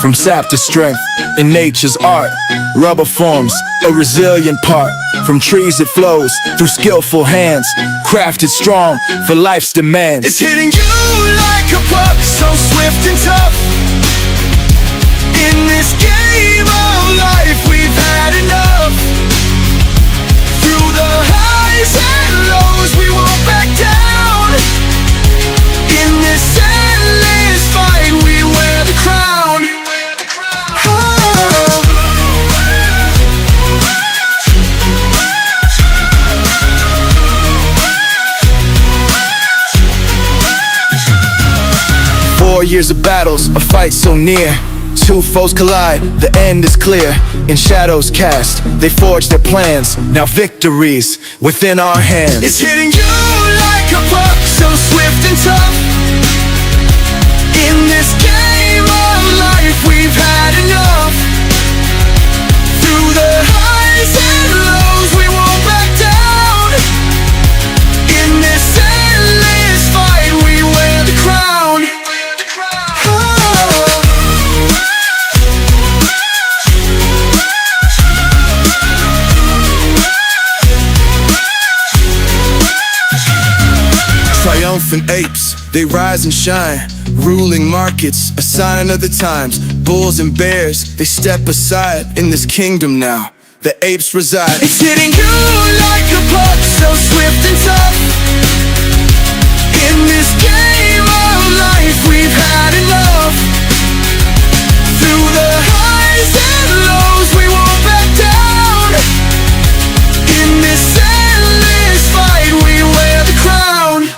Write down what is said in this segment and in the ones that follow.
from sap to strength. In nature's art, rubber forms a resilient part. From trees it flows through skillful hands, crafted strong for life's demands. It's hitting you like a puck, so swift and tough. In this game of life we've had enough. Through the highs and lows we won't back down. In this endless fight we wear the crown. Oh. 4 years of battles, a fight so near. Two foes collide, the end is clear. In shadows cast, they forge their plans. Now victory's within our hands. It's hitting you like a puck, so swift and tough. In this game of life we've had enough. Through the highs and lows we won't back down. In this endless fight we wear the crown. Triumphant apes, they rise and shine, ruling markets, a sign of the times. Bulls and bears, they step aside. In this kingdom now, the apes reside. It's hitting you like a puck, so swift and tough. In this game of life we've had enough. Through the highs and lows we won't back down. In this endless fight we wear the crown.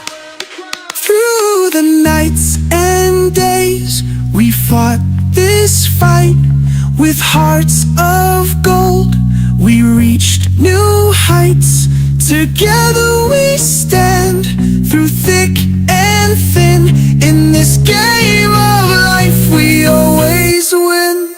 Through the nights and days we fought this fight. With hearts of gold we reached new heights. Together we stand through thick and thin. In this game of life we always win.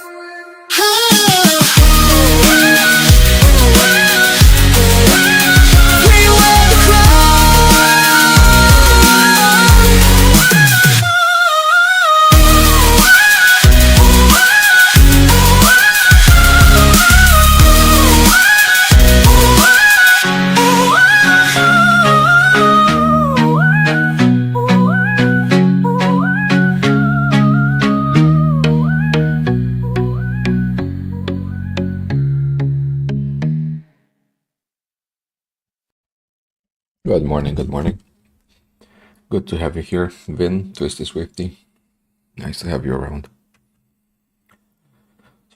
Good morning, good morning. Good to have you here, Vin, Twisty Swifty. Nice to have you around.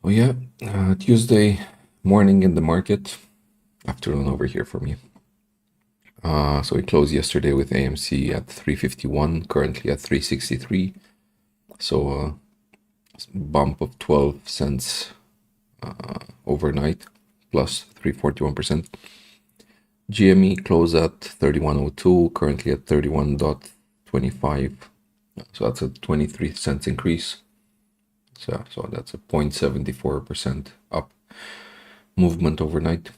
So yeah, Tuesday morning in the market, afternoon over here for me. So we closed yesterday with AMC at 351, currently at 363. So bump of 12 cents overnight, plus 341%. GME closed at 3102, currently at 31.25. So that's a 23 cents increase. So that's a 0.74% up movement overnight.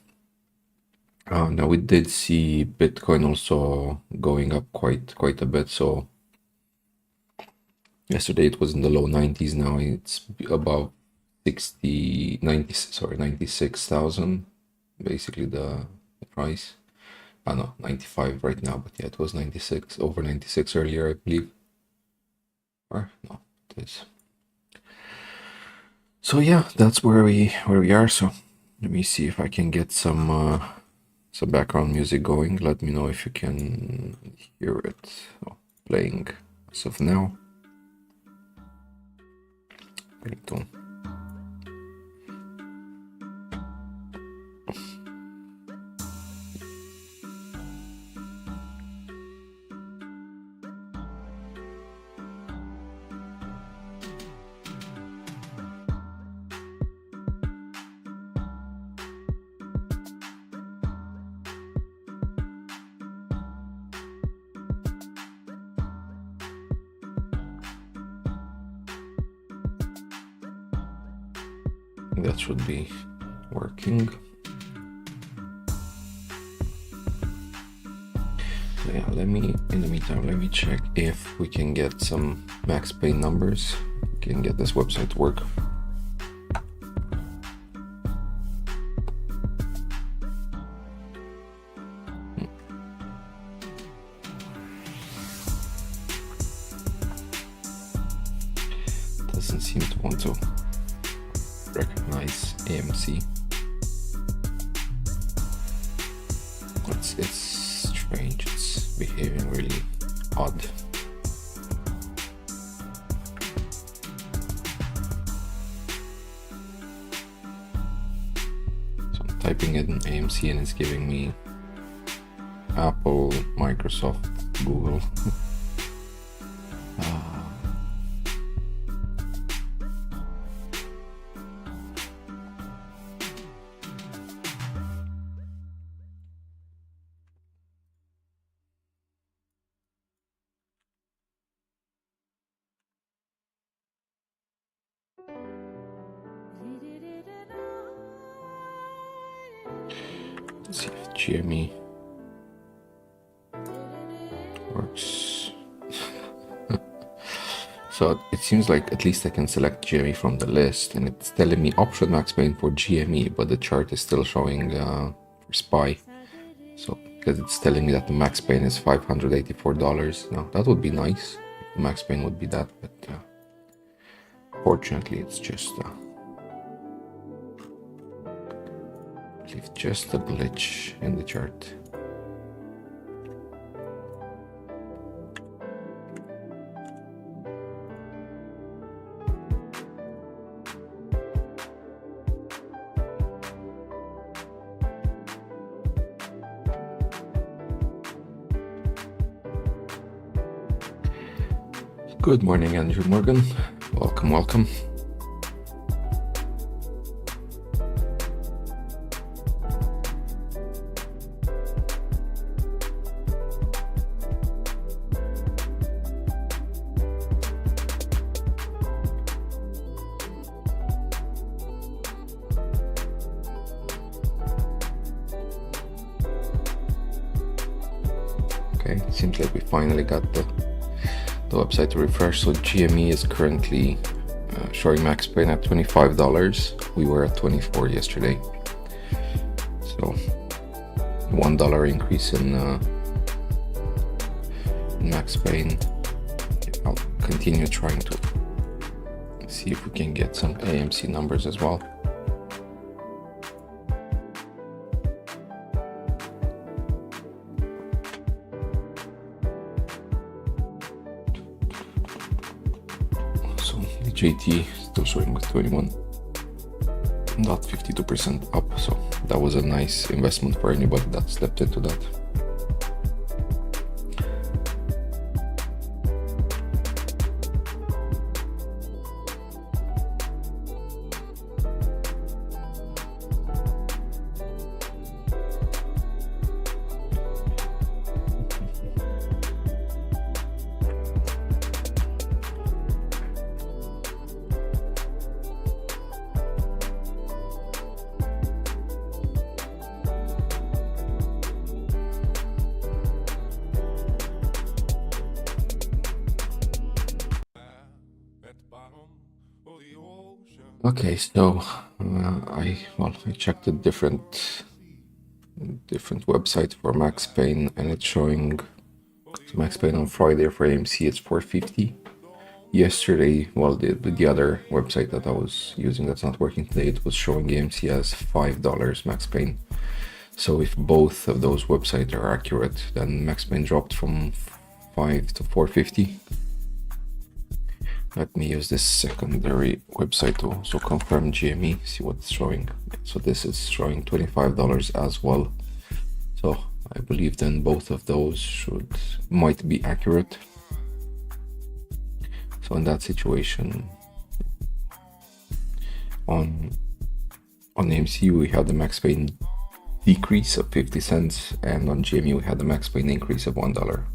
Now we did see Bitcoin also going up quite a bit. So yesterday it was in the low 90s. Now it's above 96,000, basically the price. No, 95 right now, but yeah, it was 96, over 96 earlier, I believe. Or no, it is. So yeah, that's where we are. So let me see if I can get some background music going. Let me know if you can hear it. So, playing as of now. Ringtone. That should be working. So yeah, in the meantime, let me check if we can get some max pay numbers. We can get this website to work. doesn't seem to want to recognize AMC. It's strange, it's behaving really odd. So I'm typing in AMC and it's giving me Apple, Microsoft, Google. Let's see if GME works. So it seems like at least I can select GME from the list, and it's telling me option max pain for GME, but the chart is still showing for SPY. So because it's telling me that the max pain is $584. Now that would be nice. The max pain would be that, but fortunately it's just a glitch in the chart. Good morning, Andrew Morgan. Welcome, welcome. Okay, seems like we finally got the website to refresh. So GME is currently showing max pain at $25. We were at 24 yesterday. So $1 increase in max pain. I'll continue trying to see if we can get some AMC numbers as well. JT still showing with 21.52% up, so that was a nice investment for anybody that stepped into that. Okay, so I checked a different website for max pain, and it's showing max pain on Friday for AMC it's 450. Yesterday, the other website that I was using that's not working today, it was showing AMC as $5 max pain. So if both of those websites are accurate, then max pain dropped from 5 to 450. Let me use this secondary website to also confirm GME, see what it's showing. So this is showing $25 as well. So I believe then both of those might be accurate. So in that situation, on AMC we had the max pain decrease of 50 cents, and on GME we had the max pain increase of $1.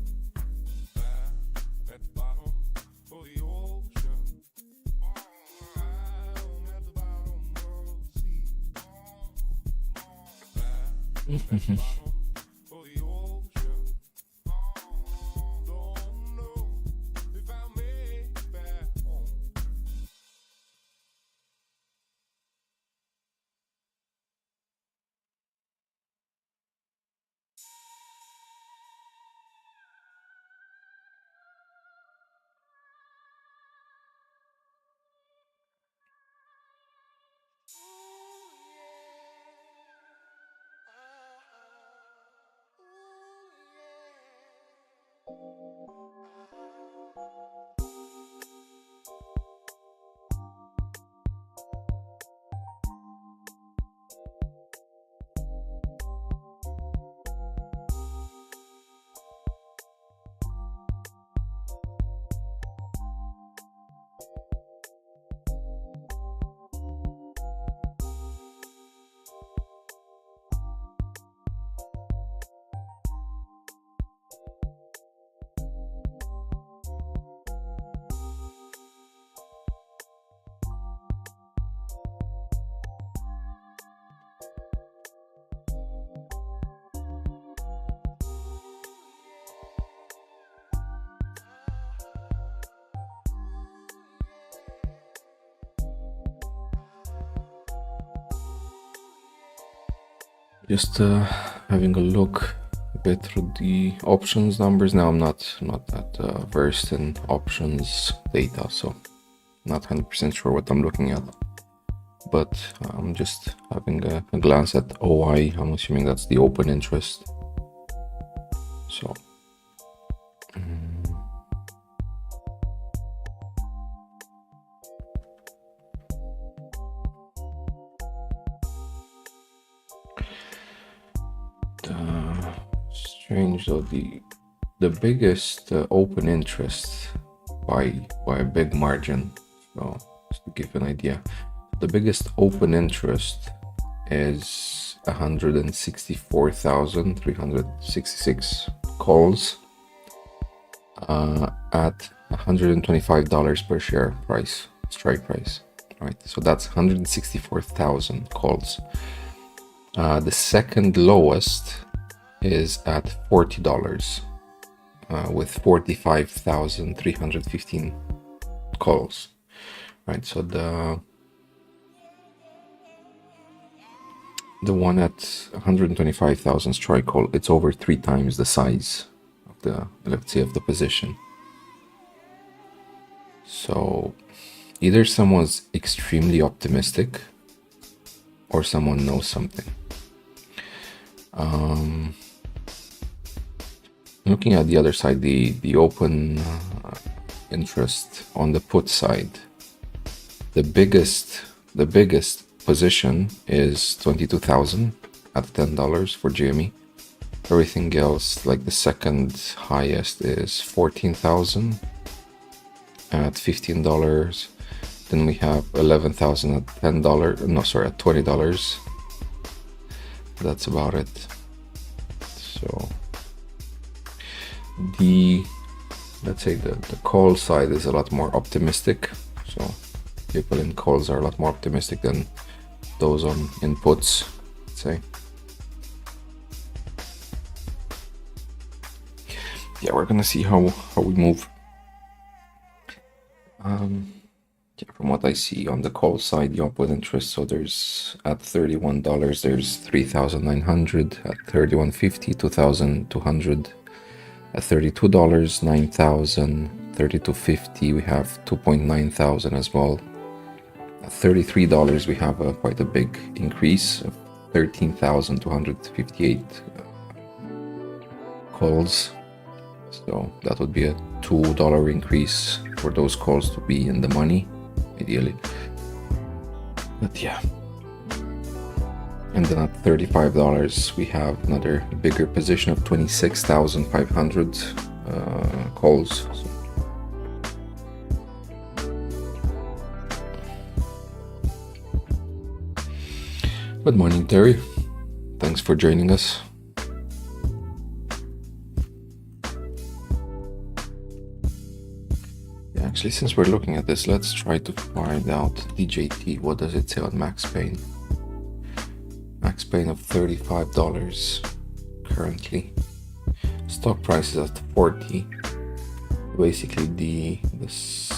Just having a look a bit through the options numbers. Now I'm not that versed in options data, so not 100% sure what I'm looking at. But I'm just having a glance at OI. I'm assuming that's the open interest. So strange though, the biggest open interest by a big margin. So just to give you an idea, the biggest open interest is 164,366 calls at $125 per share price, strike price, right? So that's 164,000 calls. The second lowest is at $40 with 45,315 calls, right? So the one at 125,000 strike call, it's over 3 times the size of the, let's say, of the position. So either someone's extremely optimistic or someone knows something. Looking at the other side, the open interest on the put side, the biggest position is 22,000 at $10 for GME. Everything else, like the second highest, is 14,000 at $15. Then we have 11,000 at $10. No, sorry, at $20. That's about it. So let's say the call side is a lot more optimistic. So people in calls are a lot more optimistic than those on inputs, let's say. Yeah, we're gonna see how we move. Yeah, from what I see on the call side, the open interest, so there's at $31, there's 3,900, at $31.50, 2,200, at $32, 9,000, $32.50, we have 2,900 as well. At $33, we have quite a big increase of 13,258 calls. So that would be a $2 increase for those calls to be in the money, ideally. But yeah. And then at $35, we have another bigger position of 26,500 calls. So good morning, Terry. Thanks for joining us. Yeah, actually, since we're looking at this, let's try to find out DJT. What does it say on Max Pain? Max Pain of $35 currently. Stock price is at 40. Basically, this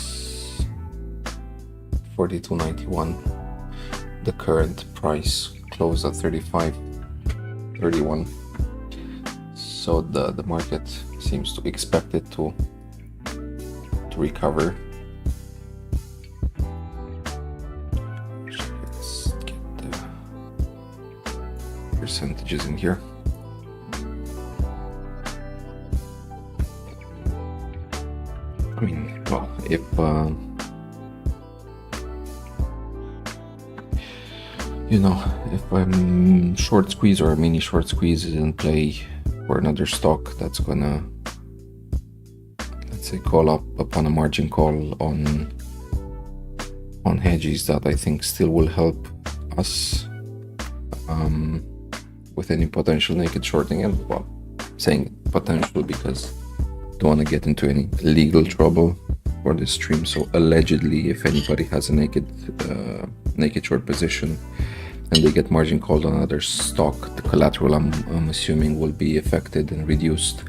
42.91. The current price closed at 35.31. So the market seems to expect it to recover. Let's get the percentages in here. I mean, well, if you know, if a short squeeze or a mini short squeeze is in play for another stock that's gonna, let's say, call up upon a margin call on hedges, that I think still will help us with any potential naked shorting. And well, saying potential because I don't want to get into any legal trouble for this stream. So allegedly, if anybody has a naked short position and they get margin called on another stock, the collateral, I'm assuming, will be affected and reduced.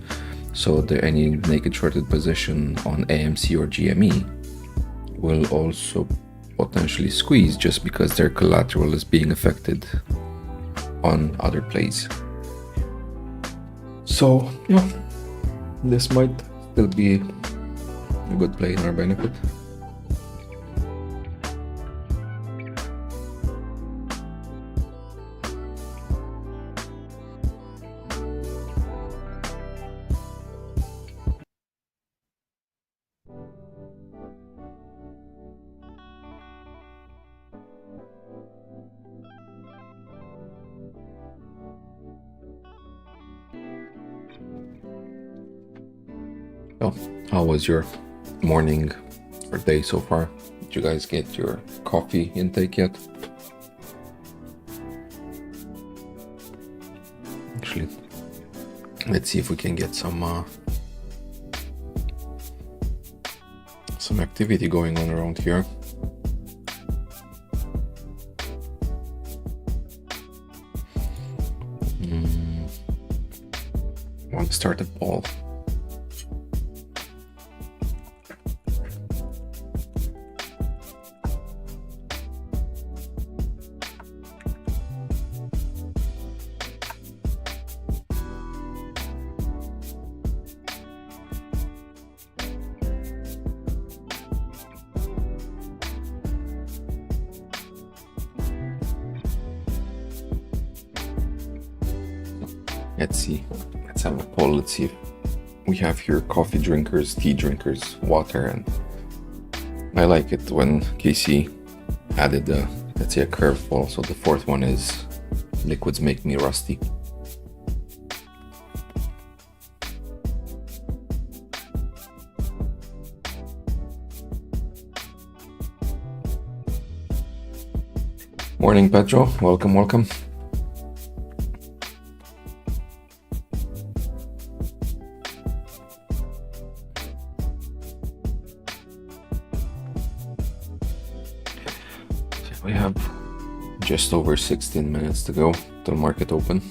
So any naked shorted position on AMC or GME will also potentially squeeze just because their collateral is being affected on other plays. So yeah, this might still be a good play in our benefit. So, how was your morning or day so far? Did you guys get your coffee intake yet? Actually, let's see if we can get some activity going on around here. Want to start a ball. Let's see. Let's have a poll. Let's see if we have here coffee drinkers, tea drinkers, water, and I like it when Casey added let's say a curveball. So the fourth one is liquids make me rusty. Morning, Pedro. Welcome, welcome. We have just over 16 minutes to go till market open.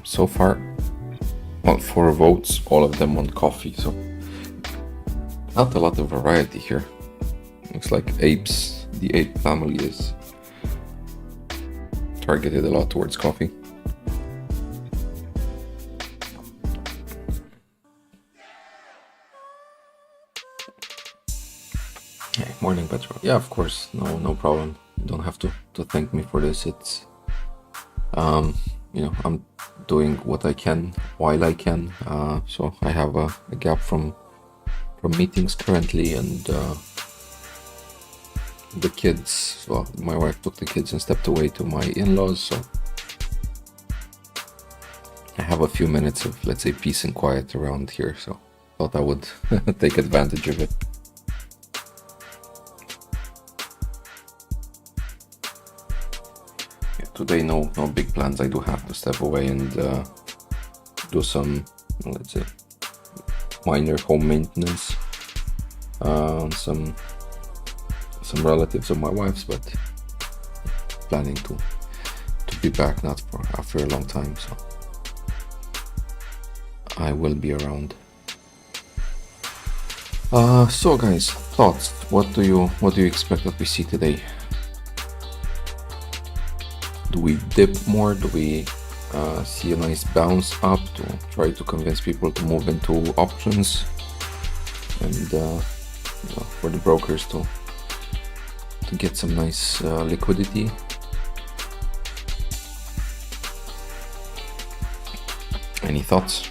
So far, well, 4 votes, all of them on coffee, so not a lot of variety here. Looks like apes, the ape family is targeted a lot towards coffee. Hey, morning, Petro. Yeah, of course, no problem. You don't have to thank me for this. It's you know, I'm doing what I can while I can. So I have a gap from meetings currently, and the kids. Well, my wife took the kids and stepped away to my in-laws, so I have a few minutes of, let's say, peace and quiet around here. So thought I would take advantage of it. Today, no big plans. I do have to step away and do some, let's say, minor home maintenance on some relatives of my wife's, but planning to be back not for after a long time, so I will be around. So guys, thoughts. What do you expect that we see today? Do we dip more? Do we see a nice bounce up to try to convince people to move into options, and you know, for the brokers to get some nice liquidity? Any thoughts?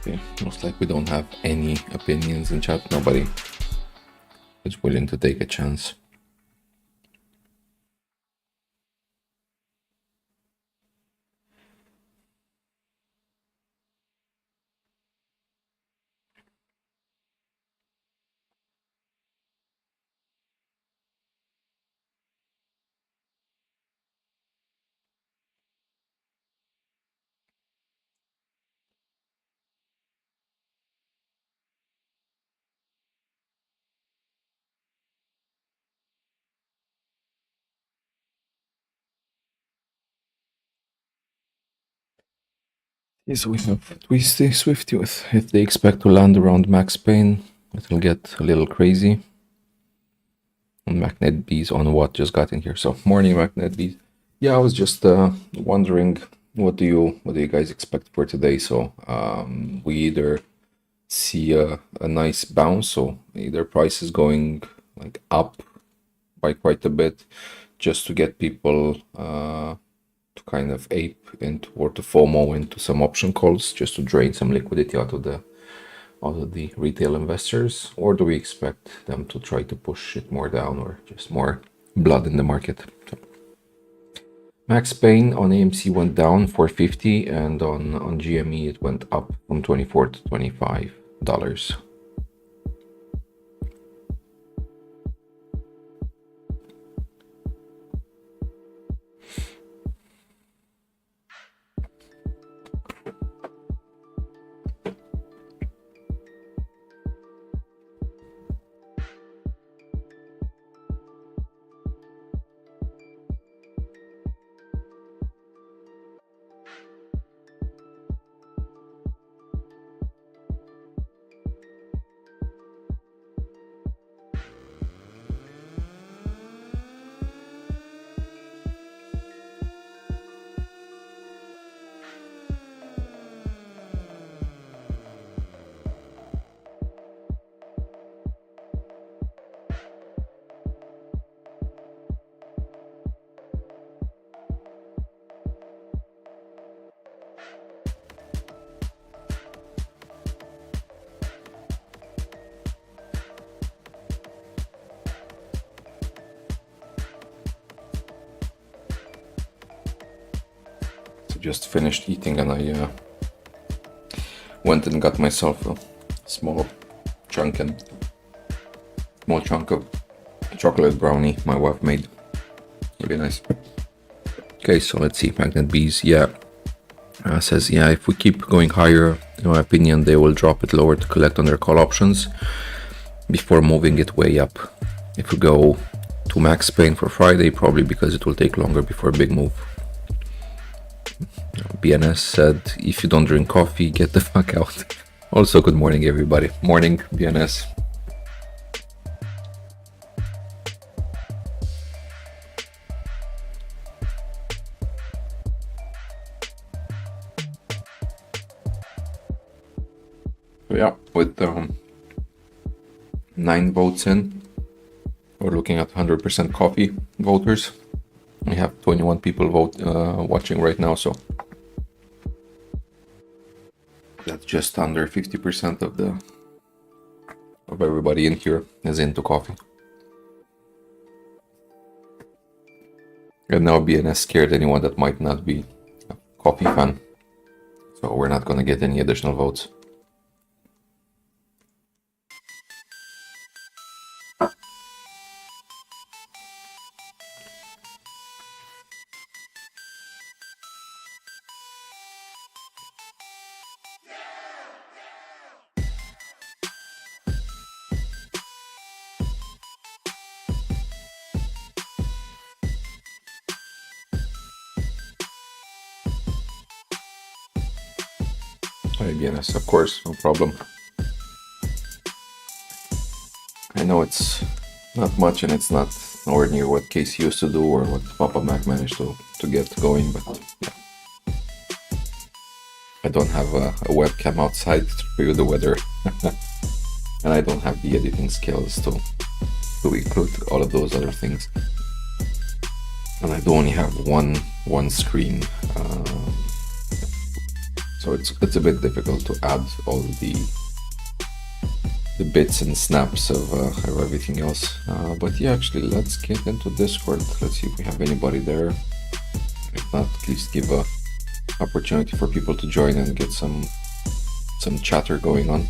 Okay, looks like we don't have any opinions in chat. Nobody is willing to take a chance. Yes, we have Twisty Swifty with if they expect to land around max pain, it'll get a little crazy. And Magnet Bees on what just got in here. So morning Magnet Bees. Yeah, I was just wondering what do you guys expect for today? So we either see a nice bounce, so either price is going like up by quite a bit just to get people to kind of ape into or to FOMO into some option calls just to drain some liquidity out of the retail investors, or do we expect them to try to push it more down or just more blood in the market? So, max pain on AMC went down 450 and on GME it went up from 24 to $25. Just finished eating and I went and got myself a small chunk of chocolate brownie my wife made. Really nice. Okay, so let's see. Magnet Bees, yeah, says yeah, if we keep going higher, in my opinion, they will drop it lower to collect on their call options before moving it way up. If we go to max pain for Friday, probably because it will take longer before a big move. BNS said, if you don't drink coffee, get the fuck out. Also, good morning, everybody. Morning, BNS. Yeah, with 9 votes in, we're looking at 100% coffee voters. We have 21 people watching right now, so that's just under 50% of everybody in here is into coffee. And now BNS scared anyone that might not be a coffee fan, so we're not gonna get any additional votes. BNS, of course, no problem. I know it's not much and it's not nowhere near what Casey used to do or what Papa Mac managed to get going, but yeah. I don't have a webcam outside to review the weather and I don't have the editing skills to include all of those other things. And I do only have one screen, so So it's a bit difficult to add all the bits and snaps of everything else. But yeah, actually, let's get into Discord. Let's see if we have anybody there. If not, at least give a opportunity for people to join and get some chatter going on.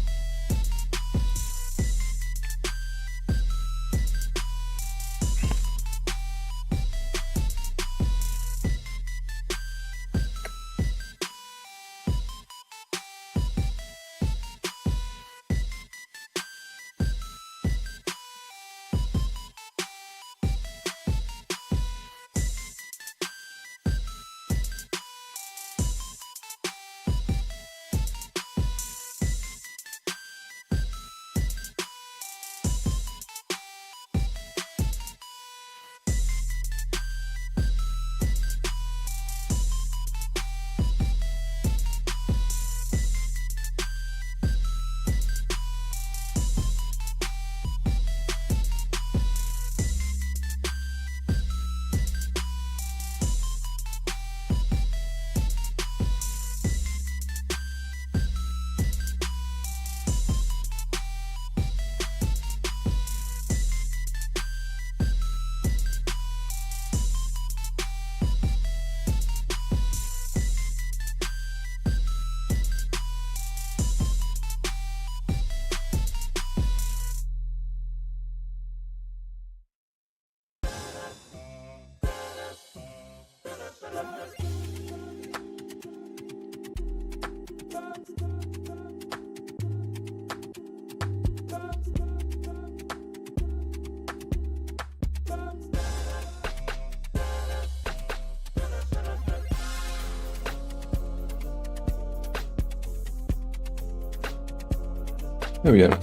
Oh yeah,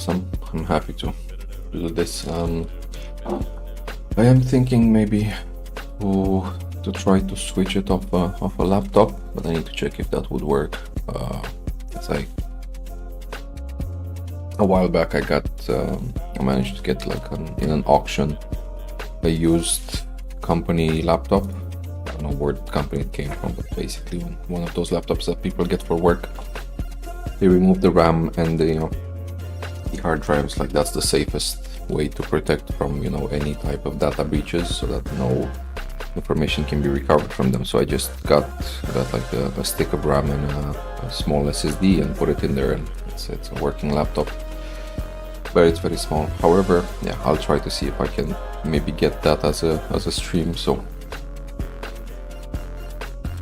I'm happy to do this. I am thinking maybe to try to switch it off a laptop, but I need to check if that would work. It's like a while back I managed to get like in an auction a used company laptop. I don't know where the company it came from, but basically one of those laptops that people get for work. They remove the RAM and the hard drives. Like that's the safest way to protect from any type of data breaches, so that no information can be recovered from them. So I just got like a stick of RAM and a small SSD and put it in there, and it's a working laptop, but it's very small. However, yeah, I'll try to see if I can maybe get that as a stream. So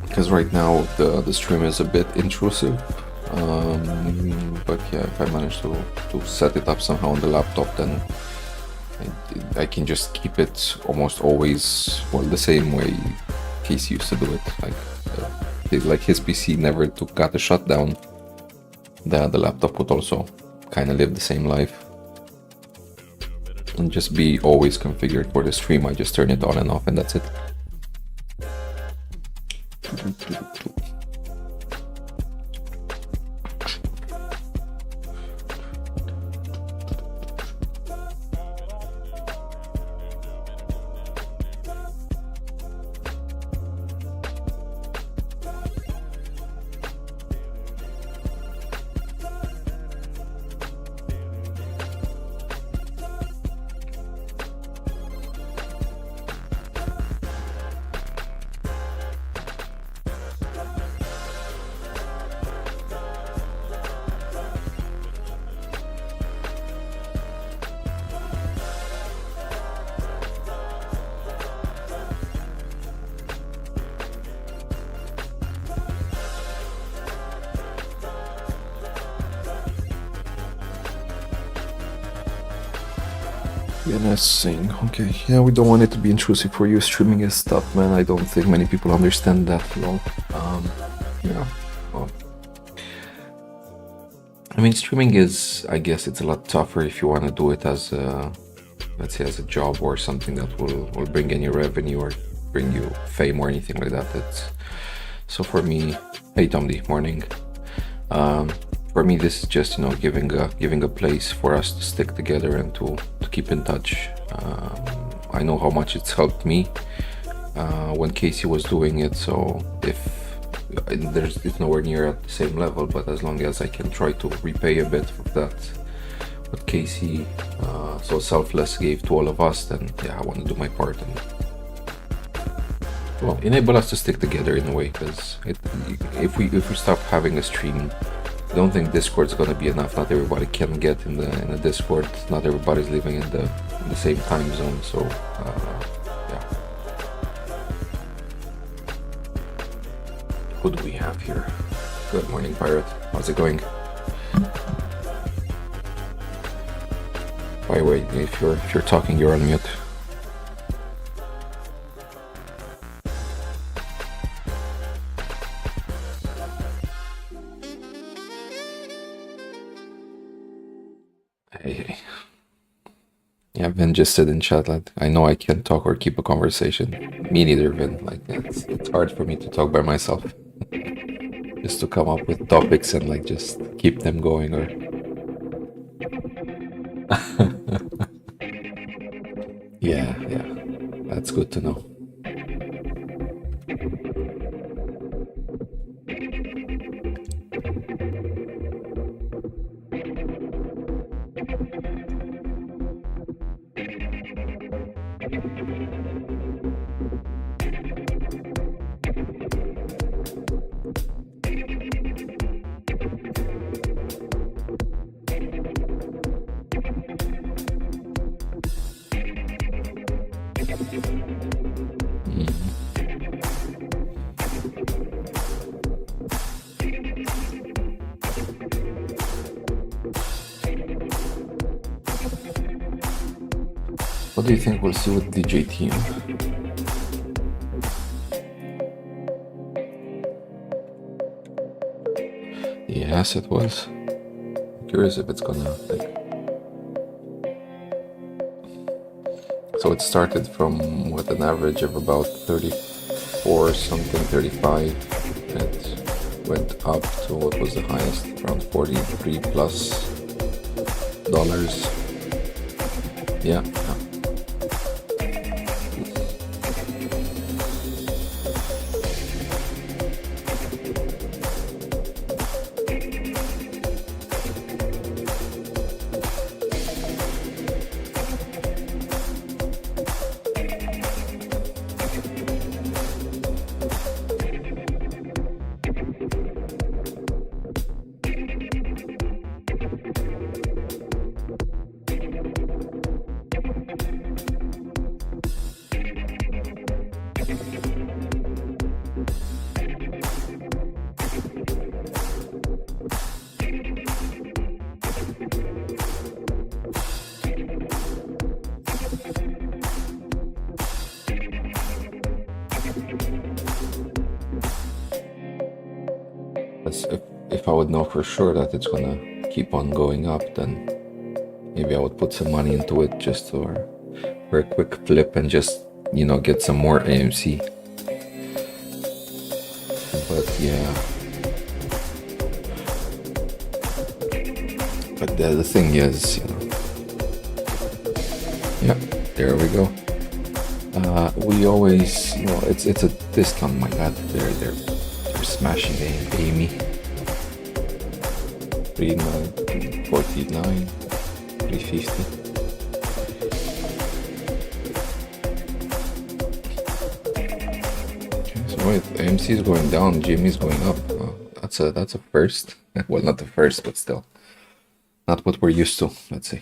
because right now the stream is a bit intrusive. But yeah, if I manage to set it up somehow on the laptop, then I can just keep it almost always the same way Casey used to do it. Like his PC never got a shutdown. The laptop would also kind of live the same life and just be always configured for the stream. I just turn it on and off, and that's it. Saying, okay, yeah, we don't want it to be intrusive for you. Streaming is tough, man. I don't think many people understand that. Yeah. Well, I mean, streaming is, I guess, it's a lot tougher if you want to do it as let's say, as a job or something that will bring any revenue or bring you fame or anything like that. So for me, hey Tomdi, morning. For me, this is just giving a place for us to stick together and to keep in touch. I know how much it's helped me when Casey was doing it. So it's nowhere near at the same level, but as long as I can try to repay a bit of that what Casey so selfless gave to all of us, then yeah, I want to do my part and well enable us to stick together in a way, because if we stop having a stream, I don't think Discord's gonna be enough. Not everybody can get in the Discord. Not everybody's living in the same time zone, so yeah. Who do we have here? Good morning, Pirate. How's it going? By the way, if you're talking, you're on mute. Hey. Yeah, Vin just said in chat that I know I can't talk or keep a conversation. Me neither, Vin. Like it's hard for me to talk by myself. Just to come up with topics and like just keep them going or yeah, that's good to know. What do you think we'll see with DJ Team? Yes, it was. I'm curious if it's gonna like. So it started from what, an average of about 34 something, 35. It went up to what was the highest, around 43 plus dollars. Yeah. If I would know for sure that it's gonna keep on going up, then maybe I would put some money into it just for a quick flip and just, you know, get some more AMC. But yeah. But the thing is, you know, yeah, there we go. We always, you know, it's a discount. My God, they're smashing Amy. 49, 350. Okay, so wait, AMC is going down, GME is going up. That's a first. Well, not the first, but still not what we're used to. Let's say.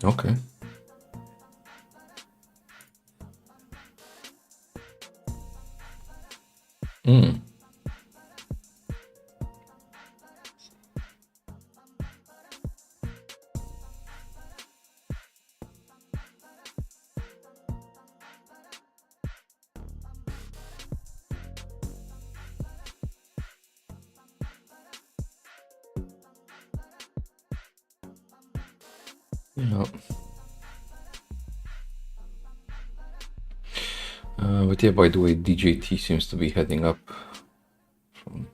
Okay. Yeah. But yeah, by the way, DJT seems to be heading up from.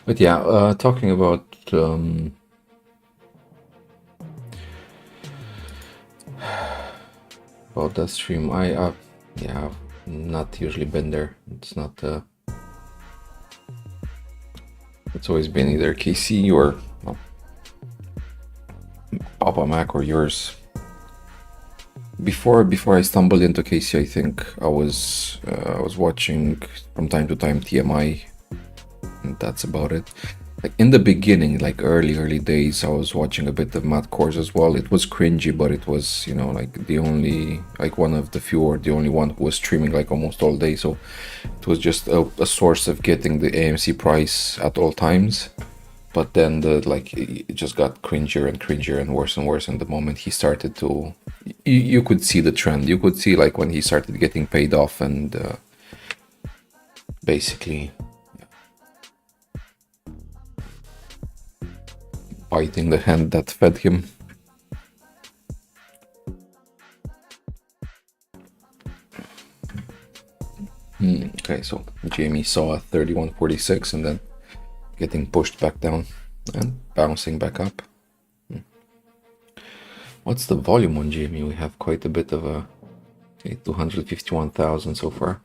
But yeah, talking about that stream, yeah, I've not usually been there. It's not. It's always been either KC or Papa Mac or yours. Before I stumbled into KC, I think I was watching from time to time TMI, and that's about it. Like in the beginning, like early days, I was watching a bit of Matt Kors as well. It was cringy, but it was, like the only, like one of the few or the only one who was streaming like almost all day. So it was just a source of getting the AMC price at all times. But then it just got cringier and worse. And the moment he started to, you could see the trend. You could see like when he started getting paid off and basically biting the hand that fed him. Okay, so GME saw a 31.46 and then getting pushed back down and bouncing back up. What's the volume on GME? We have quite a bit of a 251,000 so far.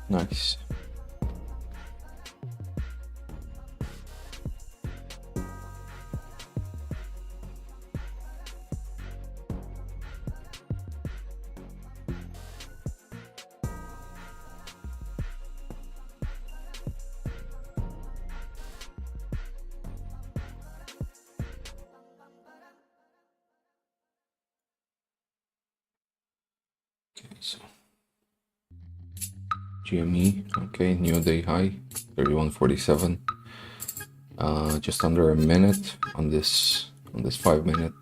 Nice. Okay, so GME, okay, new day high, 31.47. Just under a minute on this 5-minute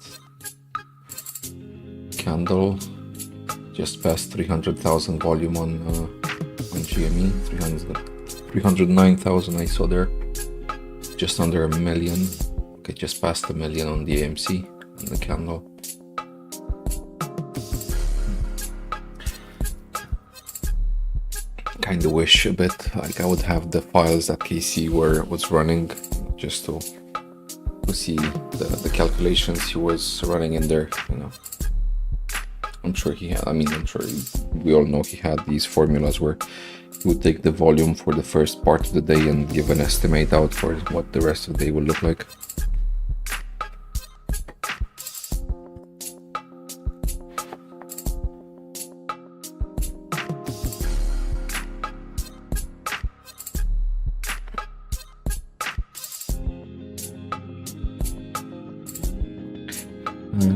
candle. Just past 300,000 volume on GME, 309,000 I saw there. Just under a million. Okay, just past a million on the AMC and the candle. Kind of wish a bit like I would have the files that KC was running just to see the calculations he was running in there. I'm sure he had. I'm sure we all know he had these formulas where he would take the volume for the first part of the day and give an estimate out for what the rest of the day will look like.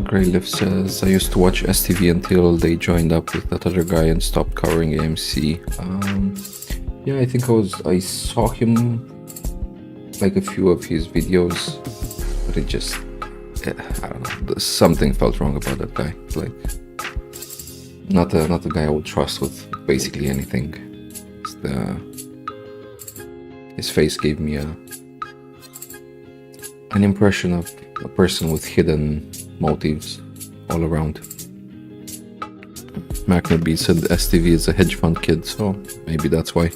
Greylift says, I used to watch STV until they joined up with that other guy and stopped covering AMC. Yeah, I think I saw him, like a few of his videos, but it just, I don't know, something felt wrong about that guy. Like, not a guy I would trust with basically anything. His face gave me an impression of a person with hidden motives all around. McNaby said STV is a hedge fund kid, so maybe that's why.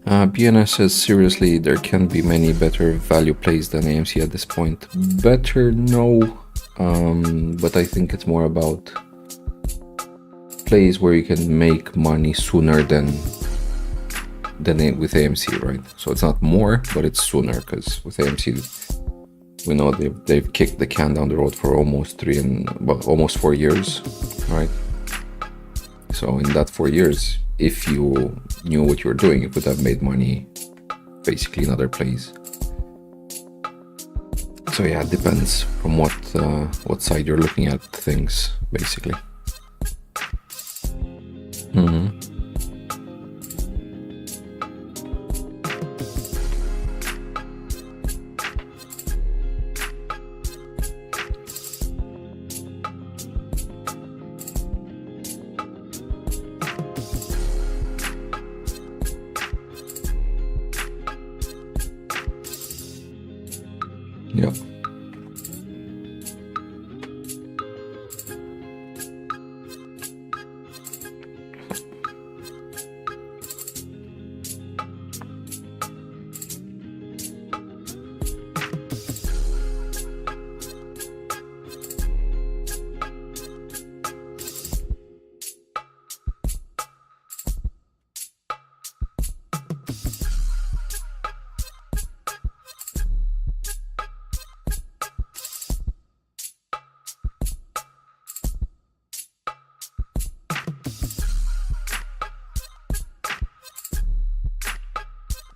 BNS says, seriously, there can be many better value plays than AMC at this point. Better, no, but I think it's more about plays where you can make money sooner than with AMC, right? So it's not more, but it's sooner, because with AMC, we know they've kicked the can down the road for almost 4 years, right? So in that 4 years, if you knew what you were doing, you could have made money basically in other plays. So yeah, it depends from what side you're looking at things, basically. Mhm. Yeah.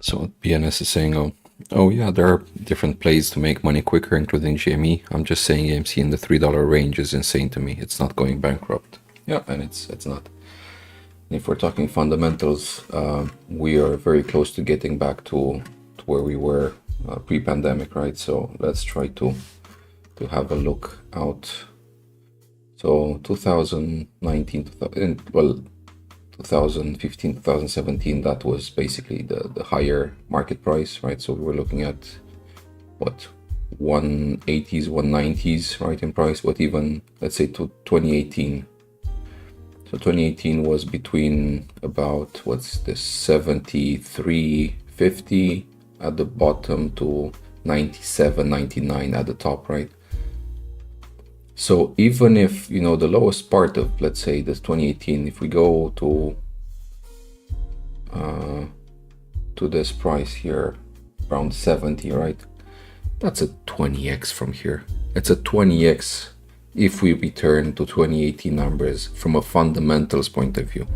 So what BNS is saying, oh yeah, there are different plays to make money quicker, including GME. I'm just saying AMC in the $3 range is insane to me. It's not going bankrupt. Yeah, and it's not. If we're talking fundamentals, we are very close to getting back to where we were pre-pandemic, right? So let's try to have a look out. So 2019, well, 2015, 2017, that was basically the higher market price, right? So we were looking at what, 180s, 190s, right, in price, but even let's say to 2018. So 2018 was between about, what's this, 73.50 at the bottom to 97, 99 at the top, right? So even if, you know, the lowest part of, let's say, this 2018, if we go to this price here, around 70, right? That's a 20x from here. It's a 20x if we return to 2018 numbers from a fundamentals point of view.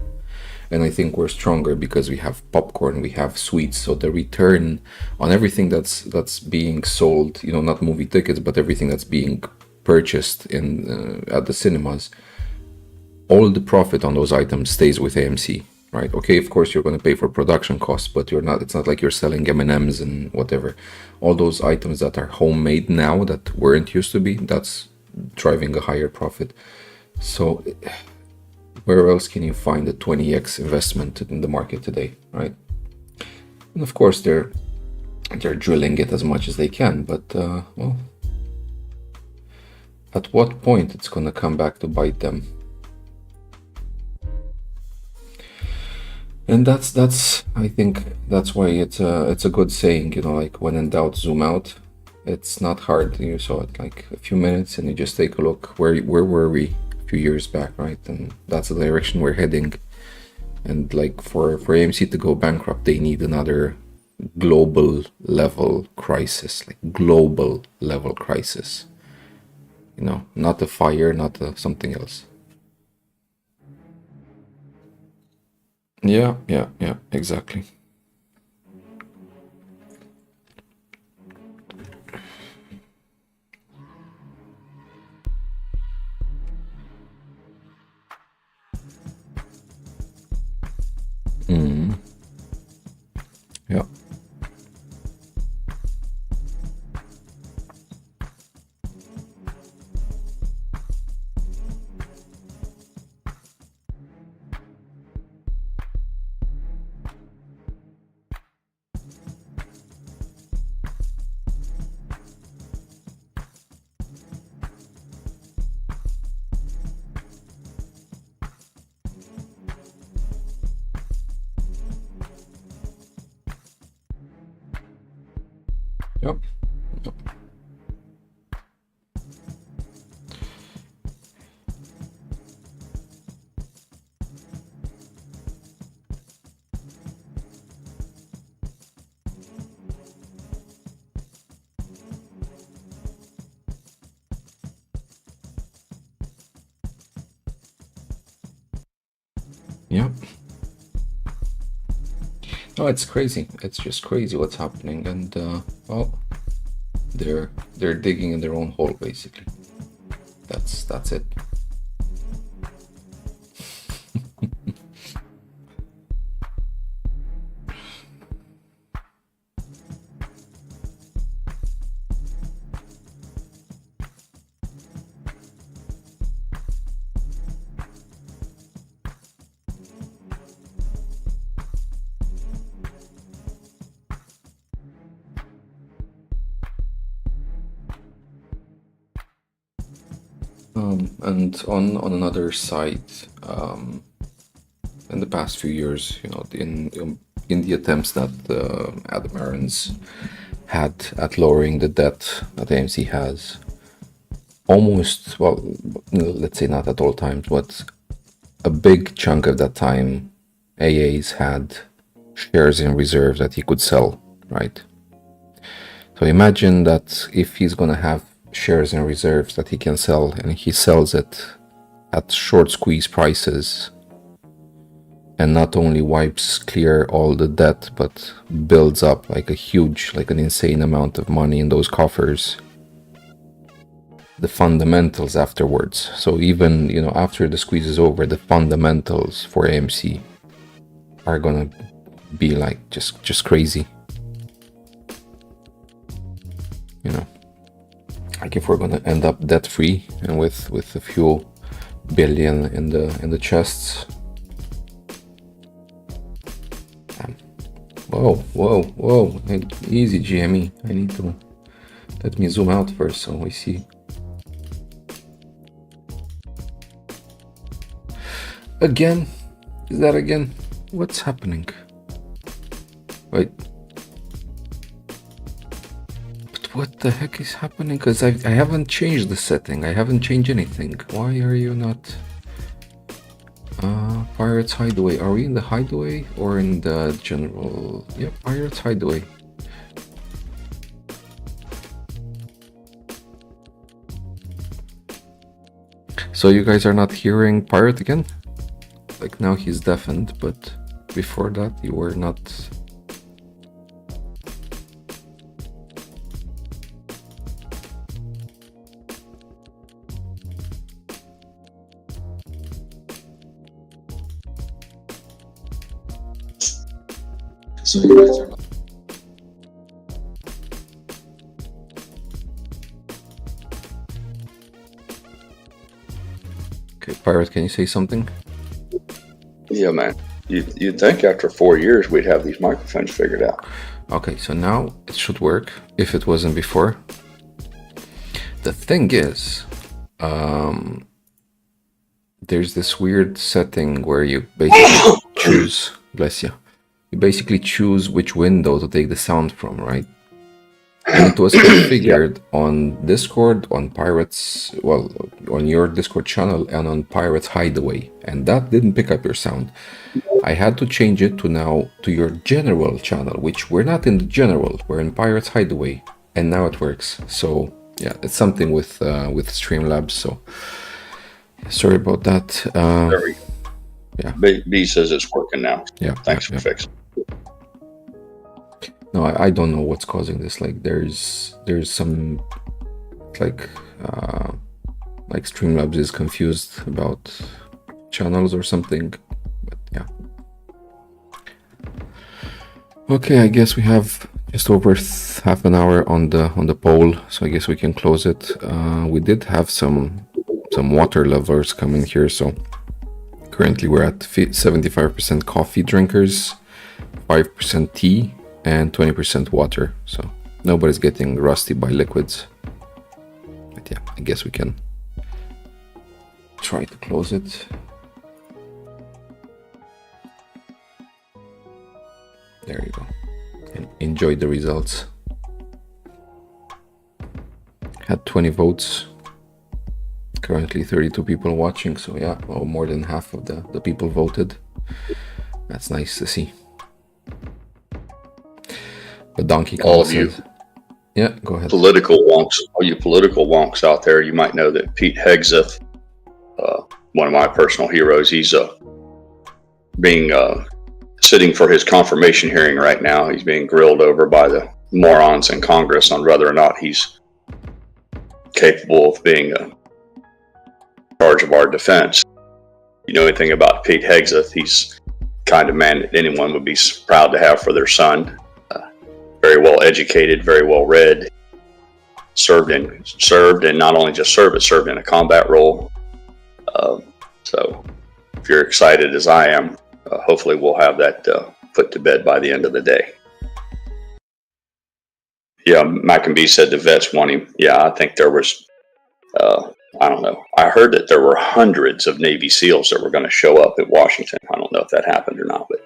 And I think we're stronger because we have popcorn, we have sweets. So the return on everything that's being sold, you know, not movie tickets, but everything that's being purchased in at the cinemas, all the profit on those items stays with AMC, right? Okay, of course you're going to pay for production costs, but you're not. It's not like you're selling M&Ms and whatever. All those items that are homemade now that weren't used to be, that's driving a higher profit. So where else can you find a 20x investment in the market today, right? And of course they're drilling it as much as they can, but well, at what point it's going to come back to bite them? And that's I think that's why it's a good saying, you know, like when in doubt, zoom out. It's not hard. You saw it like a few minutes, and you just take a look. Where were we a few years back, right? And that's the direction we're heading. And like for AMC to go bankrupt, they need another global level crisis, like global level crisis. You know, not a fire, not something else. Yeah, exactly. Yeah. Yep. Yep. No, it's crazy. It's just crazy what's happening, and well, they're digging in their own hole basically. That's it. And on another side, in the past few years, in the attempts that Adam Aarons had at lowering the debt that AMC has, almost, well, let's say not at all times, but a big chunk of that time, AA's had shares in reserve that he could sell, right? So imagine that if he's going to have shares in reserves that he can sell, and he sells it at short squeeze prices, and not only wipes clear all the debt, but builds up like an insane amount of money in those coffers, the fundamentals afterwards. So even, after the squeeze is over, the fundamentals for AMC are gonna be like just crazy. Like if we're gonna end up debt free and with a few billion in the chests. Whoa. Easy, GME. I need to let me zoom out first so we see. Again? Is that again? What's happening? Wait. But what the heck is happening? Because I haven't changed the setting. I haven't changed anything. Why are you not... Pirates Hideaway. Are we in the Hideaway or in the general? Yeah, Pirates Hideaway. So you guys are not hearing Pirate again? Like now he's deafened, but before that you were not. So you guys are not. Okay, Pirate, can you say something? Yeah, man. You'd think after 4 years we'd have these microphones figured out. Okay, so now it should work if it wasn't before. The thing is, there's this weird setting where you basically choose, bless you, you basically choose which window to take the sound from, right? And it was configured on Discord, on Pirates, well, on your Discord channel and on Pirates Hideaway, and that didn't pick up your sound. I had to change it to your general channel, which we're not in the general, we're in Pirates Hideaway, and now it works. So yeah, it's something with Streamlabs. So sorry about that. There we go. Yeah. B says it's working now. Yeah. Thanks for fixing. No, I don't know what's causing this. Like there's some like Streamlabs is confused about channels or something. But yeah. Okay, I guess we have just over half an hour on the poll, so I guess we can close it. We did have some water lovers coming here, so currently we're at 75% coffee drinkers, 5% tea, and 20% water. So nobody's getting rusty by liquids. But yeah, I guess we can try to close it. There you go. And enjoy the results. Had 20 votes. Currently 32 people watching, so yeah, well, more than half of the people voted. That's nice to see. But Donkey Kong All of you, yeah, go ahead. political wonks, all you political wonks out there, you might know that Pete Hegseth, one of my personal heroes, he's being sitting for his confirmation hearing right now. He's being grilled over by the morons in Congress on whether or not he's capable of being in charge of our defense. You know anything about Pete Hegseth? He's the kind of man that anyone would be proud to have for their son. Very well educated, very well read, served and not only just served, but served in a combat role. So if you're excited as I am, hopefully we'll have that put to bed by the end of the day. Yeah, Mackenby said the vets want him. Yeah, I think there was I don't know. I heard that there were hundreds of Navy SEALs that were going to show up at Washington. I don't know if that happened or not, but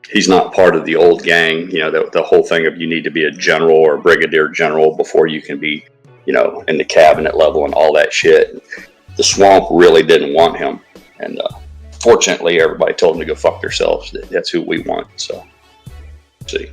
he's not part of the old gang. You know, the whole thing of you need to be a general or a brigadier general before you can be, you know, in the cabinet level and all that shit. The swamp really didn't want him. And fortunately, everybody told him to go fuck themselves. That's who we want. So, see.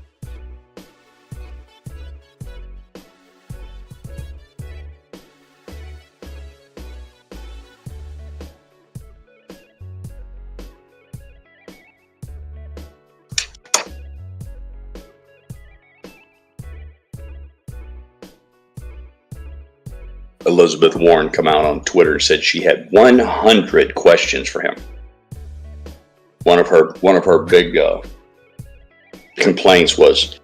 Elizabeth Warren come out on Twitter and said she had 100 questions for him. One of her big complaints was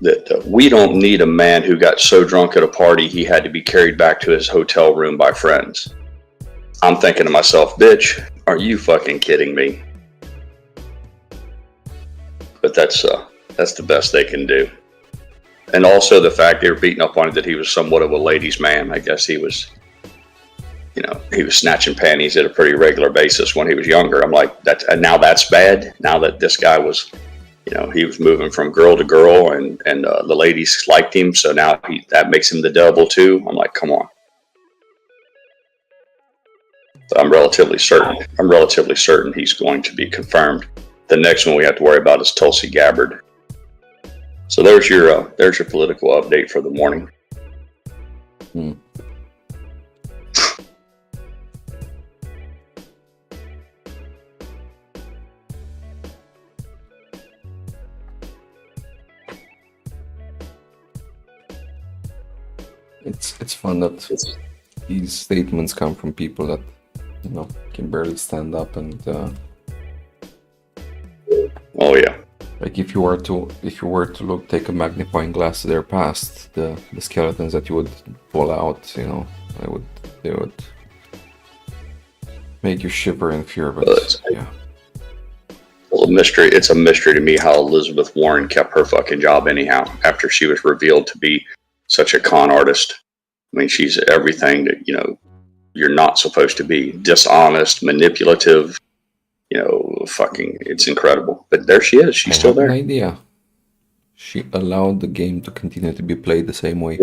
that we don't need a man who got so drunk at a party he had to be carried back to his hotel room by friends. I'm thinking to myself, bitch, are you fucking kidding me? But that's the best they can do. And also the fact they were beating up on it that he was somewhat of a ladies' man. I guess he was, you know, he was snatching panties at a pretty regular basis when he was younger. I'm like, now that's bad. Now that this guy was, you know, he was moving from girl to girl, and the ladies liked him, so now that makes him the devil too. I'm like, come on. So I'm relatively certain he's going to be confirmed. The next one we have to worry about is Tulsi Gabbard. So there's your political update for the morning. It's fun that these statements come from people that, you know, can barely stand up and. Oh yeah. Like if you were to look, take a magnifying glass to their past, the skeletons that you would pull out, you know, they would make you shiver in fear. But yeah, it's a mystery to me how Elizabeth Warren kept her fucking job anyhow after she was revealed to be such a con artist. I mean, she's everything that, you know, you're not supposed to be: dishonest, manipulative. You know, fucking, it's incredible. But there she is. She's still there. An idea. She allowed the game to continue to be played the same way.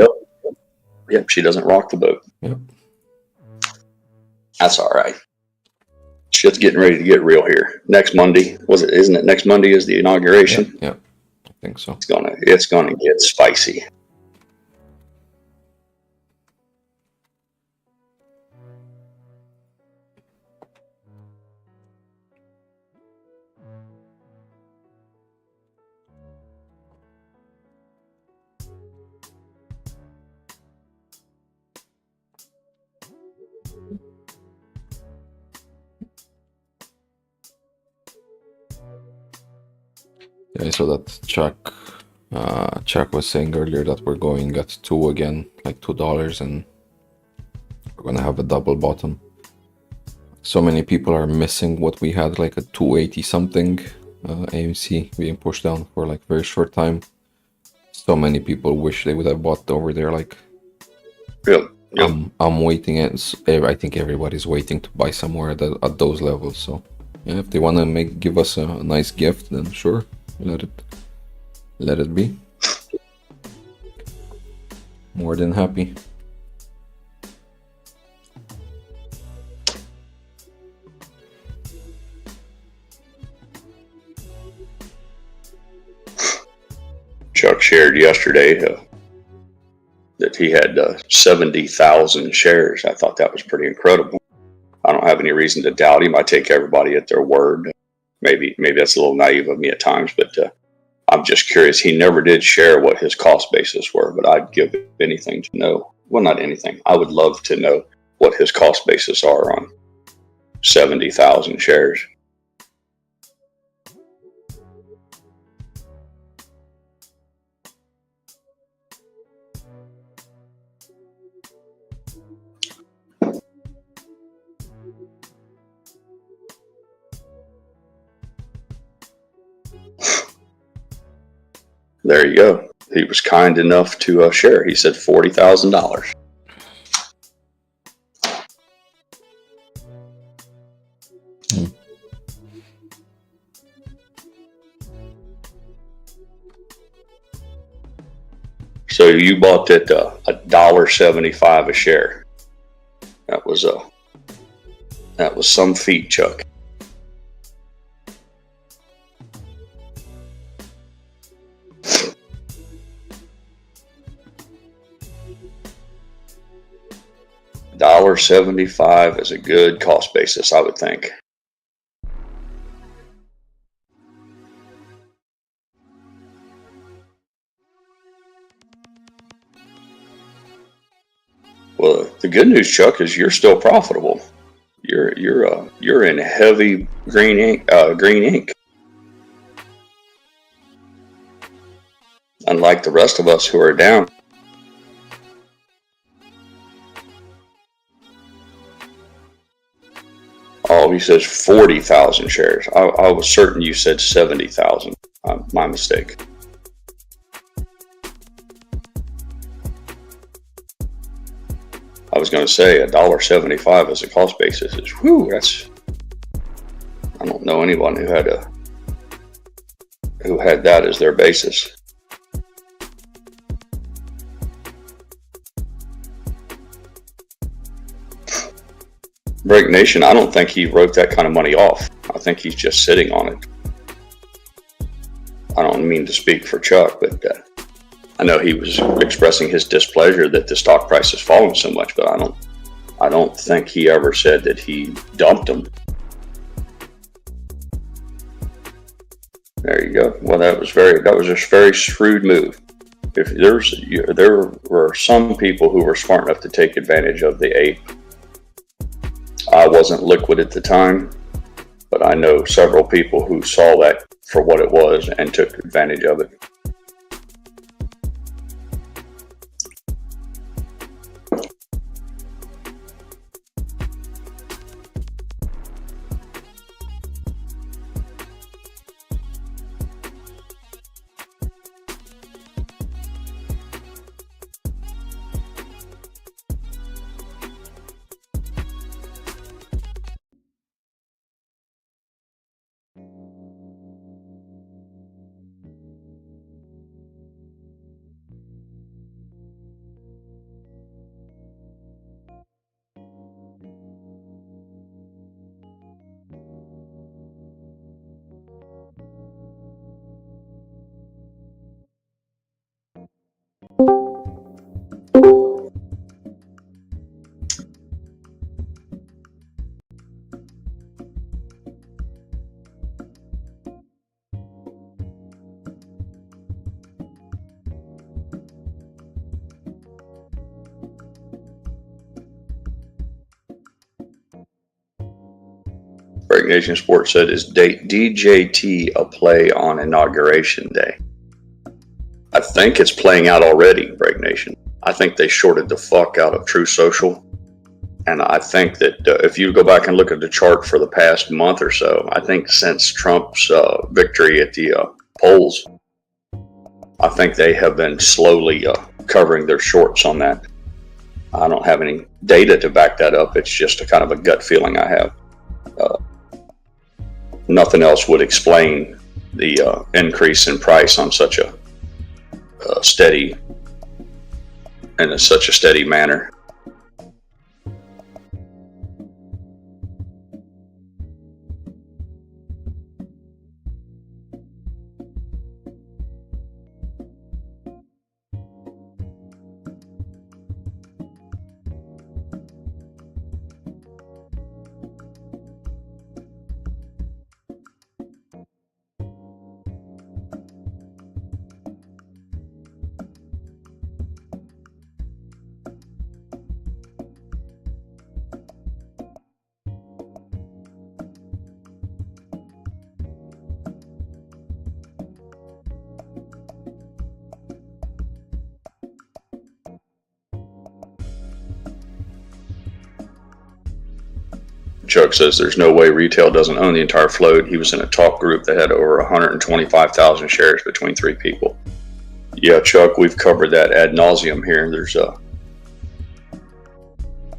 Yep. She doesn't rock the boat. Yep. That's all right. Shit's getting ready to get real here. Next Monday, isn't it? Next Monday is the inauguration. Yeah, I think so. It's gonna get spicy. Yeah, I saw that Chuck was saying earlier that we're going at 2 again, like $2, and we're gonna have a double bottom. So many people are missing what we had, like a 280 something AMC being pushed down for like very short time. So many people wish they would have bought over there. Like, Yep. I'm waiting. I think everybody's waiting to buy somewhere at those levels. So yeah, if they want to give us a nice gift, then sure, let it be. More than happy. Chuck shared yesterday that he had 70,000 shares. I thought that was pretty incredible. I don't have any reason to doubt him. I take everybody at their word. Maybe that's a little naive of me at times, but I'm just curious. He never did share what his cost basis were, but I'd give anything to know. Well, not anything. I would love to know what his cost basis are on 70,000 shares. There you go. He was kind enough to share. He said $40,000. So you bought it $1.75 a share. That was some feat, Chuck. $1.75 is a good cost basis, I would think. Well, the good news, Chuck, is you're still profitable. You're in heavy green ink. Unlike the rest of us who are down. Oh, he says 40,000 shares. I was certain you said 70,000. My mistake. I was going to say $1.75 as a cost basis is that's. I don't know anyone who had that as their basis. Break Nation, I don't think he wrote that kind of money off. I think he's just sitting on it. I don't mean to speak for Chuck, but I know he was expressing his displeasure that the stock price has fallen so much, but I don't think he ever said that he dumped them. There you go. Well, that was a very shrewd move. If there were some people who were smart enough to take advantage of the ape. I wasn't liquid at the time, but I know several people who saw that for what it was and took advantage of it. Break Nation Sports said, is DJT a play on Inauguration Day? I think it's playing out already, Break Nation. I think they shorted the fuck out of True Social. And I think that if you go back and look at the chart for the past month or so, I think since Trump's victory at the polls, I think they have been slowly covering their shorts on that. I don't have any data to back that up. It's just a kind of a gut feeling I have. Nothing else would explain the increase in price on such a steady and in such a steady manner. Chuck says there's no way retail doesn't own the entire float. He was in a talk group that had over 125,000 shares between 3 people. Yeah, Chuck, we've covered that ad nauseum here.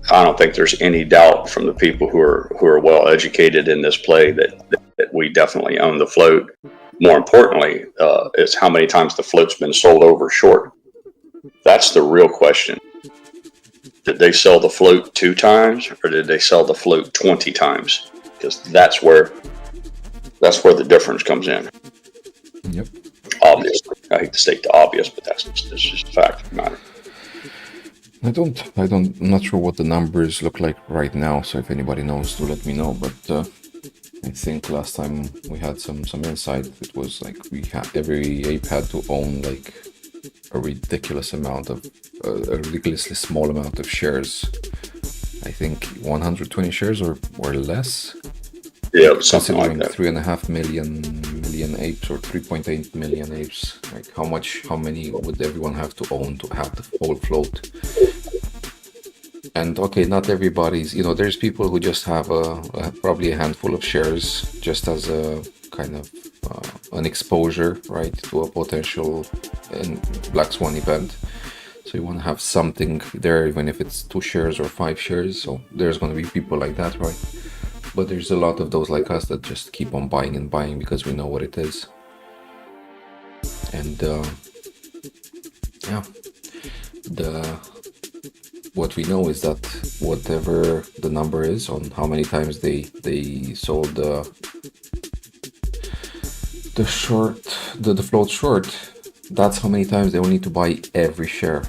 I don't think there's any doubt from the people who are well educated in this play that we definitely own the float. More importantly, is how many times the float's been sold over short. That's the real question. Did they sell the float 2 times, or did they sell the float 20 times? Because that's where the difference comes in. Yep. Obviously, I hate to state the obvious, but that's just a fact of the matter. I'm not sure what the numbers look like right now. So if anybody knows, do let me know. But I think last time we had some insight, it was like every ape had to own like a ridiculous amount of a ridiculously small amount of shares. I think 120 shares or less. Yeah, something like that. 3.5 million apes or 3.8 million apes. Like how many would everyone have to own to have the whole float? And okay, not everybody's, there's people who just have probably a handful of shares just as a kind of an exposure, right, to a potential black swan event. So you want to have something there, even if it's 2 shares or 5 shares. So there's going to be people like that, right? But there's a lot of those like us that just keep on buying and buying because we know what it is. And what we know is that whatever the number is on how many times they sold the float short, that's how many times they will need to buy every share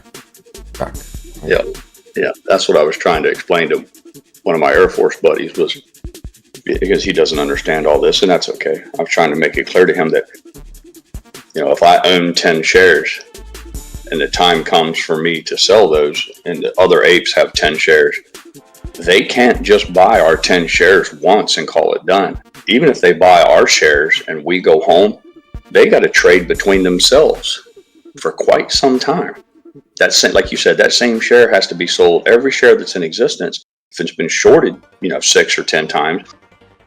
back. Right? Yeah, that's what I was trying to explain to one of my Air Force buddies, was because he doesn't understand all this, and that's okay. I was trying to make it clear to him that, if I own 10 shares and the time comes for me to sell those and the other apes have 10 shares, they can't just buy our 10 shares once and call it done. Even if they buy our shares and we go home, they got to trade between themselves for quite some time. That's like you said, that same share has to be sold. Every share that's in existence, if it's been shorted, 6 or 10 times,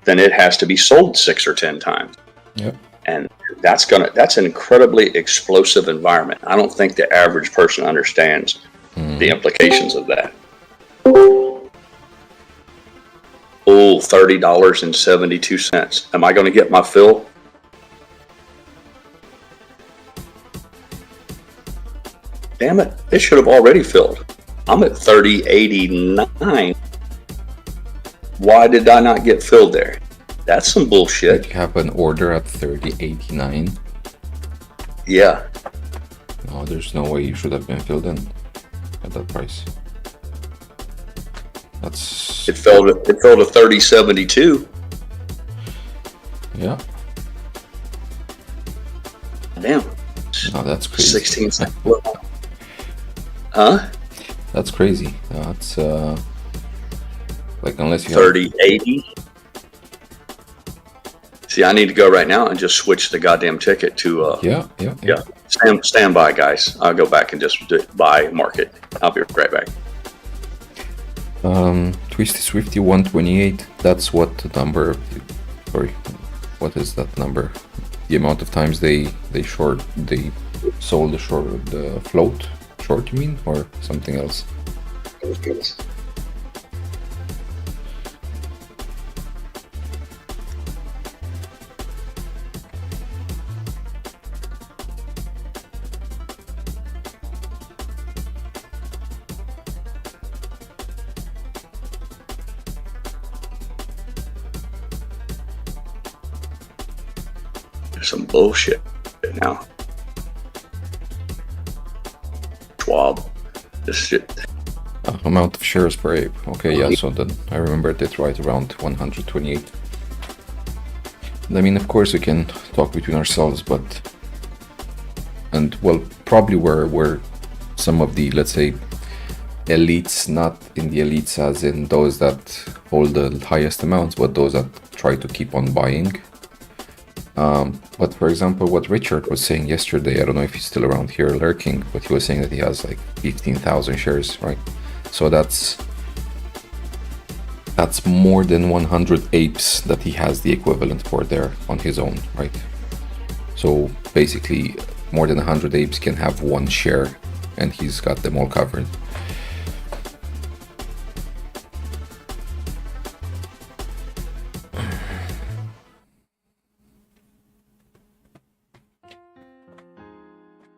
then it has to be sold 6 or 10 times. Yep. And that's an incredibly explosive environment. I don't think the average person understands the implications of that. Oh, $30.72. Am I going to get my fill? Damn it, it should have already filled. I'm at 30.89. Why did I not get filled there? That's some bullshit. You have an order at 30.89. Yeah. No, there's no way you should have been filled in at that price. It fell to 30.72. Yeah. Damn. No, that's crazy. 16 cents. Huh? That's crazy. That's like unless you 30.80. See, I need to go right now and just switch the goddamn ticket to yeah. Stand by, guys. I'll go back and just buy market. I'll be right back. Twisty Swifty 128. That's what the number. Sorry, what is that number? The amount of times they sold the float short. You mean, or something else? Some bullshit now. Schwab. This shit. Amount of shares per ape. Okay, yeah, so then I remembered it right around 128. I mean, of course we can talk between ourselves, but probably where some of the, let's say, elites, not in the elites as in those that hold the highest amounts, but those that try to keep on buying. But for example, what Richard was saying yesterday, I don't know if he's still around here lurking, but he was saying that he has like 15,000 shares, right? So that's more than 100 apes that he has the equivalent for there on his own, right? So basically, more than 100 apes can have one share, and he's got them all covered.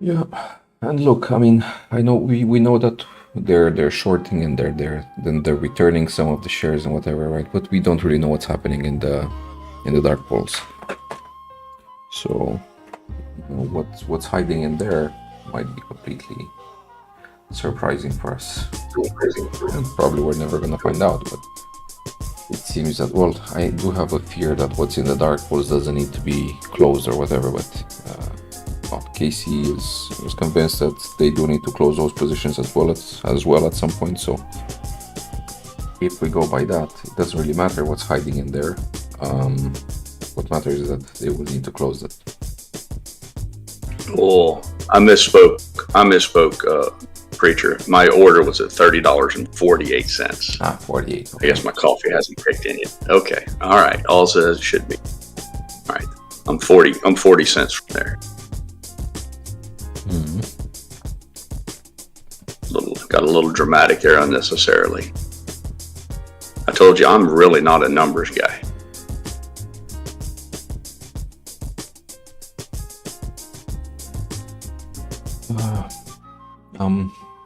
Yeah, And look, I mean, I know we know that they're shorting and they're returning some of the shares and whatever, right? But we don't really know what's happening in the dark pools. So what's hiding in there might be completely surprising for us. And probably we're never gonna find out, but it seems that, well, I do have a fear that what's in the dark pools doesn't need to be closed or whatever, but Casey is convinced that they do need to close those positions as well at some point. So if we go by that, it doesn't really matter what's hiding in there. What matters is that they will need to close it. Well, I misspoke, preacher. My order was at $30.48. 48. Okay. I guess my coffee hasn't kicked in yet. Okay. All right. All it says it should be. All right. I'm 40 cents from there. Mm-hmm. Got a little dramatic there unnecessarily. I told you I'm really not a numbers guy.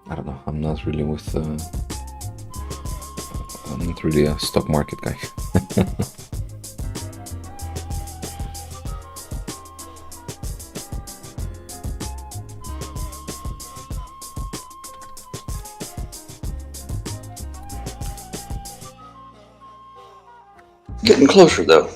I don't know. I'm not really I'm not really a stock market guy. Getting closer though.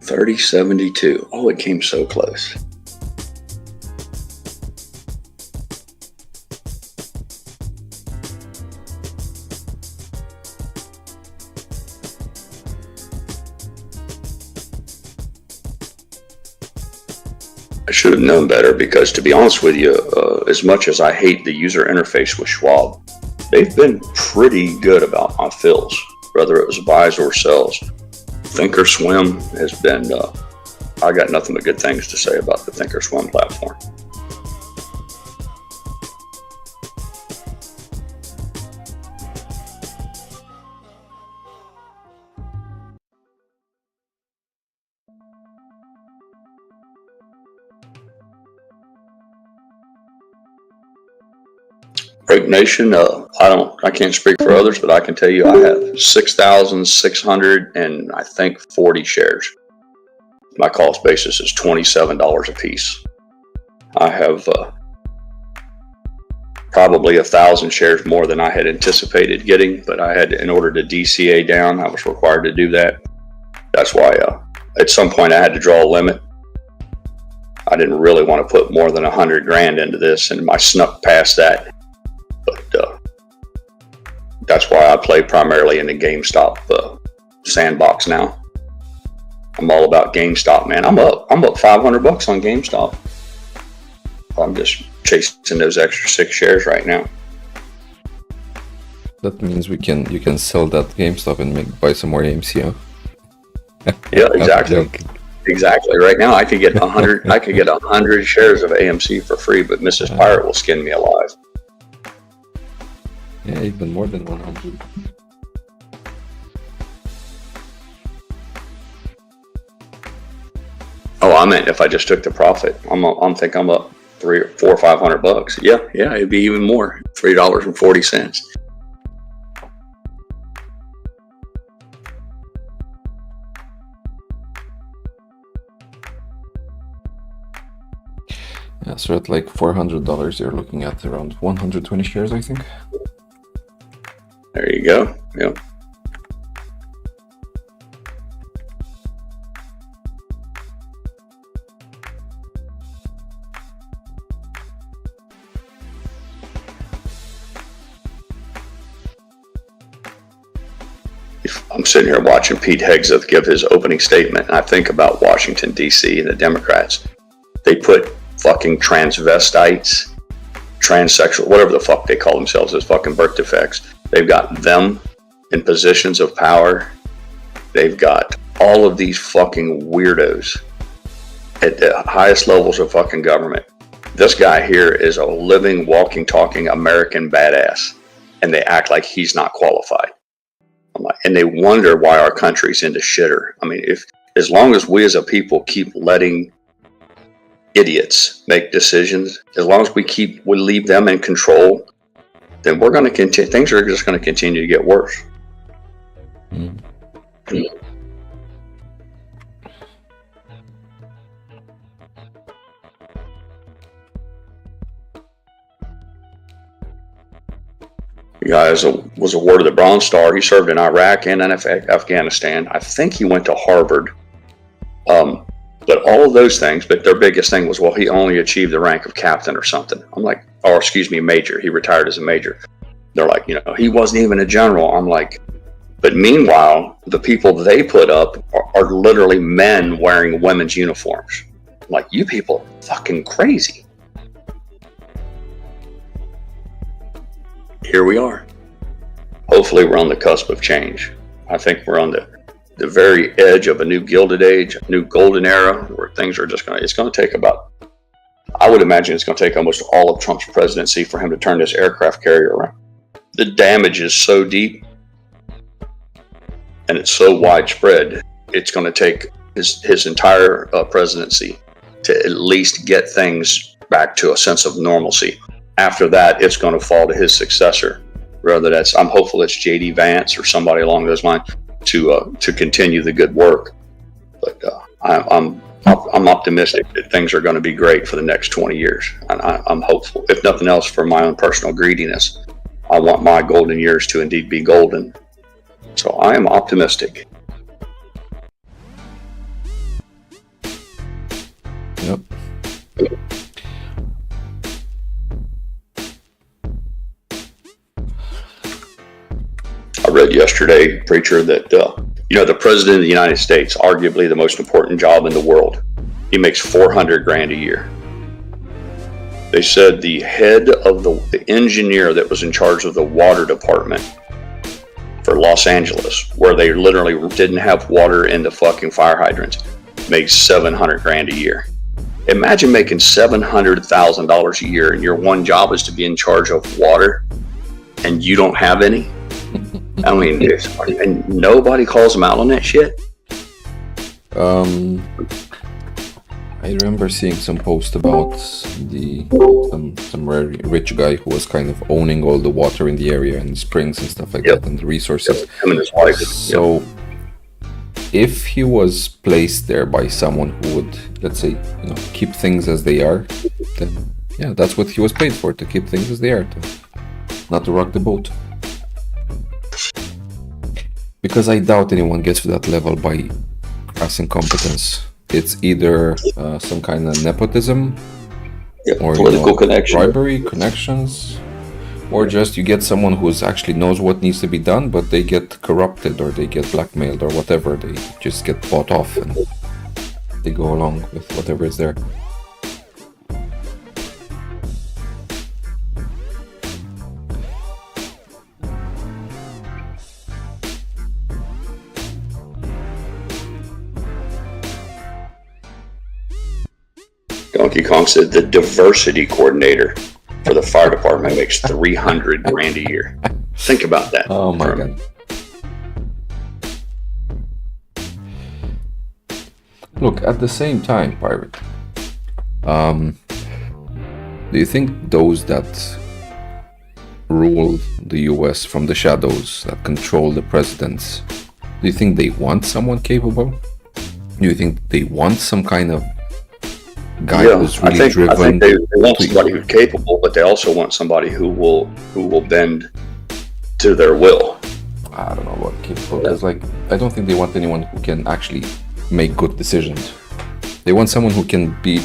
$30.72. Oh, it came so close. I should have known better because, to be honest with you, as much as I hate the user interface with Schwab, they've been pretty good about my fills, whether it was buys or sells. Thinkorswim has been, I got nothing but good things to say about the Thinkorswim platform. Break Nation, I can't speak for others, but I can tell you I have 6,600 and I think 40 shares. My cost basis is $27 a piece. I have probably 1,000 shares more than I had anticipated getting, but I had, in order to DCA down, I was required to do that. That's why at some point I had to draw a limit. I didn't really want to put more than 100 grand into this, and I snuck past that. But that's why I play primarily in the GameStop sandbox now. I'm all about GameStop, man. I'm up $500 on GameStop. I'm just chasing those extra 6 shares right now. That means you can sell that GameStop and buy some more AMC, huh? Yeah, exactly. Exactly. Right now I could get 100 I could get 100 shares of AMC for free, but Mrs. Pirate will skin me alive. Yeah, even more than 100. Oh, I meant if I just took the profit. I'm thinking I'm up $300 or $500. Yeah, it'd be even more. $3.40. Yeah, so at like $400, you're looking at around 120 shares, I think. There you go. Yep. I'm sitting here watching Pete Hegseth give his opening statement, and I think about Washington, D.C. and the Democrats. They put fucking transvestites, transsexual, whatever the fuck they call themselves as fucking birth defects. They've got them in positions of power. They've got all of these fucking weirdos at the highest levels of fucking government. this guy here is a living, walking, talking American badass, and they act like he's not qualified. I'm like, and they wonder why our country's into shitter. I mean, if as long as we as a people keep letting idiots make decisions, as long as we leave them in control, then we're going to continue. Things are just going to continue to get worse. Mm. Guys was awarded the Bronze Star. He served in Iraq and in Afghanistan. I think he went to Harvard. But all of those things, but their biggest thing was, well, he only achieved the rank of captain or something. I'm like, or excuse me, major. He retired as a major. They're like, he wasn't even a general. I'm like, but meanwhile, the people they put up are literally men wearing women's uniforms. I'm like, you people are fucking crazy. Here we are. Hopefully we're on the cusp of change. I think we're on the very edge of a new gilded age, a new golden era, where things are just it's going to take I would imagine it's going to take almost all of Trump's presidency for him to turn this aircraft carrier around. The damage is so deep and it's so widespread, it's going to take his entire presidency to at least get things back to a sense of normalcy. After that, it's going to fall to his successor. I'm hopeful it's J.D. Vance or somebody along those lines to continue the good work. But I'm optimistic that things are going to be great for the next 20 years. And I'm hopeful, if nothing else, for my own personal greediness. I want my golden years to indeed be golden. So I am optimistic. Yep. I read yesterday, preacher, that the president of the United States, arguably the most important job in the world, he makes $400,000 a year. They said the head of the engineer that was in charge of the water department for Los Angeles, where they literally didn't have water in the fucking fire hydrants, makes $700,000 a year. Imagine making $700,000 a year, and your one job is to be in charge of water, and you don't have any. I mean, and nobody calls them out on that shit. I remember seeing some post about some very rich guy who was kind of owning all the water in the area and springs and stuff like that, and the resources. Him and his wife. So, if he was placed there by someone who would, let's say, keep things as they are, then yeah, that's what he was paid for, to keep things as they are, not to rock the boat. Because I doubt anyone gets to that level by passing competence. It's either some kind of nepotism, or political connection, bribery, connections, or just you get someone who actually knows what needs to be done, but they get corrupted or they get blackmailed or whatever. They just get bought off and they go along with whatever is there. Donkey Kong said the diversity coordinator for the fire department makes $300,000 a year. Think about that. Oh my God. Look, at the same time, Pirate, do you think those that rule the US from the shadows, that control the presidents, do you think they want someone capable? Do you think they want some kind of guy who's really driven? I think they want somebody who's capable, but they also want somebody who will bend to their will. I don't know about capable, because I don't think they want anyone who can actually make good decisions. They want someone who can be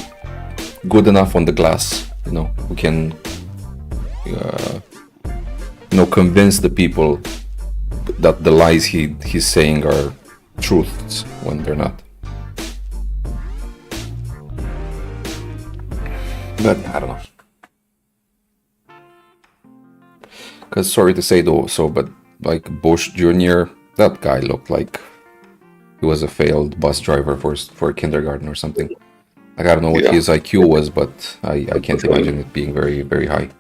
good enough on the glass, who can convince the people that the lies he's saying are truths when they're not. But I don't know. Because sorry to say though, but like Bush Jr., that guy looked like he was a failed bus driver for kindergarten or something. Like, I don't know what Yeah. his IQ was, but I can't imagine it being very, very high.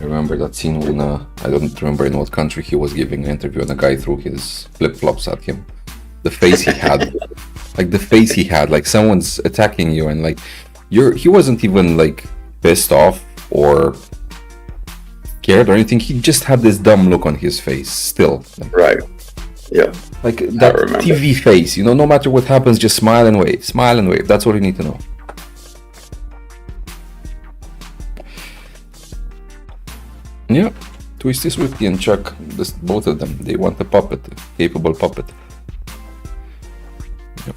I remember that scene when I don't remember in what country he was giving an interview and a guy threw his flip-flops at him. The face he had, like the face he had, like someone's attacking you and like he wasn't even like pissed off or scared or anything. He just had this dumb look on his face still. Right. Yeah. Like that remember. TV face, you know, no matter what happens, just smile and wave, smile and wave. That's all you need to know. Yeah, Twisty, Swifty, and Chuck, both of them, they want a puppet, a capable puppet. Yep.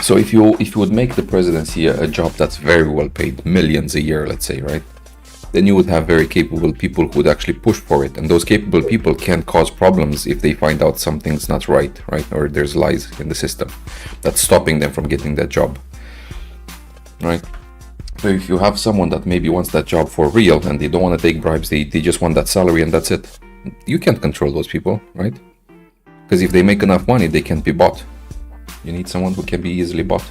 So if you would make the presidency a job that's very well paid, millions a year, let's say, right? Then you would have very capable people who would actually push for it. And those capable people can cause problems if they find out something's not right? Or there's lies in the system that's stopping them from getting that job, right? So if you have someone that maybe wants that job for real and they don't want to take bribes, they just want that salary and that's it. You can't control those people, right? Because if they make enough money, they can't be bought. You need someone who can be easily bought.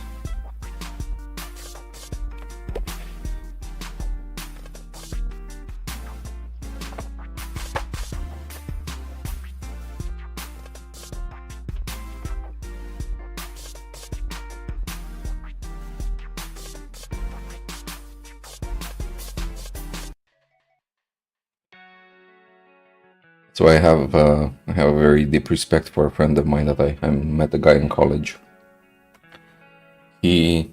So I have a very deep respect for a friend of mine that I met a guy in college. He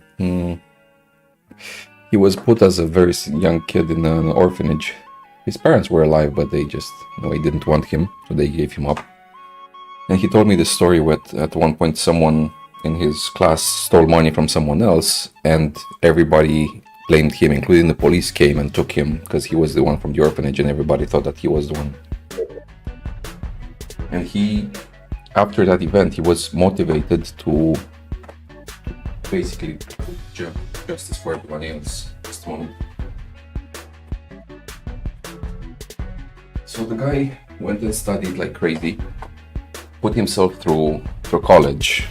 was put as a very young kid in an orphanage. His parents were alive, but they just, they didn't want him, so they gave him up. And he told me this story where at one point someone in his class stole money from someone else, and everybody blamed him, including the police came and took him because he was the one from the orphanage, and everybody thought that he was the one. And he, after that event, he was motivated to basically put justice for everybody else. Just a moment. So the guy went and studied like crazy, put himself through college,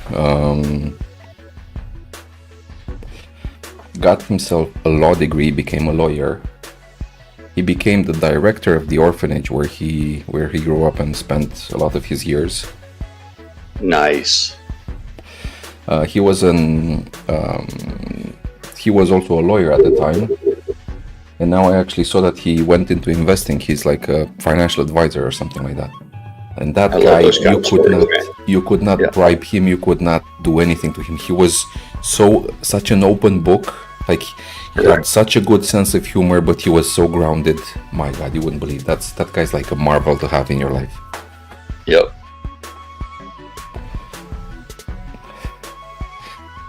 got himself a law degree, became a lawyer. He became the director of the orphanage where he grew up and spent a lot of his years. Nice. He was also a lawyer at the time, and now I actually saw that he went into investing. He's like a financial advisor or something like that. And that guy, you could not bribe him. You could not do anything to him. He was such an open book. Like, he had such a good sense of humor, but he was so grounded. My God, you wouldn't believe that guy's like a marvel to have in your life. Yep.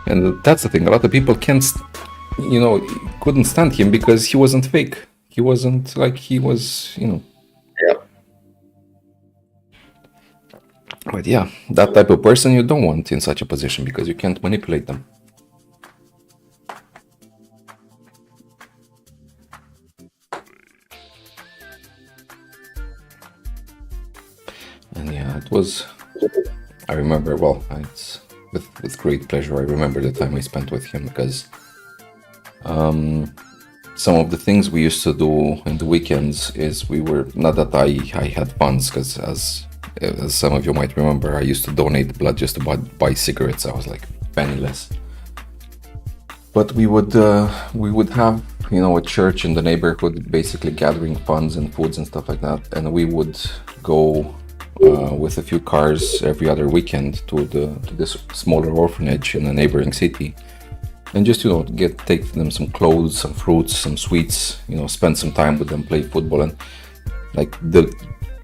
And that's the thing. A lot of people couldn't stand him because he wasn't fake. He wasn't like he was, Yep. But yeah, that type of person you don't want in such a position because you can't manipulate them. And yeah, it was, I remember, it's with great pleasure. I remember the time I spent with him because some of the things we used to do in the weekends is we were, not that I had funds, because as some of you might remember, I used to donate blood just to buy cigarettes. I was like penniless. But we would have, a church in the neighborhood, basically gathering funds and foods and stuff like that, and we would go with a few cars every other weekend to this smaller orphanage in a neighboring city, and just take them some clothes, some fruits, some sweets, spend some time with them, play football, and like the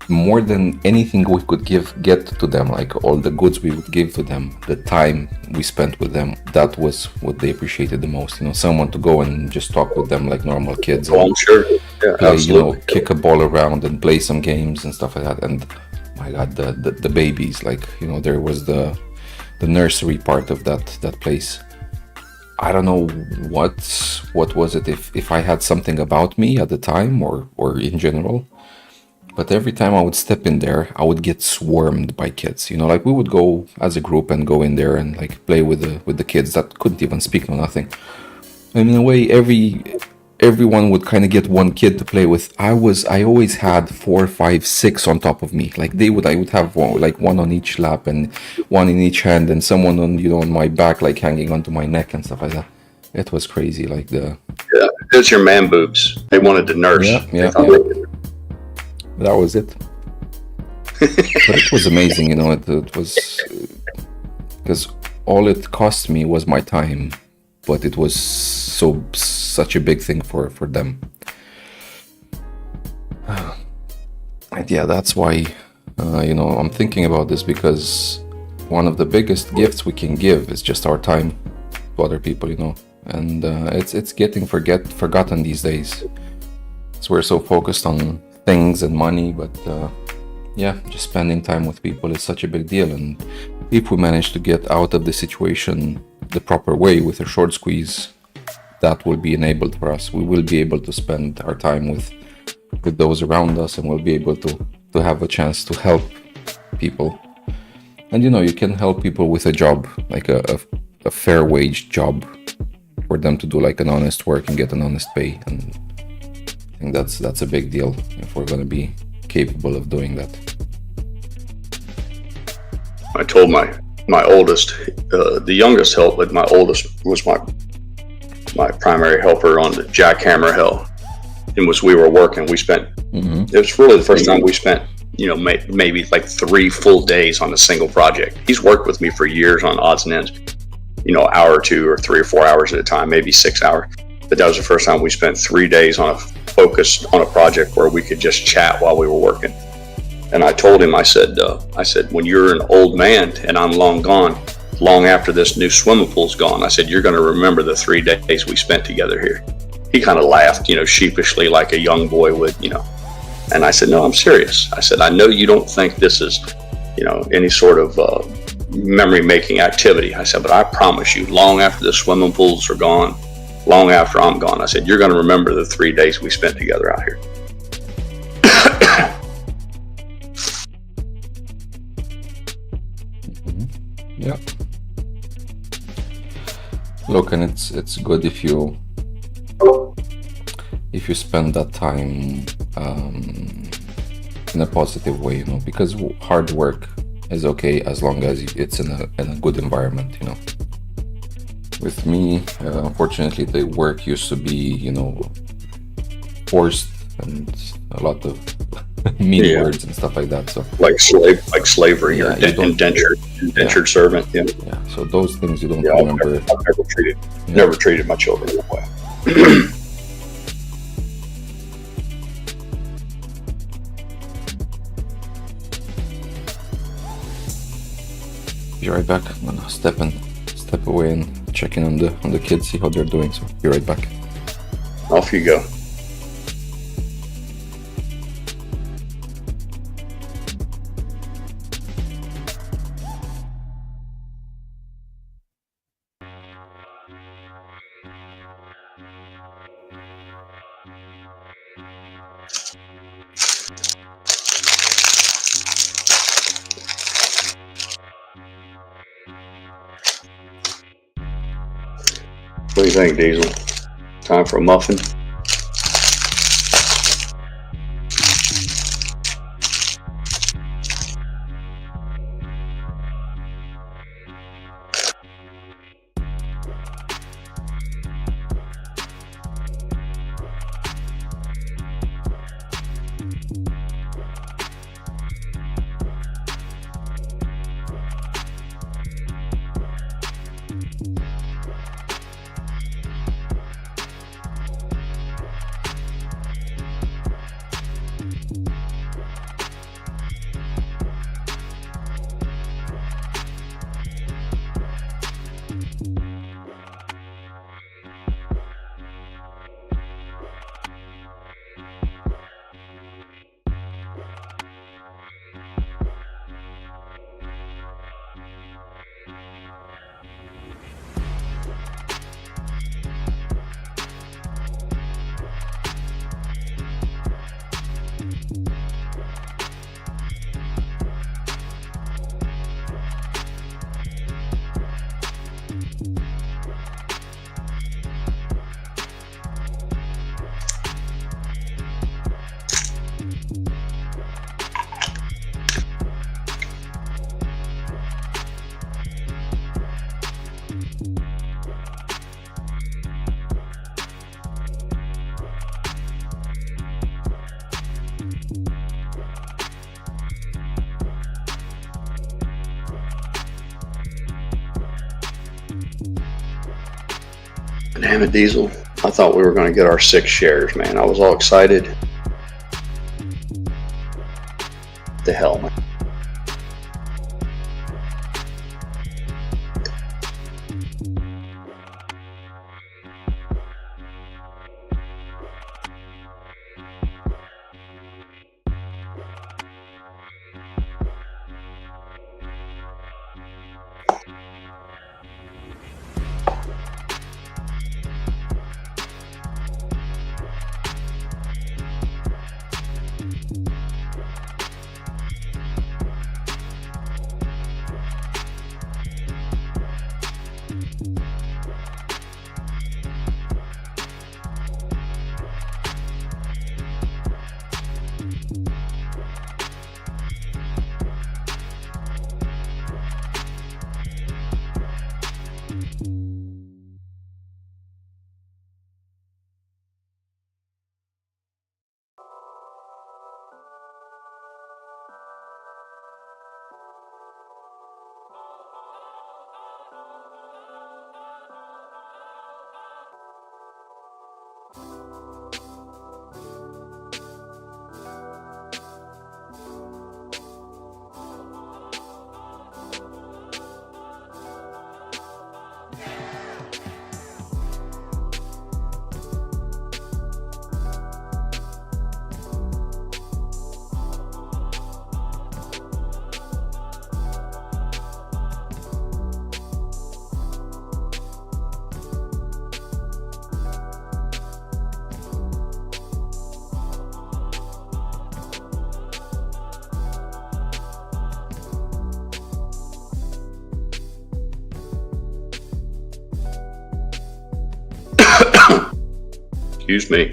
more than anything we could get to them, like all the goods we would give to them, the time we spent with them, that was what they appreciated the most. Someone to go and just talk with them like normal kids. Oh, I'm sure. Yeah, play, absolutely. Kick a ball around and play some games and stuff like that. And my God, the babies, there was the nursery part of that place. I don't know what was it, if I had something about me at the time or in general, but every time I would step in there, I would get swarmed by kids. You know, like we would go as a group and go in there and like play with the kids that couldn't even speak no nothing. And in a way, everyone would kind of get one kid to play with. I always had 4, 5, 6 on top of me. Like I would have one, like one on each lap and one in each hand, and someone on, you know, on my back, like hanging onto my neck and stuff like that. It was crazy. Like Yeah, it's your man boobs. They wanted to nurse. yeah. That was it. But it was amazing, you know. It was because all it cost me was my time, but it was such a big thing for them. And yeah, that's why you know, I'm thinking about this, because one of the biggest gifts we can give is just our time to other people, you know. And it's getting forgotten these days. So we're so focused on things and money, but yeah, just spending time with people is such a big deal. And if we manage to get out of the situation the proper way with a short squeeze, that will be enabled for us. We will be able to spend our time with those around us, and we'll be able to have a chance to help people. And you know, you can help people with a job, like a fair wage job, for them to do like an honest work and get an honest pay. And I think that's a big deal if we're going to be capable of doing that. I told my oldest, the youngest help, but my oldest was my primary helper on the jackhammer hell. And we were working, we spent, it was really the first time we spent, you know, maybe like 3 full days on a single project. He's worked with me for years on odds and ends, you know, hour or 2 or 3 or 4 hours at a time, maybe 6 hours. But that was the first time we spent 3 days on a project where we could just chat while we were working. And I told him, I said, when you're an old man and I'm long gone, long after this new swimming pool's gone, I said, you're going to remember the 3 days we spent together here. He kind of laughed, you know, sheepishly, like a young boy would, you know. And I said, no, I'm serious. I said, I know you don't think this is, you know, any sort of memory-making activity. I said, but I promise you, long after the swimming pools are gone, long after I'm gone, I said, you're going to remember the 3 days we spent together out here. Yeah. Look, and it's good if you spend that time in a positive way, you know, because hard work is okay as long as it's in a good environment, you know. With me, unfortunately, the work used to be, you know, forced and a lot of mean words and stuff like that. So like slavery, or indentured servant. Yeah. So those things you don't remember. I've never treated my children that way. Be right back. I'm gonna step away and check in on the kids, see how they're doing. So be right back. Off you go. What do you think, Diesel? Time for a muffin? Damn it, Diesel. I thought we were going to get our 6 shares, man. I was all excited. The hell, man. Excuse me.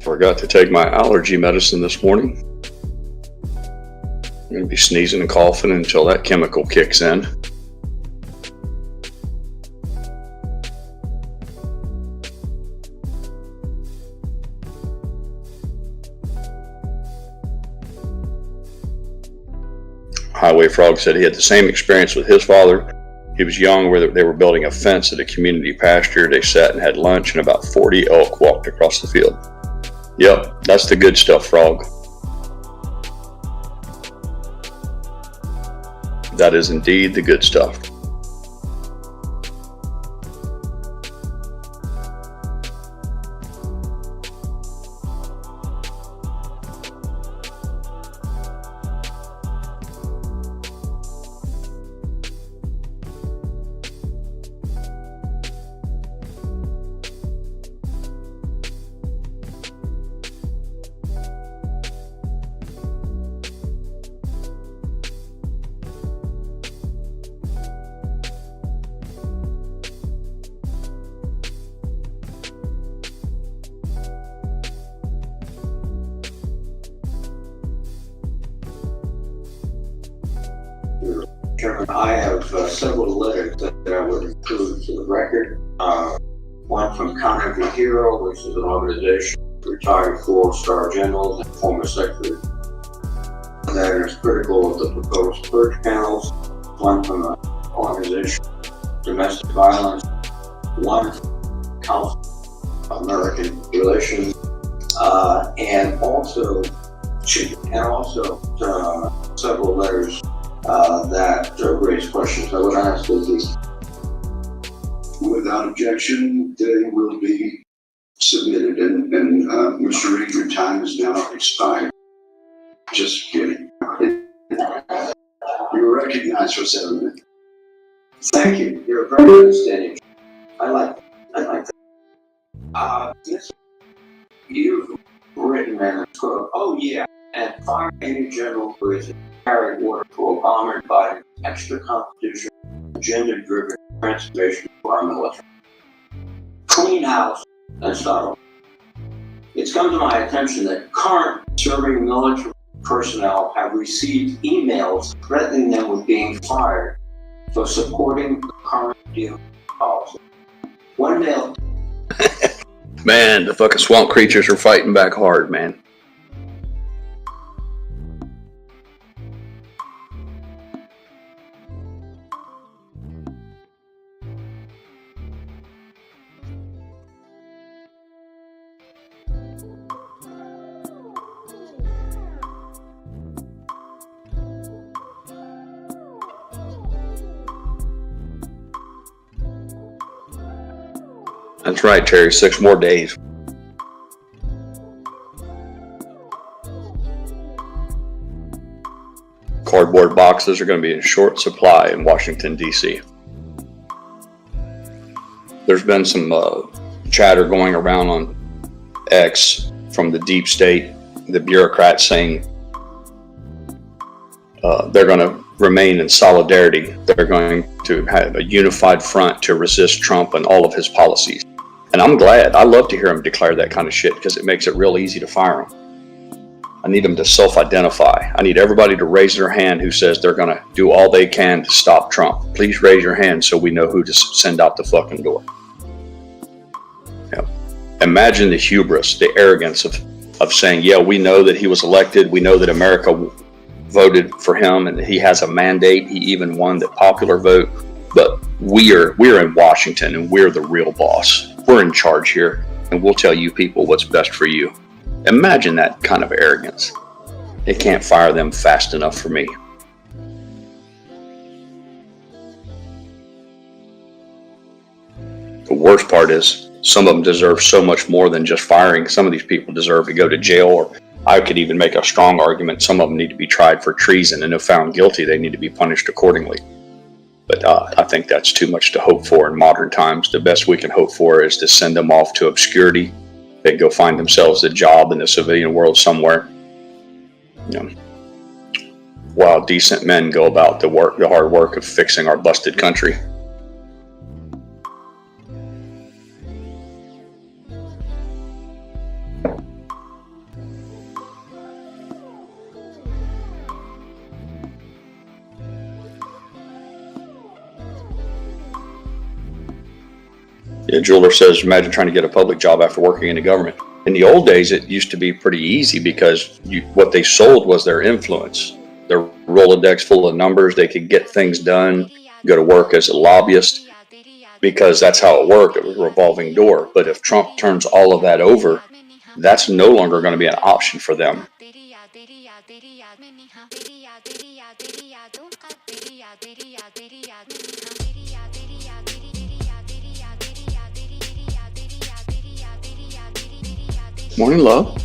Forgot to take my allergy medicine this morning. I'm going to be sneezing and coughing until that chemical kicks in. Highway Frog said he had the same experience with his father. He was young, where they were building a fence at a community pasture. They sat and had lunch, and about 40 elk walked across the field. Yep, that's the good stuff, Frog. That is indeed the good stuff. Chairman, I have several letters that I would include to the record. One from Carnegie Hero, which is an organization of retired 4-star generals and former secretary. That is critical of the proposed purge panels. One from an organization of domestic violence. One from Council of American Relations, and also several letters that raise questions. I would ask that these, without objection, they will be submitted, and Mr. Reed, your time is now expired. Just kidding. You're recognized for 7 minutes. thank you. You're a very understanding. I like that. Yes, you've written and quote, oh yeah, and fire any general who is carried water to Obama and Biden's extra constitutional, agenda-driven transformation of our military. Clean house and start over. It's come to my attention that current serving military personnel have received emails threatening them with being fired for supporting the current DOD policy. One mail. Man, the fucking swamp creatures are fighting back hard, man. That's right, Terry. 6 more days. Cardboard boxes are going to be in short supply in Washington, D.C. There's been some chatter going around on X from the deep state, the bureaucrats saying they're going to remain in solidarity. They're going to have a unified front to resist Trump and all of his policies. And I'm glad. I love to hear him declare that kind of shit because it makes it real easy to fire him. I need them to self-identify. I need everybody to raise their hand who says they're going to do all they can to stop Trump. Please raise your hand so we know who to send out the fucking door. Yeah. Imagine the hubris, the arrogance of saying, yeah, we know that he was elected. We know that America voted for him and he has a mandate. He even won the popular vote. But we're in Washington and we're the real boss. We're in charge here and we'll tell you people what's best for you. Imagine that kind of arrogance. They can't fire them fast enough for me. The worst part is some of them deserve so much more than just firing. Some of these people deserve to go to jail, or I could even make a strong argument some of them need to be tried for treason, and if found guilty, they need to be punished accordingly. But I think that's too much to hope for in modern times. The best we can hope for is to send them off to obscurity. They go find themselves a job in the civilian world somewhere. You know, while decent men go about the hard work of fixing our busted country. Yeah, Jeweler says, imagine trying to get a public job after working in the government. In the old days, it used to be pretty easy because what they sold was their influence. Their Rolodex full of numbers, they could get things done, go to work as a lobbyist, because that's how it worked. It was a revolving door. But if Trump turns all of that over, that's no longer going to be an option for them. Morning, love.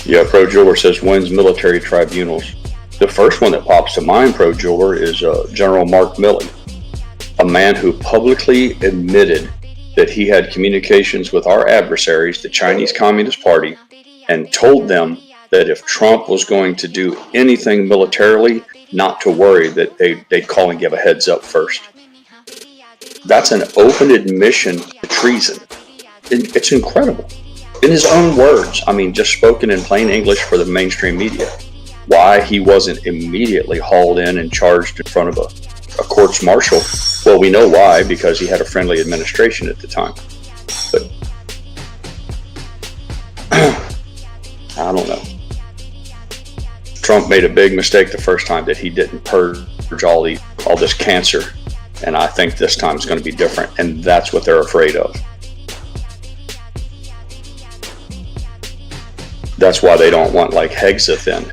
Yeah, Pro Jeweler says, when's military tribunals? The first one that pops to mind, Pro Jeweler, is General Mark Milley, a man who publicly admitted that he had communications with our adversaries, the Chinese Communist Party, and told them that if Trump was going to do anything militarily, not to worry, that they'd call and give a heads up first. That's an open admission to treason. It's incredible. In his own words, I mean, just spoken in plain English for the mainstream media. Why he wasn't immediately hauled in and charged in front of a courts martial? Well, we know why, because he had a friendly administration at the time. But I don't know. Trump made a big mistake the first time that he didn't purge all this cancer, and I think this time is going to be different, and that's what they're afraid of. That's why they don't want like Hegseth in,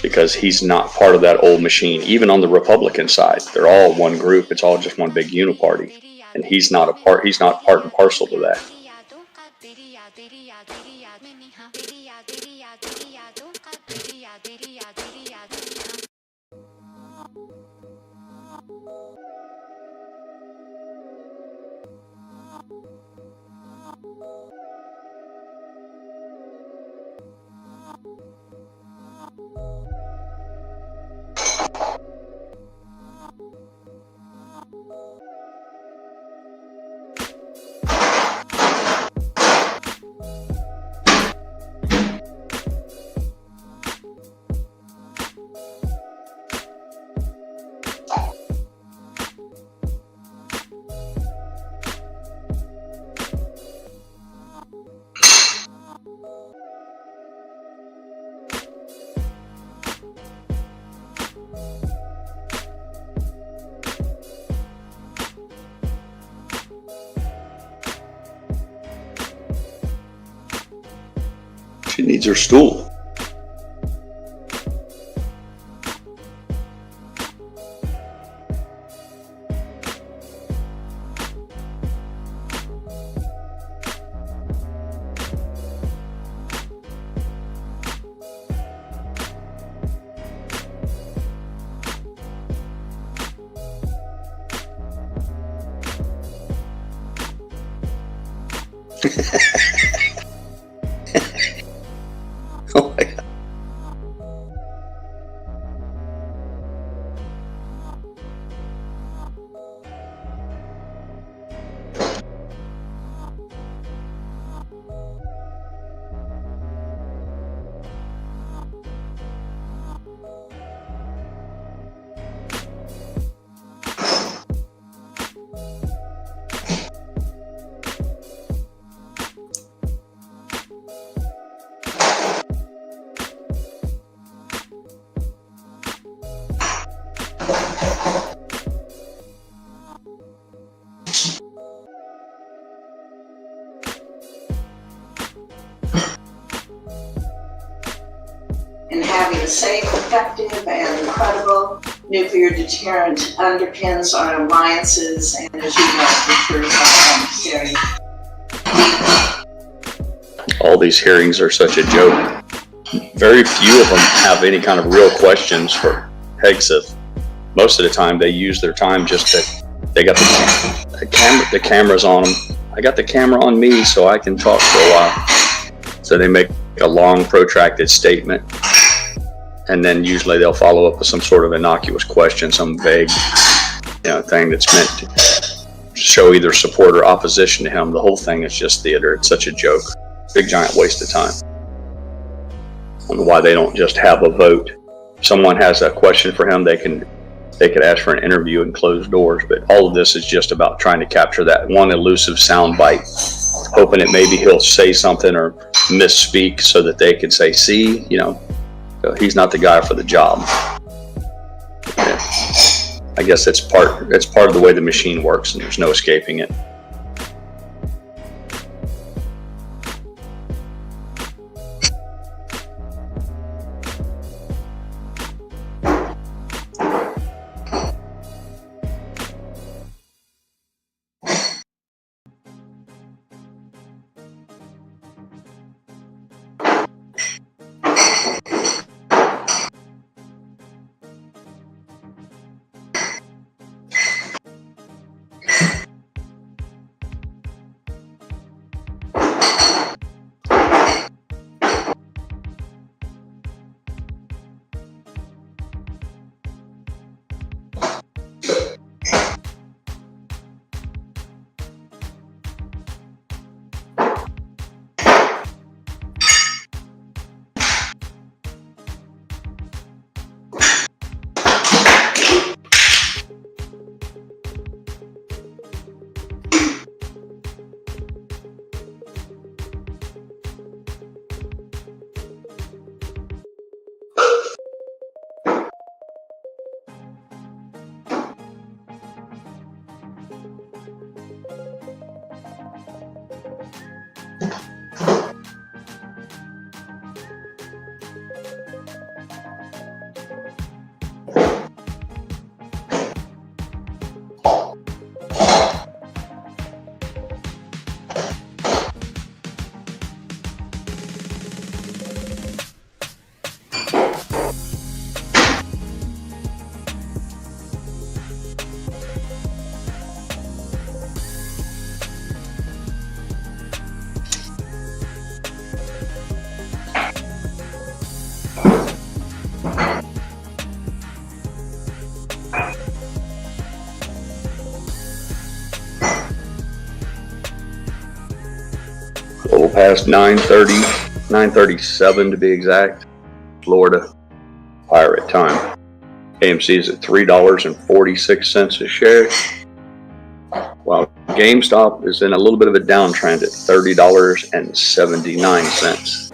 because he's not part of that old machine. Even on the Republican side, they're all one group. It's all just one big uniparty, and he's not part and parcel to that. She needs her stool. Oh my God. And having a safe, effective, and credible nuclear deterrent underpins our alliances and, as you know, ensures our security. All these hearings are such a joke. Very few of them have any kind of real questions for Hegseth. Most of the time, they use their time just to. They got the cameras on them. I got the camera on me, so I can talk for a while. So they make a long, protracted statement, and then usually they'll follow up with some sort of innocuous question, some vague, thing that's meant to show either support or opposition to him. The whole thing is just theater. It's such a joke. Big giant waste of time. I don't know why they don't just have a vote. If someone has a question for him, they could ask for an interview and close doors. But all of this is just about trying to capture that one elusive sound bite, hoping that maybe he'll say something or misspeak so that they can say, see, he's not the guy for the job. Yeah. I guess it's part of the way the machine works, and there's no escaping it. Past 9:30, 9:37 to be exact, Florida pirate time. AMC is at $3.46 a share, while GameStop is in a little bit of a downtrend at $30.79.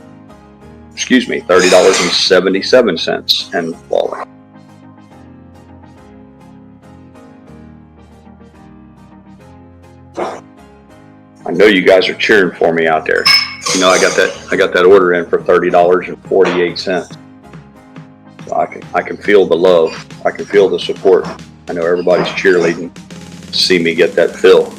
Excuse me, $30.77 and falling. I know you guys are cheering for me out there. you know, I got that order in for $30.48. So I can feel the love. I can feel the support. I know everybody's cheerleading to see me get that fill.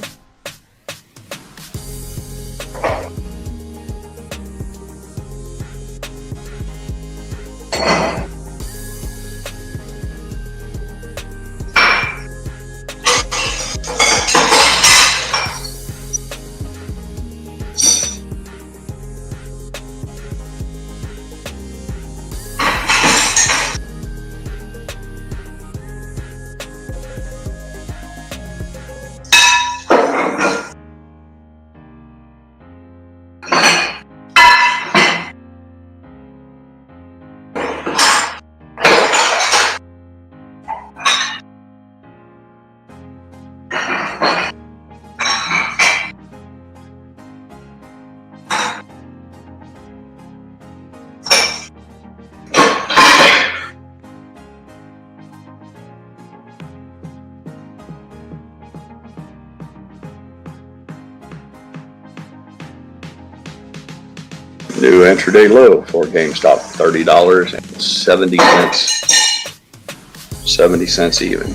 New intraday low for GameStop, $30.70. 70 cents even.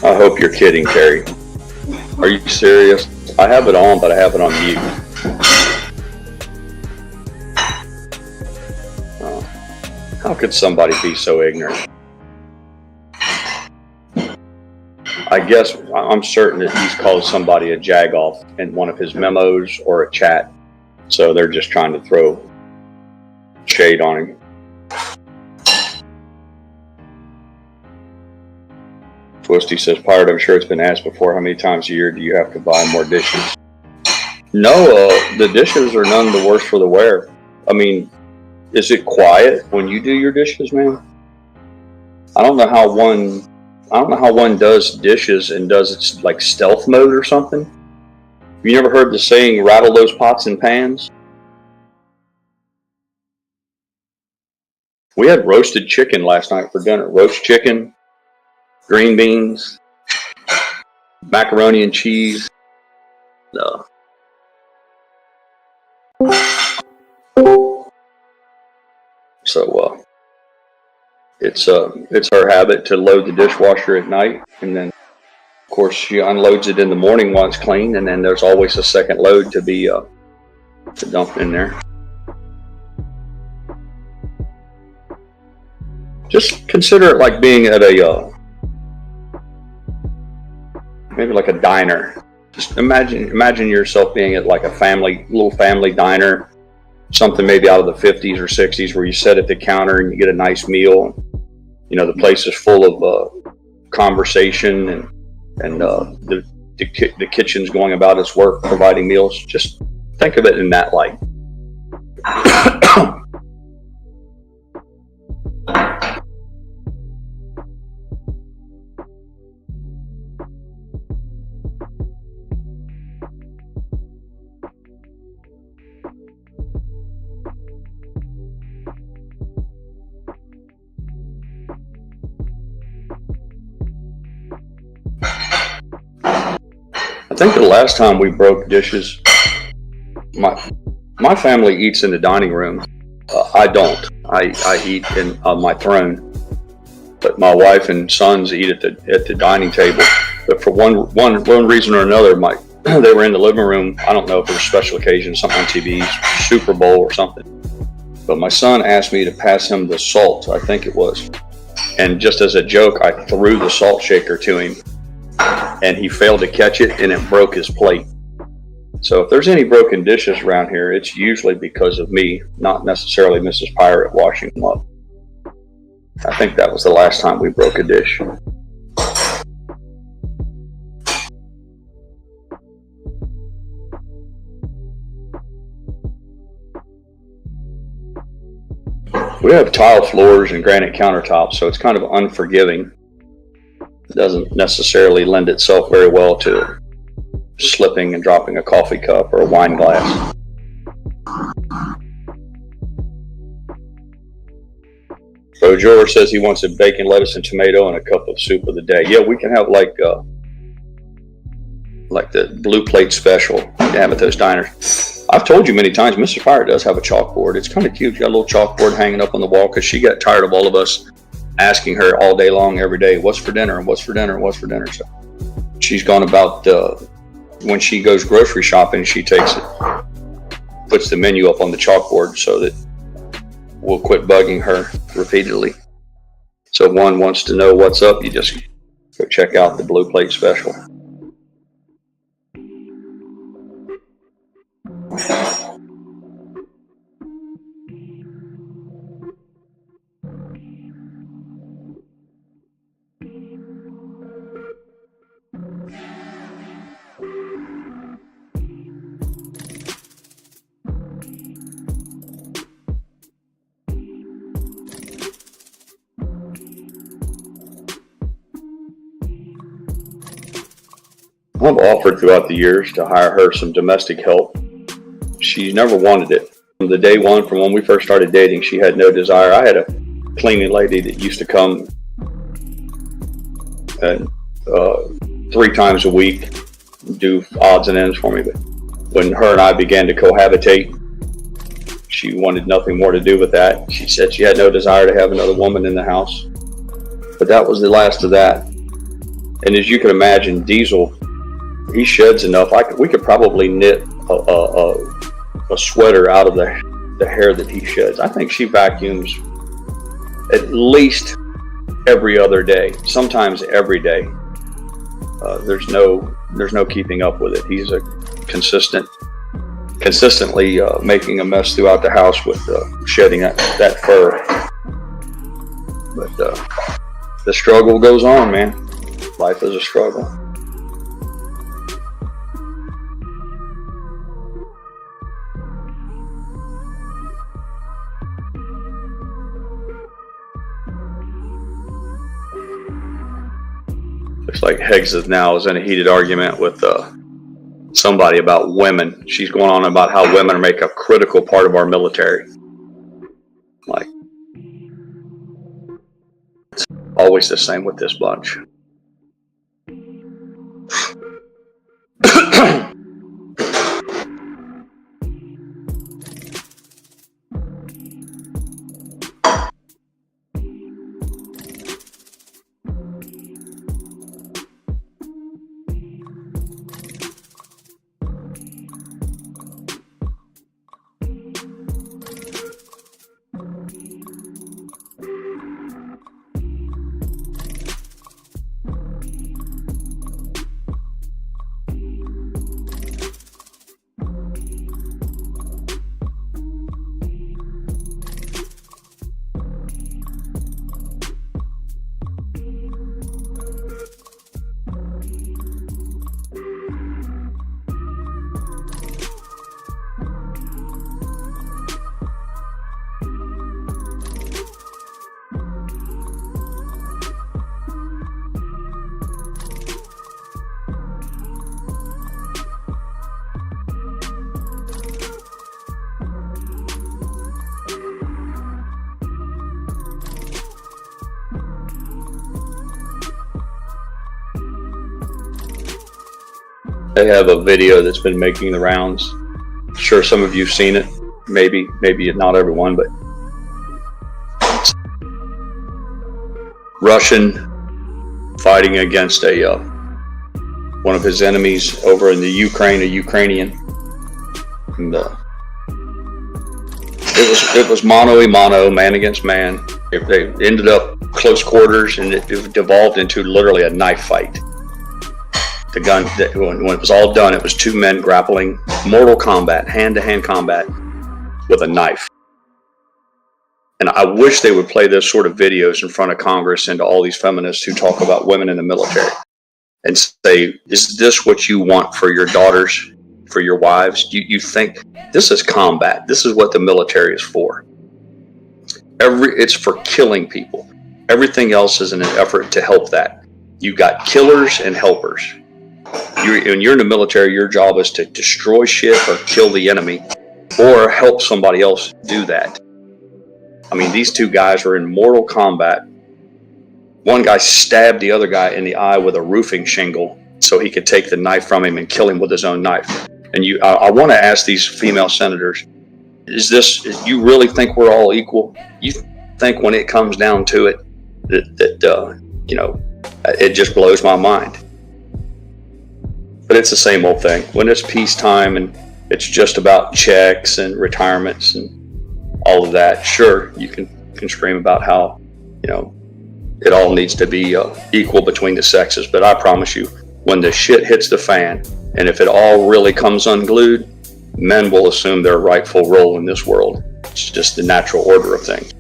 I hope you're kidding, Terry. Are you serious? I have it on, but I have it on mute. How could somebody be so ignorant? I guess I'm certain that he's called somebody a jagoff in one of his memos or a chat. So they're just trying to throw shade on him. Twisty says, Pirate, I'm sure it's been asked before, how many times a year do you have to buy more dishes? No, the dishes are none the worse for the wear. I mean, is it quiet when you do your dishes, man? I don't know how one does dishes and does it like stealth mode or something. Have you never heard the saying, rattle those pots and pans? We had roasted chicken last night for dinner. Roast chicken, green beans, macaroni and cheese. So it's her habit to load the dishwasher at night, and then of course she unloads it in the morning while it's clean, and then there's always a second load to be to dump in there. Just consider it like being at a maybe like a diner. Just imagine yourself being at like a little family diner, something maybe out of the 50s or 60s, where you sit at the counter and you get a nice meal. You know, the place is full of conversation, and the kitchen's going about its work, providing meals. Just think of it in that light. I think the last time we broke dishes, my family eats in the dining room. I don't. I eat on my throne, but my wife and sons eat at the dining table. But for one reason or another, they were in the living room. I don't know if it was a special occasion, something on TV, Super Bowl or something. But my son asked me to pass him the salt, I think it was. And just as a joke, I threw the salt shaker to him, and he failed to catch it, and it broke his plate. So if there's any broken dishes around here, it's usually because of me, not necessarily Mrs. Pirate washing them up. I think that was the last time we broke a dish. We have tile floors and granite countertops, so it's kind of unforgiving. It doesn't necessarily lend itself very well to slipping and dropping a coffee cup or a wine glass. Joe. Joe says he wants a bacon, lettuce, and tomato and a cup of soup of the day. Yeah, we can have like the blue plate special they have at those diners. I've told you many times, Mr. Fire does have a chalkboard. It's kind of cute. She's got a little chalkboard hanging up on the wall because she got tired of all of us asking her all day long, every day, what's for dinner and what's for dinner and what's for dinner. So she's gone about, when she goes grocery shopping, she takes it, puts the menu up on the chalkboard so that we'll quit bugging her repeatedly. So if one wants to know what's up, you just go check out the blue plate special. I've offered throughout the years to hire her some domestic help. She never wanted it. From the day one, from when we first started dating, she had no desire. I had a cleaning lady that used to come and 3 times a week, do odds and ends for me. But when her and I began to cohabitate, she wanted nothing more to do with that. She said she had no desire to have another woman in the house. But that was the last of that. And as you can imagine, Diesel, he sheds enough. We could probably knit a sweater out of the hair that he sheds. I think she vacuums at least every other day, sometimes every day. There's no keeping up with it. He's consistently making a mess throughout the house with shedding that fur. But the struggle goes on, man. Life is a struggle. Looks like Higgs now is in a heated argument with somebody about women. She's going on about how women make a critical part of our military. Like, it's always the same with this bunch. They have a video that's been making the rounds. I'm sure some of you've seen it. Maybe not everyone, but Russian fighting against one of his enemies over in the Ukraine, a Ukrainian. And it was mano a mano, man against man. They ended up close quarters, and it devolved into literally a knife fight. The gun, when it was all done, it was 2 men grappling, mortal combat, hand-to-hand combat with a knife. And I wish they would play those sort of videos in front of Congress and to all these feminists who talk about women in the military and say, is this what you want for your daughters, for your wives? You think this is combat. This is what the military is for. It's for killing people. Everything else is in an effort to help that. You got killers and helpers. When you're in the military, your job is to destroy shit or kill the enemy or help somebody else do that. I mean, these two guys are in mortal combat. One guy stabbed the other guy in the eye with a roofing shingle so he could take the knife from him and kill him with his own knife. And I want to ask these female senators, you really think we're all equal? You think when it comes down to it, it just blows my mind. But it's the same old thing. When it's peacetime and it's just about checks and retirements and all of that, sure, you can scream about how, it all needs to be equal between the sexes. But I promise you, when the shit hits the fan, and if it all really comes unglued, men will assume their rightful role in this world. It's just the natural order of things.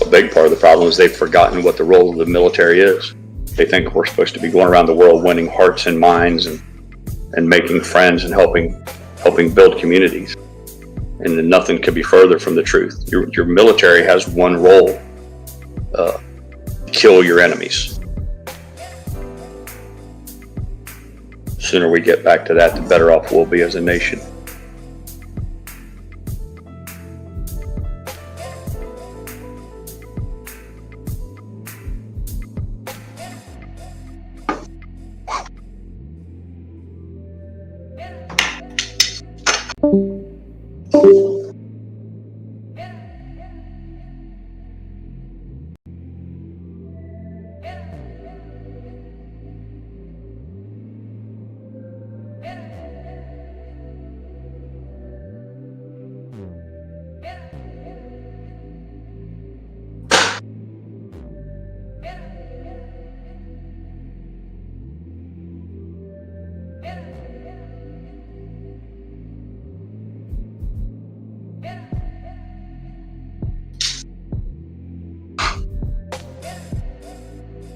A big part of the problem is they've forgotten what the role of the military is. They think we're supposed to be going around the world winning hearts and minds and making friends and helping build communities. And then nothing could be further from the truth. Your military has one role: kill your enemies. The sooner we get back to that, the better off we'll be as a nation.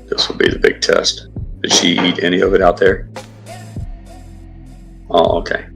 This will be the big test. Did she eat any of it out there? Oh, okay.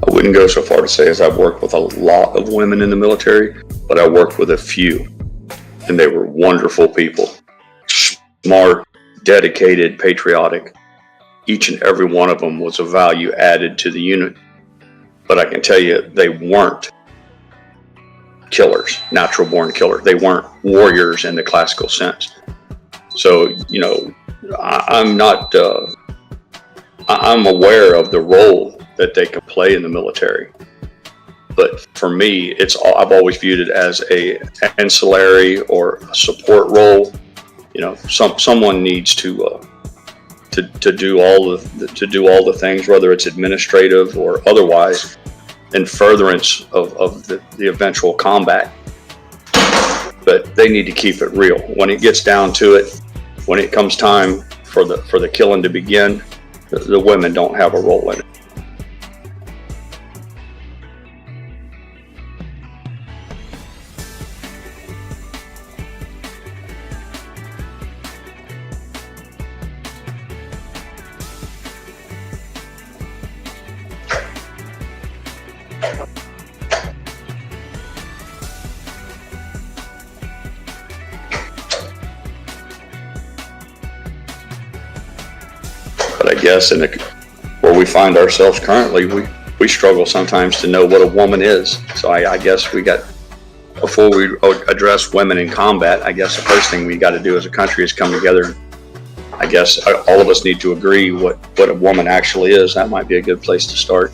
I wouldn't go so far to say as I've worked with a lot of women in the military, but I worked with a few, and they were wonderful people. Smart, dedicated, patriotic. Each and every one of them was a value added to the unit. But I can tell you, they weren't killers, natural born killers. They weren't warriors in the classical sense. So, I'm aware of the role that they could play in the military. But for me, I've always viewed it as a ancillary or a support role. Someone needs to do all the things, whether it's administrative or otherwise, in furtherance of the eventual combat. But they need to keep it real. When it gets down to it, when it comes time for the killing to begin, the women don't have a role in it. But I guess where we find ourselves currently, we struggle sometimes to know what a woman is. So I guess before we address women in combat, I guess the first thing we got to do as a country is come together I guess all of us need to agree what a woman actually is. That might be a good place to start.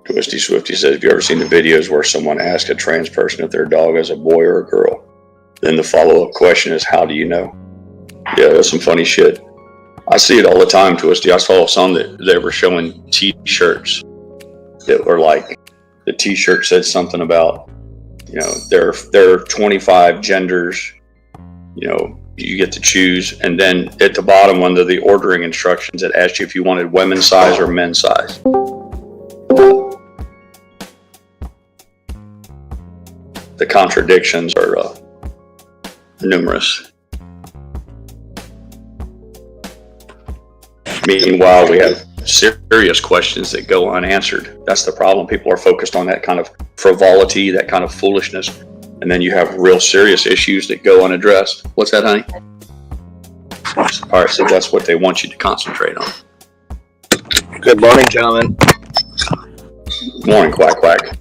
Twisty Swifty says, have you ever seen the videos where someone asks a trans person if their dog is a boy or a girl? Then the follow-up question is, how do you know? Yeah, that's some funny shit. I see it all the time, Twisty. I saw some that they were showing t-shirts that were like, the t-shirt said something about, you know, there are 25 genders, you know, you get to choose. And then at the bottom, under the ordering instructions, it asked you if you wanted women's size or men's size. The contradictions are numerous. Meanwhile, we have serious questions that go unanswered. That's the problem. People are focused on that kind of frivolity, that kind of foolishness. And then you have real serious issues that go unaddressed. What's that, honey? All right, so that's what they want you to concentrate on. Good morning, gentlemen. Morning, quack, quack.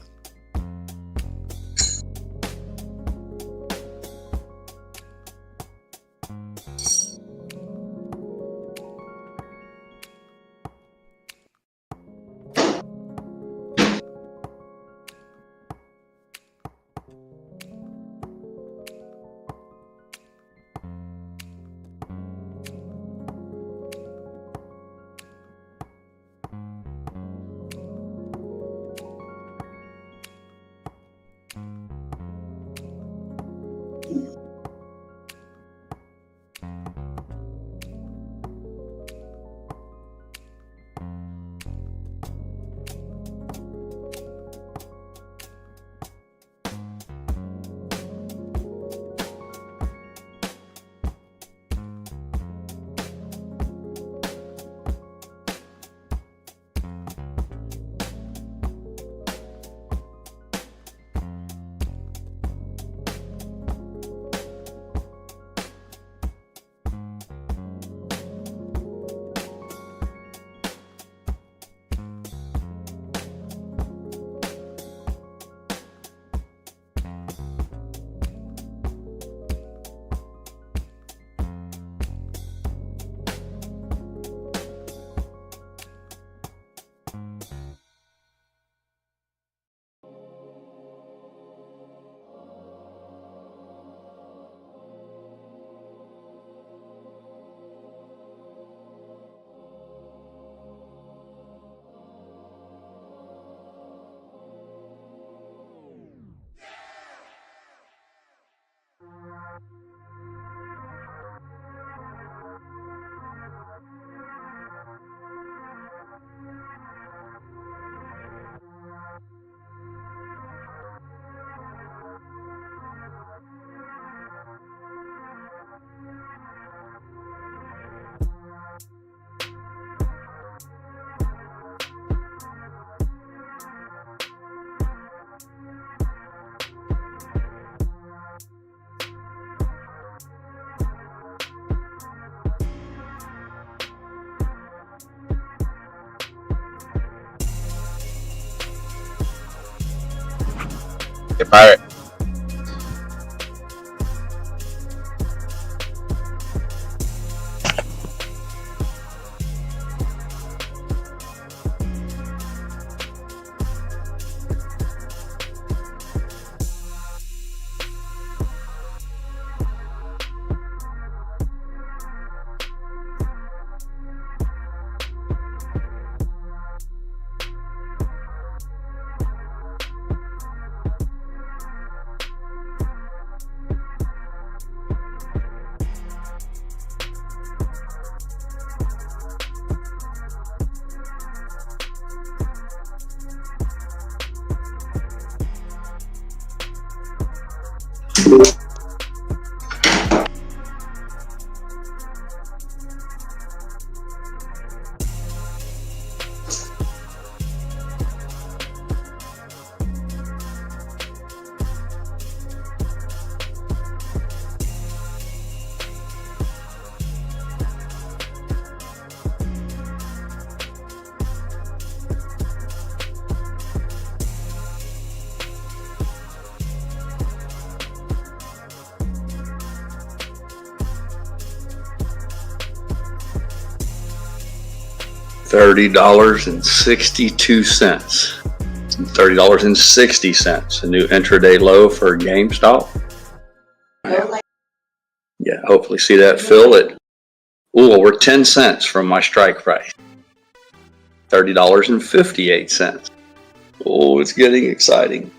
You're pirate. $30.62. $30.60. A new intraday low for GameStop. Yeah, hopefully see that fill it. Ooh, we're 10 cents from my strike price. $30.58. Oh, it's getting exciting.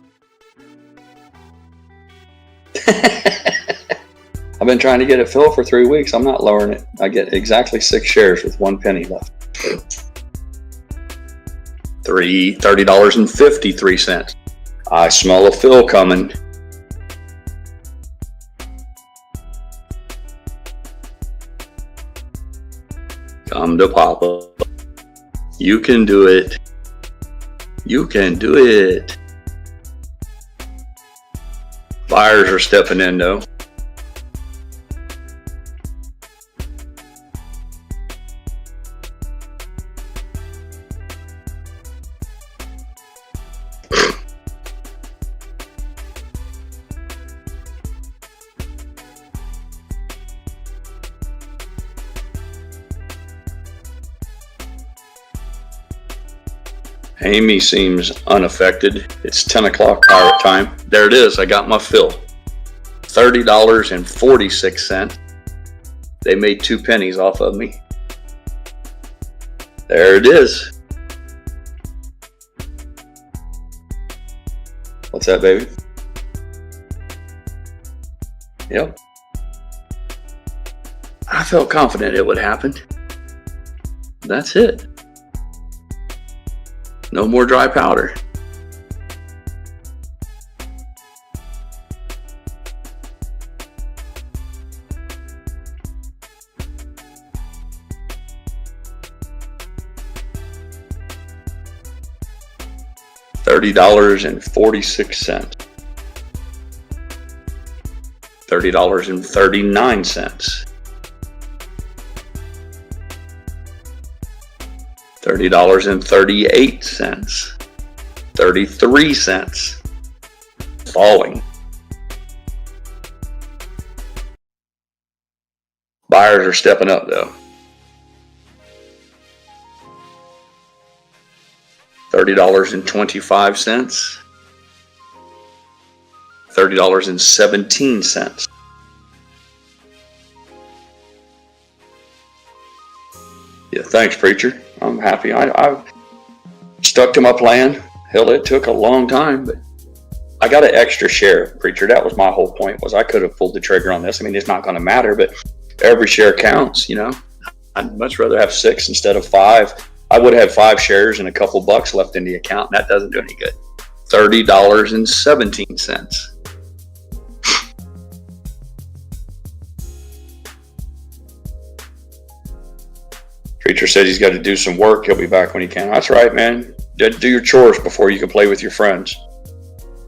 I've been trying to get it filled for 3 weeks. I'm not lowering it. I get exactly 6 shares with 1 penny left. $30.53. I smell a fill coming. Come to Papa. You can do it. You can do it. Buyers are stepping in though. Amy seems unaffected. It's 10 o'clock pirate time. There it is. I got my fill. $30.46. They made 2 pennies off of me. There it is. What's that, baby? Yep. I felt confident it would happen. That's it. No more dry powder. $30.46. $30.39. $30.38. 33 cents. Falling. Buyers are stepping up though. $30.25. $30.17. Yeah, thanks, preacher. I'm happy. I've stuck to my plan. Hell, it took a long time, but I got an extra share, preacher. That was my whole point. Was I could have pulled the trigger on this. I mean, it's not going to matter, but every share counts. You know, I'd much rather have 6 instead of 5. I would have had 5 shares and a couple bucks left in the account. That doesn't do any good. $30.17. Preacher said he's got to do some work. He'll be back when he can. That's right, man. Do your chores before you can play with your friends.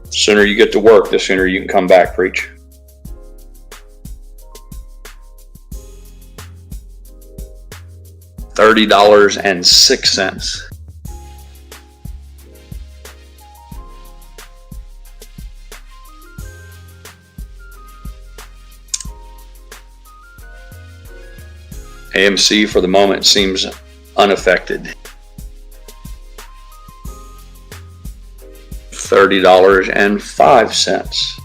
The sooner you get to work, the sooner you can come back, preach. $30.06. AMC for the moment seems unaffected. $30.05.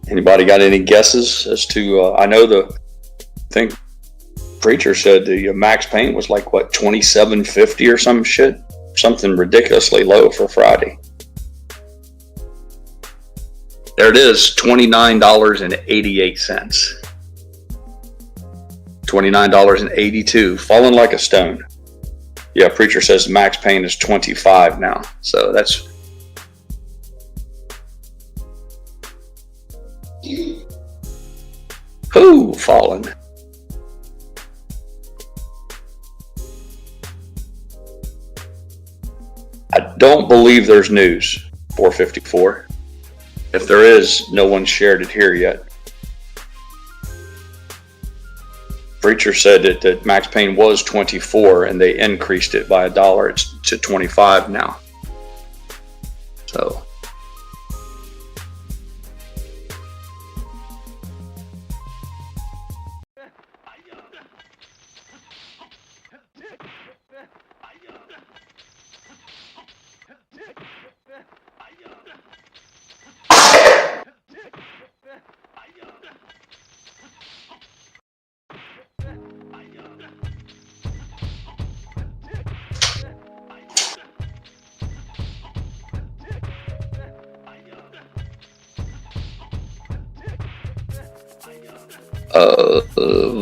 Anybody got any guesses as to, I think Preacher said the Max Pain was like, what, $27.50 or some shit? Something ridiculously low for Friday. There it is, $29.88. $29.82, falling like a stone. Yeah, Preacher says Max Pain is 25 now. So that's... Whoo, fallen. I don't believe there's news, 454. If there is, no one shared it here yet. Preacher said that Max Pain was 24 and they increased it by $1. It's to 25 now. So.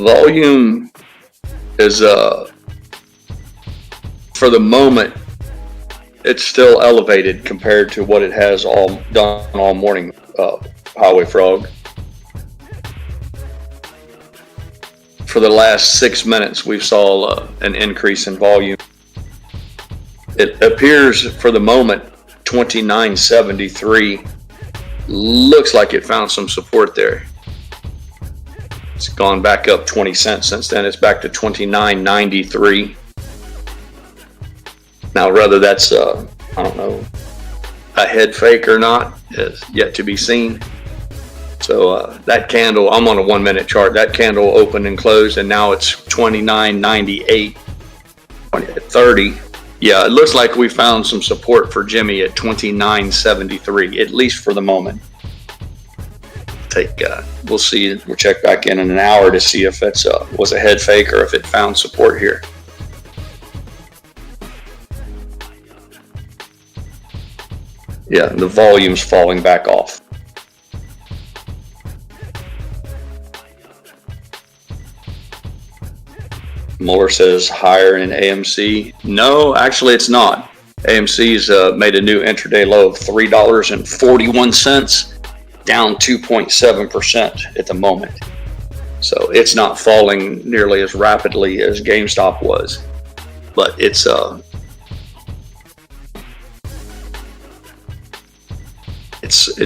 Volume is for the moment it's still elevated compared to what it has done all morning. Highway Frog, for the last 6 minutes we saw an increase in volume. It appears for the moment 29.73 looks like it found some support there. It's gone back up 20 cents since then. It's back to 29.93. Now, whether that's, I don't know, a head fake or not is yet to be seen. So that candle, I'm on a 1 minute chart. That candle opened and closed, and now it's 29.98, 30. Yeah, it looks like we found some support for Jimmy at 29.73, at least for the moment. We'll see. We'll check back in an hour to see if it's was a head fake or if it found support here. Yeah, the volume's falling back off. Mueller says higher in AMC. No, actually it's not. AMC's made a new intraday low of $3.41. Down 2.7% at the moment. So it's not falling nearly as rapidly as GameStop was, but it's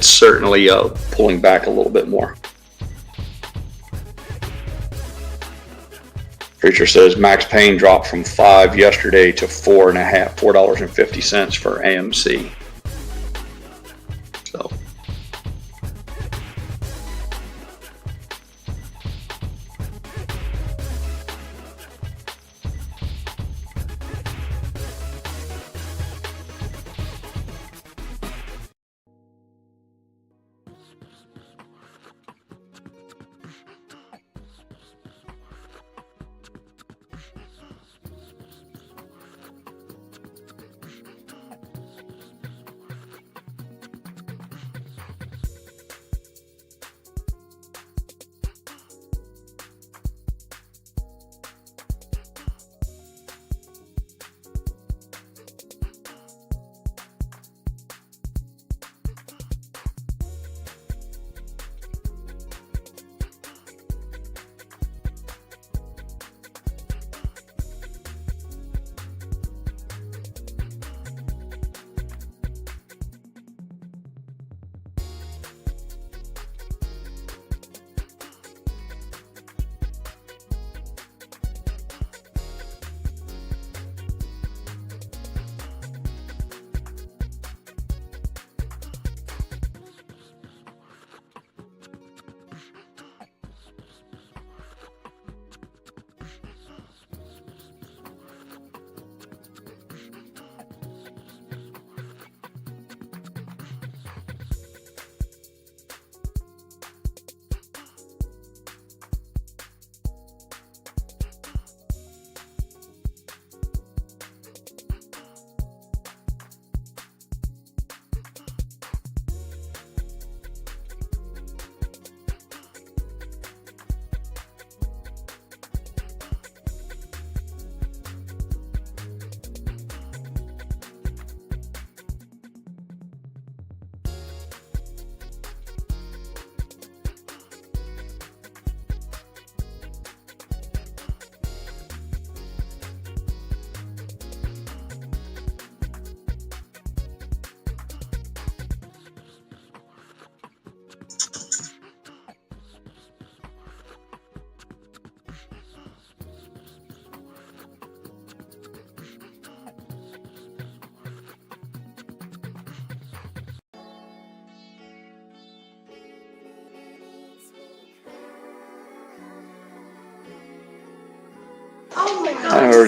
certainly pulling back a little bit more. Preacher says Max Pain dropped from 5 yesterday to $4.50 for AMC. So.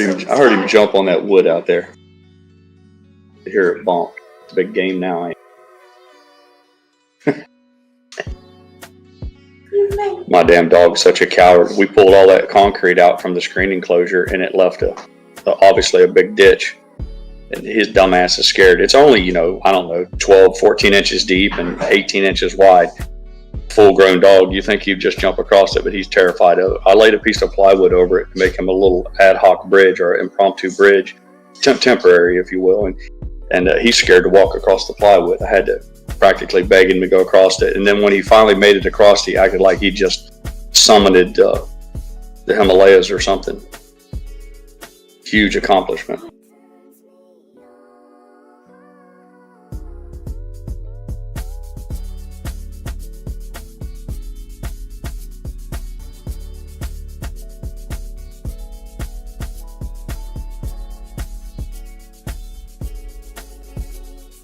heard him jump on that wood out there. To hear it bonk. It's a big game now, ain't it? My damn dog's such a coward. We pulled all that concrete out from the screen enclosure, and it left obviously a big ditch. And his dumb ass is scared. It's only, I don't know, 12, 14 inches deep and 18 inches wide. Full-grown dog. You think he'd just jump across it, but he's terrified of it. I laid a piece of plywood over it to make him a little ad hoc bridge or impromptu bridge, temporary, if you will. And he's scared to walk across the plywood. I had to practically beg him to go across it. And then when he finally made it across, he acted like he just summited the Himalayas or something. Huge accomplishment.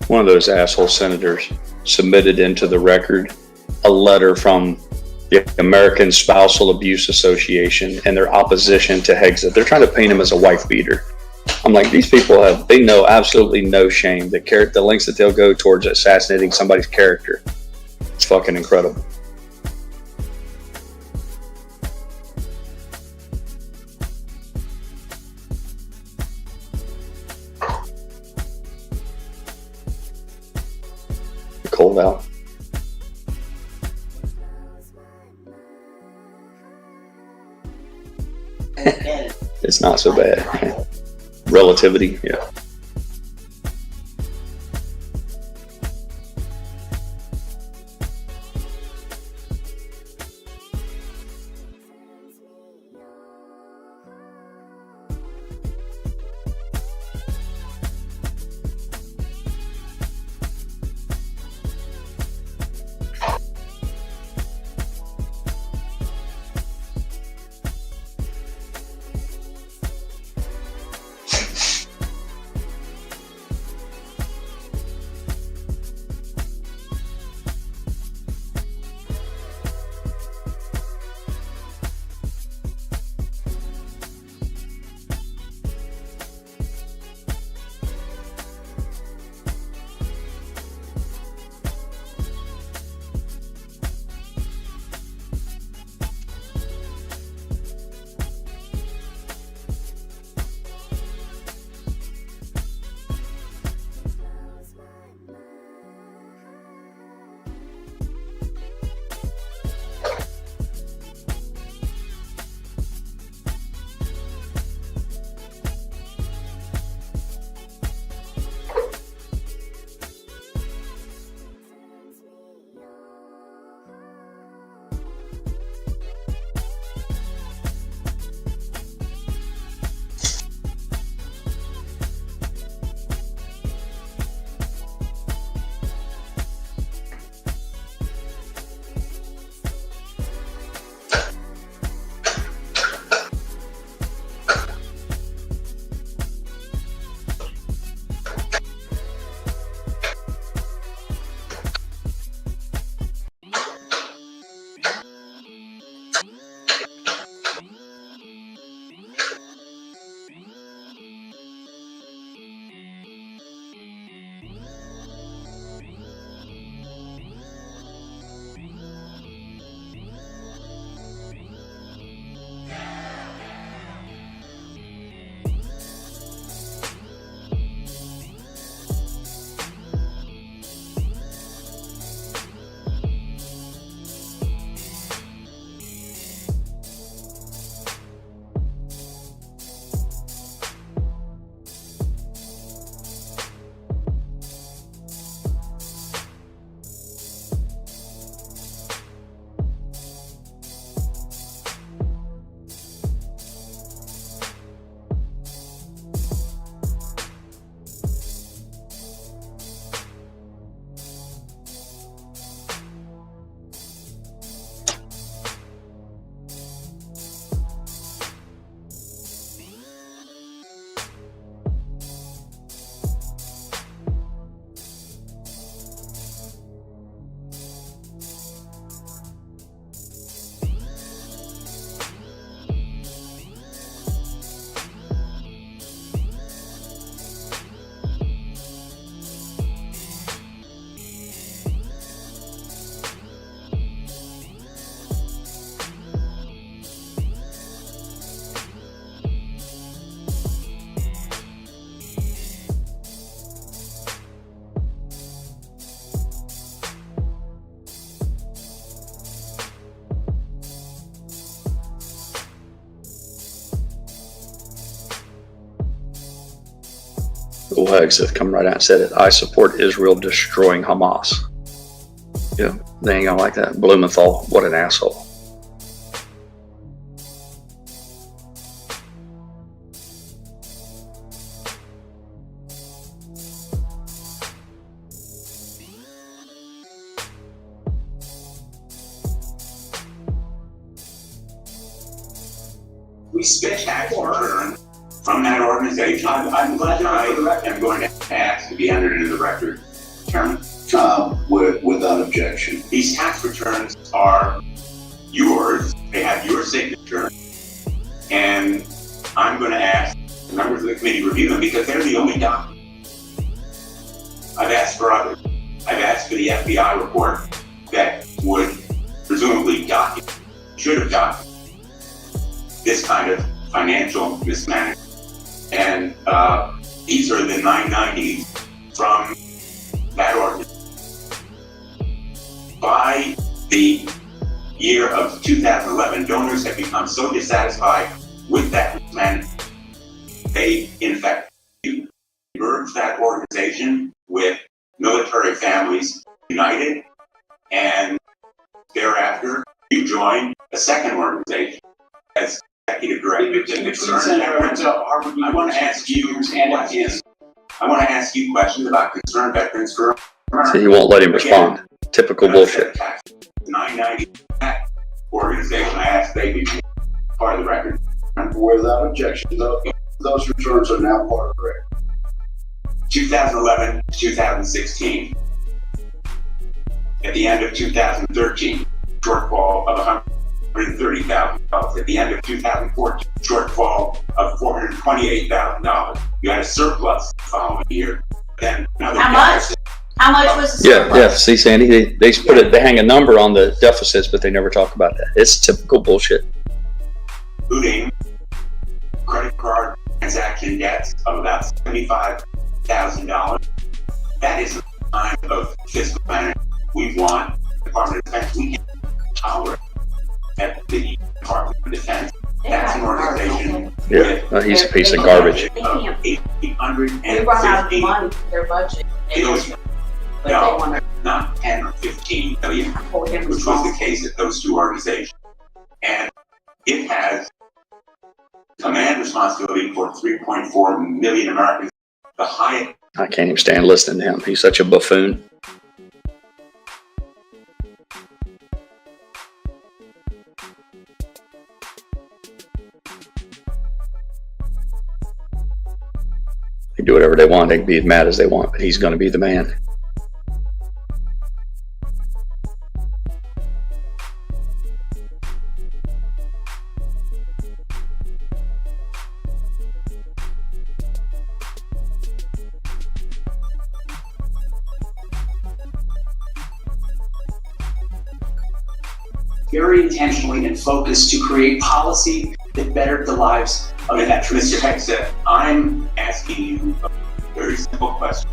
One of those asshole senators submitted into the record a letter from the American Spousal Abuse Association and their opposition to Hegseth. They're trying to paint him as a wife beater. I'm like, these people they know absolutely no shame. The lengths that they'll go towards assassinating somebody's character. It's fucking incredible. Cold out. It's not so bad. Relativity, yeah. Bill Hegseth come right out and said it. I support Israel destroying Hamas. Yeah, they ain't gonna like that. Blumenthal, what an asshole. We spent tax return from that organization. I'm glad that I am going to ask to be entered into the record, Chairman. Without objection. These tax returns are yours. They have your signature. And I'm going to ask the members of the committee to review them because they're the only documents. I've asked for others. I've asked for the FBI report that would presumably should have documented this kind of financial mismanagement. And these are the 990s from that ordinance. By the year of 2011, donors have become so dissatisfied with that mismanagement, they in fact merged that organization with Military Families United, and thereafter you joined a second organization as executive director. I want to ask you questions. I want to ask you questions about Concerned Veterans for America. So you won't let him respond. Typical bullshit. 990 organization. I asked they be part of the record. Without objection, those returns are now part of the record. 2011 to 2016. At the end of 2013, shortfall of $130,000. At the end of 2014, shortfall of $428,000. You had a surplus the following year. Then another How much? How much was the surplus? Yeah. See, Sandy, they put it. They hang a number on the deficits, but they never talk about that. It's typical bullshit. Including credit card transaction debts of about $75,000. That is the kind of fiscal management we want. The Department of Defense, we can't tolerate at the Department of Defense. That's an organization. Yeah, he's a piece of garbage. They run out of money for their budget. No, not 10 or 15 million, which was the case at those two organizations. And it has command responsibility for 3.4 million Americans, the highest. I can't even stand listening to him. He's such a buffoon. They do whatever they want. They can be as mad as they want, but he's going to be the man. Very intentionally and focused to create policy that bettered the lives of veterans. Mr. Hegseth, I'm asking you a very simple question.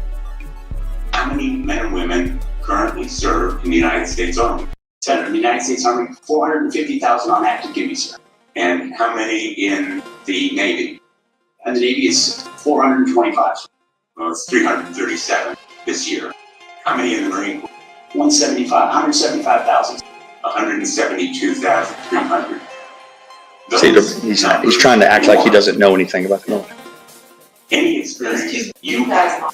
How many men and women currently serve in the United States Army? Senator, in the United States Army, 450,000 on active duty, sir. And how many in the Navy? And the Navy is 425. Well, it's 337 this year. How many in the Marine Corps? 175,000. 172,300. See, he's trying to act like he doesn't know anything about the military. Any experience you have?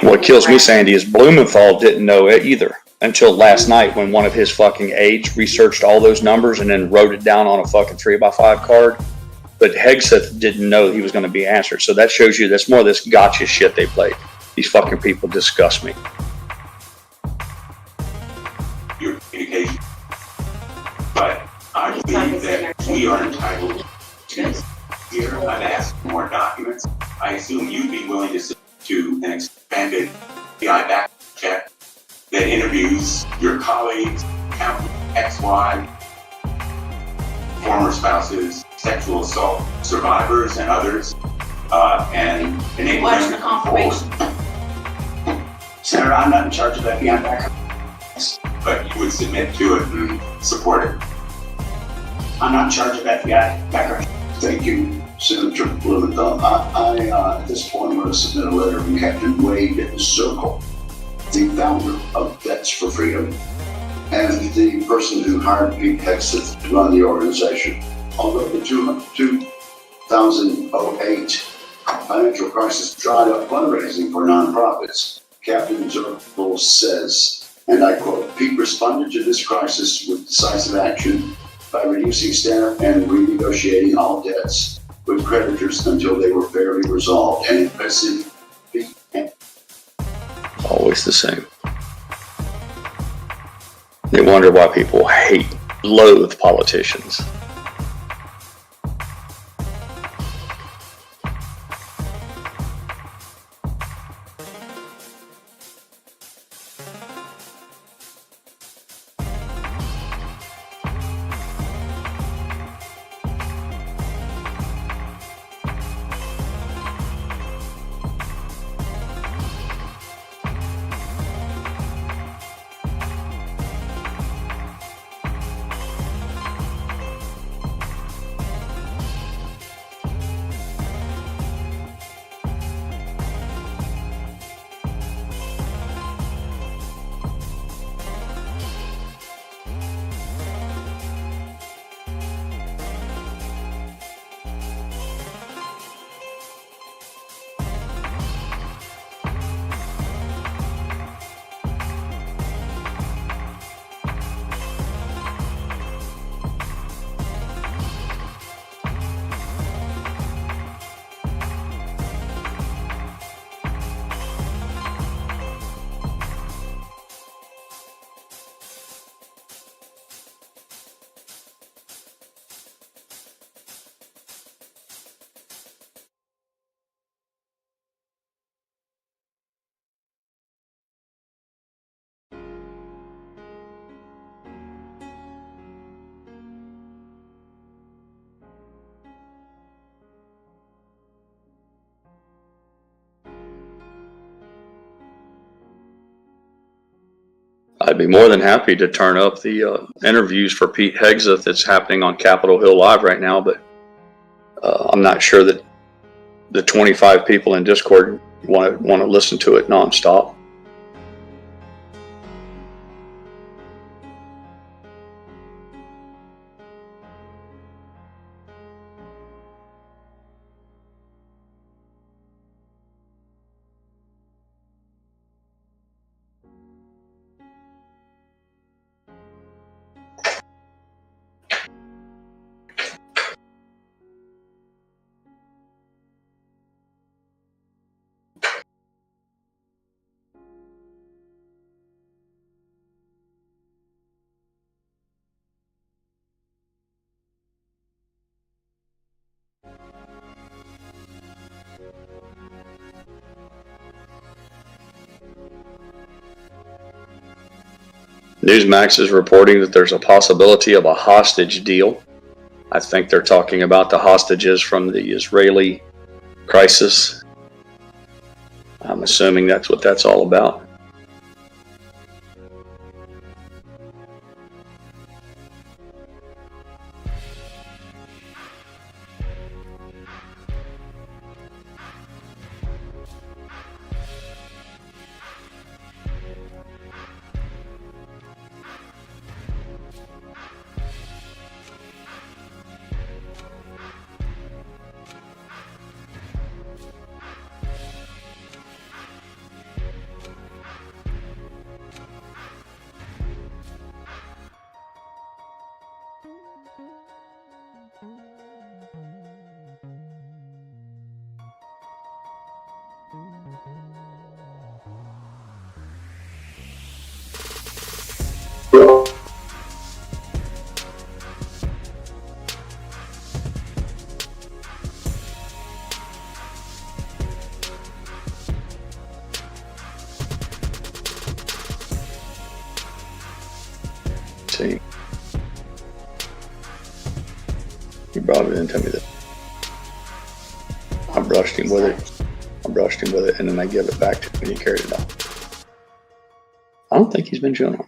What kills me, Sandy, is Blumenthal didn't know it either until last night when one of his fucking aides researched all those numbers and then wrote it down on a fucking 3x5 card. But Hegseth didn't know he was going to be answered. So that shows you that's more of this gotcha shit they played. These fucking people disgust me. Your communication. But I believe that we are entitled to hear. I've asked for more documents. I assume you'd be willing to submit to an expanded FBI background check that interviews your colleagues, accountant, ex-wives, former spouses, sexual assault survivors, and others, and enable Watch them the to come confirmation. forward. Senator, I'm not in charge of FBI background. But you would submit to it and support it. I'm not in charge of FBI background. Thank you. Senator Blumenthal, I at this point want to submit a letter from Captain Wade Zirkle, the founder of Vets for Freedom, and the person who hired Pete Hegseth to run the organization. Although the 2008 financial crisis dried up fundraising for nonprofits, Captain Zirkle says, and I quote, Pete responded to this crisis with decisive action by reducing staff and renegotiating all debts with creditors until they were fairly resolved. And impressive feat. Always the same. They wonder why people loathe politicians. I'd be more than happy to turn up the interviews for Pete Hegseth that's happening on Capitol Hill Live right now, but I'm not sure that the 25 people in Discord want to listen to it nonstop. Newsmax is reporting that there's a possibility of a hostage deal. I think they're talking about the hostages from the Israeli crisis. I'm assuming that's what that's all about. See, he brought it in to me that I brushed him with it, and then I give it back to him and he carried it off. I don't think he's been shown on.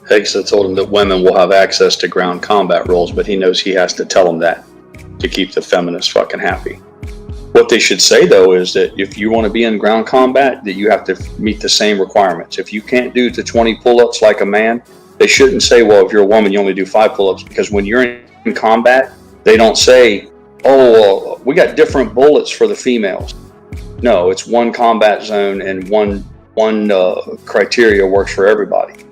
Hegsa told him that women will have access to ground combat roles, but he knows he has to tell them that to keep the feminists fucking happy. What they should say, though, is that if you want to be in ground combat, that you have to meet the same requirements. If you can't do the 20 pull-ups like a man, they shouldn't say, well, if you're a woman, you only do 5 pull-ups, because when you're in combat, they don't say, oh, we got different bullets for the females. No, it's one combat zone and one criteria works for everybody.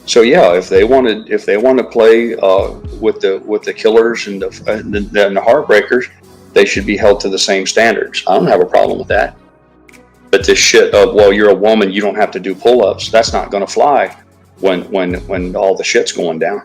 So yeah, if they want to play with the killers and the heartbreakers, they should be held to the same standards. I don't have a problem with that. But this shit of, well, you're a woman, you don't have to do pull-ups, that's not going to fly when all the shit's going down.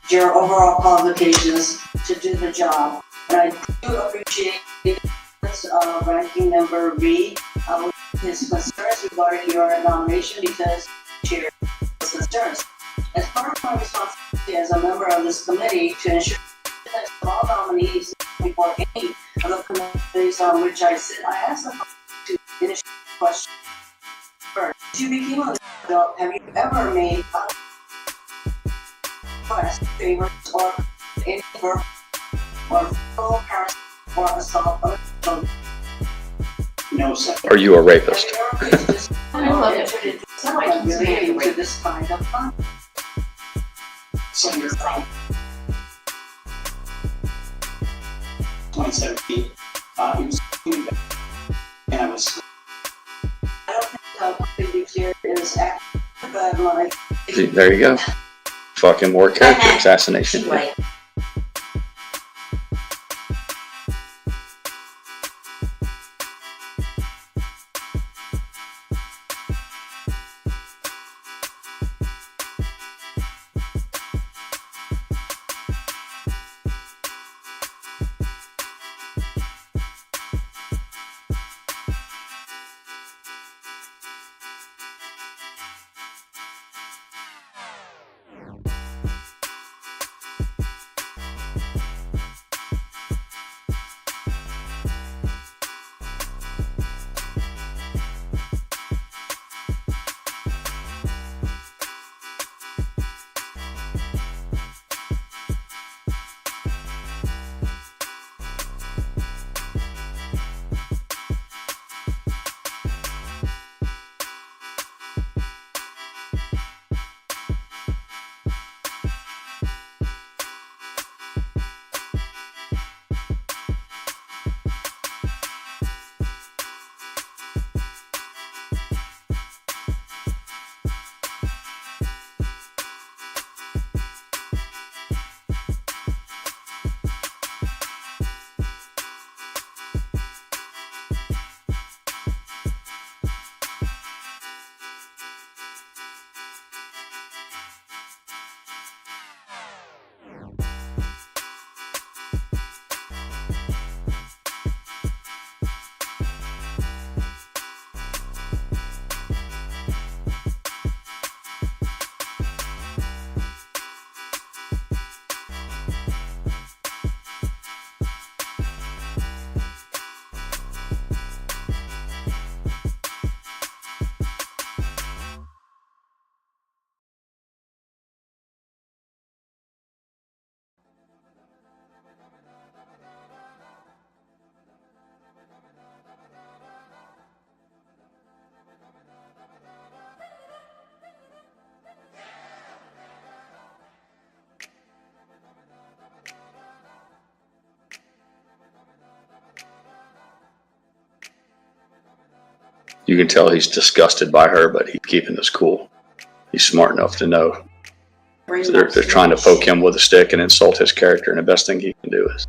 Your overall qualifications to do the job. And I do appreciate Ranking Member Reed with his concerns regarding your nomination, because share his concerns. As part of my responsibility as a member of this committee to ensure that all nominees before any of the committees on which I sit, I ask them to initiate the question first. As you became on this bill, have you ever made favors or any verbal or physical harassment or assault of children? No, sir. Are you a rapist? I love it. Someone relating to this kind of fun. So you're right. 2017, he was doing that. And I was. I don't think how completely clear is active, but like. There you go. Fucking more character assassination. Right. You can tell he's disgusted by her, but he's keeping this cool. He's smart enough to know. So they're trying to poke him with a stick and insult his character, and the best thing he can do is.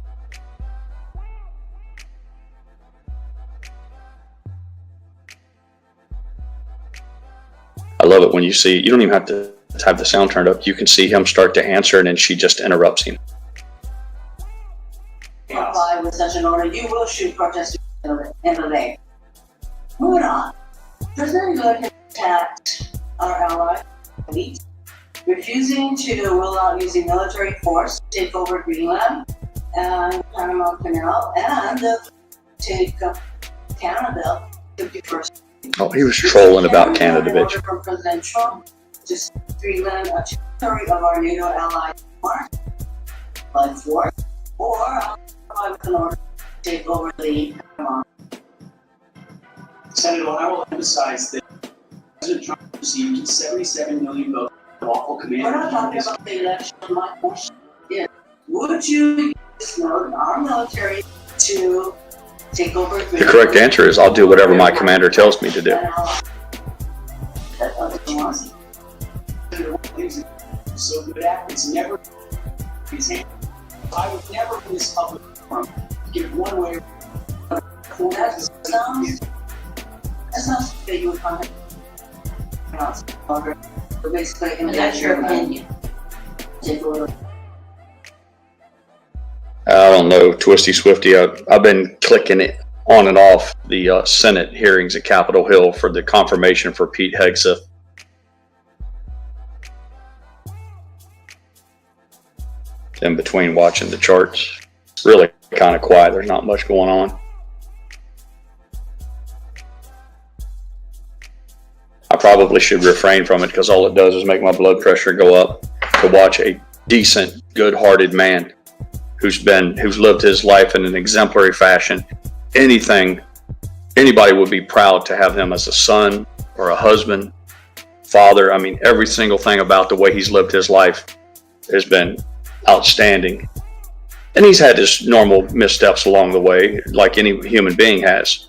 I love it when you see, you don't even have to have the sound turned up. You can see him start to answer, and then she just interrupts him. comply with such an order, you will shoot protesters in the leg. Moving on. President Good has attacked our ally, elite, refusing to rule out using military force to take over Greenland and Panama Canal and take Canada 51st. Oh, he was trolling about Canada, bitch. Order from President Trump to Greenland, a territory of our NATO ally, by force, or with an order to take over the Panama. Senator, I will emphasize that President Trump received 77 million votes from lawful command. We're not talking about the election. My question is, would you use our military to take over The correct answer is I'll do whatever my commander tells me to do. So good actions never his hand. I would never in this public forum give one way or That sounds that you would find but basically, and that's your opinion. Take over. I don't know, Twisty Swifty. I've been clicking it on and off the Senate hearings at Capitol Hill for the confirmation for Pete Hegseth. In between watching the charts, it's really kind of quiet. There's not much going on. I probably should refrain from it because all it does is make my blood pressure go up to watch a decent, good-hearted man who's lived his life in an exemplary fashion. Anybody would be proud to have him as a son or a husband, father. I mean, every single thing about the way he's lived his life has been outstanding. And he's had his normal missteps along the way, like any human being has.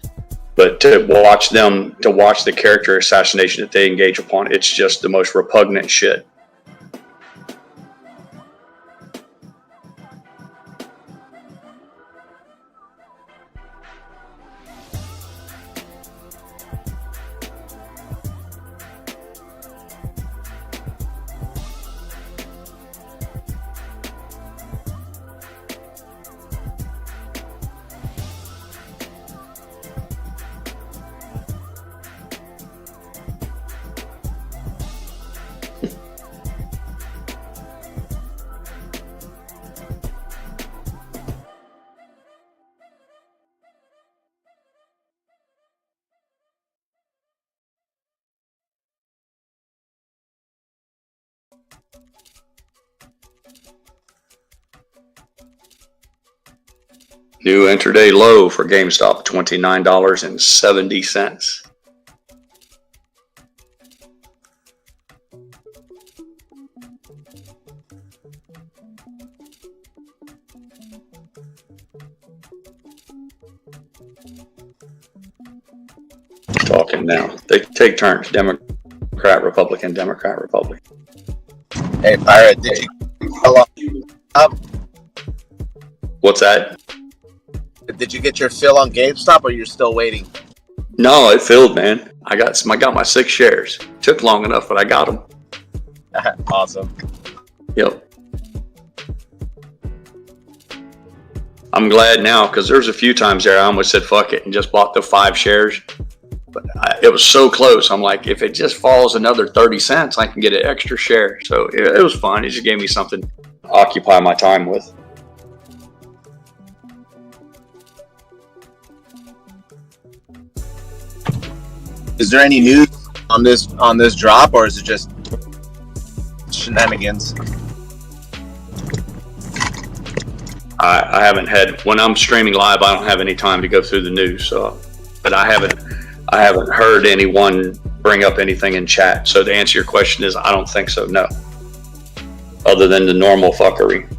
But to watch the character assassination that they engage upon, it's just the most repugnant shit. New intraday low for GameStop, $29.70. Talking now. They take turns. Democrat, Republican, Democrat, Republican. Hey, Pirate, did you follow up? What's that? Did you get your fill on GameStop, or you're still waiting? No, it filled, man. I got my 6 shares. Took long enough, but I got them. Awesome. Yep. I'm glad now because there's a few times there I almost said fuck it and just bought the 5 shares. But it was so close. I'm like, if it just falls another 30 cents, I can get an extra share. So it was fun. It just gave me something to occupy my time with. Is there any news on this drop, or is it just shenanigans? I haven't had, when I'm streaming live, I don't have any time to go through the news. So, but I haven't heard anyone bring up anything in chat. So to answer your question is, I don't think so. No. Other than the normal fuckery.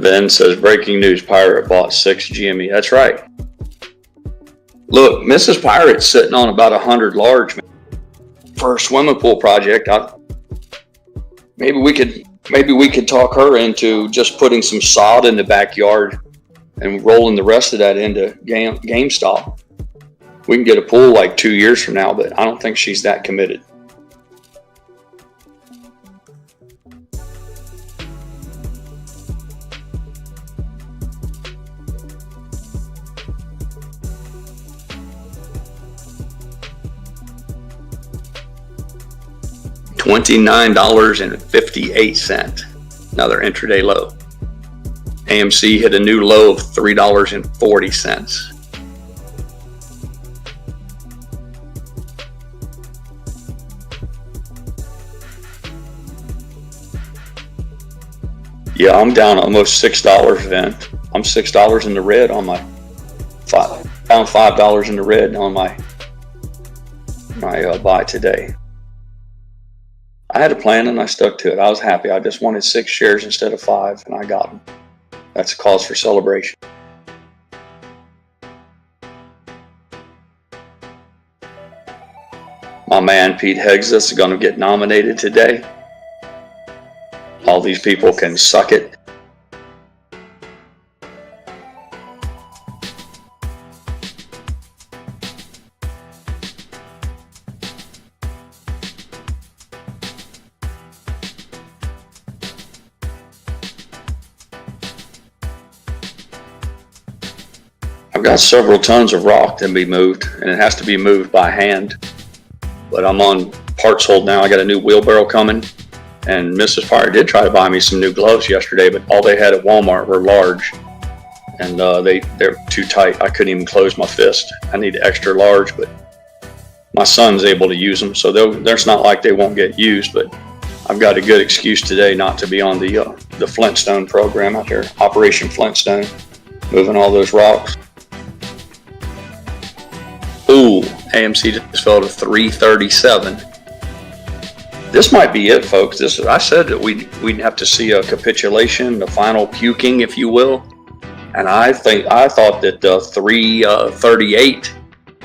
Then says, breaking news, Pirate bought 6 GME. That's right. Look, Mrs. Pirate's sitting on about 100 large, man, for a swimming pool project. Maybe we could talk her into just putting some sod in the backyard and rolling the rest of that into GameStop. We can get a pool like 2 years from now, but I don't think she's that committed. $29.58, another intraday low. AMC hit a new low of $3.40. Yeah, I'm down almost $6 then. I'm $6 in the red on my down $5 in the red on my buy today. I had a plan and I stuck to it. I was happy. I just wanted 6 shares instead of 5, and I got them. That's a cause for celebration. My man Pete Hegseth is going to get nominated today. All these people can suck it. I've got several tons of rock that be moved, and it has to be moved by hand. But I'm on parts hold now. I got a new wheelbarrow coming, and Mrs. Pirate did try to buy me some new gloves yesterday, but all they had at Walmart were large, and they're too tight. I couldn't even close my fist. I need extra large, but my son's able to use them, so there's not like they won't get used. But I've got a good excuse today not to be on the Flintstone program out there, Operation Flintstone, moving all those rocks. Ooh, AMC just fell to 337. This might be it, folks. I said that we'd have to see a capitulation, the final puking, if you will. And I thought that 338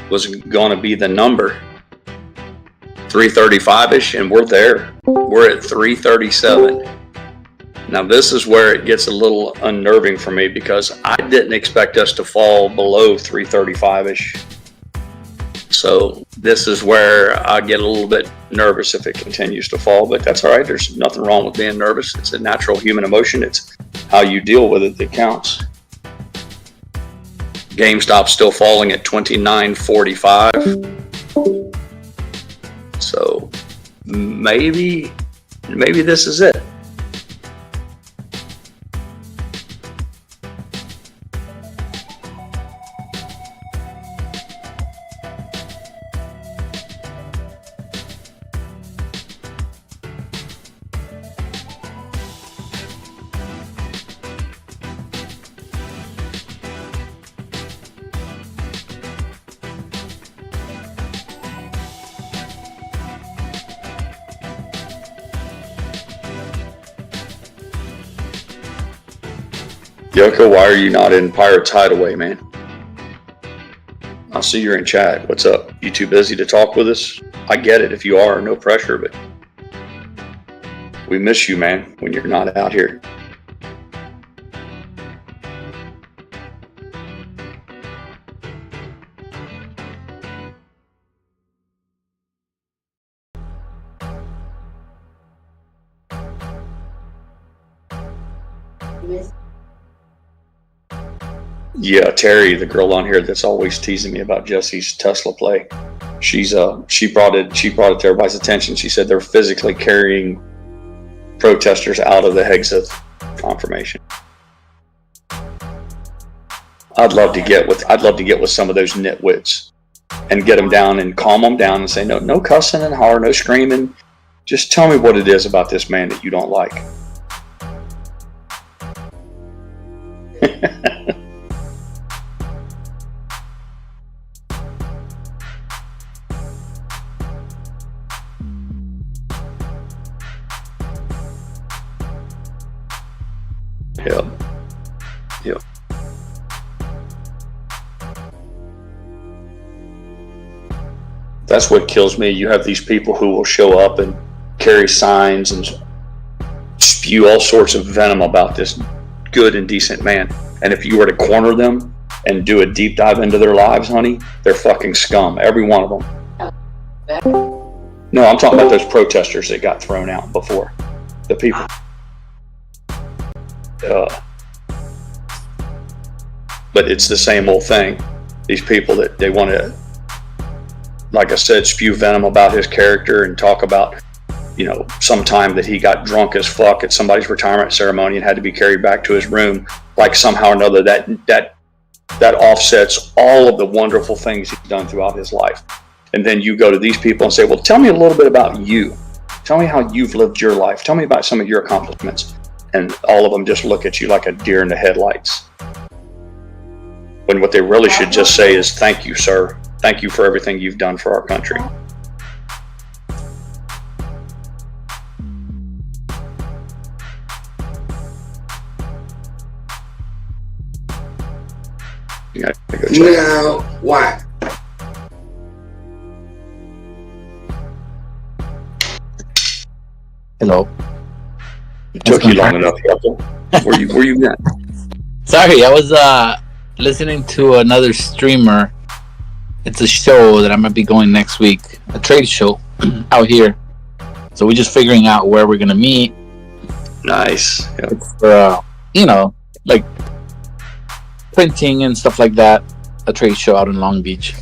was going to be the number. 335-ish, and we're there. We're at 337. Now this is where it gets a little unnerving for me, because I didn't expect us to fall below 335-ish. So this is where I get a little bit nervous if it continues to fall, but that's all right. There's nothing wrong with being nervous. It's a natural human emotion. It's how you deal with it that counts. GameStop's still falling at $29.45. So maybe this is it. Yoko, why are you not in Pirate's Hideaway, man? I see you're in chat. What's up? You too busy to talk with us? I get it if you are, no pressure, but we miss you, man, when you're not out here. Yeah, Terry, the girl on here that's always teasing me about Jesse's Tesla play. She brought it to everybody's attention. She said they're physically carrying protesters out of the Hegseth confirmation. I'd love to get with some of those nitwits and get them down and calm them down and say, no cussing and holler, no screaming. Just tell me what it is about this man that you don't like. Yep. Yeah. That's what kills me. You have these people who will show up and carry signs and spew all sorts of venom about this good and decent man. And if you were to corner them and do a deep dive into their lives, honey, they're fucking scum. Every one of them. No, I'm talking about those protesters that got thrown out before. The people. But it's the same old thing. These people that they want to, like I said, spew venom about his character and talk about, you know, sometime that he got drunk as fuck at somebody's retirement ceremony and had to be carried back to his room, like somehow or another that offsets all of the wonderful things he's done throughout his life. And then you go to these people and say, well, tell me a little bit about you. Tell me how you've lived your life. Tell me about some of your accomplishments. And all of them just look at you like a deer in the headlights. When what they really should just say is, thank you, sir. Thank you for everything you've done for our country. You gotta go check. Now, why? Hello. It took you long enough, Russell. Where you at? Sorry, I was listening to another streamer. It's a show that I'm gonna be going next week, a trade show out here. So we're just figuring out where we're gonna meet. Nice. Yep. It's for, you know, like printing and stuff like that. A trade show out in Long Beach.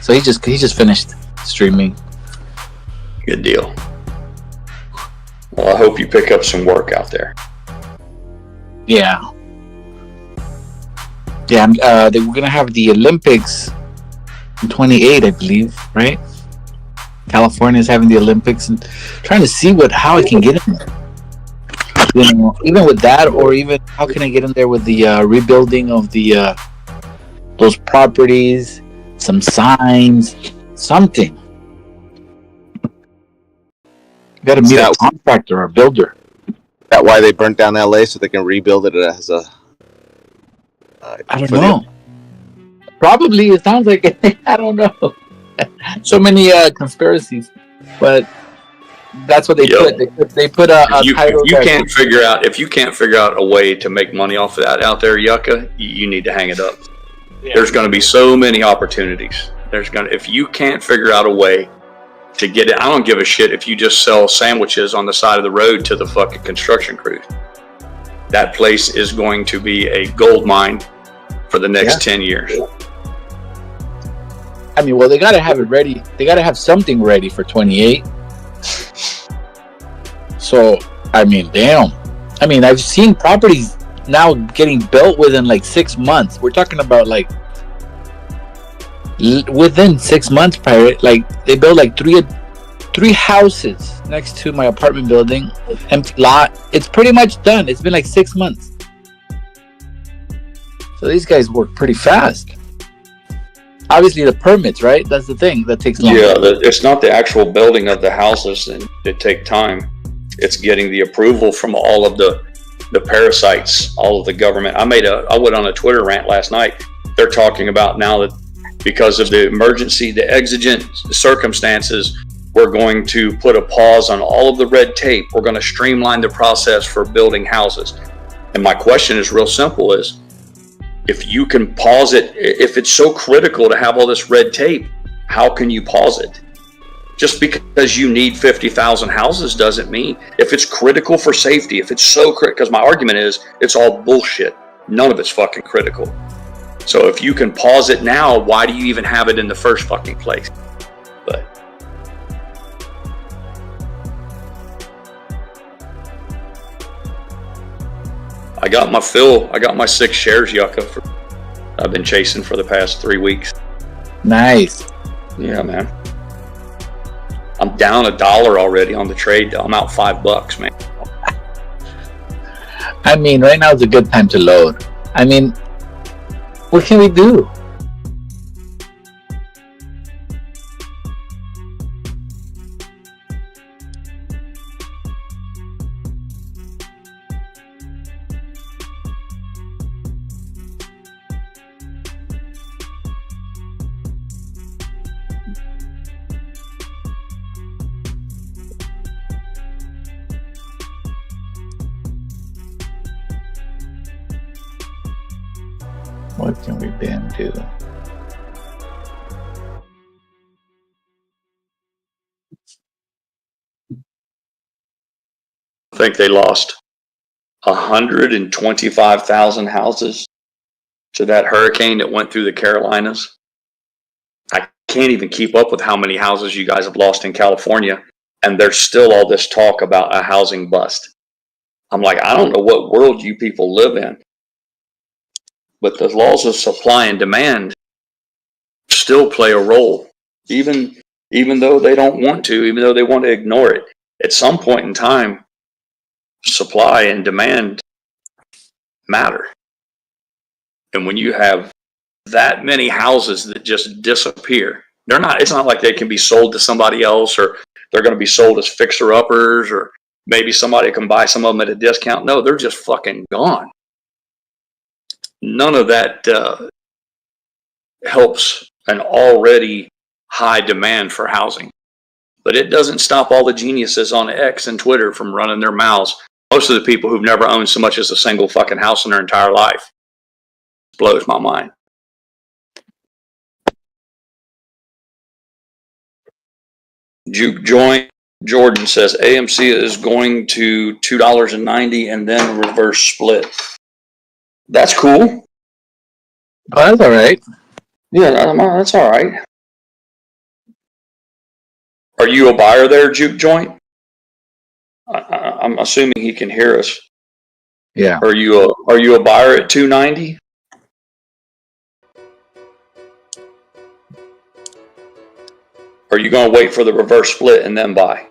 So he just finished streaming. Good deal. Well, I hope you pick up some work out there. Yeah. Yeah, we're gonna have the Olympics in 28, I believe, right? California is having the Olympics, and trying to see how I can get in there. You know, even with that, or even how can I get in there with the rebuilding of the those properties, some signs, something. You got to meet a contractor or a builder. That why they burnt down LA so they can rebuild it as a. I don't know. Probably it sounds like it. I don't know. So many conspiracies, but that's what they put. They put a title. If you can't figure out a way to make money off of that out there, Yucca, you need to hang it up. Yeah. There's going to be so many opportunities. If you can't figure out a way to get it, I don't give a shit if you just sell sandwiches on the side of the road to the fucking construction crews. That place is going to be a gold mine for the next 10 years. I mean, well, they got to have it ready. They got to have something ready for 28. So, I mean, damn. I mean, I've seen properties now getting built within like 6 months. We're talking about like within 6 months prior. Like they built like three houses next to my apartment building, empty lot. It's pretty much done. It's been like 6 months. So these guys work pretty fast. Obviously, the permits, right? That's the thing that takes long. Yeah, it's not the actual building of the houses that take time. It's getting the approval from all of the parasites, all of the government. I went on a Twitter rant last night. They're talking about now that because of the emergency, the exigent circumstances, we're going to put a pause on all of the red tape. We're going to streamline the process for building houses. And my question is real simple: is if you can pause it, if it's so critical to have all this red tape, how can you pause it? Just because you need 50,000 houses doesn't mean, if it's critical for safety, if it's so critical, because my argument is it's all bullshit. None of it's fucking critical. So if you can pause it now, why do you even have it in the first fucking place? But I got my fill. I got my 6 shares, Yucca. I've been chasing for the past 3 weeks. Nice. Yeah, man. I'm down $1 already on the trade. I'm out $5, man. I mean, right now is a good time to load. I mean, what can we do? What can we then do? I think they lost 125,000 houses to that hurricane that went through the Carolinas. I can't even keep up with how many houses you guys have lost in California, and there's still all this talk about a housing bust. I'm like, I don't know what world you people live in, but the laws of supply and demand still play a role, even though they don't want to, even though they want to ignore it. At some point in time, supply and demand matter. And when you have that many houses that just disappear, it's not like they can be sold to somebody else, or they're going to be sold as fixer-uppers, or maybe somebody can buy some of them at a discount. No, they're just fucking gone. None of that helps an already high demand for housing. But it doesn't stop all the geniuses on X and Twitter from running their mouths. Most of the people who've never owned so much as a single fucking house in their entire life. It blows my mind. Juke Joint Jordan says AMC is going to $2.90 and then reverse split. That's cool. Oh, that's all right. Yeah, that's all right. Are you a buyer there, Juke Joint? I'm assuming he can hear us. Yeah. Are you a buyer at $2.90? Or are you going to wait for the reverse split and then buy?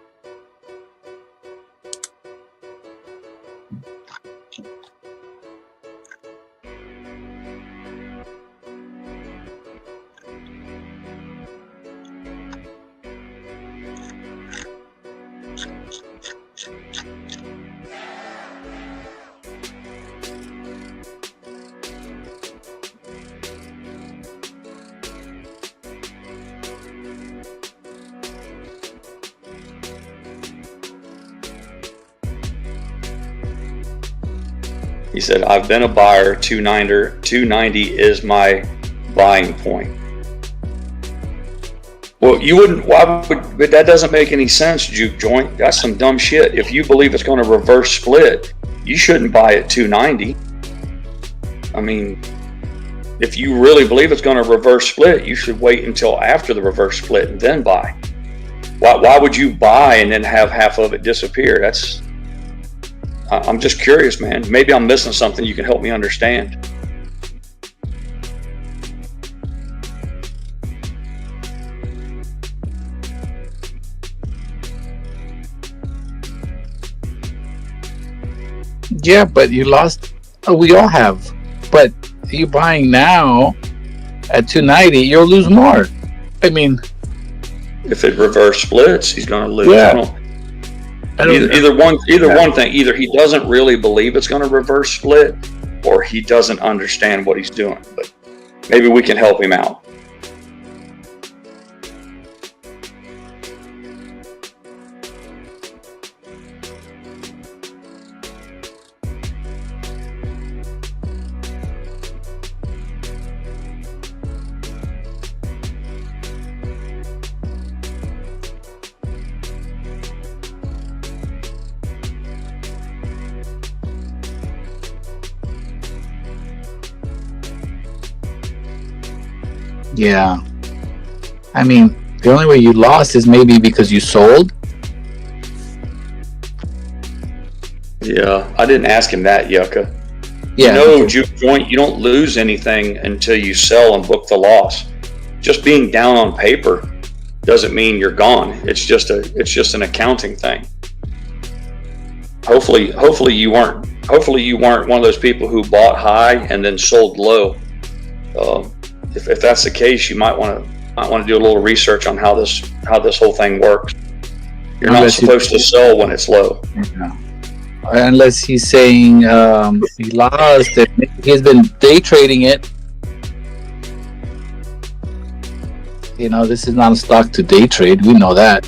He said, I've been a buyer, 290 is my buying point. Well, you wouldn't, but that doesn't make any sense, Juke Joint. That's some dumb shit. If you believe it's going to reverse split, you shouldn't buy at 290. I mean, if you really believe it's going to reverse split, you should wait until after the reverse split and then buy. Why would you buy and then have half of it disappear? I'm just curious, man. Maybe I'm missing something you can help me understand. Yeah, but you lost. Oh, we all have. But you buying now at 290, you'll lose more. I mean, if it reverse splits, he's going to lose. Yeah. Either one thing. Either he doesn't really believe it's going to reverse split, or he doesn't understand what he's doing. But maybe we can help him out. Yeah. I mean, the only way you lost is maybe because you sold. Yeah, I didn't ask him that, Yucca. Yeah. Juke Joint, you don't lose anything until you sell and book the loss. Just being down on paper doesn't mean you're gone. It's just an accounting thing. Hopefully you weren't one of those people who bought high and then sold low. If that's the case, you might want to do a little research on how this whole thing works. You're not supposed to sell when it's low. Yeah. Unless he's saying he lost it. He's been day trading it. You know, this is not a stock to day trade. We know that.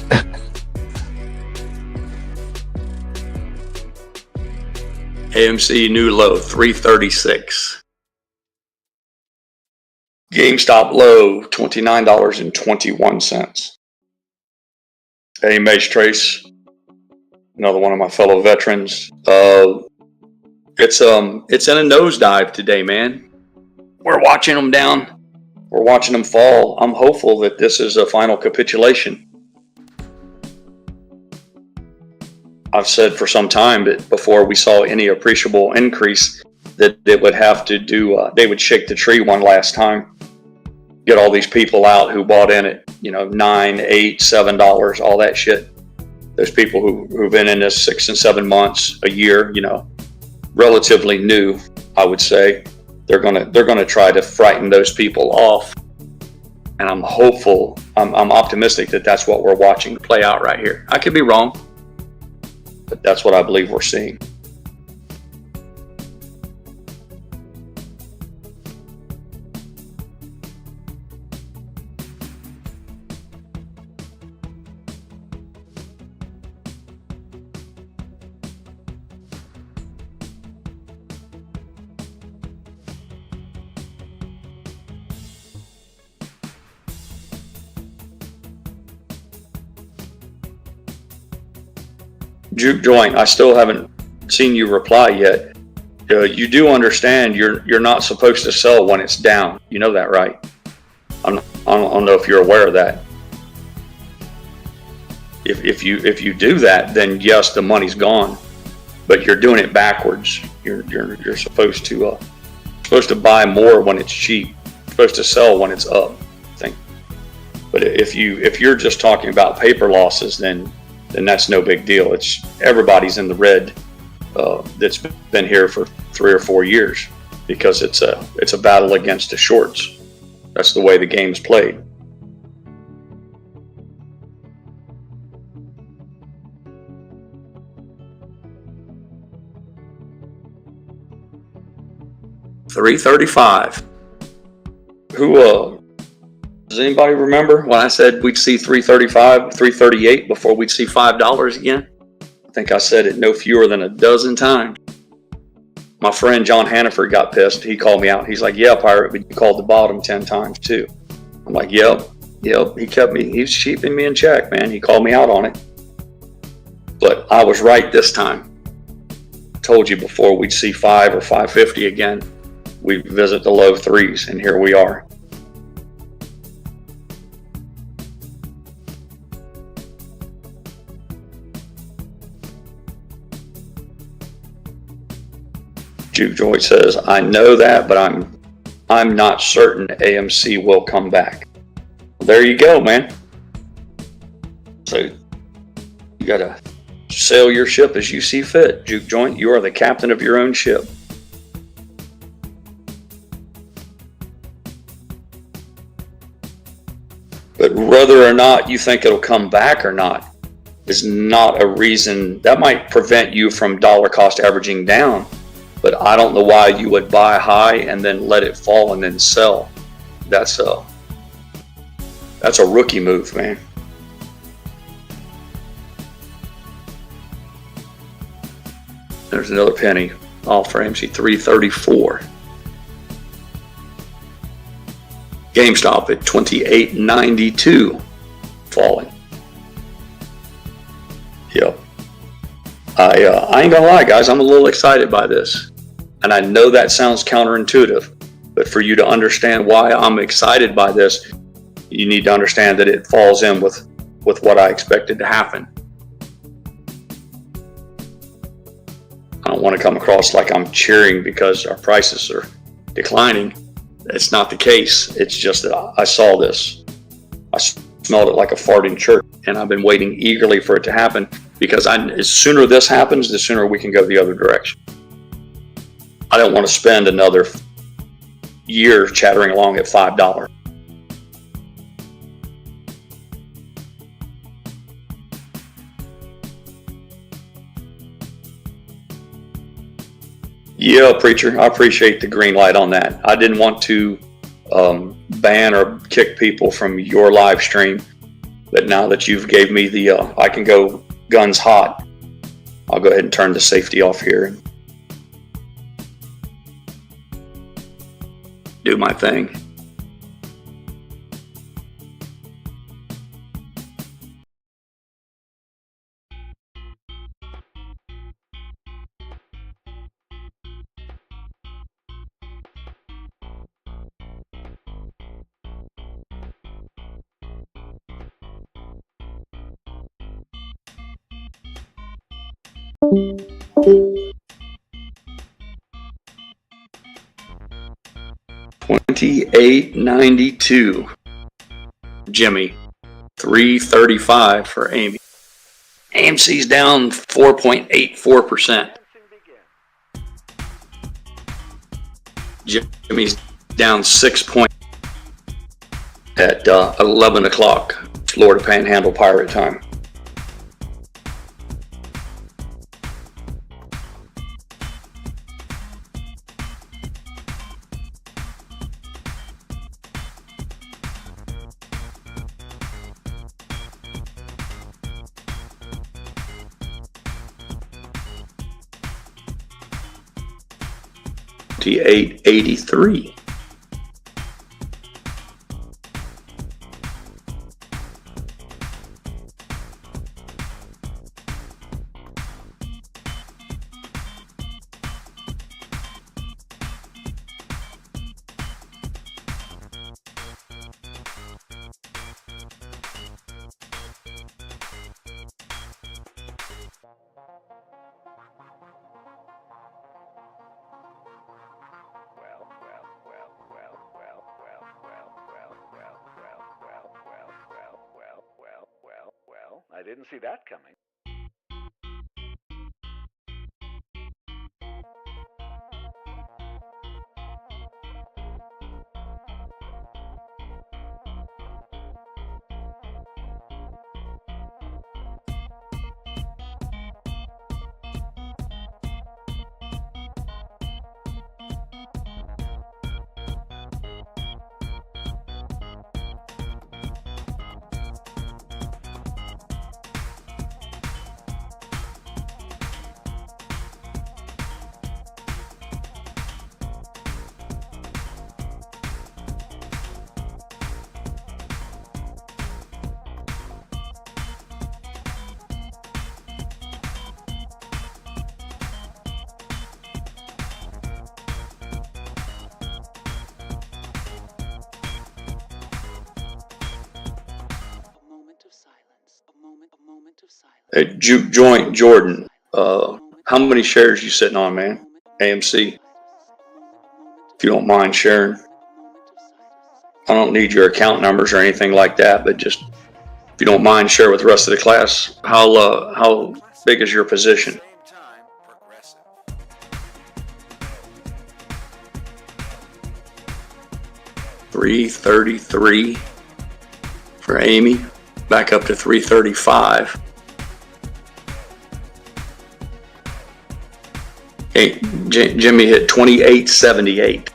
AMC new low 336. GameStop low, $29.21. AMH Trace, another one of my fellow veterans. It's in a nosedive today, man. We're watching them down. We're watching them fall. I'm hopeful that this is a final capitulation. I've said for some time that before we saw any appreciable increase, that it would have to do, they would shake the tree one last time, get all these people out who bought in at, $9, $8, $7, all that shit. Those people who've been in this 6 and 7 months, a year, relatively new, I would say. They're gonna try to frighten those people off, and I'm hopeful, I'm optimistic that that's what we're watching play out right here. I could be wrong, but that's what I believe we're seeing. Juke Joint, I still haven't seen you reply yet. You do understand you're not supposed to sell when it's down. You know that, right? I don't know if you're aware of that. If you do that, then yes, the money's gone. But you're doing it backwards. You're supposed to buy more when it's cheap. You're supposed to sell when it's up, I think. But if you're just talking about paper losses, then that's no big deal. Everybody's in the red that's been here for 3 or 4 years, because it's a battle against the shorts. That's the way the game's played. $3.35. Does anybody remember when I said we'd see $3.35, $3.38 before we'd see $5 again? I think I said it no fewer than a dozen times. My friend John Hannaford got pissed. He called me out. He's like, "Yeah, Pirate, but you called the bottom 10 times too." I'm like, Yep. He's keeping me in check, man. He called me out on it. But I was right this time. I told you before we'd see 5 or 5.50 again, we'd visit the low 3s, and here we are. Juke Joy says, "I know that, but I'm not certain AMC will come back." Well, there you go, man. So you gotta sail your ship as you see fit, Juke Joint. You are the captain of your own ship. But whether or not you think it'll come back or not is not a reason. That might prevent you from dollar cost averaging down. But I don't know why you would buy high and then let it fall and then sell. That's a rookie move, man. There's another penny off for AMC, $3.34. GameStop at $28.92, falling. Yep. I ain't gonna lie, guys. I'm a little excited by this. And I know that sounds counterintuitive, but for you to understand why I'm excited by this, you need to understand that it falls in with what I expected to happen. I don't want to come across like I'm cheering because our prices are declining. It's not the case. It's just that I saw this. I smelled it like a fart in church, and I've been waiting eagerly for it to happen, because as sooner this happens, the sooner we can go the other direction. I don't want to spend another year chattering along at $5. Yeah, Preacher, I appreciate the green light on that. I didn't want to ban or kick people from your live stream, but now that you've gave me the I can go guns hot, I'll go ahead and turn the safety off here and do my thing. $28.92. Jimmy. 335 for Amy. AMC's down 4.84%. Jimmy's down 6 points at 11 o'clock Florida Panhandle Pirate time. $28.83. I didn't see that coming. Hey, Juke Joint Jordan, how many shares you sitting on, man? AMC, if you don't mind sharing. I don't need your account numbers or anything like that, but just if you don't mind, share with the rest of the class. How big is your position? $333 for Amy, back up to $335. Hey, Jimmy hit 28.78,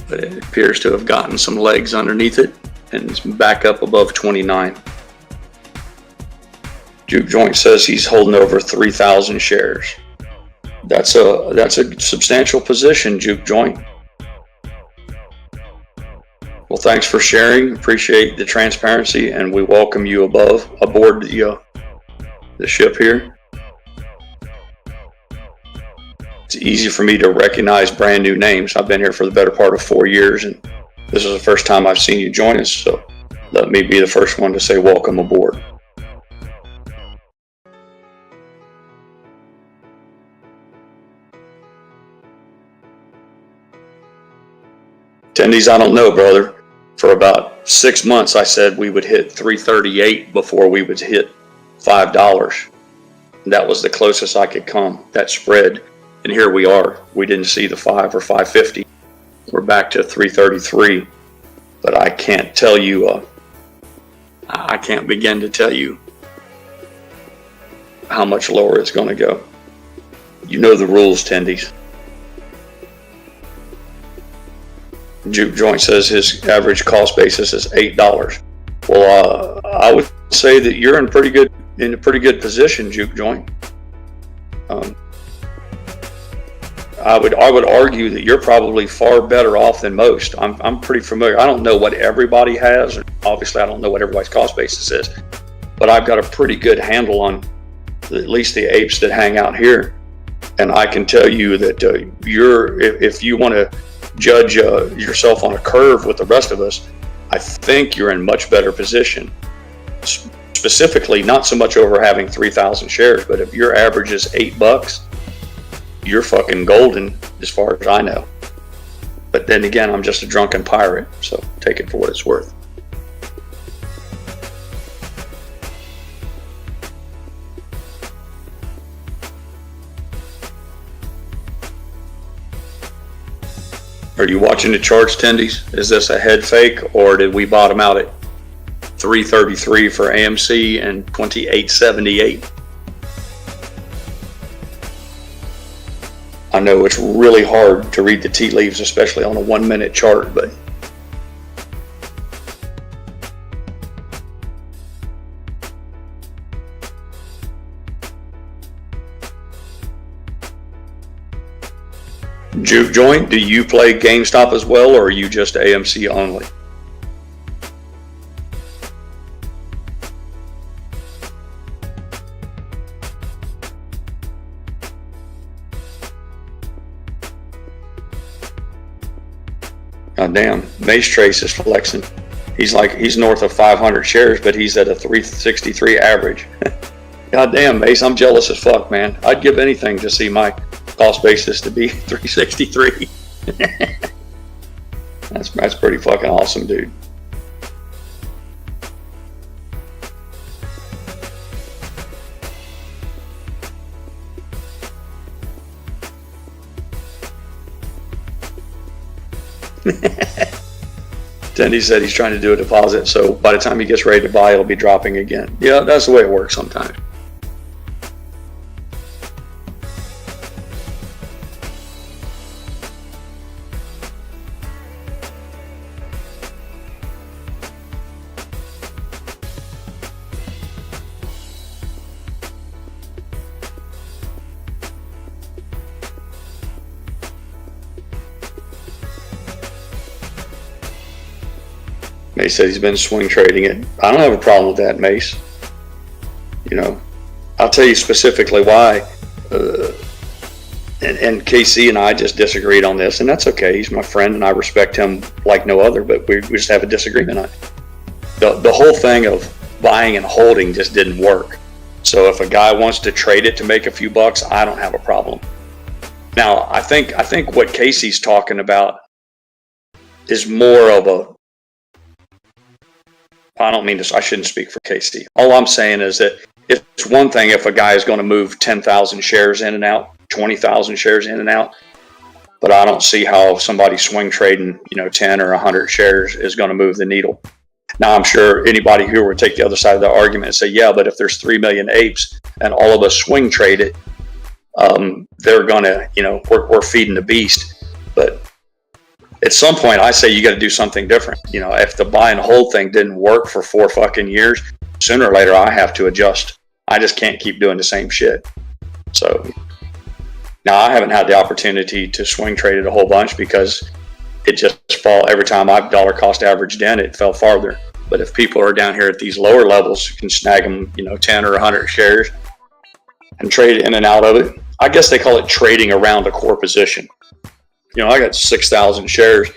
but it appears to have gotten some legs underneath it and it's back up above 29. Juke Joint says he's holding over 3,000 shares. That's a substantial position, Juke Joint. Well, thanks for sharing. Appreciate the transparency, and we welcome you aboard the ship here. It's easy for me to recognize brand new names. I've been here for the better part of 4 years, and this is the first time I've seen you join us, so let me be the first one to say welcome aboard. Attendees, I don't know, brother. For about 6 months, I said we would hit 338 before we would hit $5. That was the closest I could come, that spread. And here we are. We didn't see the 5 or 550. We're back to 333. But I can't tell you, I can't begin to tell you how much lower it's going to go. You know the rules, attendees. Juke Joint says his average cost basis is $8. Well, I would say that you're in a pretty good position, Juke Joint. I would argue that you're probably far better off than most. I'm pretty familiar. I don't know what everybody has. Obviously, I don't know what everybody's cost basis is, but I've got a pretty good handle on at least the apes that hang out here. And I can tell you that if you want to judge yourself on a curve with the rest of us, I think you're in much better position. specifically, not so much over having 3,000 shares, but if your average is $8, you're fucking golden as far as I know. But then again, I'm just a drunken pirate, so take it for what it's worth. Are you watching the charts, Tendies? Is this a head fake, or did we bottom out at 333 for AMC and 2878? I know it's really hard to read the tea leaves, especially on a 1 minute chart, but Juke Joint, do you play GameStop as well, or are you just AMC only? God damn, Mace Trace is flexing. He's north of 500 shares, but he's at a 363 average. God damn, Mace, I'm jealous as fuck, man. I'd give anything to see my cost basis to be 363. That's pretty fucking awesome, dude. Tendy said he's trying to do a deposit, so by the time he gets ready to buy, it'll be dropping again. Yeah, that's the way it works sometimes. Mace said he's been swing trading it. I don't have a problem with that, Mace. You know, I'll tell you specifically why. And KC and I just disagreed on this, and that's okay. He's my friend, and I respect him like no other, but we just have a disagreement on it. The whole thing of buying and holding just didn't work. So if a guy wants to trade it to make a few bucks, I don't have a problem. Now, I think what Casey's talking about is more of a, I don't mean to, I shouldn't speak for Casey. All I'm saying is that it's one thing if a guy is going to move 10,000 shares in and out, 20,000 shares in and out, but I don't see how somebody swing trading, 10 or 100 shares is going to move the needle. Now, I'm sure anybody here would take the other side of the argument and say, yeah, but if there's 3 million apes and all of us swing trade it, they're going to, we're feeding the beast. But at some point, I say you got to do something different. If the buy and hold thing didn't work for 4 fucking years, sooner or later I have to adjust. I just can't keep doing the same shit. So now I haven't had the opportunity to swing trade it a whole bunch because it just fall every time I've dollar cost averaged in, it fell farther. But if people are down here at these lower levels, you can snag them, 10 or 100 shares and trade in and out of it. I guess they call it trading around a core position. I got 6,000 shares.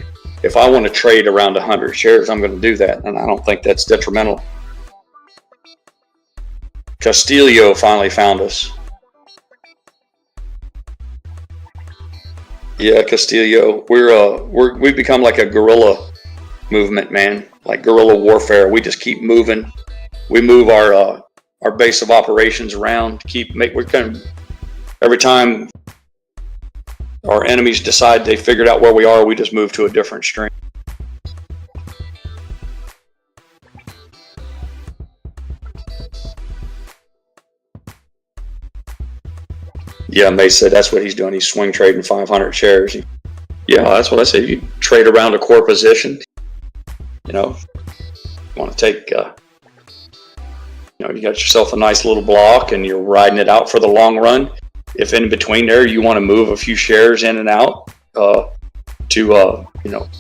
If I want to trade around 100 shares, I'm going to do that. And I don't think that's detrimental. Castillo finally found us. Yeah, Castillo. We've become like a guerrilla movement, man. Like guerrilla warfare. We just keep moving. We move our base of operations around. Every time our enemies decide they figured out where we are, we just move to a different stream. Yeah, May said that's what he's doing. He's swing trading 500 shares. Yeah, that's what I said. You trade around a core position. You want to take, you got yourself a nice little block and you're riding it out for the long run. If in between there you want to move a few shares in and out to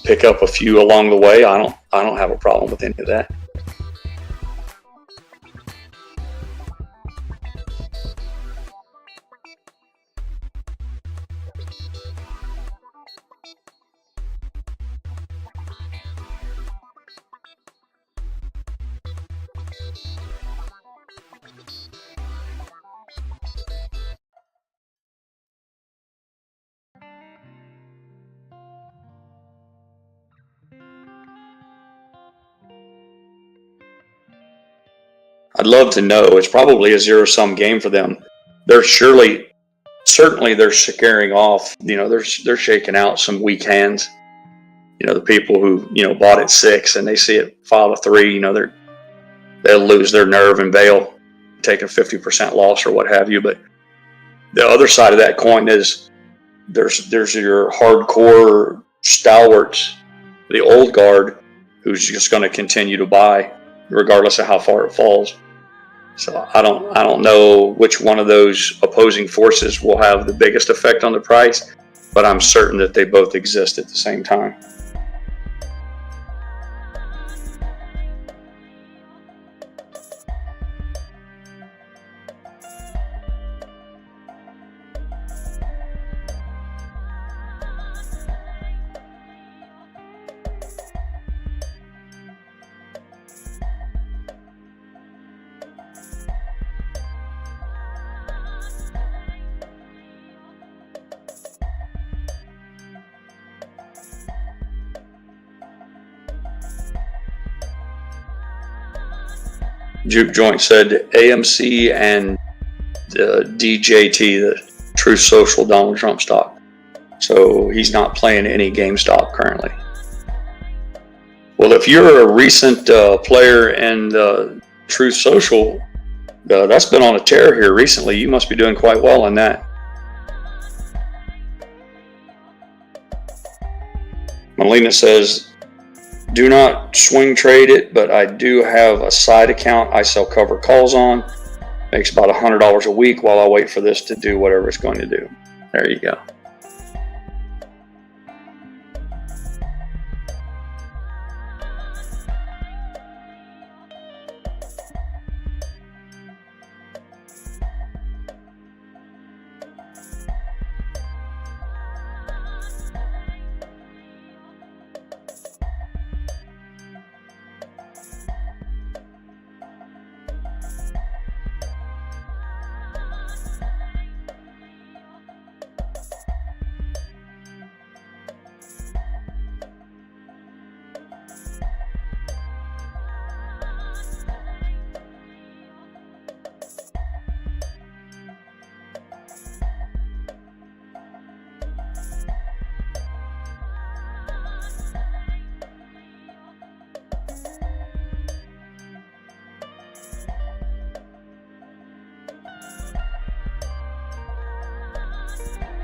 pick up a few along the way, I don't have a problem with any of that. I'd love to know. It's probably a zero-sum game for them. They're certainly they're scaring off. They're shaking out some weak hands. The people who bought at 6 and they see it fall to 3. They'll lose their nerve and bail, take a 50% loss or what have you. But the other side of that coin is there's your hardcore stalwarts, the old guard, who's just going to continue to buy regardless of how far it falls. So I don't know which one of those opposing forces will have the biggest effect on the price, but I'm certain that they both exist at the same time. Juke Joint said AMC and DJT, the Truth Social Donald Trump stock. So he's not playing any GameStop currently. Well, if you're a recent player in Truth Social, that's been on a tear here recently. You must be doing quite well on that. Melina says, do not swing trade it, but I do have a side account I sell cover calls on. Makes about $100 a week while I wait for this to do whatever it's going to do. There you go.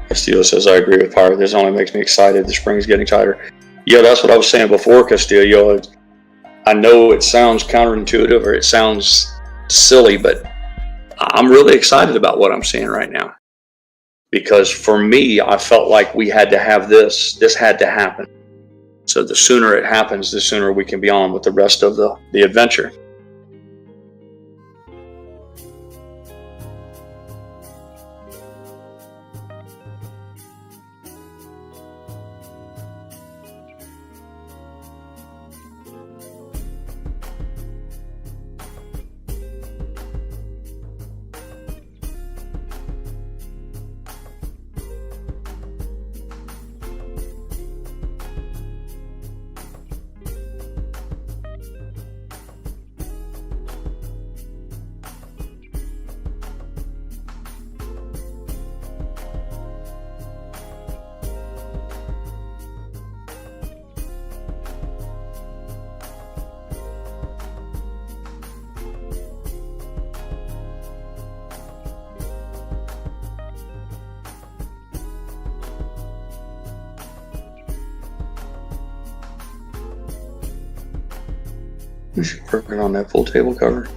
Castillo says, I agree with Pirate. This only makes me excited. The spring's getting tighter. Yeah, that's what I was saying before, Castillo. I know it sounds counterintuitive or it sounds silly, but I'm really excited about what I'm seeing right now. Because for me, I felt like we had to have this. This had to happen. So the sooner it happens, the sooner we can be on with the rest of the adventure. Who's working on that full table cover?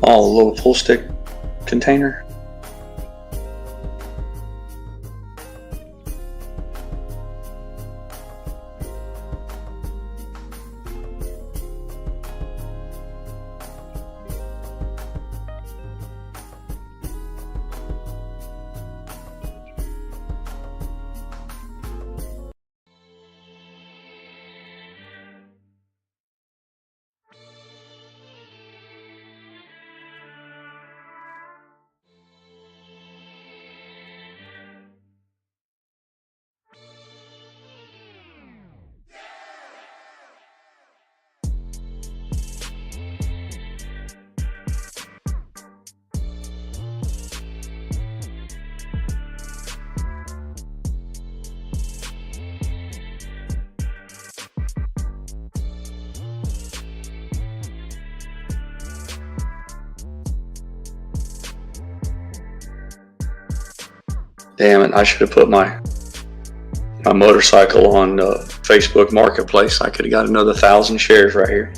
Oh, a little full stick container. Damn it! I should have put my motorcycle on Facebook Marketplace. I could have got another 1,000 shares right here.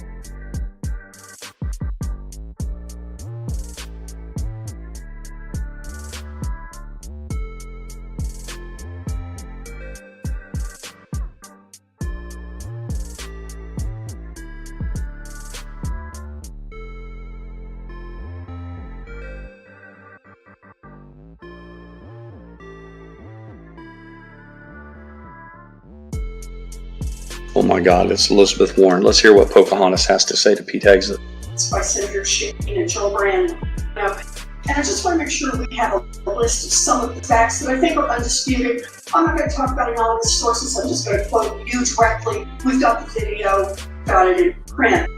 Oh my God, it's Elizabeth Warren. Let's hear what Pocahontas has to say to Pete Hegseth. It's by Senator Shane and Joe Brand. And I just want to make sure we have a list of some of the facts that I think are undisputed. I'm not going to talk about anonymous sources. I'm just going to quote you directly. We've got the video, got it in print.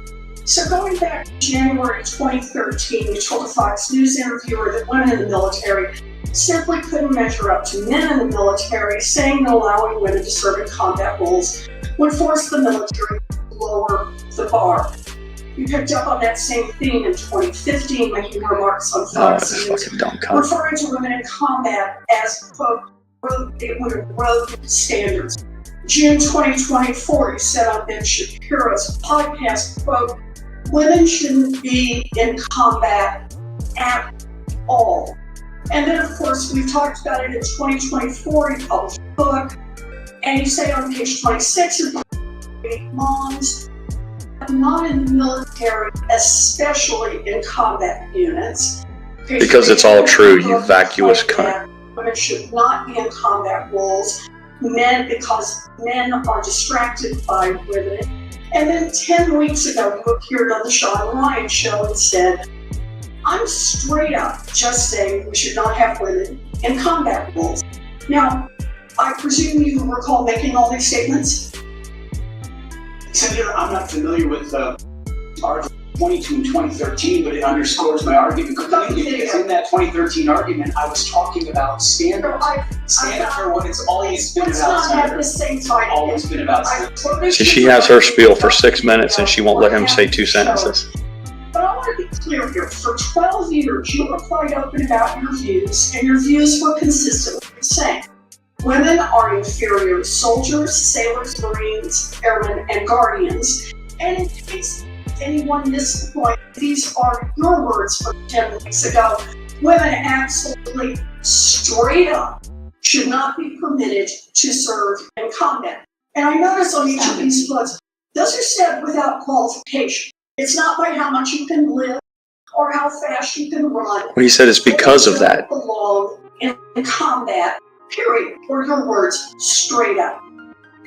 So going back to January 2013, you told a Fox News interviewer that women in the military simply couldn't measure up to men in the military, saying that allowing women to serve in combat roles would force the military to lower the bar. You picked up on that same theme in 2015, making remarks on Fox News, referring to women in combat as, quote, it would erode standards. June 2024, you said on Ben Shapiro's podcast, quote, women shouldn't be in combat at all. And then, of course, we've talked about it in 2024, you published a book, and you say on page 26, moms not in the military, especially in combat units. Because it's all true, you vacuous cunt. Women should not be in combat roles. Because men are distracted by women. And then 10 weeks ago, you appeared on the Sean Ryan show and said, I'm straight up just saying we should not have women in combat roles. Now, I presume you recall making all these statements? Senator, I'm not familiar with Article 22 in 2013, but it underscores my argument completely, because in that 2013 argument, I was talking about standards. Standards are what it's always been about, Senator. Always been about standards. She has her spiel for 6 minutes and she won't let him say 2 sentences. But I want to be clear here. For 12 years, you were quite open about your views, and your views were consistently the same. Women are inferior soldiers, sailors, marines, airmen, and guardians. And in case anyone missed the point, these are your words from 10 weeks ago. Women absolutely straight up should not be permitted to serve in combat. And I notice on each of these books, those are said without qualification. It's not by how much you can lift or how fast you can run. Well, he said it's because of that. Belong in combat, period, or your words, straight up.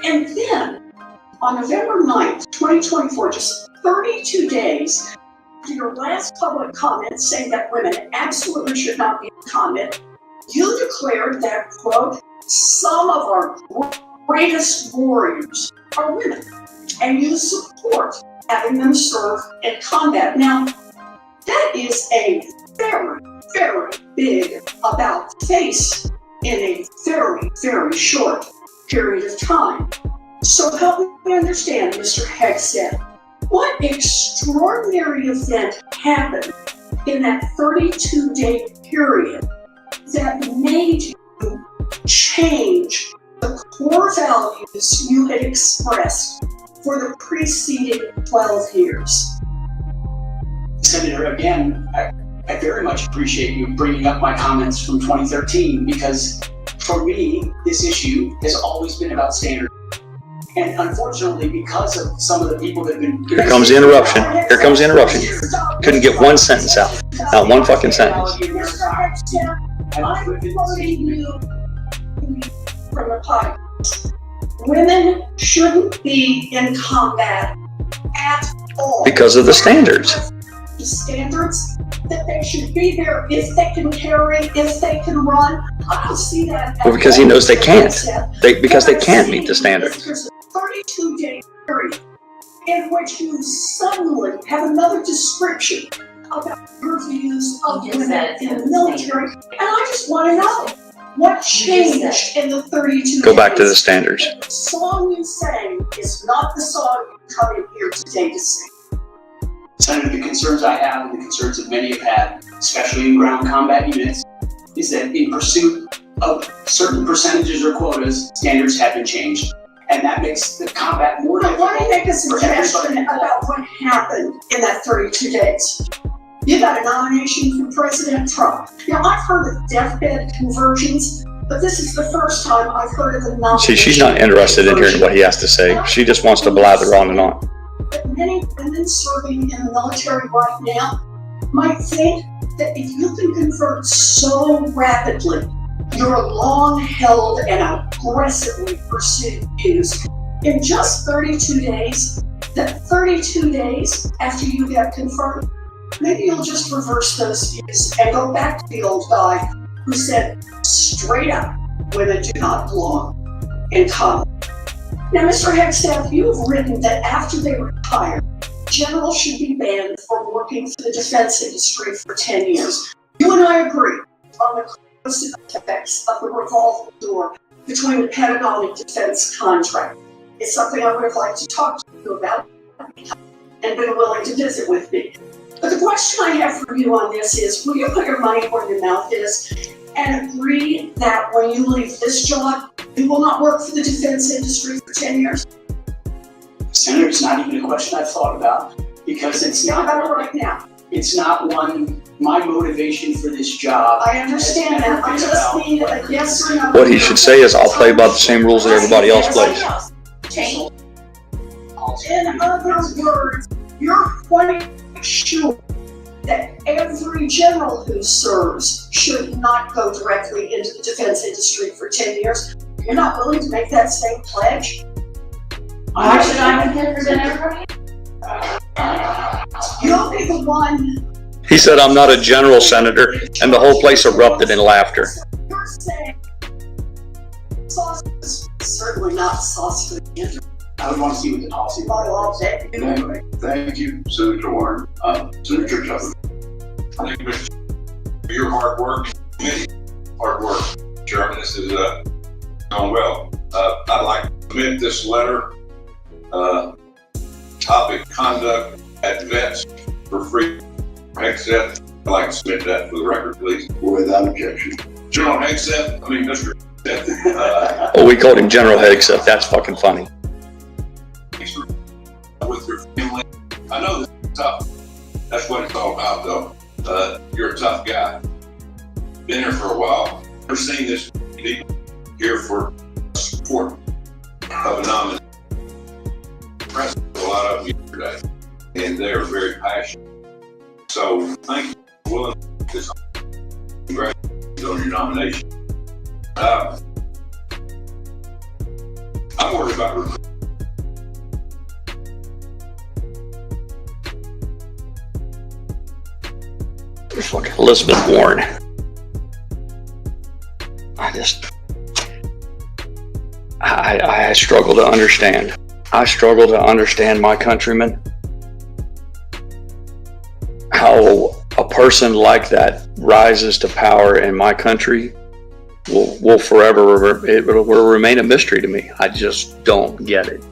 And then, on November 9th, 2024, just 32 days after your last public comment saying that women absolutely should not be in combat, you declared that, quote, some of our greatest warriors are women, and you support having them serve in combat. Now, that is a very, very big about face in a very, very short period of time. So help me understand, Mr. Hegseth, what extraordinary event happened in that 32-day period that made you change the core values you had expressed for the preceding 12 years? Senator, again, I very much appreciate you bringing up my comments from 2013, because for me, this issue has always been about standards. And unfortunately, because of some of the people that have been... Here comes the interruption. Here comes the interruption. Couldn't get one sentence out. Not one fucking sentence. I'm quoting you from the podcast. Women shouldn't be in combat at all. Because of the standards. The standards that they should be there if they can carry, if they can run. I don't see that. Well, because he knows they can't. Because they can't meet the standards. There's a 32-day period in which you suddenly have another description about your views of women in the military. And I just want to know, what changed in the 32 days? Go back to the standards. The song you sang is not the song you come in here today to sing. Senator, the concerns I have, and the concerns that many have had, especially in ground combat units, is that in pursuit of certain percentages or quotas, standards have been changed. And that makes the combat more But difficult. let me make a for suggestion everybody. about what happened in that 32 days. You got a nomination for President Trump. Now, I've heard of deathbed conversions, but this is the first time I've heard of a nomination. See, she's not interested in hearing what he has to say. She just wants to blather on and on. But many women serving in the military right now might think that if you can convert so rapidly your long-held and aggressively pursued views in just 32 days, that 32 days after you get confirmed, maybe you'll just reverse those views and go back to the old guy who said straight up, women do not belong in combat. Now, Mr. Hegstaff, you've written that after they retire, generals should be banned from working for the defense industry for 10 years. You and I agree on the corrosive effects of the revolving door between the Pentagon and defense contract. It's something I would have liked to talk to you about and been willing to visit with me. But the question I have for you on this is, will you put your money where your mouth is and agree that when you leave this job, you will not work for the defense industry for 10 years? Senator, it's not even a question I've thought about because it's Think not about it right now. It's not one, my motivation for this job. I understand that. I just need a yes or no. What he should say is, I'll play by the same rules that everybody else plays. Change. In other words, you're quite sure that every general who serves should not go directly into the defense industry for 10 years. You're not willing to make that same pledge? Why should I be different than everybody? You'll be the one. He said, I'm not a general, Senator, and the whole place erupted in laughter. You're saying sauce is certainly not sauce for the internet. I would want to see what the policy. All day. Anyway, thank you, Senator Warren. Senator Tucker. Thank you, Mr. for your hard work. Hard work, Chairman. This is going well. I'd like to submit this letter. Topic: conduct at vets for free. Hegseth. I'd like to submit that for the record, please. Without objection. General Hegseth. Mr. Hegseth. Oh, we called him General Hegseth. That's fucking funny. With your family. I know this is tough. That's what it's all about, though. You're a tough guy. Been here for a while. Never seen this people here for support of a nominee. Impressed with a lot of you today, and they are very passionate. So thank you for willing to this. Congratulations on your nomination. I'm worried about recruiting. There's fucking Elizabeth Warren. I struggle to understand. I struggle to understand my countrymen. How a person like that rises to power in my country will forever, it will remain a mystery to me. I just don't get it.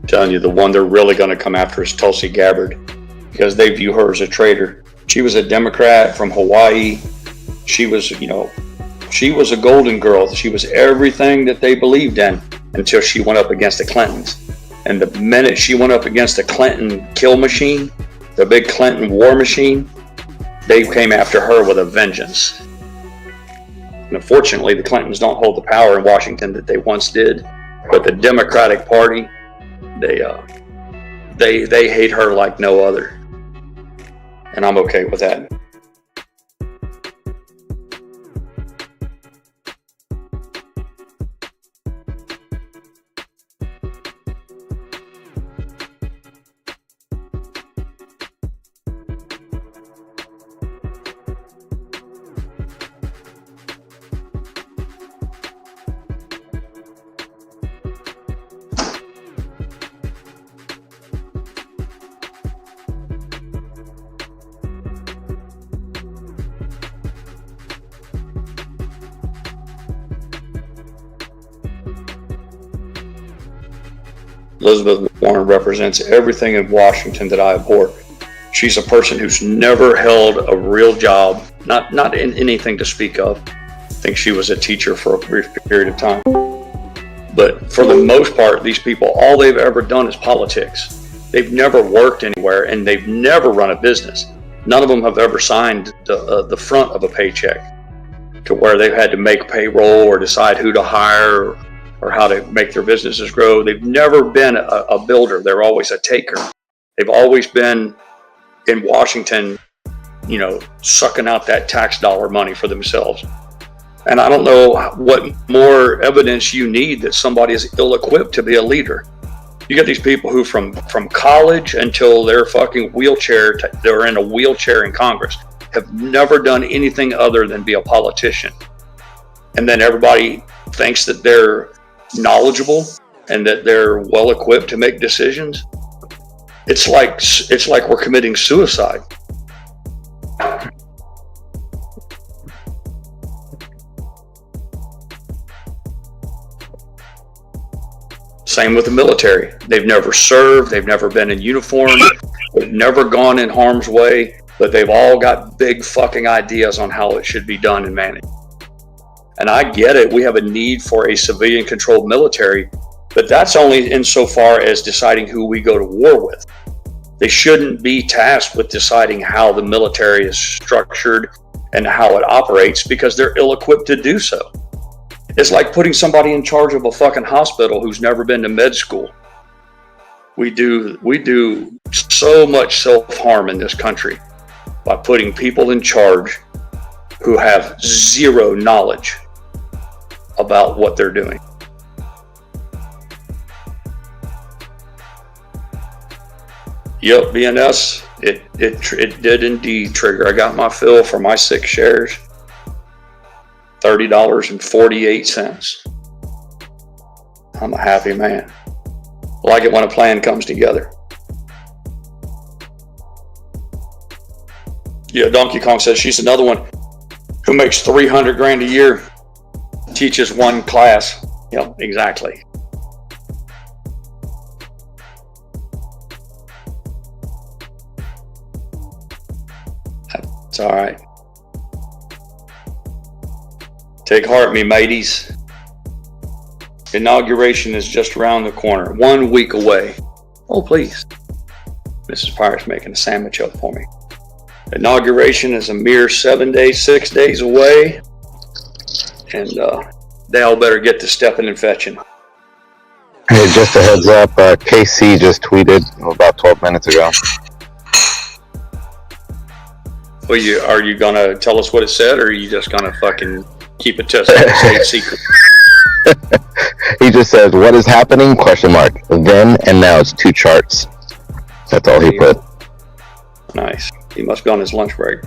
Telling you, the one they're really going to come after is Tulsi Gabbard, because they view her as a traitor. She was a Democrat from Hawaii. She was, she was a golden girl. She was everything that they believed in until she went up against the Clintons. And the minute she went up against the Clinton kill machine, the big Clinton war machine, they came after her with a vengeance. And unfortunately, the Clintons don't hold the power in Washington that they once did. But the Democratic Party, they hate her like no other. And I'm okay with that. Elizabeth Warren represents everything in Washington that I abhor. She's a person who's never held a real job, not in anything to speak of. I think she was a teacher for a brief period of time. But for the most part, these people, all they've ever done is politics. They've never worked anywhere, and they've never run a business. None of them have ever signed the front of a paycheck to where they've had to make payroll or decide who to hire or how to make their businesses grow. They've never been a builder. They're always a taker. They've always been in Washington, sucking out that tax dollar money for themselves. And I don't know what more evidence you need that somebody is ill-equipped to be a leader. You got these people who from college until their fucking wheelchair, they're in a wheelchair in Congress, have never done anything other than be a politician. And then everybody thinks that they're knowledgeable and that they're well equipped to make decisions. It's like we're committing suicide. Same with the military. They've never served, they've never been in uniform, they've never gone in harm's way, but they've all got big fucking ideas on how it should be done and managed. And I get it, we have a need for a civilian controlled military, but that's only insofar as deciding who we go to war with. They shouldn't be tasked with deciding how the military is structured and how it operates because they're ill-equipped to do so. It's like putting somebody in charge of a fucking hospital who's never been to med school. We do so much self-harm in this country by putting people in charge who have zero knowledge about what they're doing. Yep, BNS, it did indeed trigger. I got my fill for my 6 shares. $30.48. I'm a happy man. I like it when a plan comes together. Yeah, Donkey Kong says she's another one who makes $300,000 a year, teaches one class. Yep, exactly. It's all right. Take heart, me mateys. Inauguration is just around the corner, 1 week away. Oh, please. Mrs. Pirate's making a sandwich up for me. Inauguration is a mere 6 days away. And they all better get to stepping and fetching. Hey, just a heads up, KC just tweeted about 12 minutes ago. Well, are you going to tell us what it said, or are you just going to fucking keep it to a secret? He just says, "What is happening?" ? Then and now it's 2 charts. That's all he put. Nice. He must be on his lunch break.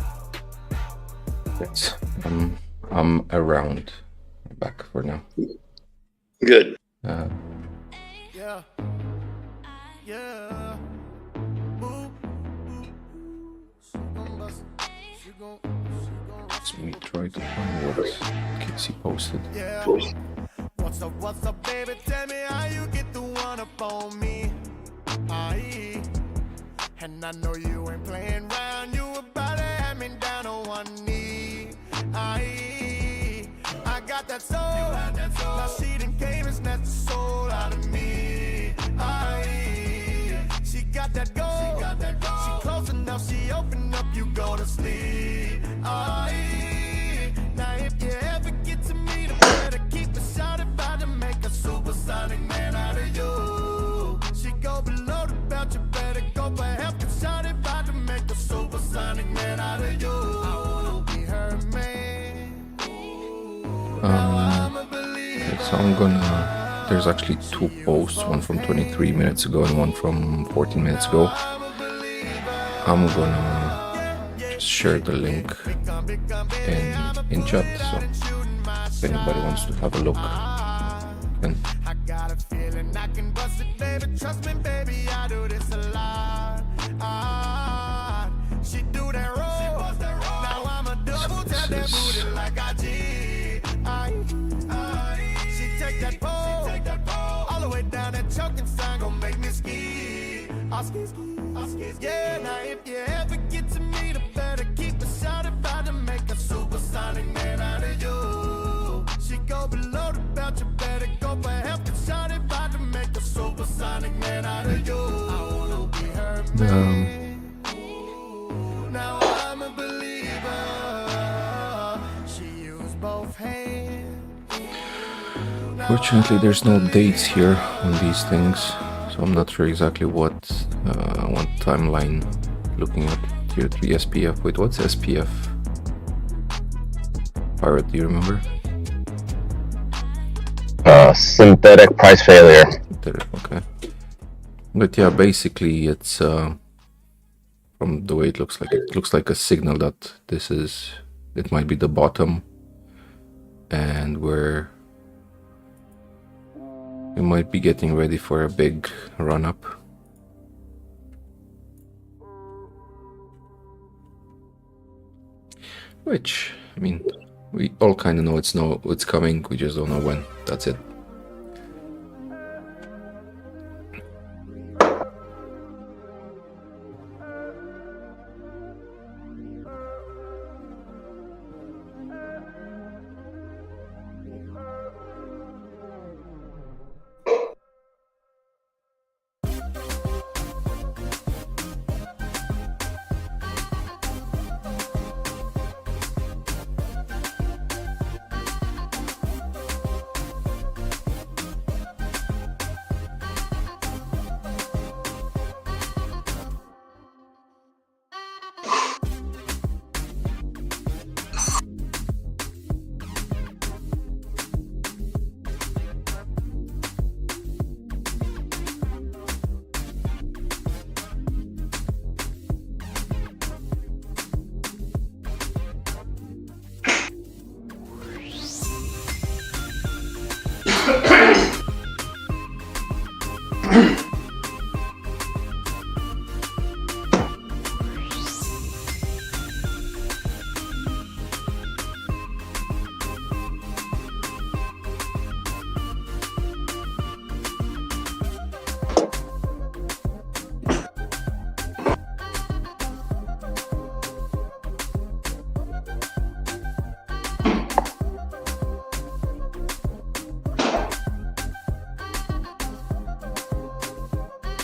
Yes. I'm around. Back for now. Good. Yeah. Let me try to find what Casey posted. What's up, baby? Tell me how you get the one up on me. And I know you ain't playing around. You about to have me down on one knee. I got that soul. Now she done came and snatched the soul out of me. She got that gold. She close enough. She opened up. you go to sleep. Aye. Now if you ever get to meet her, better keep a shot about to make a supersonic man out of you. She go below the belt, you better go for help. Cause shot about to make a supersonic man out of you. I wanna be her man. So I'm gonna, there's actually two posts, one from 23 minutes ago and one from 14 minutes ago. I'm gonna just share the link in chat, so if anybody wants to have a look, then. I got a feeling I can bust it, baby. Trust me, baby, I do this a lot. She do that roll. Now I'm a double tap that booty like I G. She take that pole all the way down that choking sign, gon' make me ski. I ski. Yeah, now if you ever get to meet her, better keep a shot about to make a supersonic man out of you. She go below the belt, you better go for help. Cause shot about to make a supersonic man out of you. I wanna be her man. Now I'm a believer. She used both hands. Fortunately, there's no dates here on these things, so I'm not sure exactly what timeline looking at. Tier 3 SPF. Wait, what's SPF? Pirate, do you remember? Synthetic price failure. Okay. But yeah, basically it's from the way it looks like a signal that it might be the bottom, and we might be getting ready for a big run up. Which, I mean, we all kind of know it's coming, we just don't know when. That's it.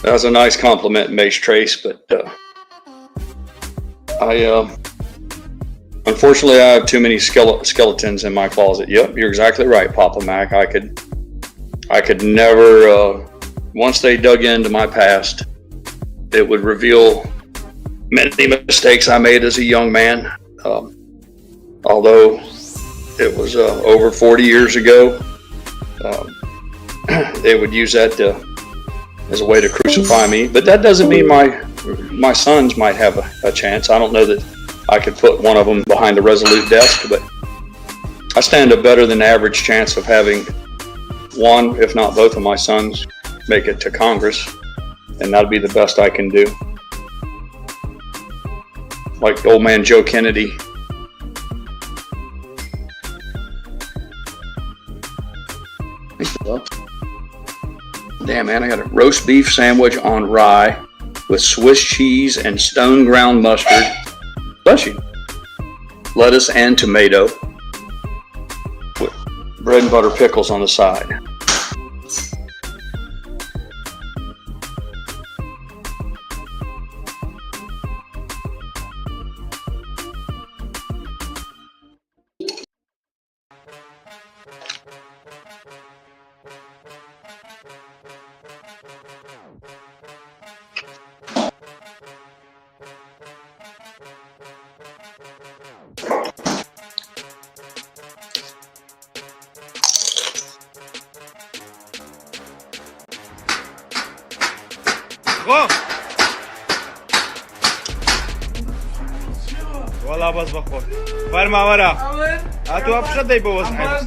That was a nice compliment, Mace Trace, but unfortunately I have too many skeletons in my closet. Yep, you're exactly right, Papa Mac. I could never, once they dug into my past, it would reveal many mistakes I made as a young man. Although it was over 40 years ago, they would use that as a way to crucify me. But that doesn't mean my sons might have a chance. I don't know that I could put one of them behind the Resolute desk, but I stand a better than average chance of having one, if not both of my sons make it to Congress, and that'll be the best I can do. Like old man Joe Kennedy. Damn, man, I got a roast beef sandwich on rye with Swiss cheese and stone ground mustard. Bless you. Lettuce and tomato with bread and butter pickles on the side. Bako! والله بس بخور فرما ورا هاتوا ابشد يبوظ حالي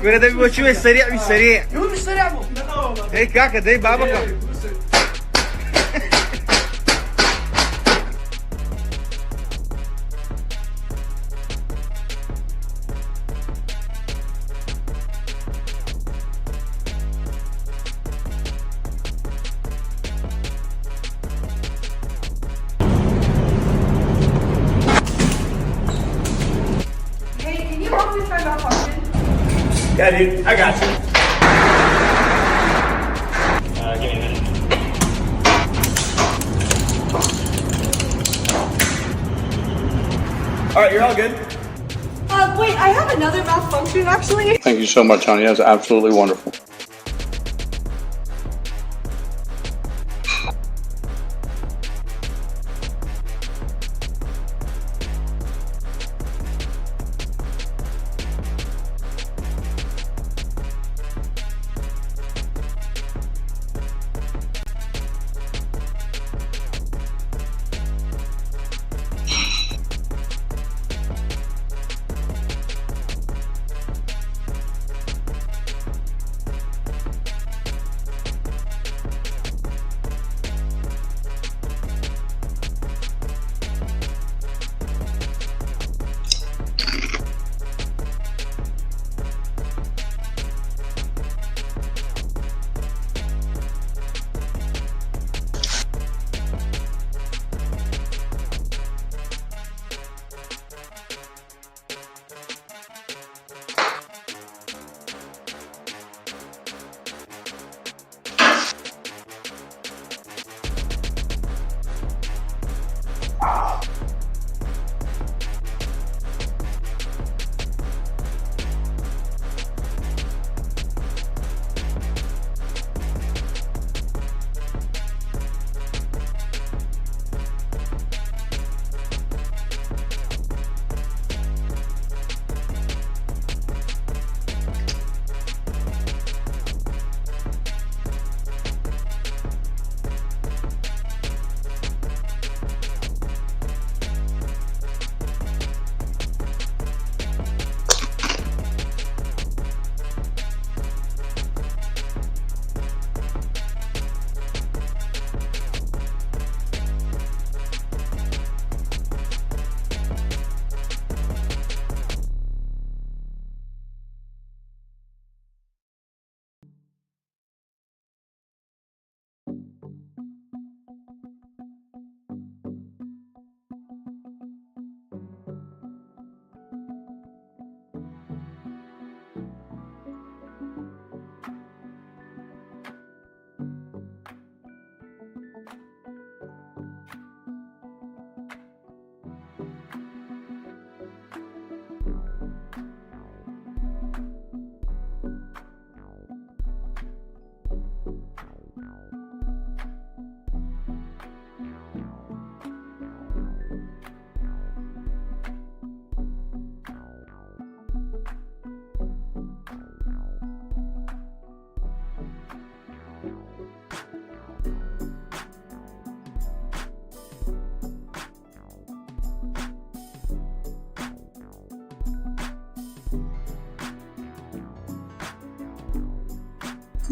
ولا ده بيبقى شوي سريع مش سريع مش سريع هيك كاكا ده بابك Yeah, dude, I got you. Give me a minute. All right, you're all good. Wait, I have another malfunction actually. Thank you so much, honey. That's absolutely wonderful.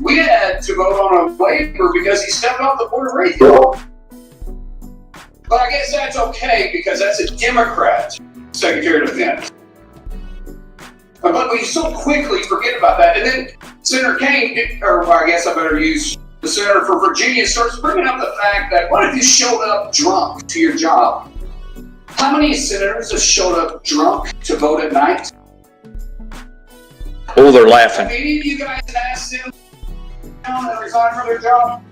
We had to vote on a waiver because he stepped off the Puerto Rico. But I guess that's okay because that's a Democrat Secretary of Defense. But we so quickly forget about that. And then Senator Kane, or I guess I better use the senator for Virginia, starts bringing up the fact that what if you showed up drunk to your job? How many senators have showed up drunk to vote at night? Oh, they're laughing. Have any of you guys asked them and resigned from their job?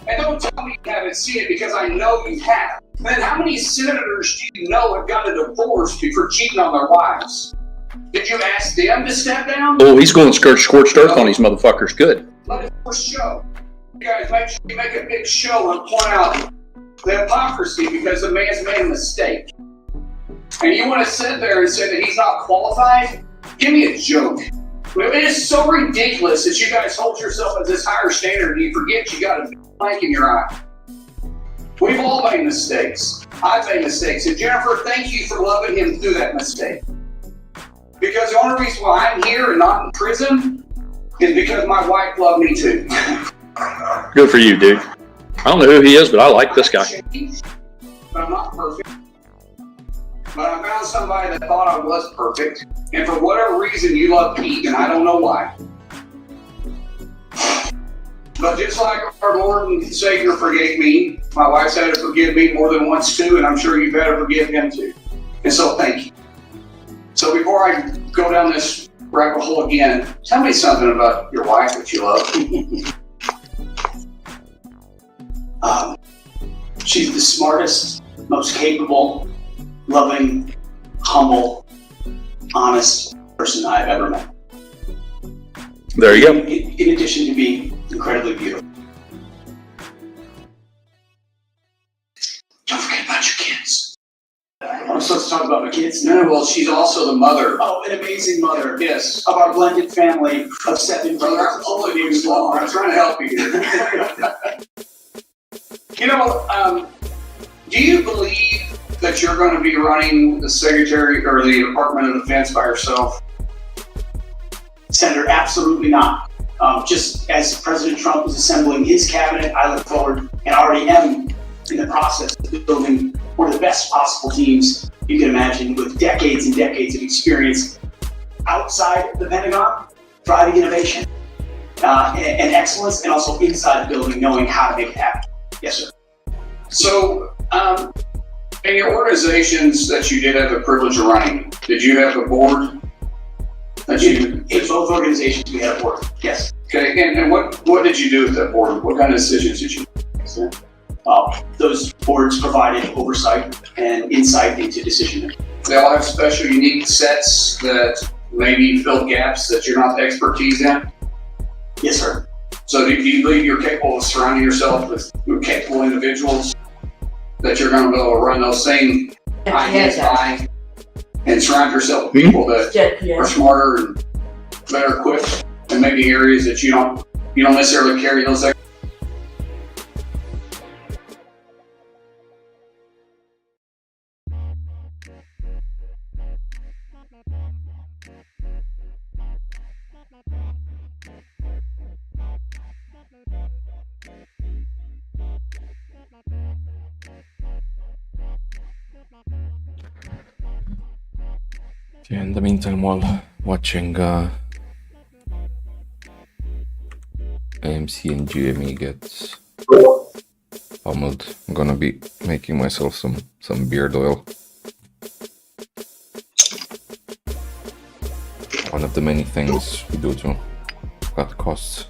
And don't tell me you haven't seen it because I know you have. Then how many senators do you know have gotten a divorce for cheating on their wives? Did you ask them to step down? Oh, he's going scorched earth on these motherfuckers. Good. Let it show. You guys make sure you make a big show and point out the hypocrisy because the man's made a mistake. and you want to sit there and say that he's not qualified? Give me a joke. It is so ridiculous that you guys hold yourself as this higher standard and you forget you got a blank in your eye. We've all made mistakes. I've made mistakes. And Jennifer, thank you for loving him through that mistake. Because the only reason why I'm here and not in prison is because my wife loved me too. Good for you, dude. I don't know who he is, but I like this guy. But I'm not perfect. But I found somebody that thought I was perfect. And for whatever reason, you love Pete, and I don't know why. But just like our Lord and Savior forgave me, my wife's had to forgive me more than once too, and I'm sure you've had to forgive him too. And so thank you. So before I go down this rabbit hole again, tell me something about your wife that you love. She's the smartest, most capable, loving, humble, honest person I've ever met. There you go. In addition to being incredibly beautiful. Don't forget about your kids. I'm supposed to talk about my kids? No, well, she's also the mother. Oh, an amazing mother. Yes. Of our blended family of 7 brothers. I'm trying to help you here. You know, do you believe that you're going to be running the Secretary or the Department of Defense by yourself? Senator, absolutely not. Just as President Trump is assembling his cabinet, I look forward and already am in the process of building one of the best possible teams you can imagine with decades and decades of experience outside the Pentagon, driving innovation and excellence, and also inside the building, knowing how to make it happen. Yes, sir. So, in your organizations that you did have the privilege of running, did you have a board? In both organizations, we had a board. Yes. Okay. And what did you do with that board? What kind of decisions did you make? Those boards provided oversight and insight into decision making. They all have special, unique sets that maybe fill gaps that you're not the expertise in? Yes, sir. So do you believe you're capable of surrounding yourself with capable individuals that you're going to be able to run those same ideas by, and surround yourself with people that are smarter and better equipped in maybe areas that you don't necessarily carry those expertise? Yeah, in the meantime, while watching AMC and GME gets pummeled, I'm gonna be making myself some beard oil. One of the many things we do to cut costs.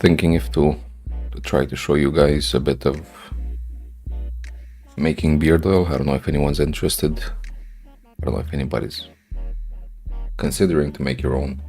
Thinking if to try to show you guys a bit of making beard oil. I don't know if anyone's interested. I don't know if anybody's considering to make your own.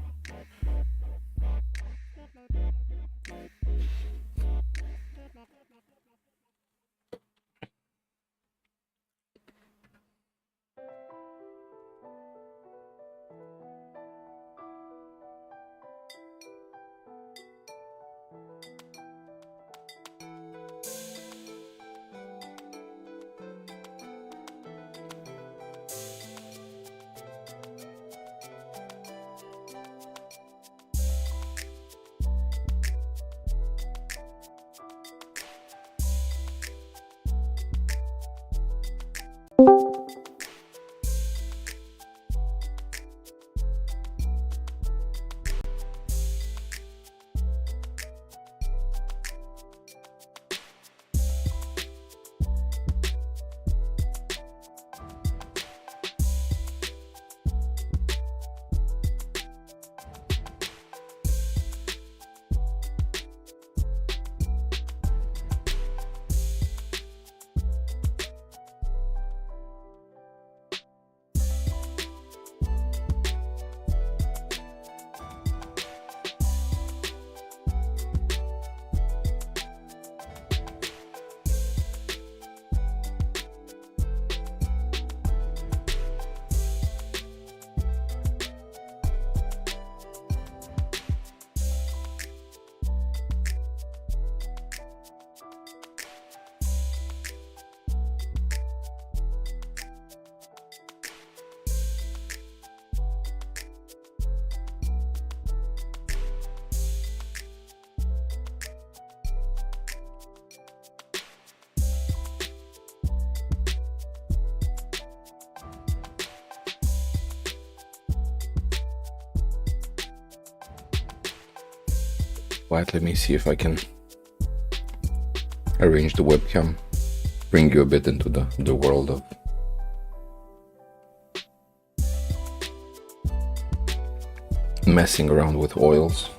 Wait, let me see if I can arrange the webcam, bring you a bit into the world of messing around with oils.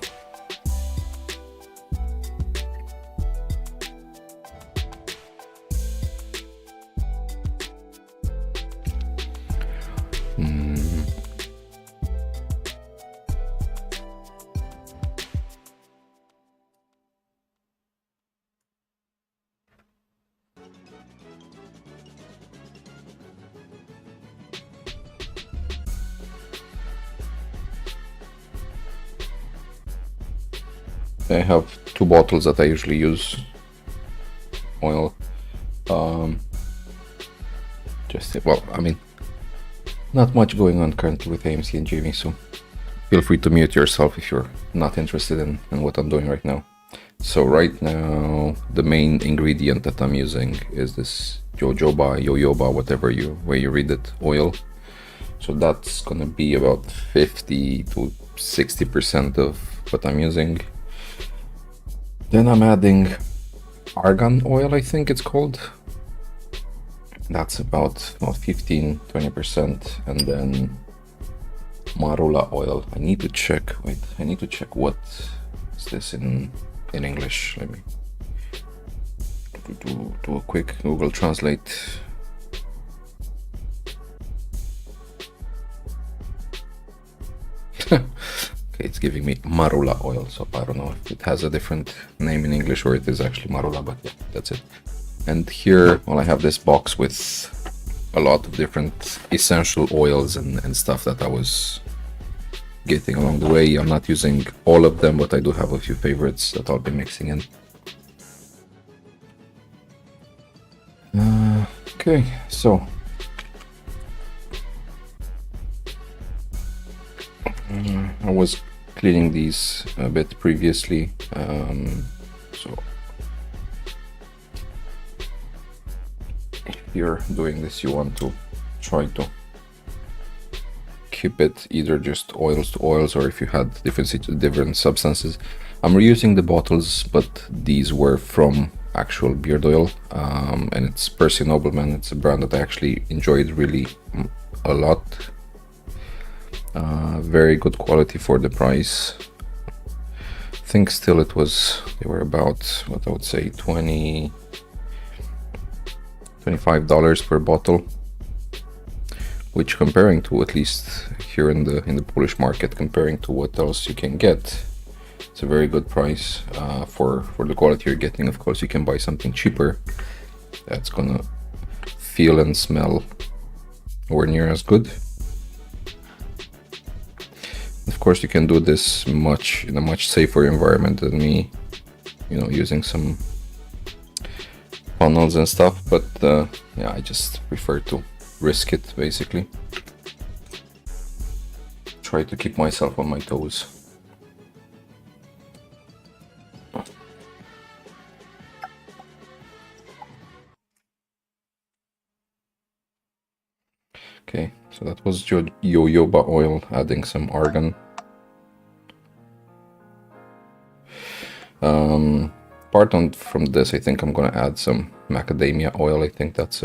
I have 2 bottles that I usually use oil. Well, I mean, not much going on currently with AMC and GME, so feel free to mute yourself if you're not interested in what I'm doing right now. So right now, the main ingredient that I'm using is this jojoba, whatever way you read it, oil. So that's gonna be about 50 to 60% of what I'm using. Then I'm adding argan oil, I think it's called. That's about 15-20%, and then marula oil. I need to check. Wait, I need to check what is this in English. Let me do a quick Google Translate. Okay, it's giving me marula oil, so I don't know if it has a different name in English or it is actually marula, but yeah, that's it. And here, well, I have this box with a lot of different essential oils and stuff that I was getting along the way. I'm not using all of them, but I do have a few favorites that I'll be mixing in. Okay, so I was cleaning these a bit previously, so if you're doing this, you want to try to keep it either just oils to oils, or if you had different substances. I'm reusing the bottles, but these were from actual beard oil, and it's Percy Nobleman. It's a brand that I actually enjoyed really a lot. Very good quality for the price. I think still they were about, what I would say, $25 per bottle, which, comparing to, at least here in the Polish market, comparing to what else you can get, it's a very good price for the quality you're getting. Of course, you can buy something cheaper that's gonna feel and smell nowhere near as good. Of course, you can do this in a much safer environment than me, using some funnels and stuff, but yeah, I just prefer to risk it, basically. Try to keep myself on my toes. Okay, so that was jojoba oil, adding some argan. Apart from this, I think I'm gonna add some macadamia oil. I think that's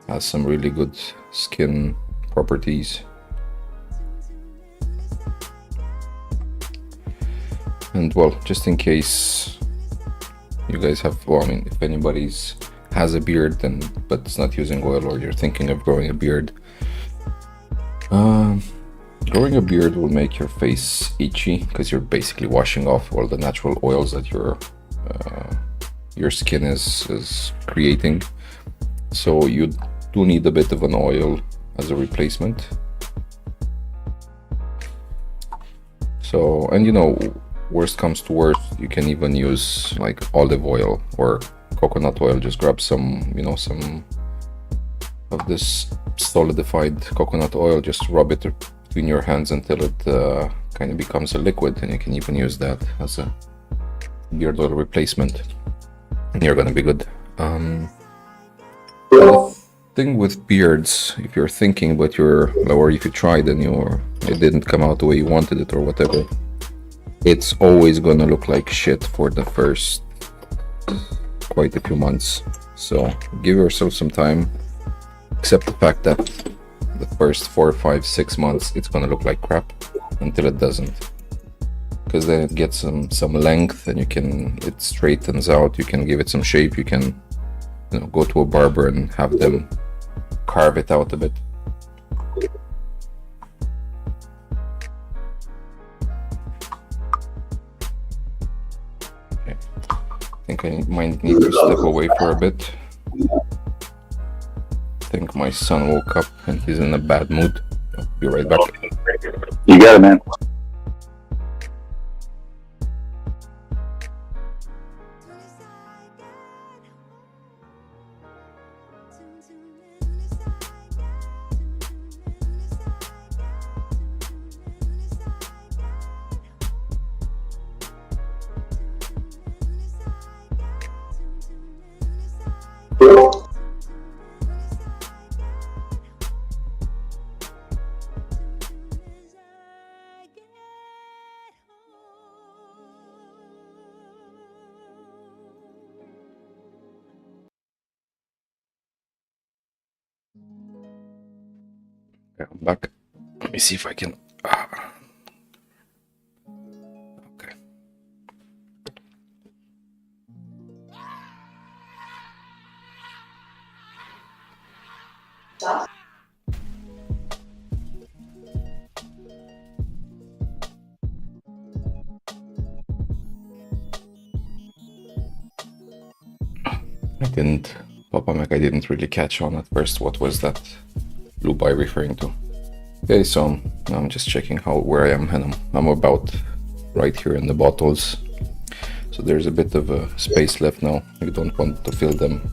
has some really good skin properties. And well, just in case you guys have, well, I mean, if anybody's has a beard but it's not using oil, or you're thinking of growing a beard, growing a beard will make your face itchy because you're basically washing off all the natural oils that your skin is creating. So you do need a bit of an oil as a replacement. So, and worst comes to worst, you can even use like olive oil or coconut oil. Just grab some, some of this solidified coconut oil, just rub it between your hands until it kind of becomes a liquid, and you can even use that as a beard oil replacement, and you're gonna be good. The thing with beards, if you're thinking but or if you tried and it didn't come out the way you wanted it or whatever, it's always gonna look like shit for the first quite a few months. So give yourself some time. Accept the fact that the first 4, 5, 6 months it's gonna look like crap until it doesn't. Because then it gets some length and it straightens out. You can give it some shape. You can go to a barber and have them carve it out a bit. Okay. I think I might need to step away for a bit. I think my son woke up and he's in a bad mood. I'll be right back. You got it, man. Okay, I'm back. Let me see if I can. Okay. Papa Mac, I didn't really catch on at first. What was that blue bar referring to? Okay, so I'm just checking where I am, and I'm about right here in the bottles. So there's a bit of a space left now. You don't want to fill them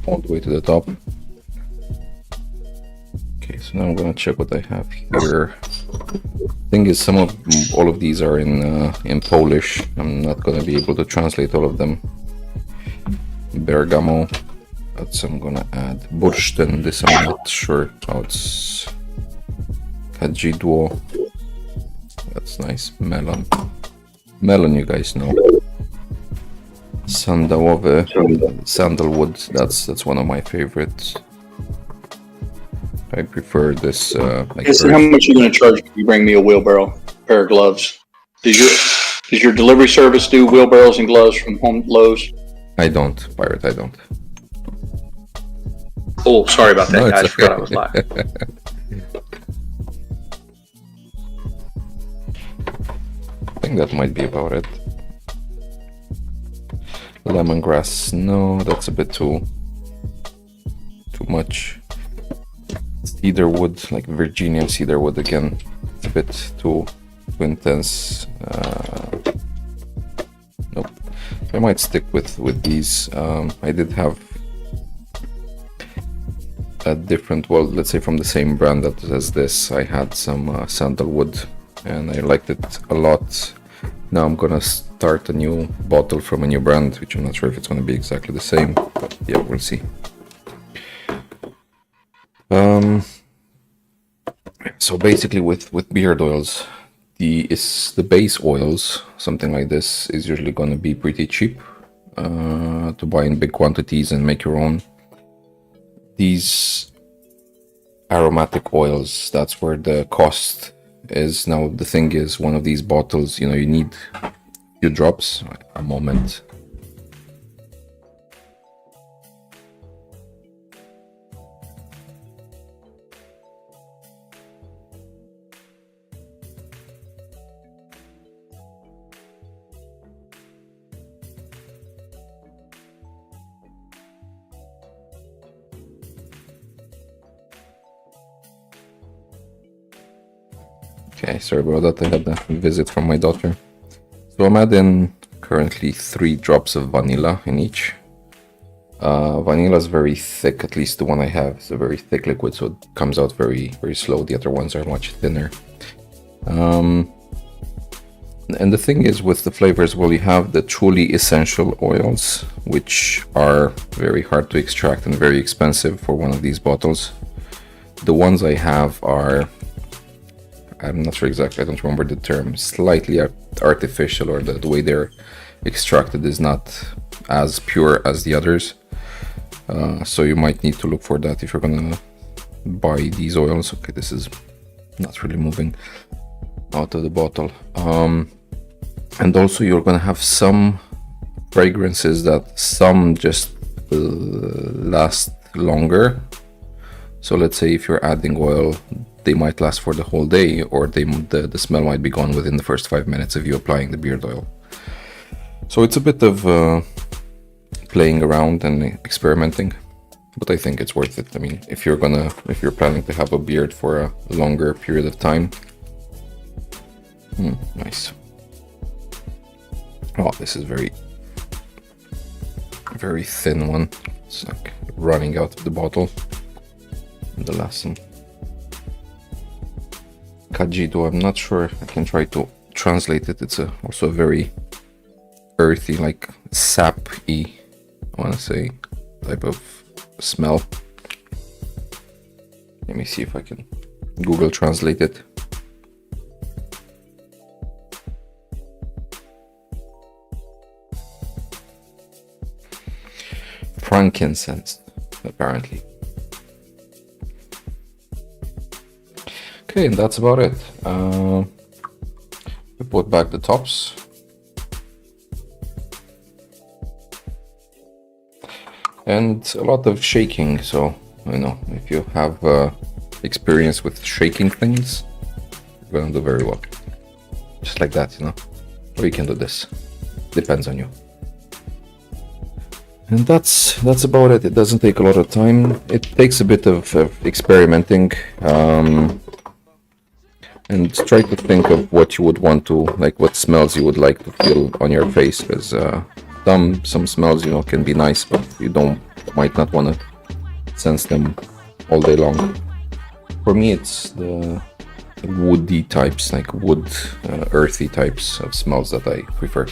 all the way to the top. Okay, so now I'm gonna check what I have here. Thing is, all of these are in Polish. I'm not gonna be able to translate all of them. Bergamo. That's I'm gonna add. Bursztyn. This I'm not sure how it's. Kadzidło. That's nice. Melon. Melon, you guys know. Sandałowy. Sandalwood. That's one of my favorites. I prefer this. How much are you going to charge if you bring me a wheelbarrow, pair of gloves? Does your delivery service do wheelbarrows and gloves from Home Lowe's? I don't, Pirate. I don't. Oh, sorry about that, No, guys. I it's forgot I okay. was live. I think that might be about it. Lemongrass, no, that's a bit too much. Cedarwood, like Virginia cedarwood again, it's a bit too intense. Nope. I might stick with these. I did have a different, well, let's say from the same brand as this. I had some sandalwood and I liked it a lot. Now I'm gonna start a new bottle from a new brand, which I'm not sure if it's gonna be exactly the same, but yeah, we'll see. So basically with beard oils, the base oils, something like this, is usually going to be pretty cheap to buy in big quantities and make your own. These aromatic oils, that's where the cost is. Now the thing is, one of these bottles, you need a few drops. A moment. Okay, sorry about that, I had a visit from my daughter. So I'm adding currently 3 drops of vanilla in each. Vanilla is very thick, at least the one I have is a very thick liquid, so it comes out very, very slow. The other ones are much thinner. And the thing is with the flavors, well, you have the truly essential oils, which are very hard to extract and very expensive for one of these bottles. The ones I have are I'm not sure exactly, I don't remember the term, slightly artificial, or the way they're extracted is not as pure as the others. So you might need to look for that if you're gonna buy these oils. Okay, this is not really moving out of the bottle. And also you're gonna have some fragrances that some just last longer. So let's say if you're adding oil, they might last for the whole day, or the smell might be gone within the first 5 minutes of you applying the beard oil. So it's a bit of playing around and experimenting, but I think it's worth it. I mean, if you're planning to have a beard for a longer period of time. Nice. Oh, this is very thin one. It's like running out of the bottle. The last one. Kajido, I'm not sure. I can try to translate it. It's also a very earthy, like sap-y, I want to say, type of smell. Let me see if I can Google translate it. Frankincense, apparently. Okay, and that's about it. We put back the tops. And a lot of shaking, so, you know, if you have experience with shaking things, you're gonna do very well. Just like that, you know. Or you can do this. Depends on you. And that's about it. It doesn't take a lot of time. It takes a bit of experimenting. And try to think of what you would want to, like what smells you would like to feel on your face, because some smells, you know, can be nice, but you might not want to sense them all day long. For me, it's the woody types, like wood, earthy types of smells that I prefer.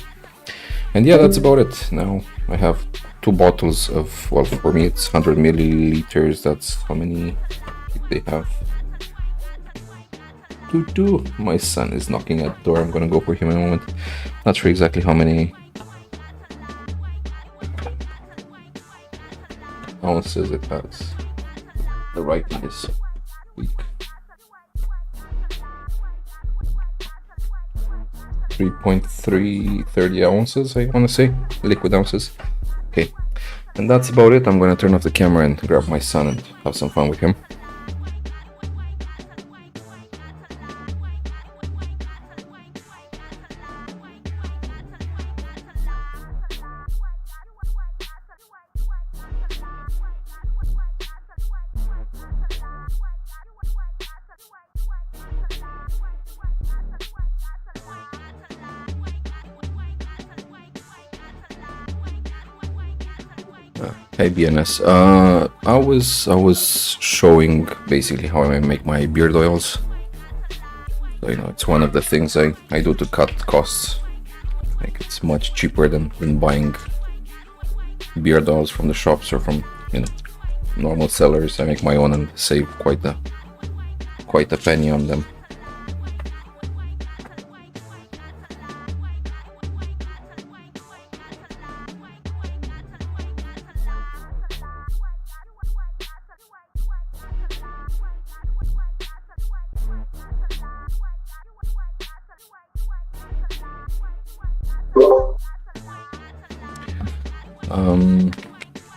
And yeah, that's about it. Now I have 2 bottles of, well, for me it's 100 milliliters. That's how many they have. My son is knocking at the door. I'm gonna go for him in a moment. Not sure exactly how many ounces it has. The writing is weak. 3.330 ounces, I want to say, liquid ounces. Okay, and that's about it. I'm gonna turn off the camera and grab my son and have some fun with him. Hey BNS, I was showing basically how I make my beard oils. So, you know, it's one of the things I do to cut costs. Like, it's much cheaper than buying beard oils from the shops or from, you know, normal sellers. I make my own and save quite a penny on them.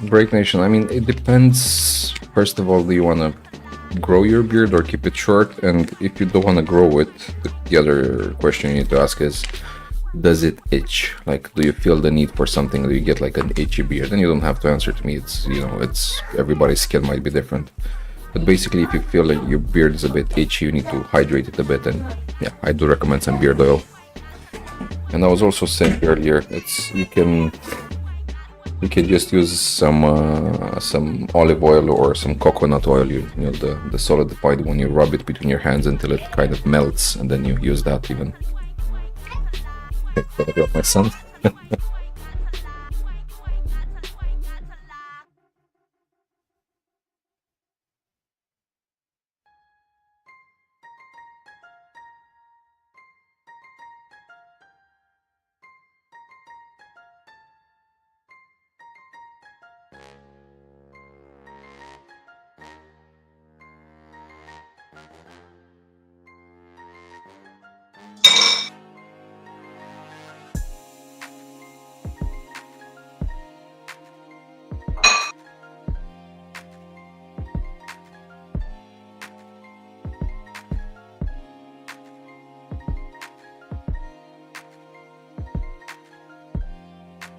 Break Nation, I mean, it depends. First of all, do you want to grow your beard or keep it short? And if you don't want to grow it, the other question you need to ask is, does it itch? Like, do you feel the need for something? Do you get like an itchy beard? And you don't have to answer to me. It's, you know, it's everybody's skin might be different. But basically, if you feel like your beard is a bit itchy, you need to hydrate it a bit. And yeah, I do recommend some beard oil. And I was also saying earlier, you can just use some olive oil or some coconut oil. You know, the solidified one. You rub it between your hands until it kind of melts, and then you use that even. Okay, got my son.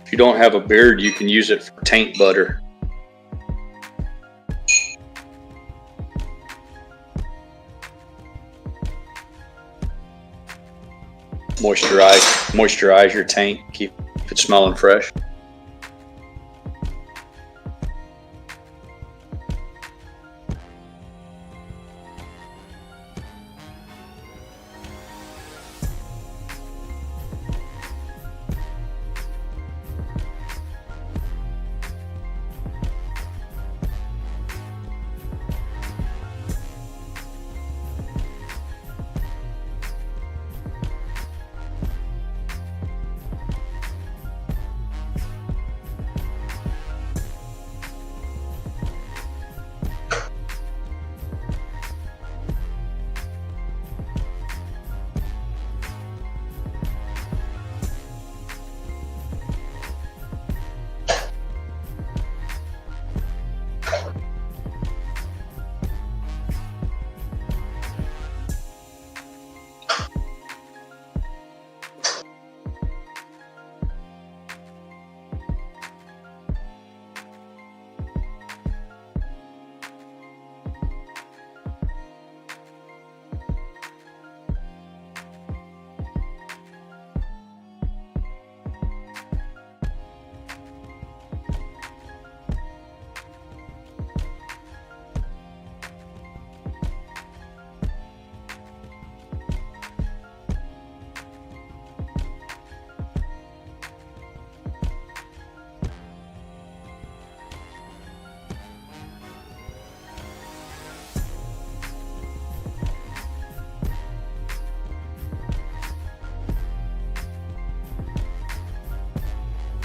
If you don't have a beard, you can use it for taint butter. Moisturize your taint, keep it smelling fresh.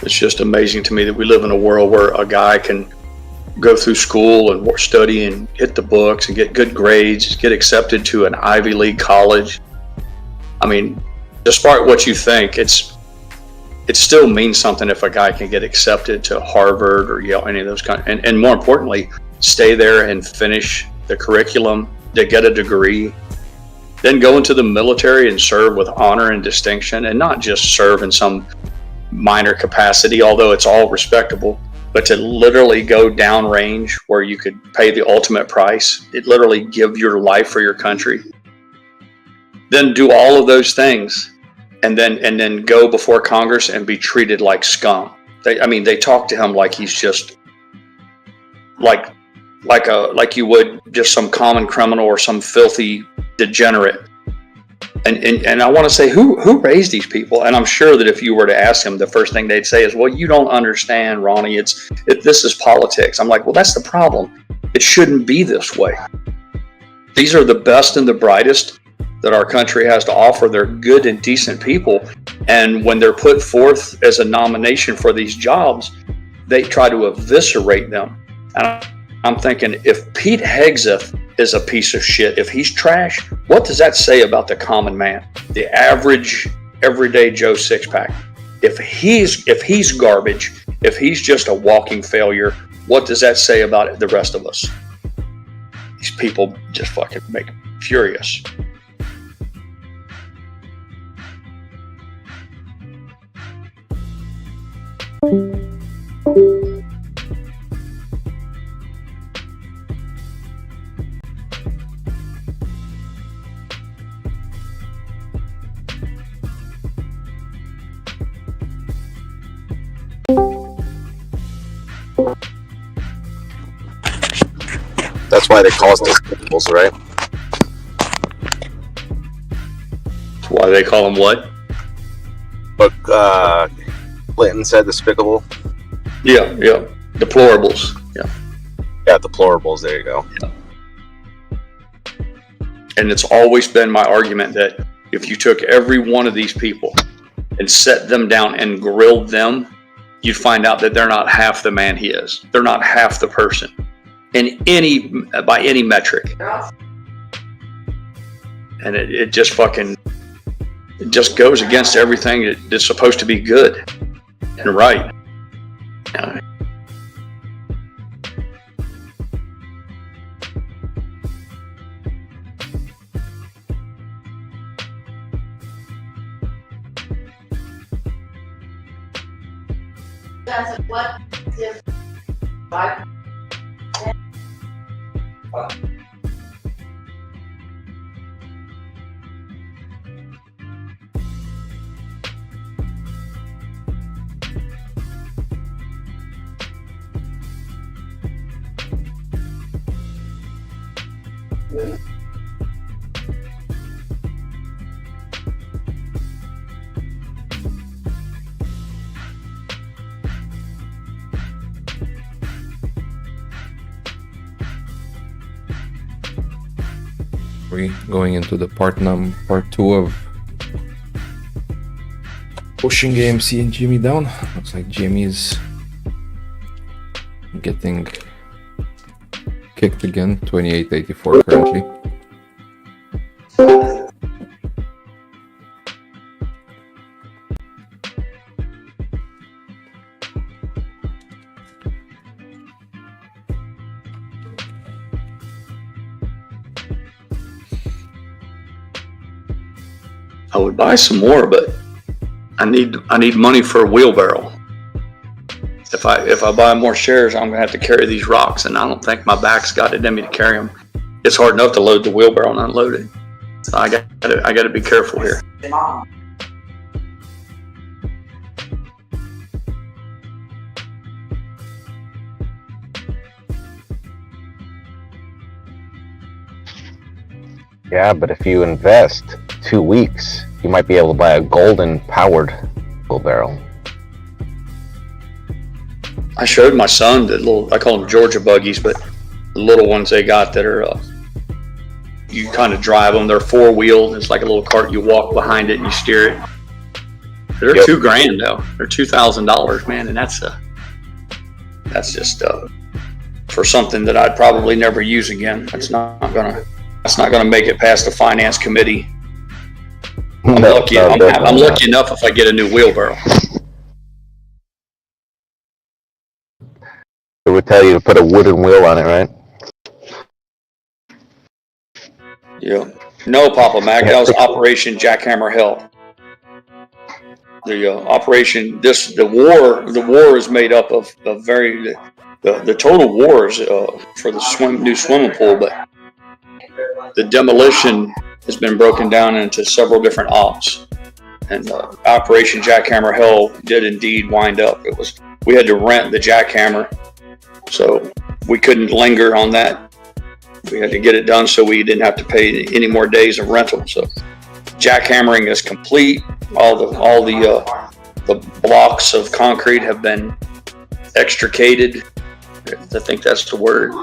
It's just amazing to me that we live in a world where a guy can go through school and study and hit the books and get good grades, get accepted to an Ivy League college. I mean, despite what you think, it still means something if a guy can get accepted to Harvard or Yale, any of those kind. And more importantly, stay there and finish the curriculum, to get a degree, then go into the military and serve with honor and distinction, and not just serve in some minor capacity, although it's all respectable, but to literally go downrange where you could pay the ultimate price, it literally give your life for your country, then do all of those things, and then go before Congress and be treated like scum. They talk to him like he's just like you would just some common criminal or some filthy degenerate. And I want to say, who raised these people? And I'm sure that if you were to ask them, the first thing they'd say is, well, you don't understand, Ronnie. This is politics. I'm like, well, that's the problem. It shouldn't be this way. These are the best and the brightest that our country has to offer. They're good and decent people. And when they're put forth as a nomination for these jobs, they try to eviscerate them. And I'm thinking, if Pete Hegseth is a piece of shit, if he's trash, what does that say about the common man, the average everyday Joe Sixpack? If he's garbage, if he's just a walking failure, what does that say about the rest of us? These people just fucking make me furious. That's why they call us despicables, right? Why they call them what? But Clinton said despicable. Yeah. Deplorables. Yeah, deplorables. There you go. Yeah. And it's always been my argument that if you took every one of these people and set them down and grilled them, you'd find out that they're not half the man he is. They're not half the person by any metric. And it just goes against everything that's supposed to be good and right. that's what if I We're going into the part 2 of pushing AMC and GME down. Looks like GME is getting kicked again, 28.84 currently. I would buy some more, but I need money for a wheelbarrow. If I buy more shares, I'm gonna have to carry these rocks, and I don't think my back's got it in me to carry them. It's hard enough to load the wheelbarrow and unload it. So I gotta be careful here. Yeah, but if you invest 2 weeks, you might be able to buy a golden powered wheelbarrow. I showed my son the little, I call them Georgia buggies, but the little ones they got that are, you kind of drive them. They're 4-wheeled. It's like a little cart. You walk behind it and you steer it. They're Yep. $2,000 though. They're $2,000, man, and that's just for something that I'd probably never use again. That's not gonna make it past the finance committee. I'm lucky enough if I get a new wheelbarrow. It would tell you to put a wooden wheel on it, right? Yeah. No, Papa Mac, that was Operation Jackhammer Hell. The operation, the war is made up of the total war is for the new swimming pool, but the demolition has been broken down into several different ops, and Operation Jackhammer Hell did indeed wind up. We had to rent the jackhammer, so we couldn't linger on that. We had to get it done so we didn't have to pay any more days of rental. So jackhammering is complete. All the blocks of concrete have been extricated. I think that's the word.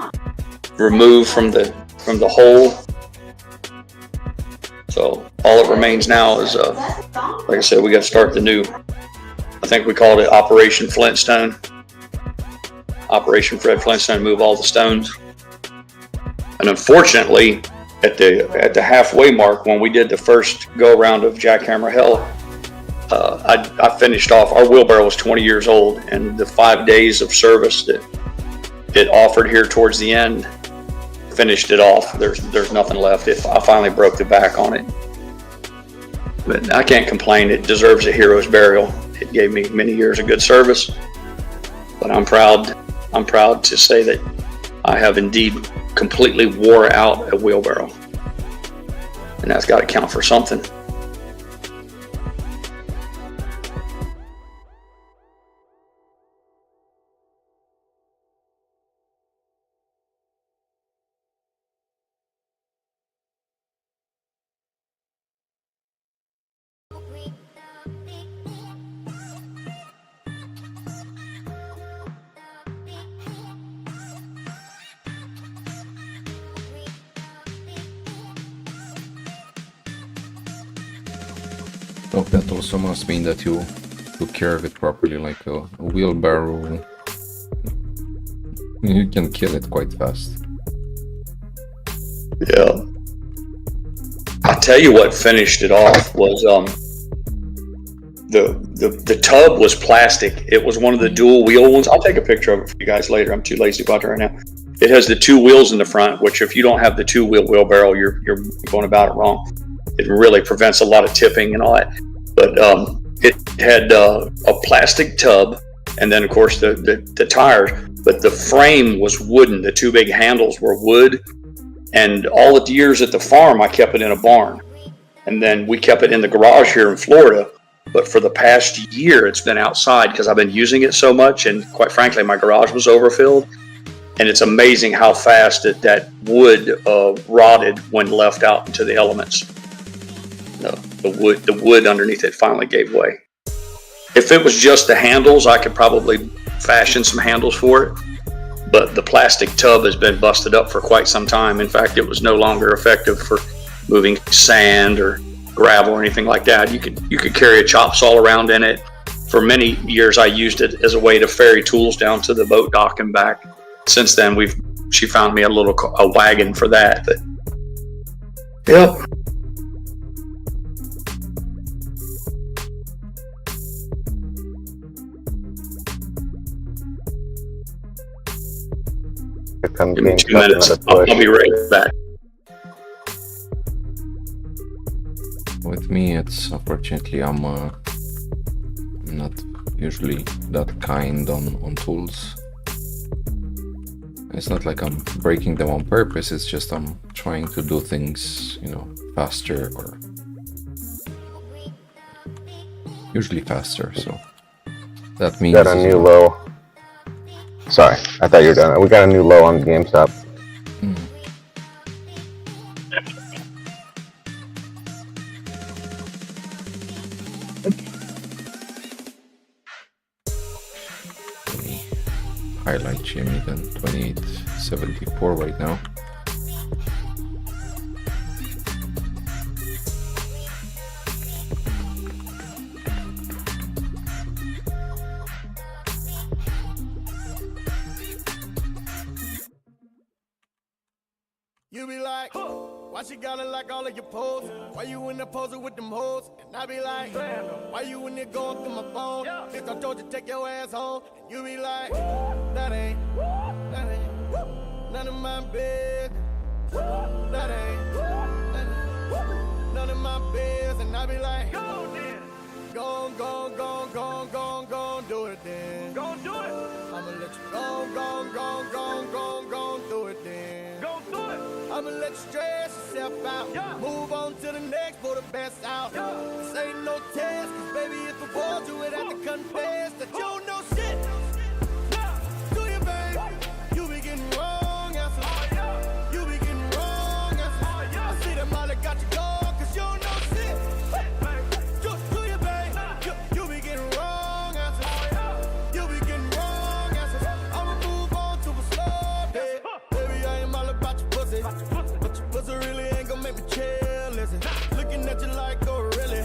Removed from the hole. So all that remains now is, like I said, we got to start the new. I think we called it Operation Flintstone. Operation Fred Flintstone, move all the stones. And unfortunately, at the halfway mark, when we did the first go around of Jackhammer Hell, I finished off. Our wheelbarrow was 20 years old, and the 5 days of service that it offered here towards the end finished it off. There's nothing left. I finally broke the back on it, but I can't complain. It deserves a hero's burial. It gave me many years of good service, but I'm proud to say that I have indeed completely wore out a wheelbarrow, and that's got to count for something. Oh, that also must mean that you took care of it properly, like a wheelbarrow. You can kill it quite fast. Yeah. I tell you what finished it off was the tub was plastic. It was one of the dual wheel ones. I'll take a picture of it for you guys later. I'm too lazy to go out there right now. It has the 2 wheels in the front, which if you don't have the 2-wheel wheelbarrow, you're going about it wrong. It really prevents a lot of tipping and all that. But it had a plastic tub and then of course the tires. But the frame was wooden. The two big handles were wood, and all the years at the farm I kept it in a barn, and then we kept it in the garage here in Florida. But for the past year, it's been outside because I've been using it so much, and quite frankly, my garage was overfilled. And it's amazing how fast that wood rotted when left out into the elements. The wood underneath it finally gave way. If it was just the handles, I could probably fashion some handles for it. But the plastic tub has been busted up for quite some time. In fact, it was no longer effective for moving sand or gravel or anything like that. You could carry a chop saw around in it. For many years, I used it as a way to ferry tools down to the boat dock and back. Since then, she found me a wagon for that. But yep. Give me 2 minutes. I'll be right back. With me, it's unfortunately I'm not usually that kind on tools. It's not like I'm breaking them on purpose, it's just I'm trying to do things, faster, or usually faster, so that means... Got a new low. Sorry, I thought you were done. We got a new low on GameStop. Highlight GME then 2874 right now. You be like, why she gotta like all of your posts? Why you in the poser with them hoes? And I be like, why you in there going through my phone? Bitch, I told you take your ass home. And you be like, that ain't none of my business. That ain't none of my business. And I be like, go, do it then. Go do it. I'ma let you go, do it then. Go do it. I'ma let you stress yourself out. Move on to the next, for the best out. This ain't no test, cause baby, if it was, you would have to confess that you don't know shit. Do you, babe? You be getting wrong answers. You be getting wrong answers. I see that Molly got you gone, cause you don't know shit. Do you, babe? You be getting wrong answers. You be getting wrong answers. I'ma move on to a slow day. Baby, I am all about your pussy. But your pussy really ain't gonna make me chill, is it? Looking at you like, oh really?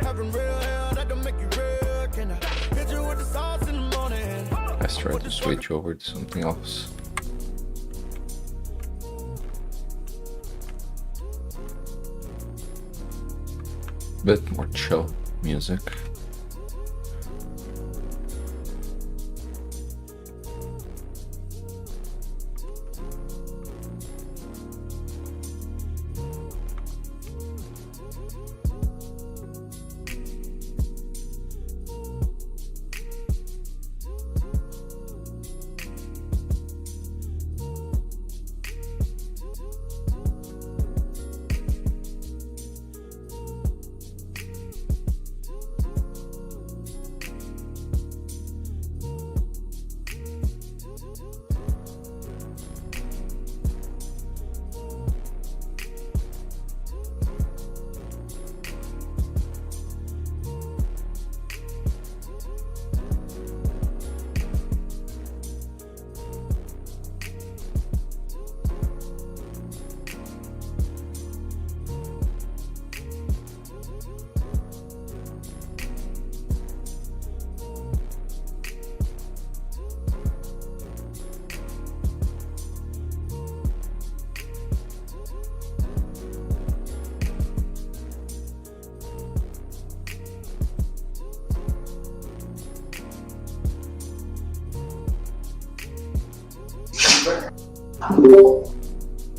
Having real hair, that don't make you real. Can I hit you with the sauce in the morning? Let's try to switch over to something else. Bit more chill music.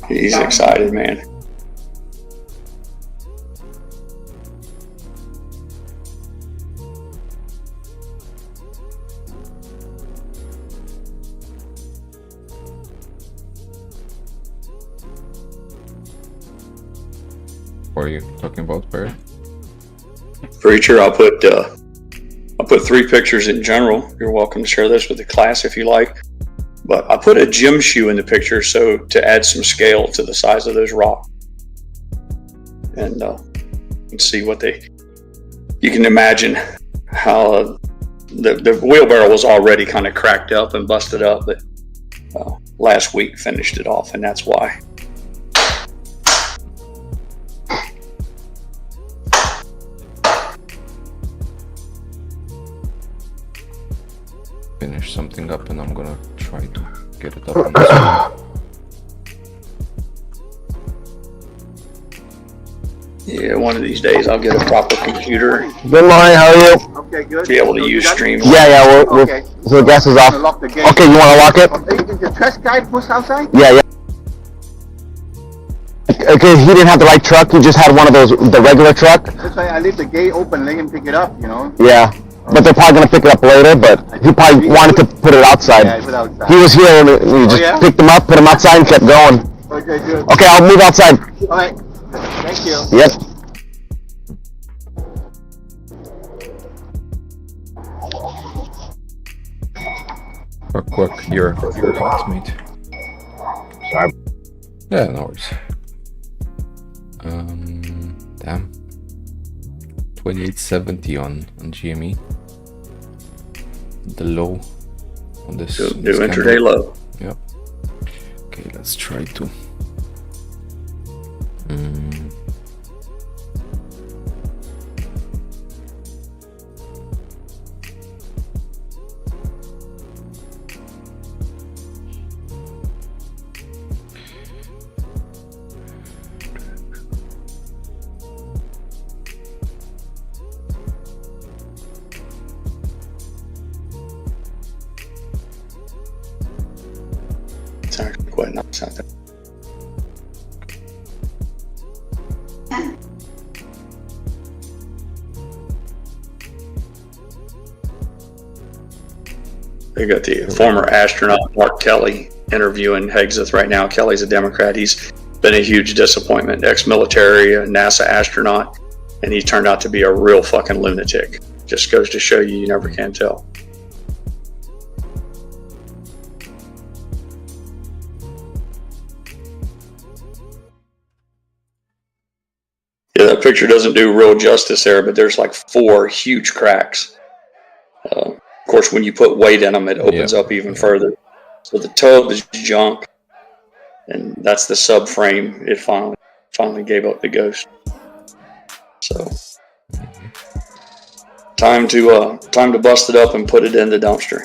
He's excited, man. What are you talking about, Barry? Preacher, I'll put 3 pictures in general. You're welcome to share this with the class if you like. But I put a gym shoe in the picture so to add some scale to the size of those rocks. And see what you can imagine how the wheelbarrow was already kind of cracked up and busted up, but last week finished it off, and that's why. Finish something up, and I'm gonna try to get it up on the screen. Yeah, one of these days I'll get a proper computer. Good morning, how are you? Okay, good. Be able to use Stream. Yeah, Okay. so the gas is off. Lock the gate. Okay, you wanna lock it? Is the trash guy pushed outside? Yeah. Okay, he didn't have the right truck, he just had one of those, the regular truck. That's why I leave the gate open, let him pick it up, you know? Yeah, but they're probably gonna pick it up later, but he probably wanted to put it outside. Yeah, put it outside. He was here and we just yeah? picked him up, put him outside and kept going. Okay, good. Okay, I'll move outside. All right. Thank you. Yep. Quick, your classmate. Sorry. Yeah, no worries. Damn. 2870 on GME. The low on this. New intraday low. Yep. Okay, let's try to. It's actually quite nice out there. They got the former astronaut Mark Kelly interviewing Hegseth right now. Kelly's a Democrat. He's been a huge disappointment. Ex-military, a NASA astronaut, and he turned out to be a real fucking lunatic. Just goes to show you never can tell. Yeah, that picture doesn't do real justice there, but there's like 4 huge cracks. Of course, when you put weight in them, it opens up even further. So the tub is junk, and that's the subframe. It finally gave up the ghost. So time to bust it up and put it in the dumpster.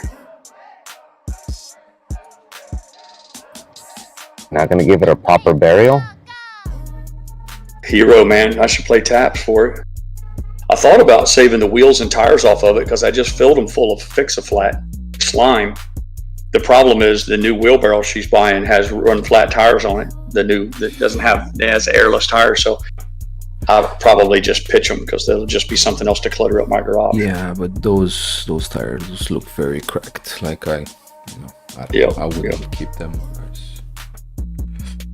Not gonna give it a proper burial? Hero, man. I should play taps for it. I thought about saving the wheels and tires off of it because I just filled them full of Fix-A-Flat slime. The problem is the new wheelbarrow she's buying has run flat tires on it. It has airless tires, so I'll probably just pitch them because there'll just be something else to clutter up my garage. Yeah, but those tires look very cracked. Like I wouldn't keep them. There's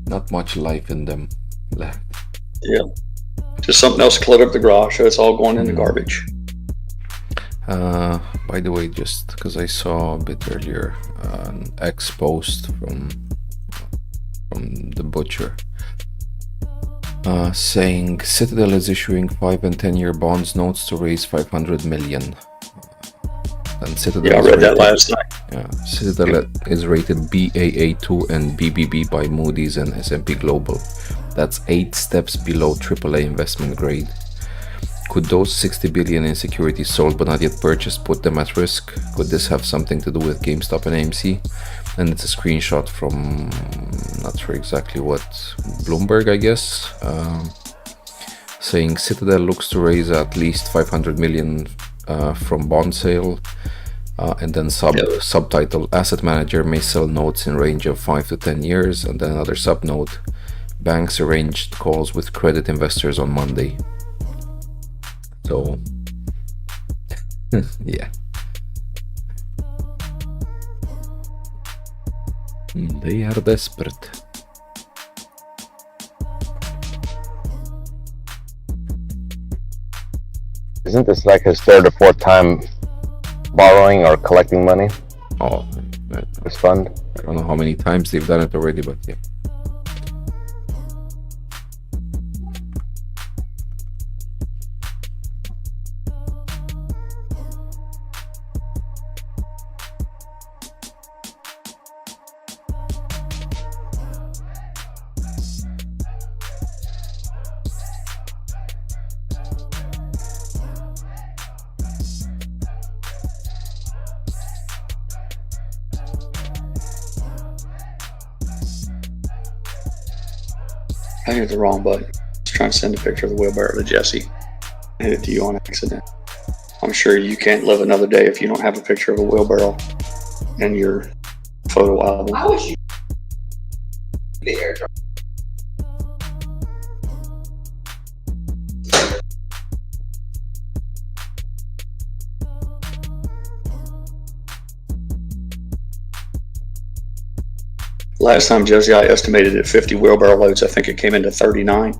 not much life in them left. Yeah, just something else to clutter up the garage, so it's all going in the garbage. By the way, just because I saw a bit earlier an X post from the butcher saying Citadel is issuing 5 and 10-year bonds notes to raise 500 million. And Citadel I read that last night. Yeah, Citadel is rated Baa2 and BBB by Moody's and S&P Global. That's 8 steps below AAA investment grade. Could those 60 billion in securities sold but not yet purchased put them at risk? Could this have something to do with GameStop and AMC? And it's a screenshot from, not sure exactly what, Bloomberg, I guess, saying Citadel looks to raise at least 500 million from bond sale. And then subtitle, asset manager may sell notes in range of 5 to 10 years. And then another subnote, banks arranged calls with credit investors on Monday. So, yeah. They are desperate. Isn't this like his third or fourth time borrowing or collecting money? Oh, This fund? I don't know how many times they've done it already, but yeah. I hit the wrong button. I was trying to send a picture of the wheelbarrow to Jesse. I hit it to you on accident. I'm sure you can't live another day if you don't have a picture of a wheelbarrow in your photo album. I wish you the airdrop. Last time, Jesse, I estimated at 50 wheelbarrow loads. I think it came into 39.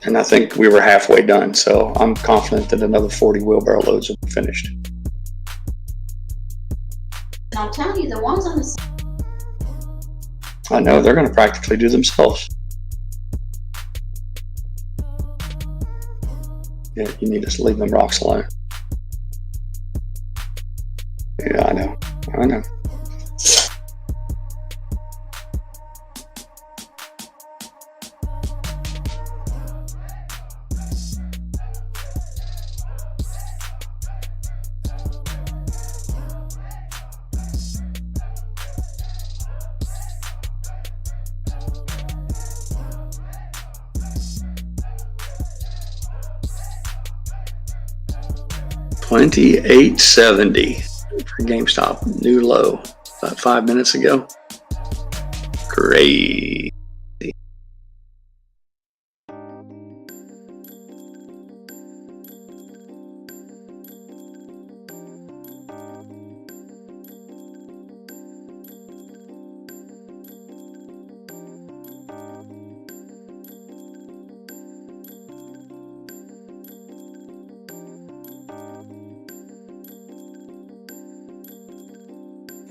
And I think we were halfway done. So I'm confident that another 40 wheelbarrow loads will be finished. I'm telling you, the ones on the I know they're going to practically do themselves. Yeah, you need to leave them rocks alone. Yeah, I know. I know. $28.70 for GameStop, new low about 5 minutes ago. Great.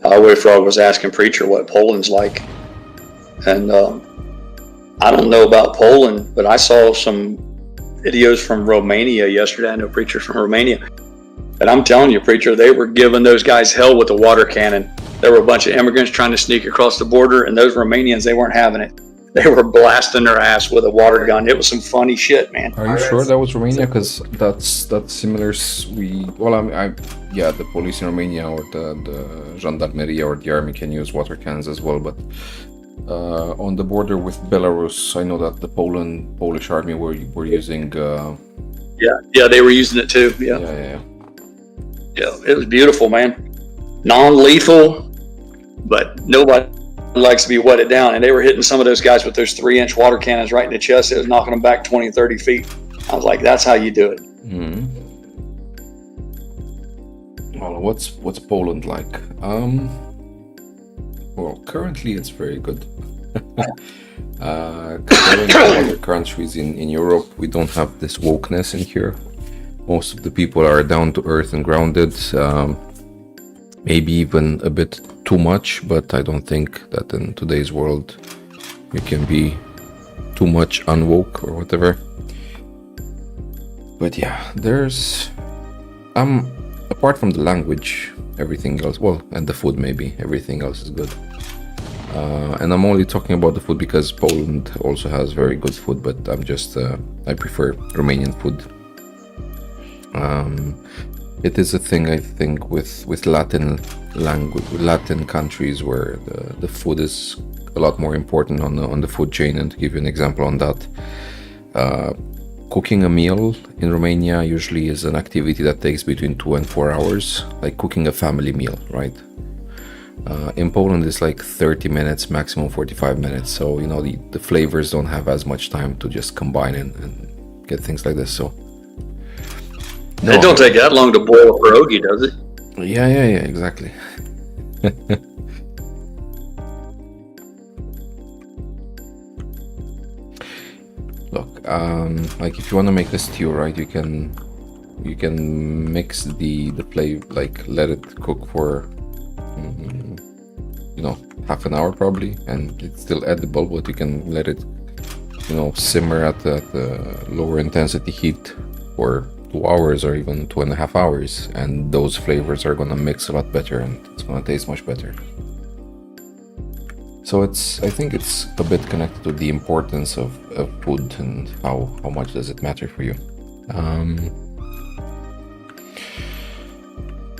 Highway Frog was asking Preacher what Poland's like. And I don't know about Poland, but I saw some videos from Romania yesterday. I know Preacher's from Romania. And I'm telling you, Preacher, they were giving those guys hell with a water cannon. There were a bunch of immigrants trying to sneak across the border, and those Romanians, they weren't having it. They were blasting their ass with a water gun. It was some funny shit, man. Are you sure that was Romania? Because that's similar. Yeah, the police in Romania or the Gendarmerie or the army can use water cannons as well. But on the border with Belarus, I know that the Polish army were using. Yeah, they were using it too. Yeah, it was beautiful, man. Non-lethal, but nobody likes to be wetted down, and they were hitting some of those guys with those 3-inch water cannons right in the chest. It was knocking them back 20 30 feet. I was like, that's how you do it. Well, what's Poland like? Well, currently it's very good. Comparing to other countries in Europe, we don't have this wokeness in here. Most of the people are down to earth and grounded. Maybe even a bit too much, but I don't think that in today's world you can be too much unwoke or whatever. But yeah, there's apart from the language, everything else, well, and the food, maybe everything else is good. And I'm only talking about the food because Poland also has very good food, but I prefer Romanian food. It is a thing, I think, with Latin countries where the food is a lot more important on the food chain. And to give you an example on that, cooking a meal in Romania usually is an activity that takes between 2 and 4 hours, like cooking a family meal, right? In Poland, it's like 30 minutes, maximum 45 minutes. So, you know, the flavors don't have as much time to just combine and get things like this. So. No. It don't take that long to boil a pierogi, does it? Yeah, exactly. Look, like if you want to make a stew, right, you can mix the flavor, like let it cook for you know, half an hour probably, and it's still edible, but you can let it, you know, simmer at the lower intensity heat for 2 hours or even 2.5 hours, and those flavors are gonna mix a lot better and it's gonna taste much better. So I think it's a bit connected to the importance of food and how much does it matter for you.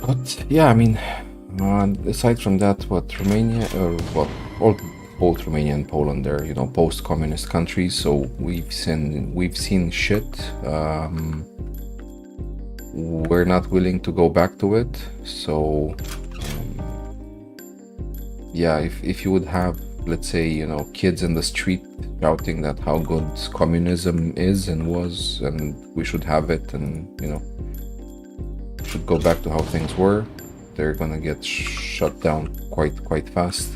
But yeah, I mean, aside from that, what Romania, both Romania and Poland are, you know, post-communist countries, so we've seen shit. We're not willing to go back to it. So yeah, if you would have, let's say, you know, kids in the street shouting that how good communism is and was, and we should have it, and you know, should go back to how things were, they're gonna get shut down quite fast.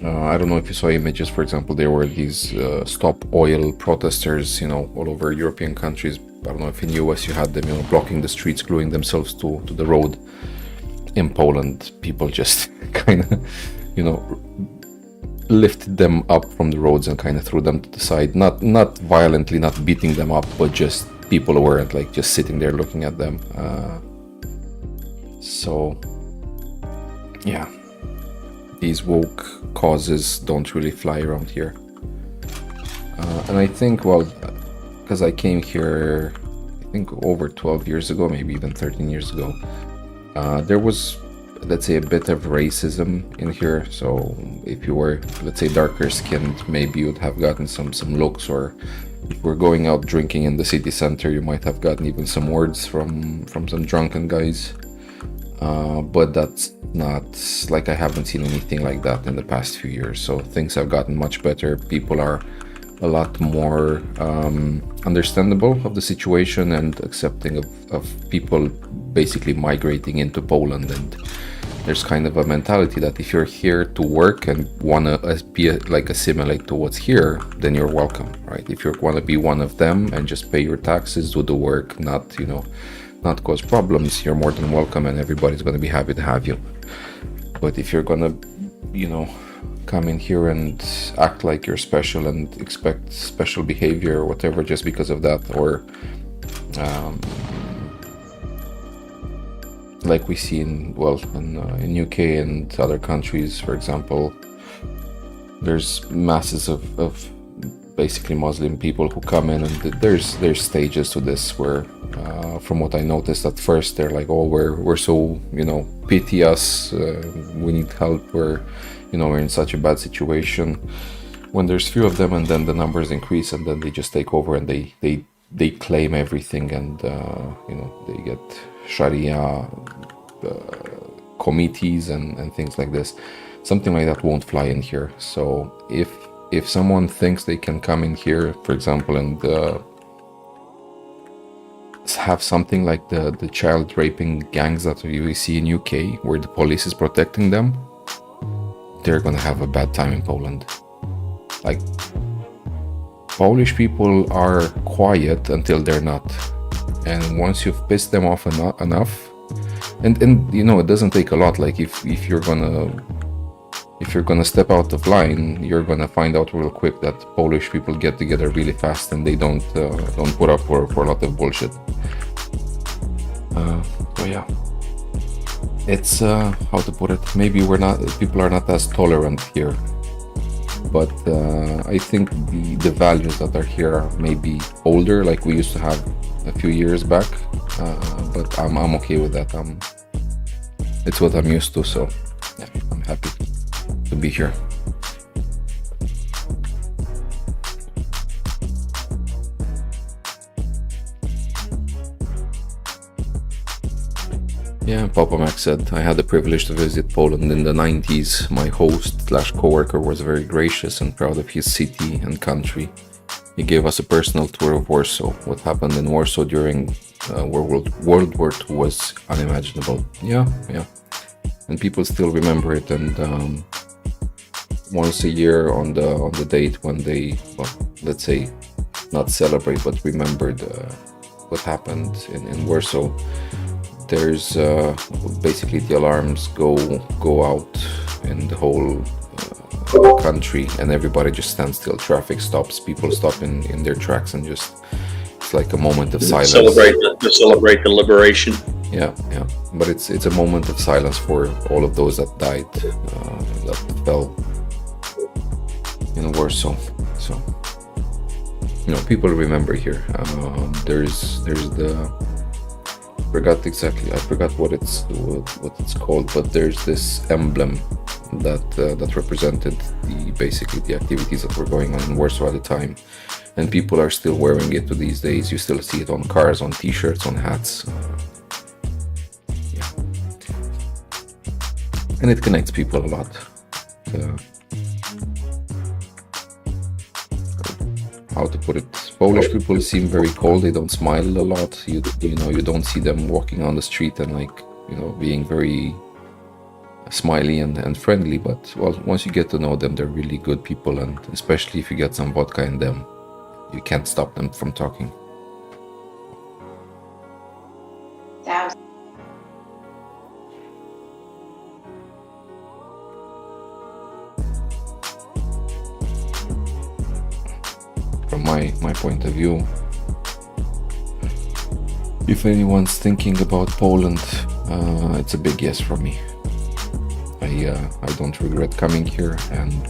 I don't know if you saw images, for example, there were these stop oil protesters, you know, all over European countries. I don't know if in US you had them, you know, blocking the streets, gluing themselves to the road. In Poland, people just kind of, you know, lifted them up from the roads and kind of threw them to the side. Not violently, not beating them up, but just people weren't like just sitting there looking at them. So yeah, these woke causes don't really fly around here. And I think, well, because I came here, I think over 12 years ago, maybe even 13 years ago, there was, let's say, a bit of racism in here. So if you were, let's say, darker skinned, maybe you'd have gotten some looks, or if we're going out drinking in the city center, you might have gotten even some words from some drunken guys. But that's not, like, I haven't seen anything like that in the past few years. So things have gotten much better. People are a lot more understandable of the situation and accepting of people basically migrating into Poland. And there's kind of a mentality that if you're here to work and want to like assimilate to what's here, then you're welcome, right? If you want to be one of them and just pay your taxes, do the work, not, you know, not cause problems, you're more than welcome, and everybody's going to be happy to have you. But if you're going to, you know, come in here and act like you're special and expect special behavior or whatever just because of that, or like we see in UK and other countries, for example, there's masses of basically Muslim people who come in, and there's stages to this where from what I noticed at first, they're like, oh, we're so, you know, pity us, we need help, we're in such a bad situation, when there's few of them, and then the numbers increase, and then they just take over and they claim everything, and you know, they get Sharia committees and things like this. Something like that won't fly in here. So if someone thinks they can come in here, for example, and have something like the child raping gangs that we see in UK, where the police is protecting them, they're gonna have a bad time in Poland. Like, Polish people are quiet until they're not, and once you've pissed them off enough, and you know, it doesn't take a lot. Like, if you're gonna step out of line, you're gonna find out real quick that Polish people get together really fast, and they don't put up for a lot of bullshit. So yeah, it's how to put it, maybe people are not as tolerant here, but I think the values that are here are maybe older, like we used to have a few years back, but I'm okay with that. It's what I'm used to, so yeah, I'm happy to be here. Yeah, Papa Mac said, I had the privilege to visit Poland in the 90s. My host/co-worker was very gracious and proud of his city and country. He gave us a personal tour of Warsaw. What happened in Warsaw during World War II was unimaginable. Yeah. And people still remember it, and once a year on the date when they, well, let's say not celebrate, but remember what happened in Warsaw. There's basically the alarms go out in the whole country, and everybody just stands still. Traffic stops, people stop in their tracks, and just it's like a moment of silence. To celebrate the liberation. Yeah. But it's a moment of silence for all of those that died, that fell in Warsaw. So people remember here. There's the I forgot what it's called, but there's this emblem that represented basically the activities that were going on in Warsaw at the time, and people are still wearing it to these days. You still see it on cars, on t-shirts, on hats. Yeah. And it connects people a lot. How to put it? Polish people seem very cold. They don't smile a lot. You don't see them walking on the street and being very smiley and friendly. But once you get to know them, they're really good people, and especially if you get some vodka in them, you can't stop them from talking. From my point of view, if anyone's thinking about Poland, it's a big yes for me. I don't regret coming here, and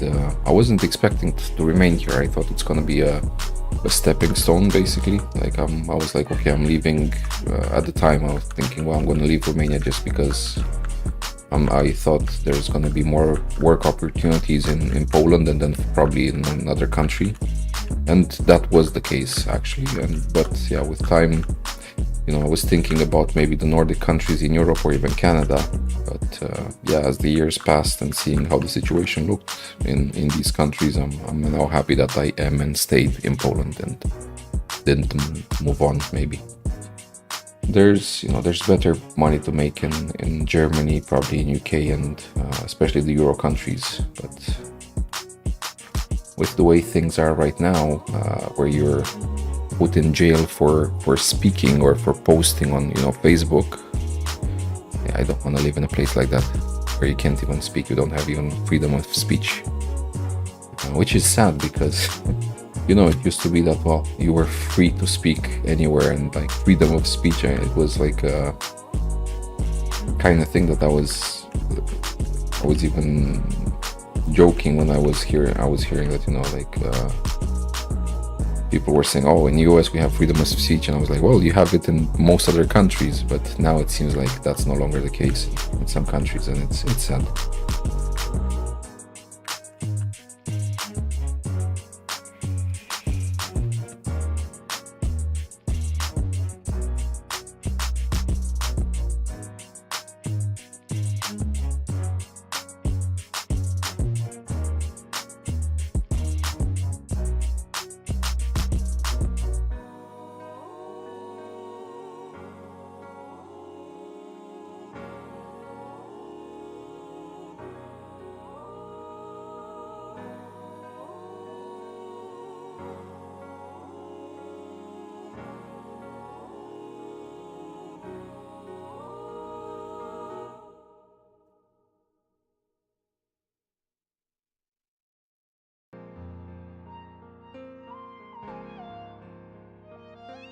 I wasn't expecting to remain here. I thought it's gonna be a stepping stone, basically. Like I was like, okay, I'm leaving. At the time, I was thinking, well, I'm gonna leave Romania just because I thought there's gonna be more work opportunities in Poland and then probably in another country. And that was the case, actually. But yeah, with time, I was thinking about maybe the Nordic countries in Europe or even Canada. But yeah, as the years passed and seeing how the situation looked in these countries, I'm now happy that I am and stayed in Poland and didn't move on. Maybe there's better money to make in Germany, probably in UK, and especially the Euro countries. But with the way things are right now, where you're put in jail for speaking or for posting on Facebook, I don't want to live in a place like that where you can't even speak. You don't have even freedom of speech, which is sad because it used to be that, well, you were free to speak anywhere, and like freedom of speech, it was like a kind of thing that I was even joking when I was hearing that people were saying, oh, in the US we have freedom of speech, and I was like, well, you have it in most other countries, but now it seems like that's no longer the case in some countries, and it's sad.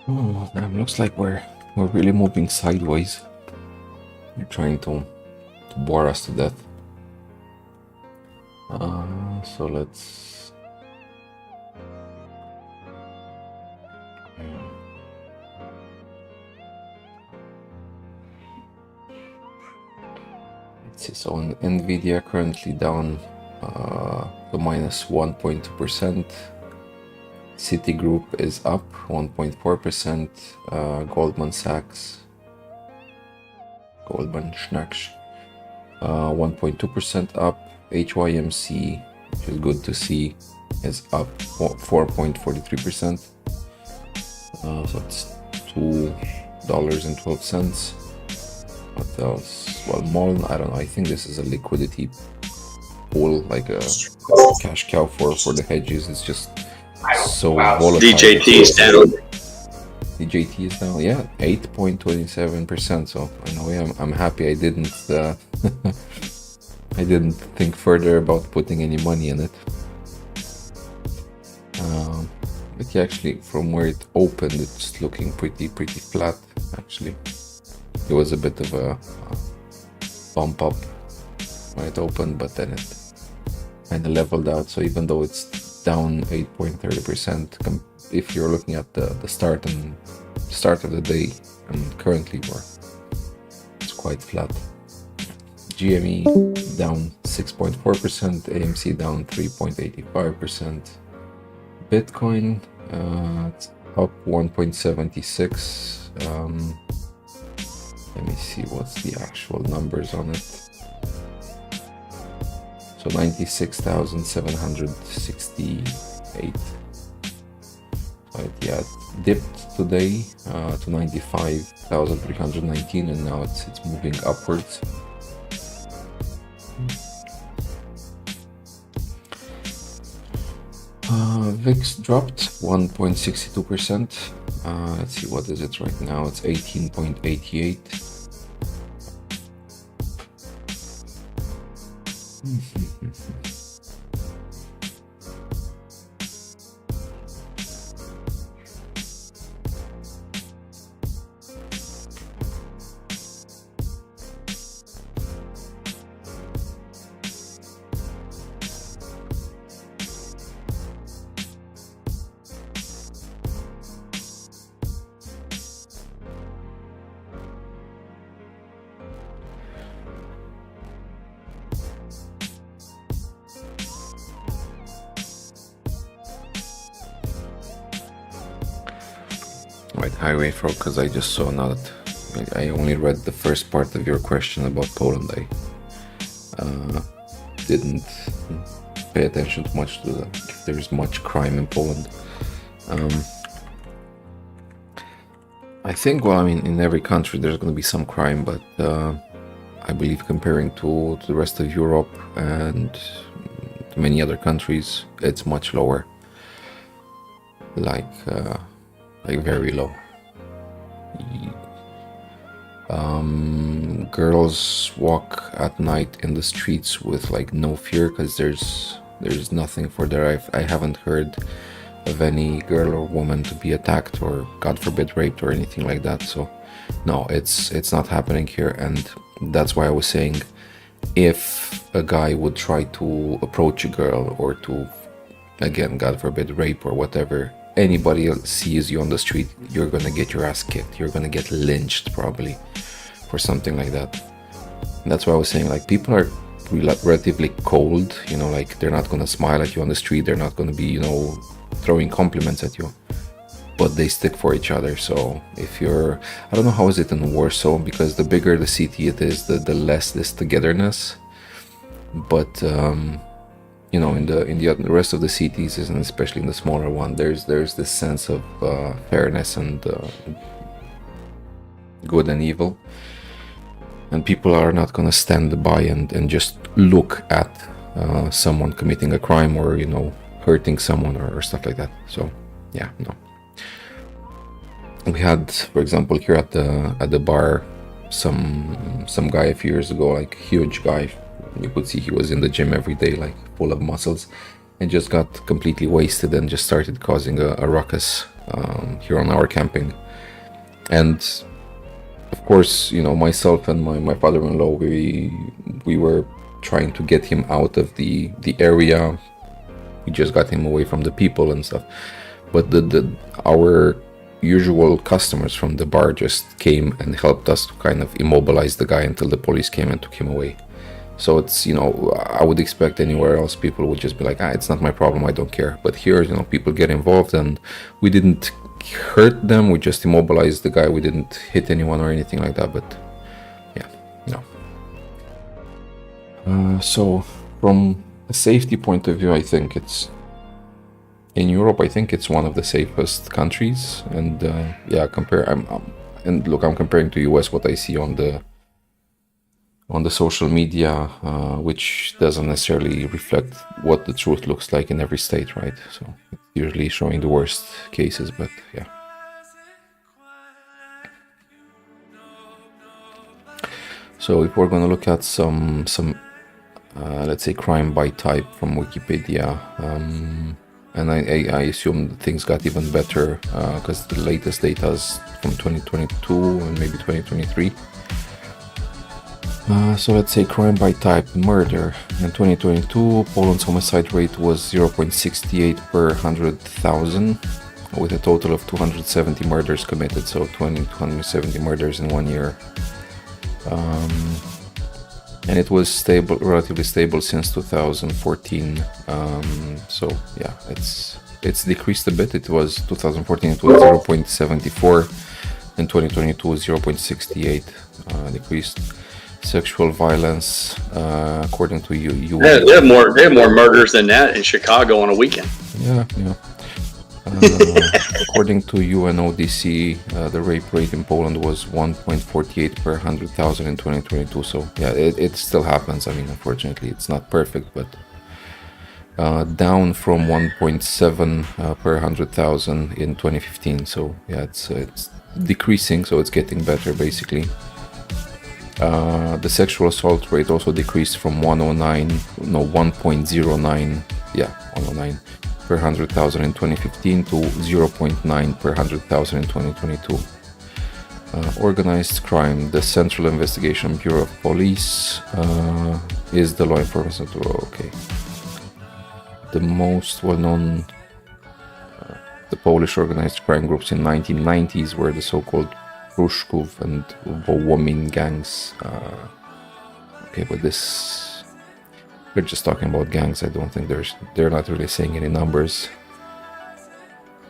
Oh, damn, looks like we're really moving sideways. You're trying to bore us to death. So let's... Let's see, so Nvidia currently down to minus 1.2%. Citigroup is up 1.4%. Goldman Sachs, 1.2% up. HYMC, which is good to see, is up 4.43%. So it's $2.12. What else? Well, MOL, I don't know. I think this is a liquidity pool, like a cash cow for the hedges. It's just so volatile. DJT is down. DJT is down, yeah, 8.27%. So in a way, I'm happy I didn't I didn't think further about putting any money in it. But yeah, actually, from where it opened, it's looking pretty flat. Actually, it was a bit of a bump up when it opened, but then it kind of leveled out. So even though it's down 8.30%, if you're looking at the start of the day, and currently it's quite flat. GME down 6.4%, AMC down 3.85%. Bitcoin it's up 1.76. Let me see what's the actual numbers on it. So 96,768. Right, yeah, it dipped today to 95,319, and now it's moving upwards. VIX dropped 1.62%. Let's see, what is it right now? It's 18.88. Right, highway throw, because I just saw now that I only read the first part of your question about Poland. I didn't pay attention too much to if there's much crime in Poland. I think, well, I mean, in every country there's going to be some crime, but I believe comparing to the rest of Europe and to many other countries, it's much lower. Like very low. Girls walk at night in the streets with like no fear, because there's nothing for their life. I haven't heard of any girl or woman to be attacked or, God forbid, raped or anything like that. So no, it's not happening here. And that's why I was saying, if a guy would try to approach a girl or to, again, God forbid, rape or whatever, anybody else sees you on the street, you're gonna get your ass kicked. You're gonna get lynched probably for something like that. And that's why I was saying, like, people are relatively cold, you know, like they're not gonna smile at you on the street, they're not gonna be, you know, throwing compliments at you, but they stick for each other. So if you're, I don't know how is it in Warsaw, because the bigger the city it is, the less this togetherness. But you know, in the rest of the cities, and especially in the smaller one, there's this sense of fairness and good and evil, and people are not gonna stand by and just look at someone committing a crime or, you know, hurting someone or stuff like that. So yeah, no. We had, for example, here at the bar, some guy a few years ago, like huge guy. You could see he was in the gym every day, like full of muscles, and just got completely wasted and just started causing a ruckus here on our camping. And of course, you know, myself and my father-in-law, we were trying to get him out of the area. We just got him away from the people and stuff. But our usual customers from the bar just came and helped us to kind of immobilize the guy until the police came and took him away. So it's, you know, I would expect anywhere else people would just be like, it's not my problem, I don't care. But here, you know, people get involved, and we didn't hurt them, we just immobilized the guy. We didn't hit anyone or anything like that, but yeah, no. So from a safety point of view, I think it's, in Europe, I think it's one of the safest countries. And yeah, and look, I'm comparing to US what I see on the social media, which doesn't necessarily reflect what the truth looks like in every state, right? So usually showing the worst cases, but yeah. So if we're going to look at some let's say crime by type from Wikipedia, and I assume things got even better because the latest data is from 2022 and maybe 2023. So let's say crime by type, murder. In 2022, Poland's homicide rate was 0.68 per 100,000, with a total of 270 murders committed, so 270 murders in 1 year. And it was stable, relatively stable since 2014. So yeah, it's decreased a bit. It was 2014, it was 0.74, in 2022 0.68, decreased. Sexual violence, according to you. They have more murders than that in Chicago on a weekend. Yeah. According to UNODC, the rape rate in Poland was 1.48 per 100,000 in 2022. So yeah, it still happens. I mean, unfortunately, it's not perfect, but down from 1.7 per 100,000 in 2015. So yeah, it's decreasing. So it's getting better, basically. The sexual assault rate also decreased from 1.09 per 100,000 in 2015 to 0.9 per 100,000 in 2022. Organized crime, the Central Investigation Bureau of Police is the law enforcement. Okay. The most well-known the Polish organized crime groups in 1990s were the so-called Pruszków and Wołomin gangs. Okay, but this, we're just talking about gangs. I don't think they're not really saying any numbers.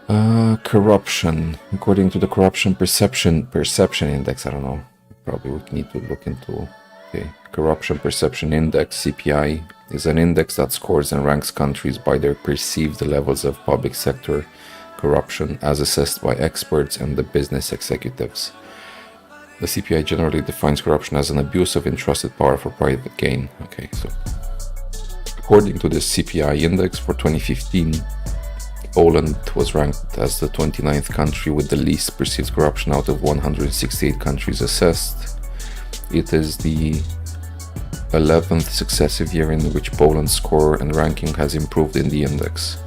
Corruption, according to the Corruption Perception Index. I don't know. Probably we need to look into. Okay, Corruption Perception Index (CPI) is an index that scores and ranks countries by their perceived levels of public sector corruption as assessed by experts and the business executives. The CPI generally defines corruption as an abuse of entrusted power for private gain. Okay, so according to this CPI index for 2015, Poland was ranked as the 29th country with the least perceived corruption out of 168 countries assessed. It is the 11th successive year in which Poland's score and ranking has improved in the index.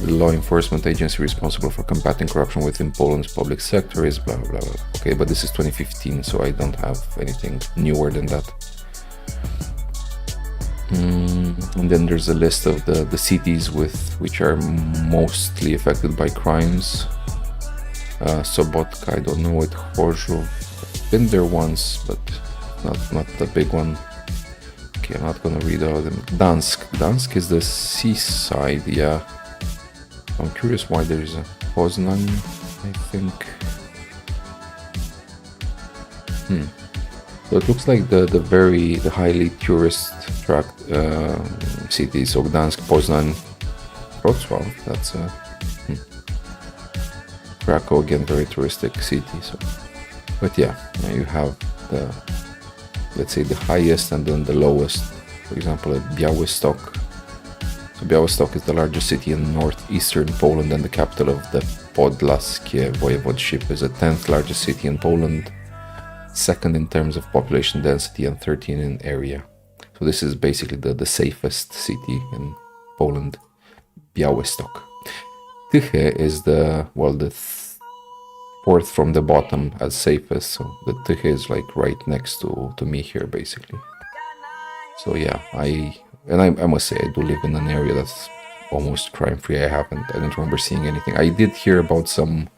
The law enforcement agency responsible for combating corruption within Poland's public sector is blah blah blah. Okay, but this is 2015, so I don't have anything newer than that. And then there's a list of the cities which are mostly affected by crimes. Sobotka, I don't know it. Chorzów, I've been there once, but not the big one. Okay, I'm not gonna read all of them. Gdansk is the seaside, yeah. I'm curious why there is a Poznan, I think. So it looks like the highly tourist tracked cities. So Gdansk, Poznan, Wrocław. That's Krakow, again, very touristic city. So, but yeah, you have the, let's say, the highest and then the lowest. For example, at Białystok. So Białystok is the largest city in northeastern Poland and the capital of the Podlaskie voivodeship. Is the 10th largest city in Poland, second in terms of population density and 13 in area. So this is basically the safest city in Poland, Białystok. Tychy is the fourth from the bottom as safest. So the Tychy is like right next to me here, basically. So yeah, I must say I do live in an area that's almost crime-free. I don't remember seeing anything. I did hear about some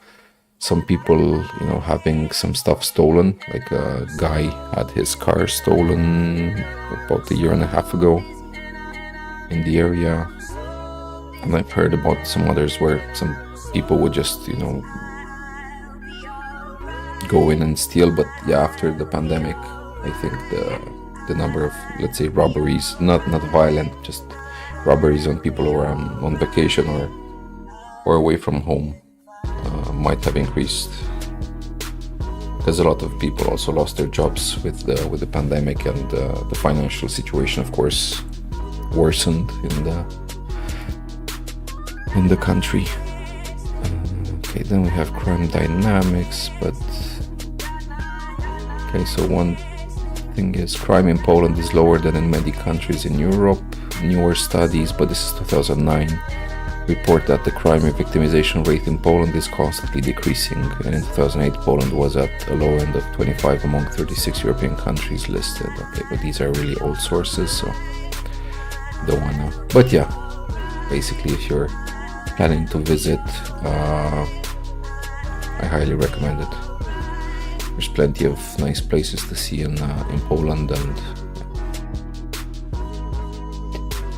people, having some stuff stolen. Like a guy had his car stolen about a year and a half ago in the area. And I've heard about some others where some people would just, go in and steal. But yeah, after the pandemic, I think the number of, let's say, robberies, not violent, just robberies on people who are on vacation or away from home, might have increased, because a lot of people also lost their jobs with the pandemic, and the financial situation, of course, worsened in the country. Okay, then we have crime dynamics, but okay, so one thing is crime in Poland is lower than in many countries in Europe. Newer studies, but this is 2009, report that the crime and victimization rate in Poland is constantly decreasing, and in 2008 Poland was at a low end of 25 among 36 European countries listed. Okay, but these are really old sources, so don't wanna, but yeah, basically if you're planning to visit, I highly recommend it. There's plenty of nice places to see in Poland. And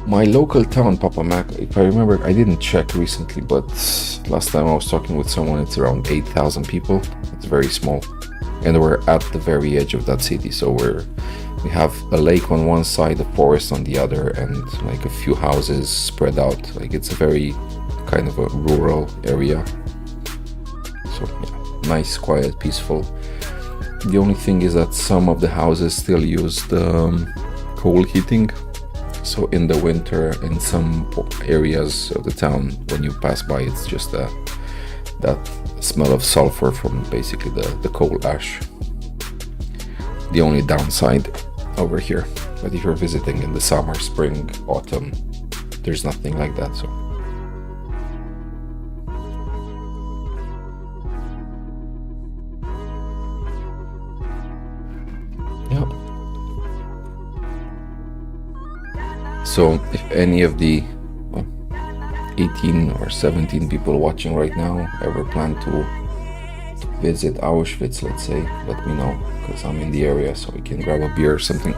my local town, Papa Mac, if I remember, I didn't check recently, but last time I was talking with someone, it's around 8,000 people. It's very small, and we're at the very edge of that city. So we have a lake on one side, a forest on the other, and like a few houses spread out. Like it's a very kind of a rural area. So yeah, nice, quiet, peaceful. The only thing is that some of the houses still use the coal heating. So in the winter, in some areas of the town, when you pass by, it's just that smell of sulfur from basically the coal ash. The only downside over here. But if you're visiting in the summer, spring, autumn, there's nothing like that. So yeah. So if any of the 18 or 17 people watching right now ever plan to visit Auschwitz, let's say, let me know, because I'm in the area, so we can grab a beer or something.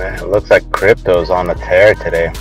It looks like crypto's on the tear today.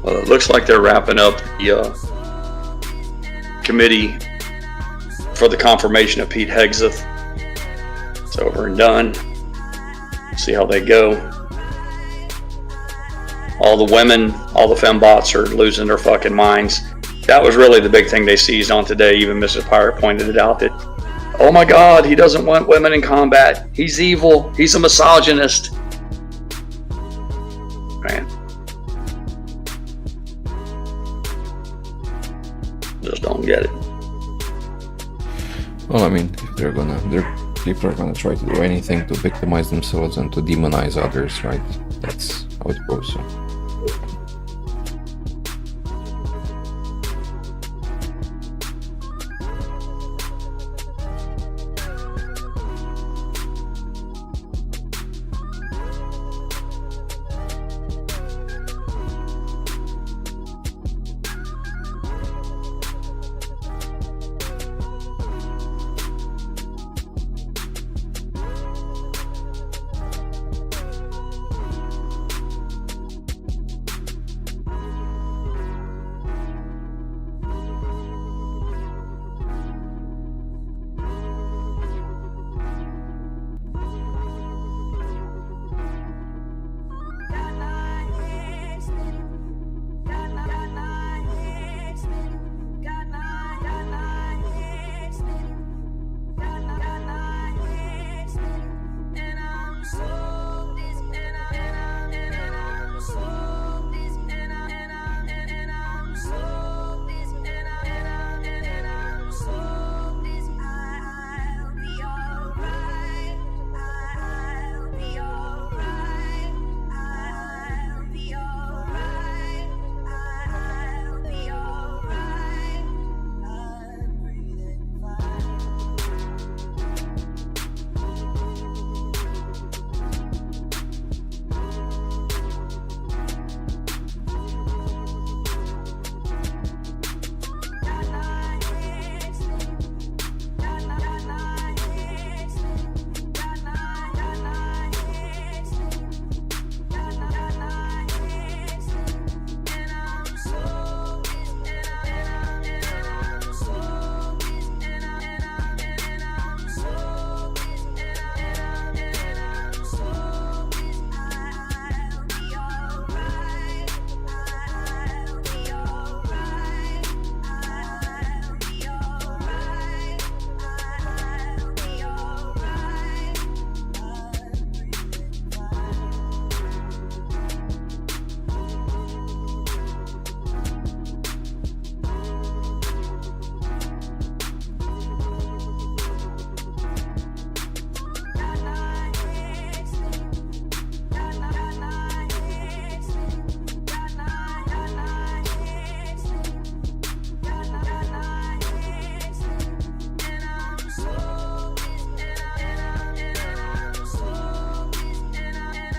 Well, it looks like they're wrapping up the committee for the confirmation of Pete Hegseth. It's over and done. See how they go. All the women, all the fembots are losing their fucking minds. That was really the big thing they seized on today. Even Mrs. Pirate pointed it out that, oh my God, he doesn't want women in combat. He's evil. He's a misogynist. Man. Just don't get it. Well, I mean, if people are gonna try to do anything to victimize themselves and to demonize others, right? That's how it goes. So.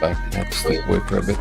back. I had to step away for a bit.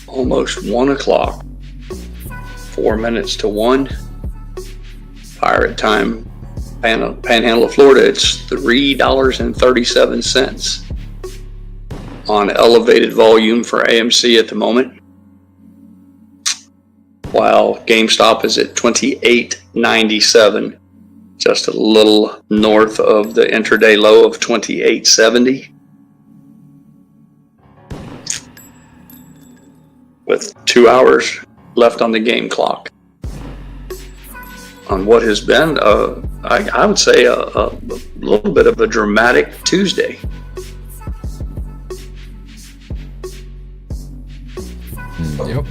Almost 1 o'clock, 4 minutes to 1. Pirate time, Panhandle of Florida, it's $3.37 on elevated volume for AMC at the moment, while GameStop is at $28.97, just a little north of the intraday low of $28.70. With 2 hours left on the game clock. On what has been, I would say, a little bit of a dramatic Tuesday. Yep.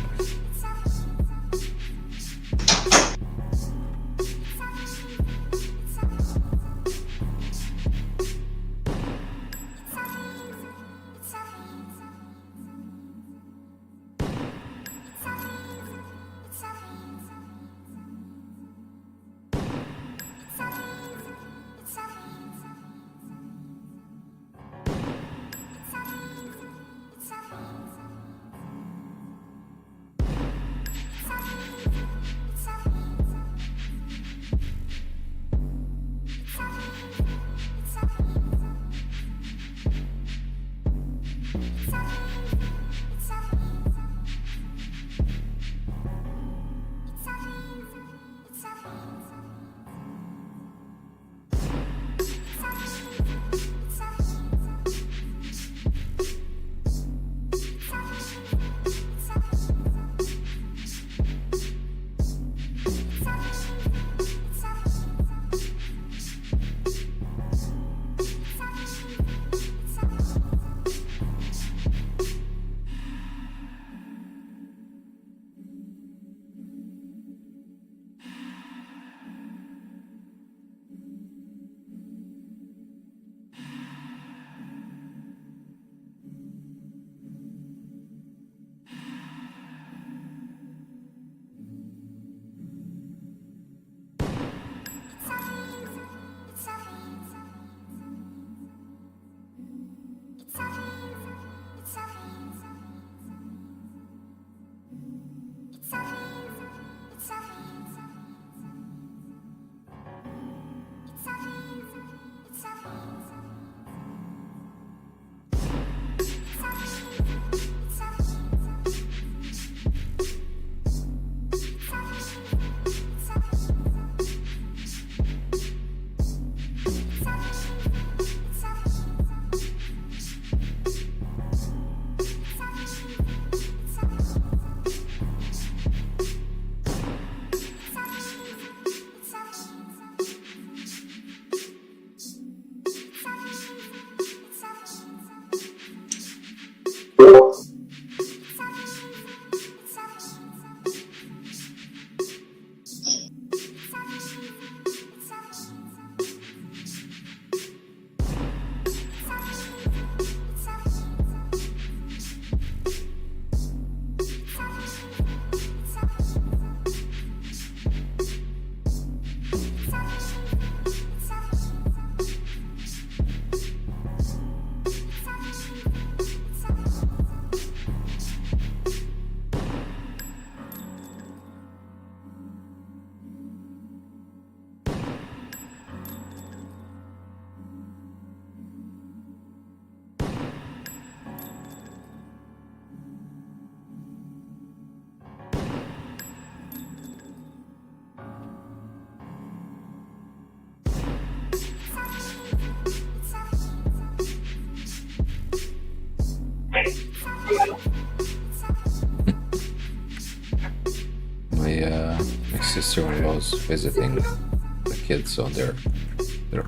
my sister-in-law's visiting the kids, so they're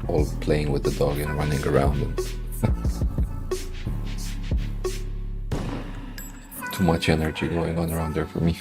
all playing with the dog and running around, and too much energy going on around there for me.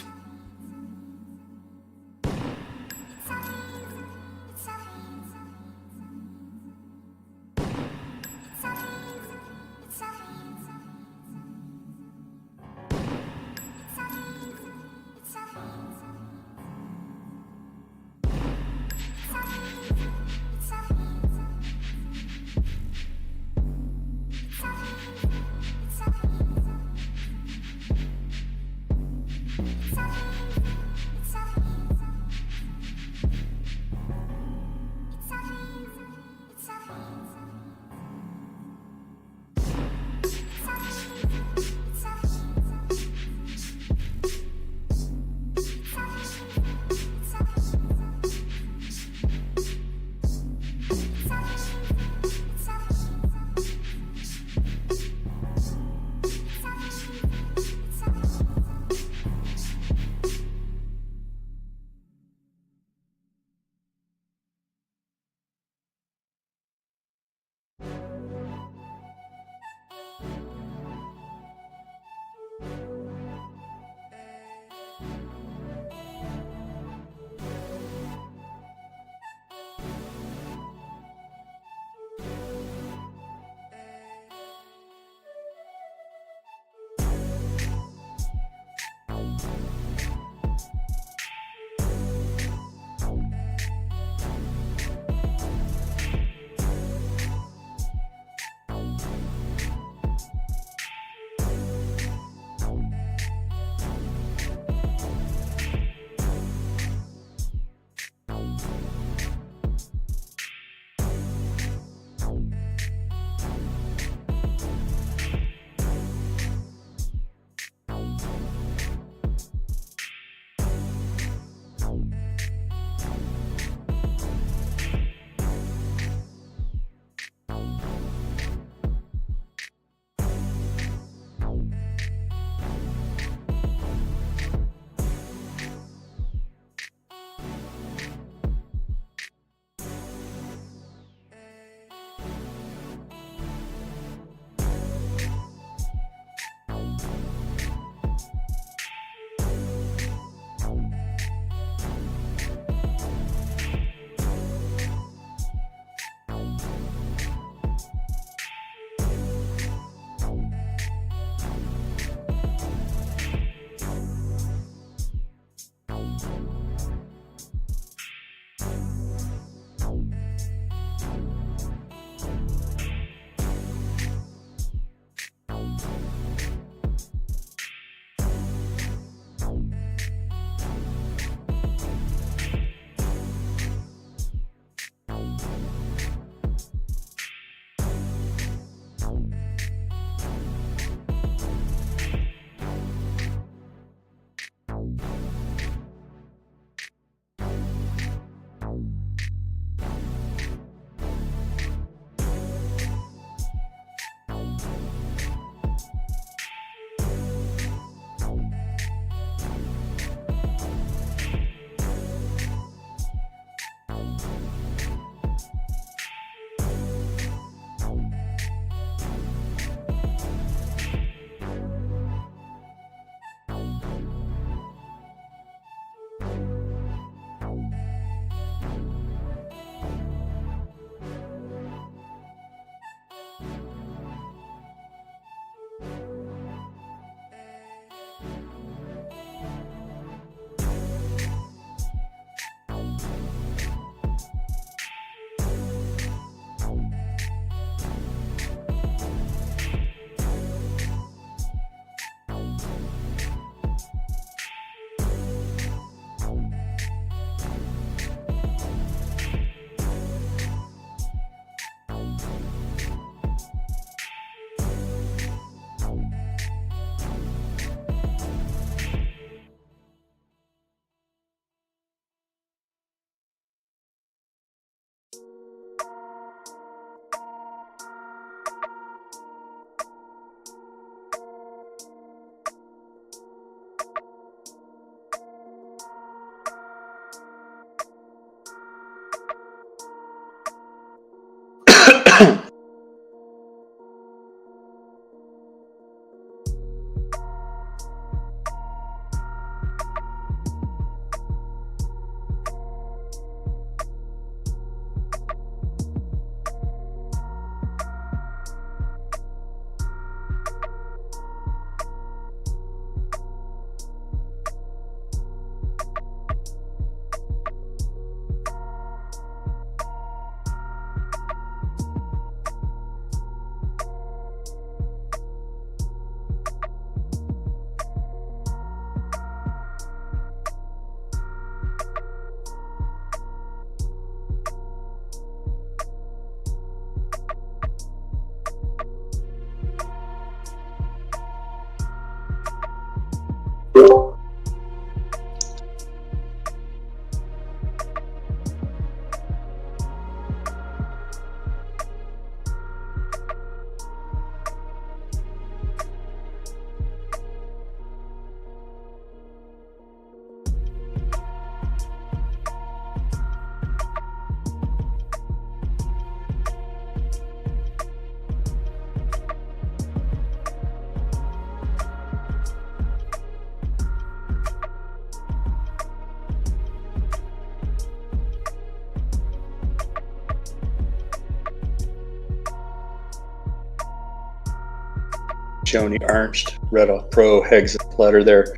Joni Ernst read a pro Hexit letter there.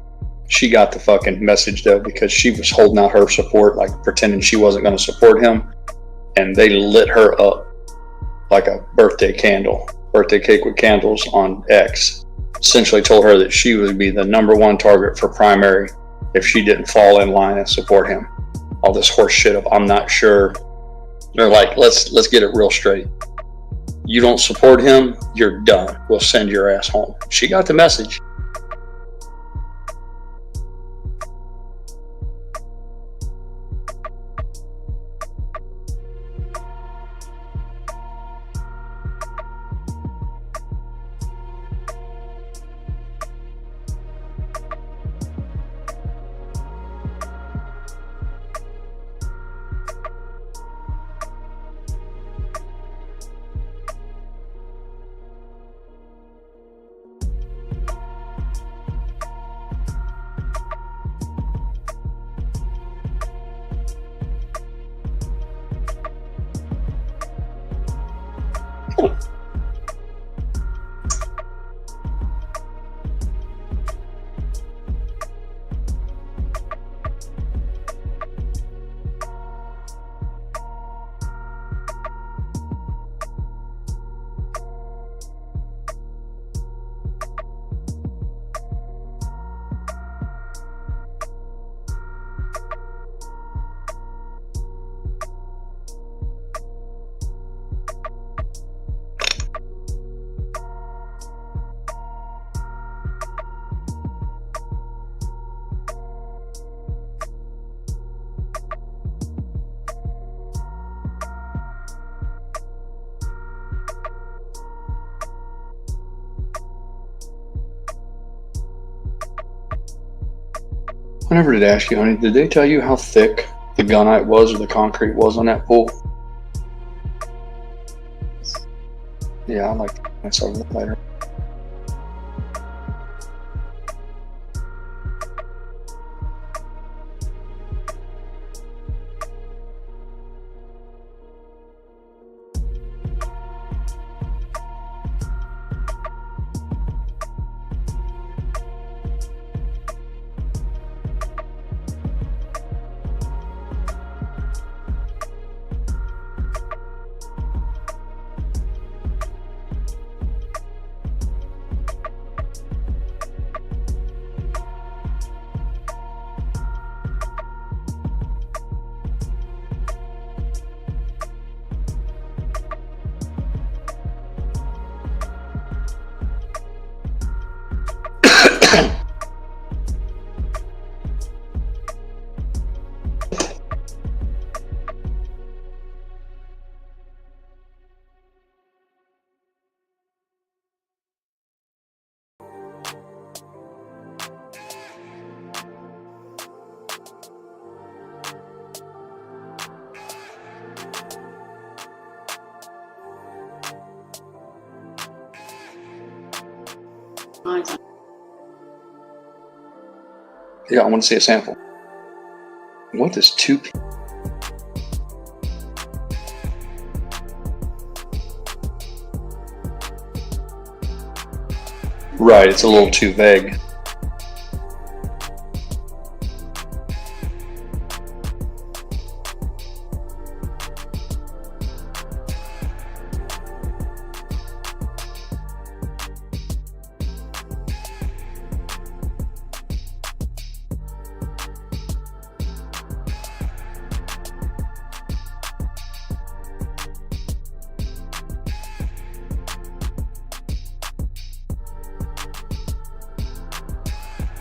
She got the fucking message though, because she was holding out her support, like pretending she wasn't going to support him, and they lit her up like a birthday cake with candles on X. Essentially told her that she would be the #1 target for primary if she didn't fall in line and support him. All this horse shit of I'm not sure. They're like, let's get it real straight. You don't support him, you're done. We'll send your ass home. She got the message. I never did ask you, honey, did they tell you how thick the gunite was or the concrete was on that pool? Yeah, I'd like to answer over that later. Yeah, I want to see a sample. What is 2P? Right, it's a little too vague.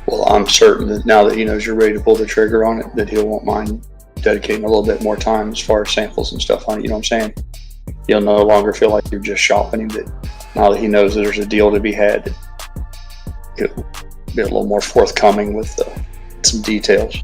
Well, I'm certain that now that he knows you're ready to pull the trigger on it, that he won't mind dedicating a little bit more time as far as samples and stuff on it. You know what I'm saying? He'll no longer feel like you're just shopping him. That now that he knows that there's a deal to be had, he'll be a little more forthcoming with some details.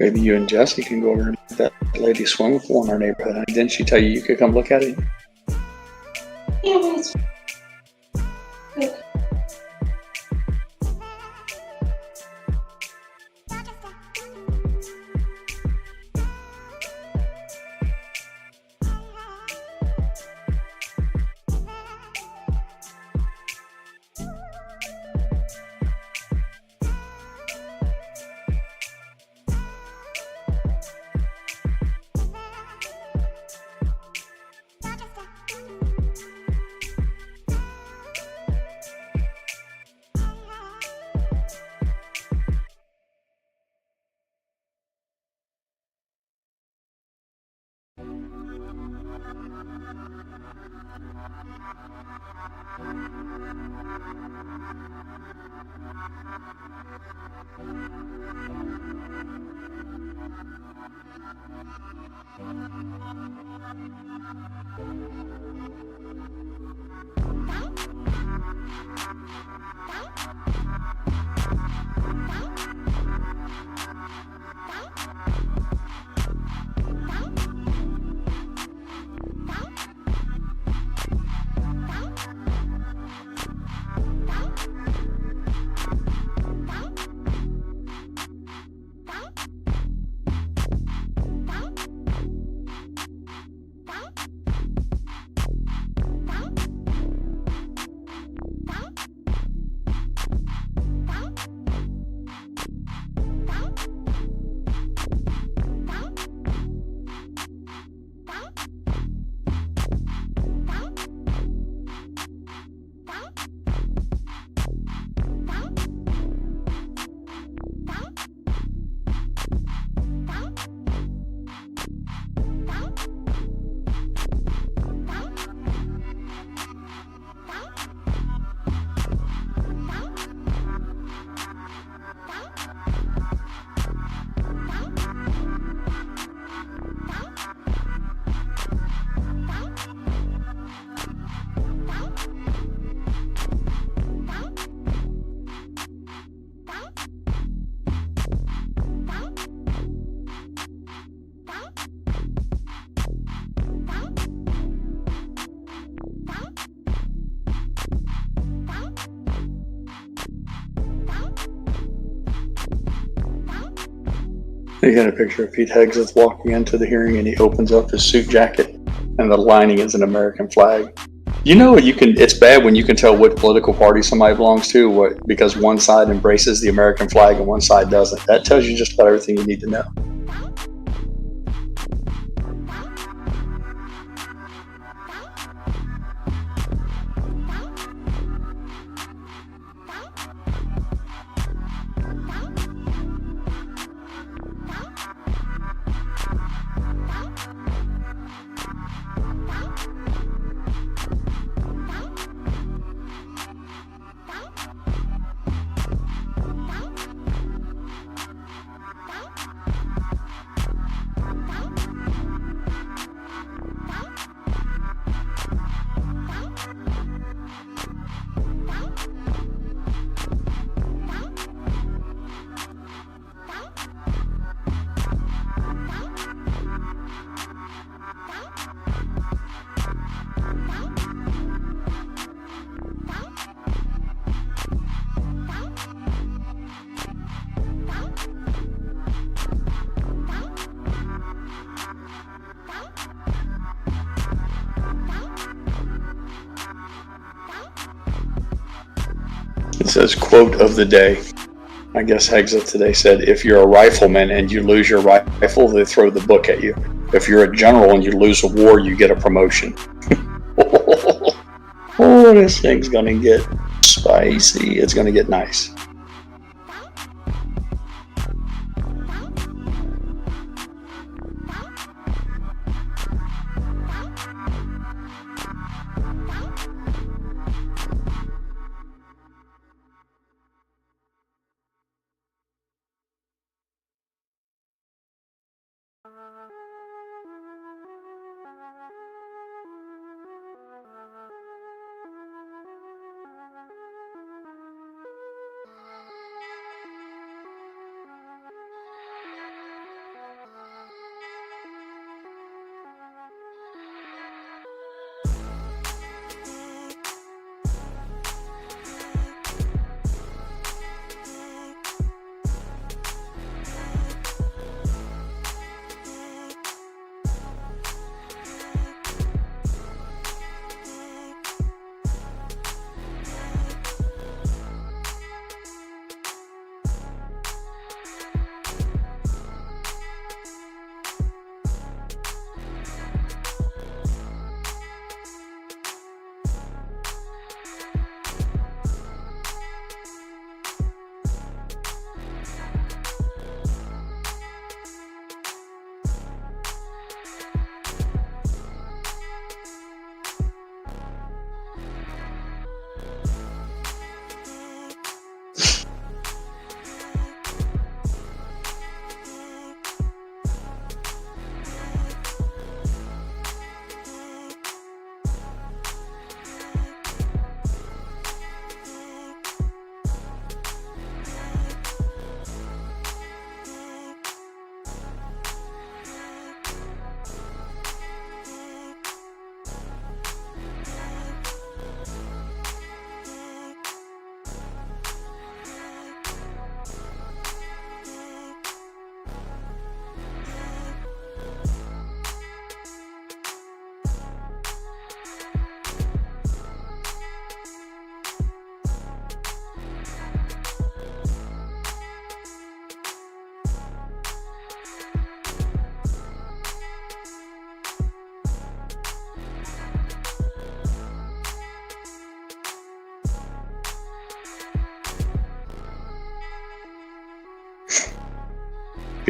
Maybe you and Jesse can go over and let that lady swimming pool in our neighborhood. And didn't she tell you you could come look at it? Yeah, but it's good. You got a picture of Pete Hegseth walking into the hearing, and he opens up his suit jacket, and the lining is an American flag. You know, it's bad when you can tell which political party somebody belongs to, because one side embraces the American flag and one side doesn't. That tells you just about everything you need to know. It says, quote of the day. I guess Hegseth today said, if you're a rifleman and you lose your rifle, they throw the book at you. If you're a general and you lose a war, you get a promotion. Oh, this thing's going to get spicy. It's going to get nice.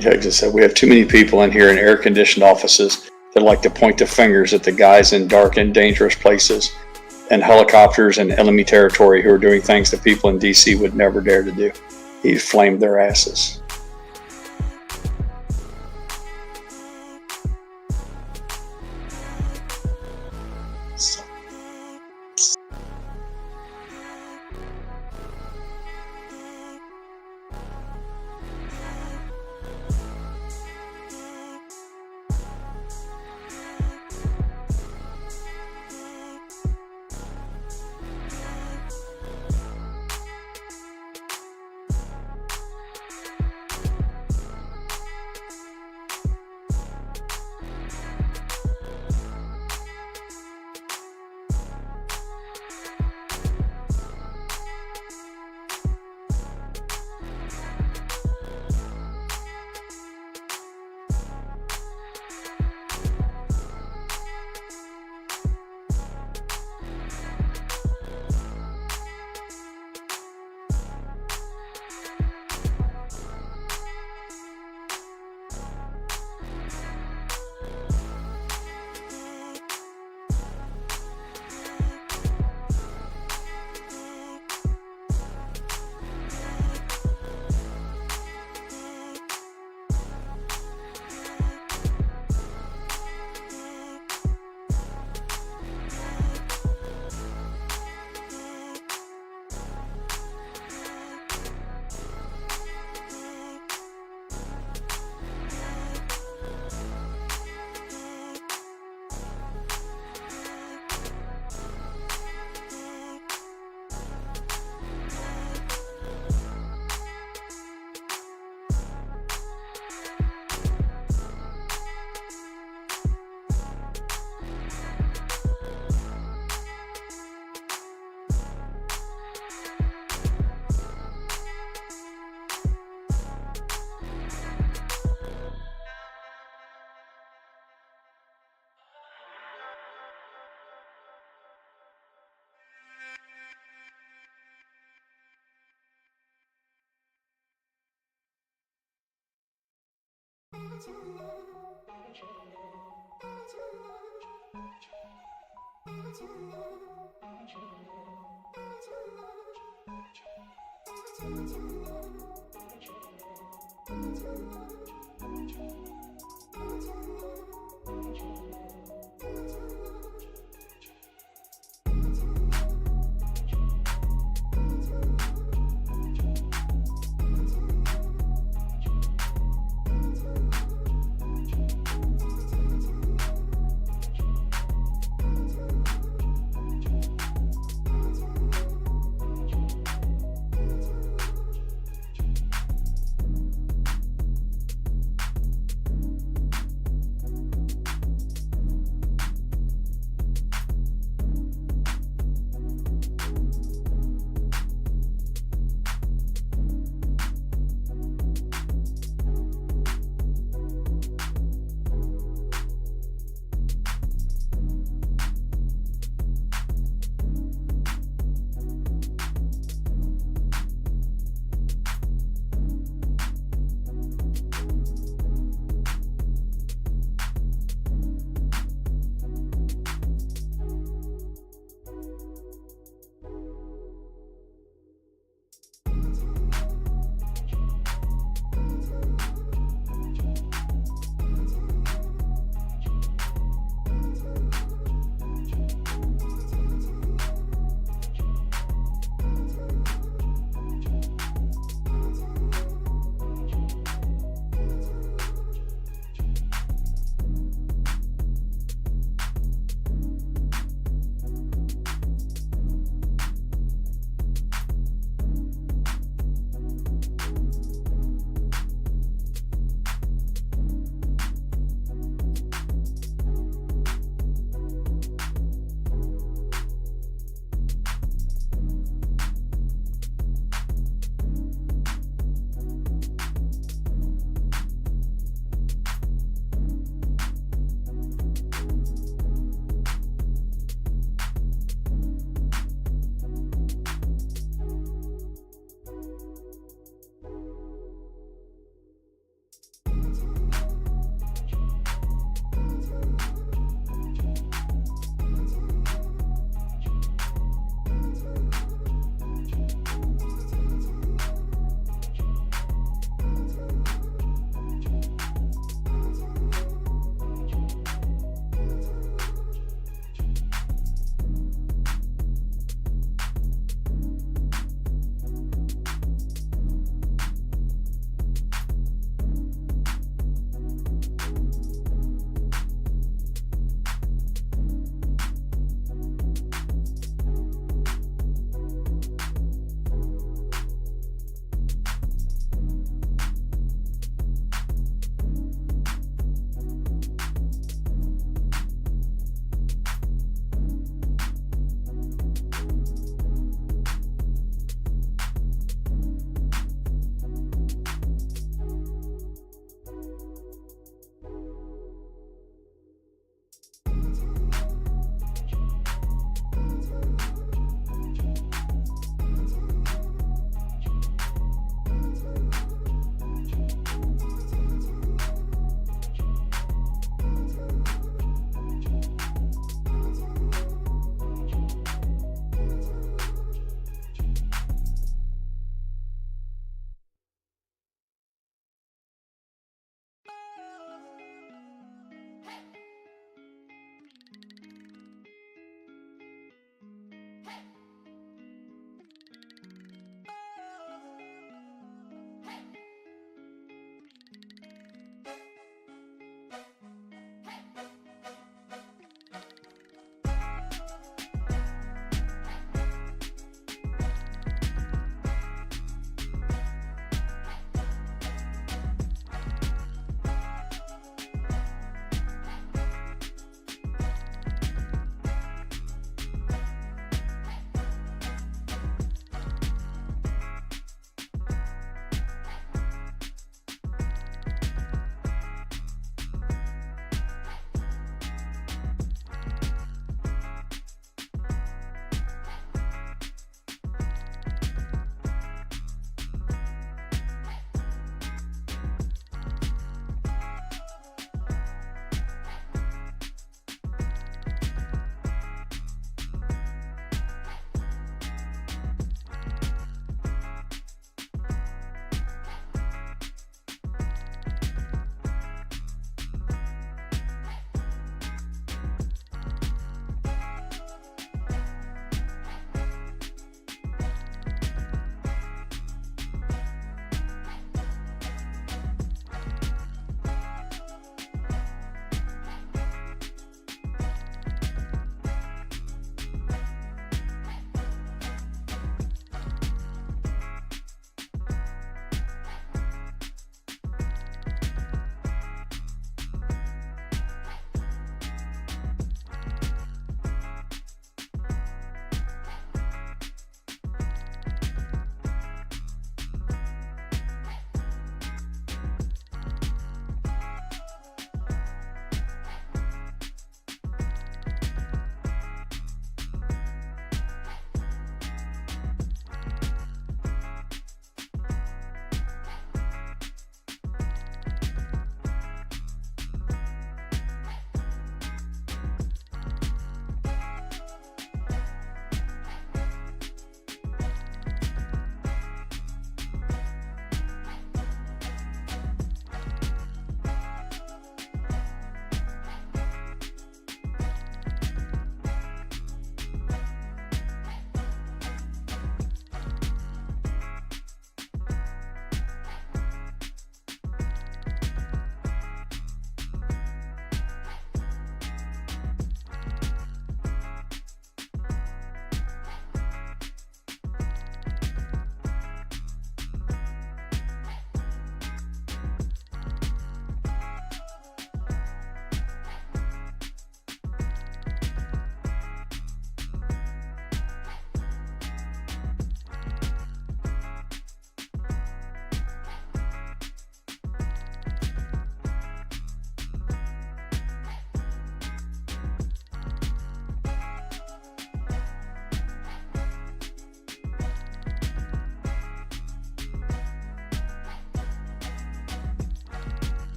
Pete Higgs said, we have too many people in here in air-conditioned offices that like to point the fingers at the guys in dark and dangerous places and helicopters and enemy territory who are doing things that people in D.C. would never dare to do. He flamed their asses.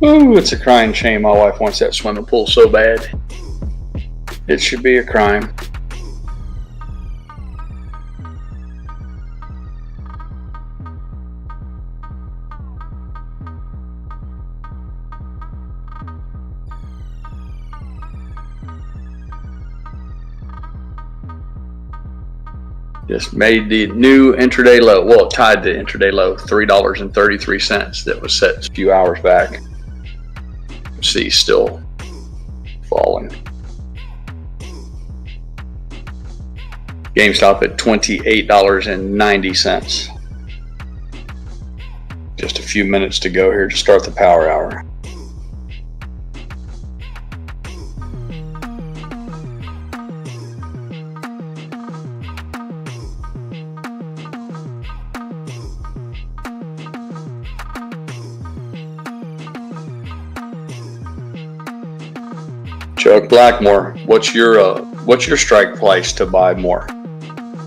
Ooh, it's a crying shame. My wife wants that swimming pool so bad. It should be a crime. Just made the new intraday low. Well, it tied the intraday low, $3.33 that was set a few hours back. See, still falling. GameStop at $28.90. Just a few minutes to go here to start the power hour. Chuck Blackmore, what's your strike price to buy more?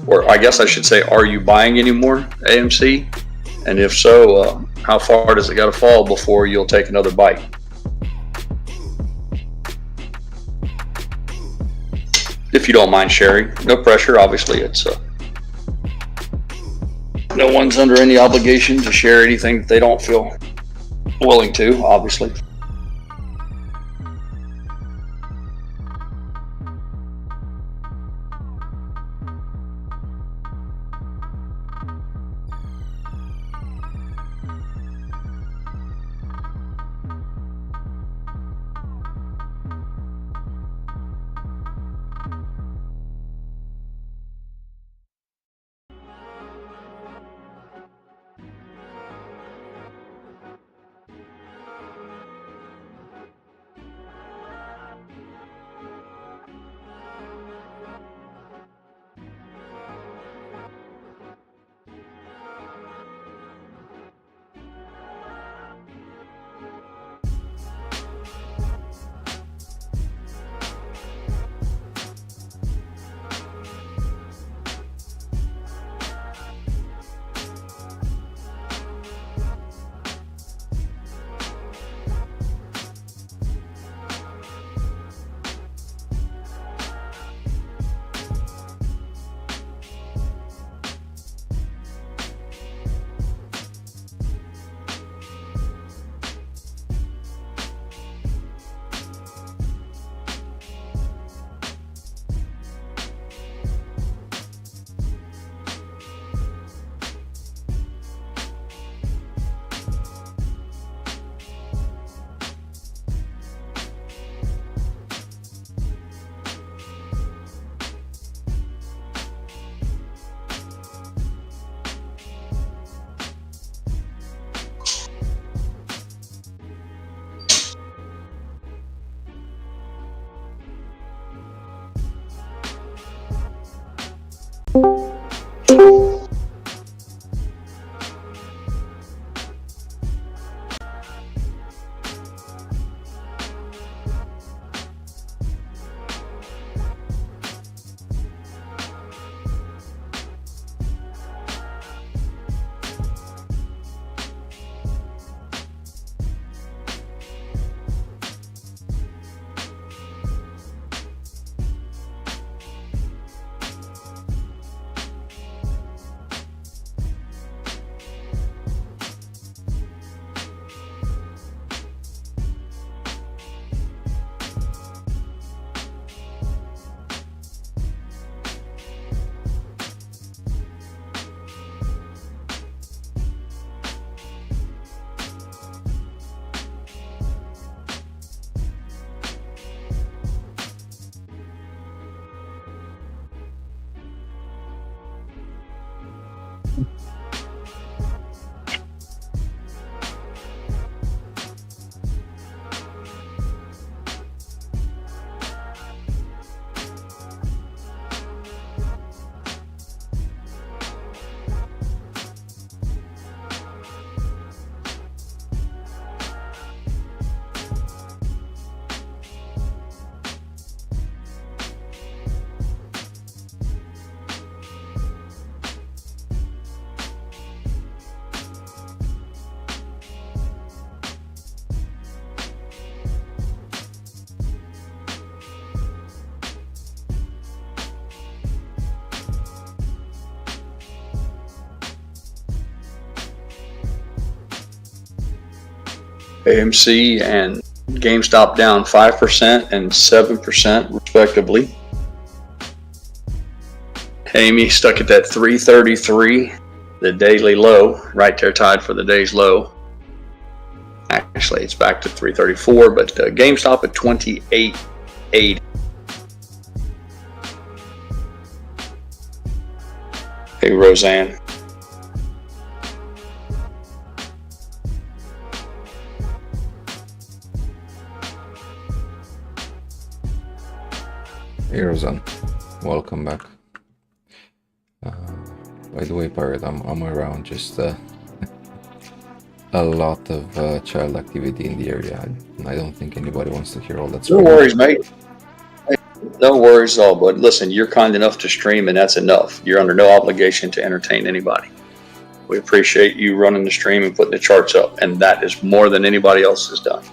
Or I guess I should say, are you buying any more AMC? And if so, how far does it got to fall before you'll take another bite? If you don't mind sharing, no pressure. Obviously, it's no one's under any obligation to share anything that they don't feel willing to, obviously. AMC and GameStop down 5% and 7% respectively. AME stuck at that 333, the daily low, right there tied for the day's low. Actually, it's back to 334, but GameStop at 28.80. Hey, Roseanne. Hey, Roseanne. Welcome back. By the way, Pirate, I'm around just a lot of child activity in the area. I don't think anybody wants to hear all that. No worries, mate. No worries at all, bud. Listen, you're kind enough to stream, and that's enough. You're under no obligation to entertain anybody. We appreciate you running the stream and putting the charts up, and that is more than anybody else has done.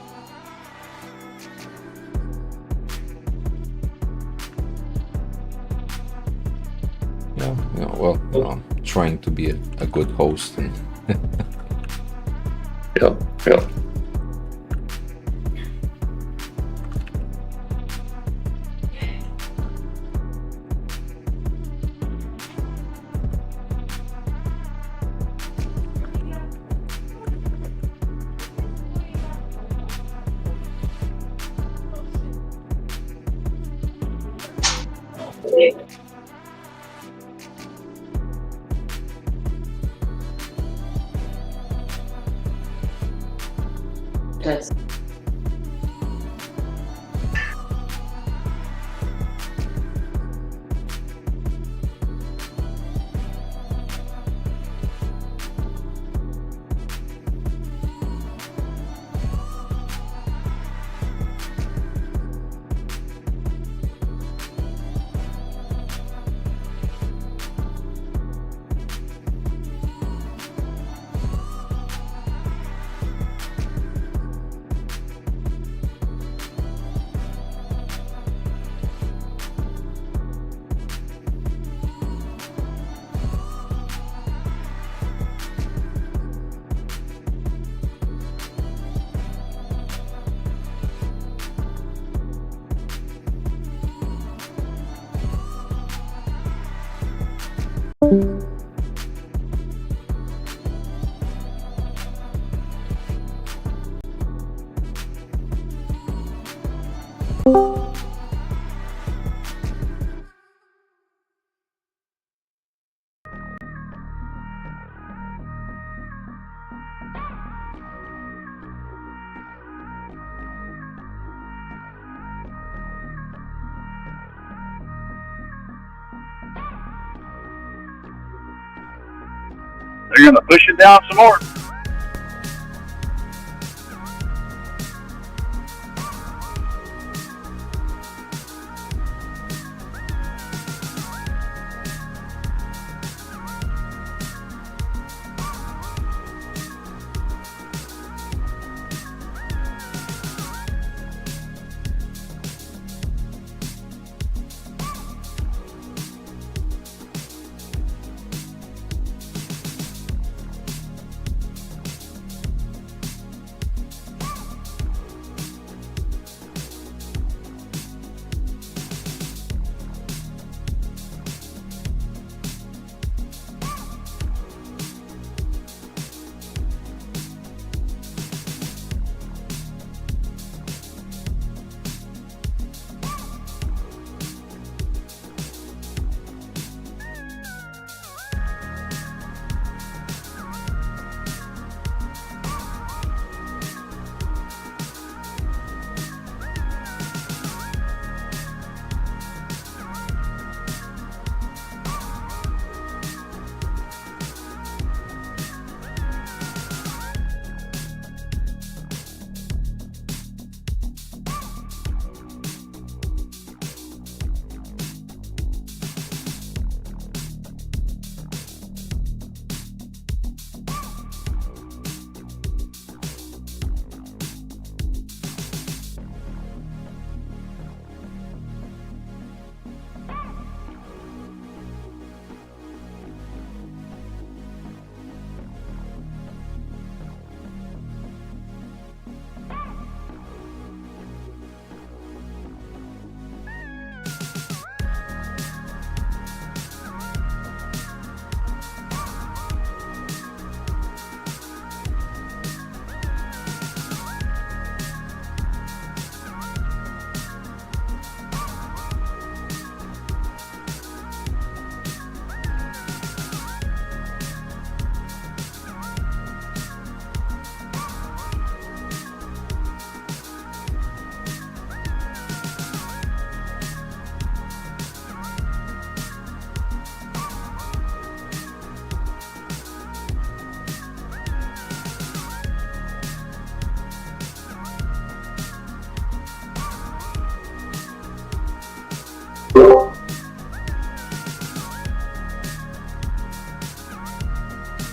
Yeah, well, I'm trying to be a good host. And Yep. That's They're going to push it down some more.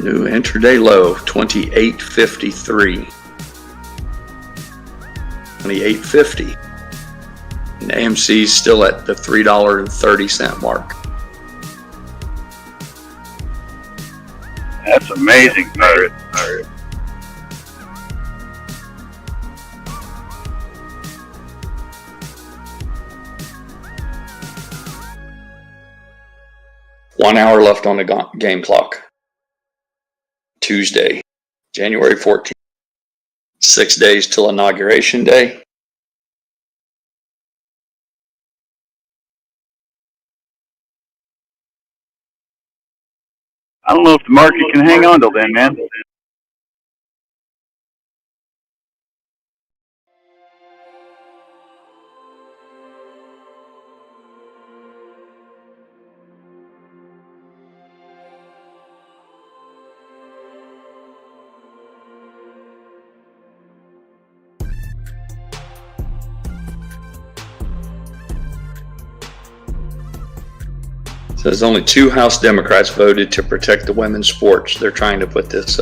New intraday low, 28.53. 28.50. And AMC's still at the $3.30 mark. That's amazing, Pirate. One hour left on the game clock. Tuesday, January 14th. 6 days till Inauguration Day. I don't know if the market can hang on till then, man. Says only 2 House Democrats voted to protect the women's sports. They're trying to put this,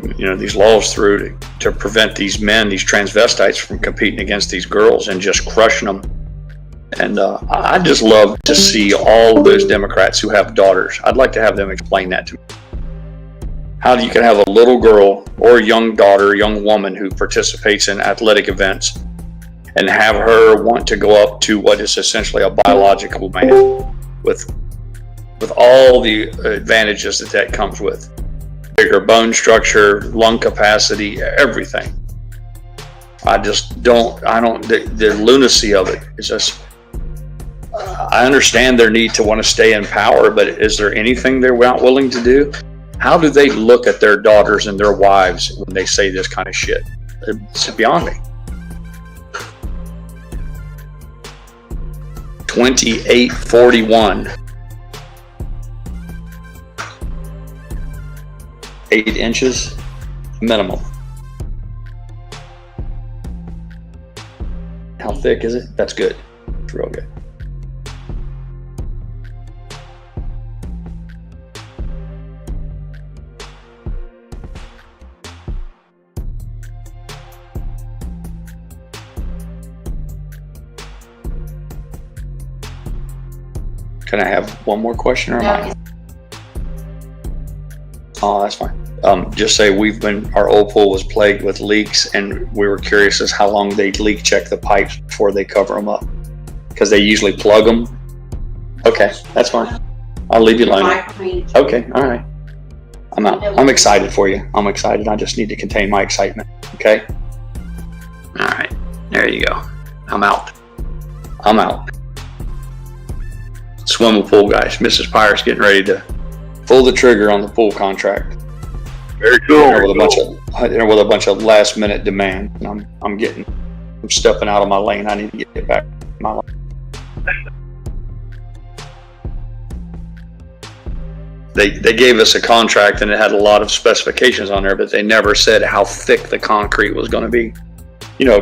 these laws through to prevent these men, these transvestites, from competing against these girls and just crushing them. And I just love to see all of those Democrats who have daughters. I'd like to have them explain that to me. How you can have a little girl or a young daughter, young woman who participates in athletic events and have her want to go up to what is essentially a biological man with all the advantages that comes with. Bigger bone structure, lung capacity, everything. The lunacy of it is just, I understand their need to want to stay in power, but is there anything they're not willing to do? How do they look at their daughters and their wives when they say this kind of shit? It's beyond me. 28.41. 8 inches minimum. How thick is it? That's good. It's real good. Can I have one more question or am I? Oh, that's fine. Just say our old pool was plagued with leaks, and we were curious as how long they leak check the pipes before they cover them up, because they usually plug them. Okay, that's fine. I'll leave you alone. Okay, all right. I'm out. I'm excited for you. I'm excited. I just need to contain my excitement. Okay. All right. There you go. I'm out. I'm out. Swimming pool guys. Mrs. Pirate's getting ready to pull the trigger on the pool contract. Very cool. With a bunch of last minute demand. And I'm stepping out of my lane. I need to get back in my lane. They gave us a contract and it had a lot of specifications on there, but they never said how thick the concrete was going to be.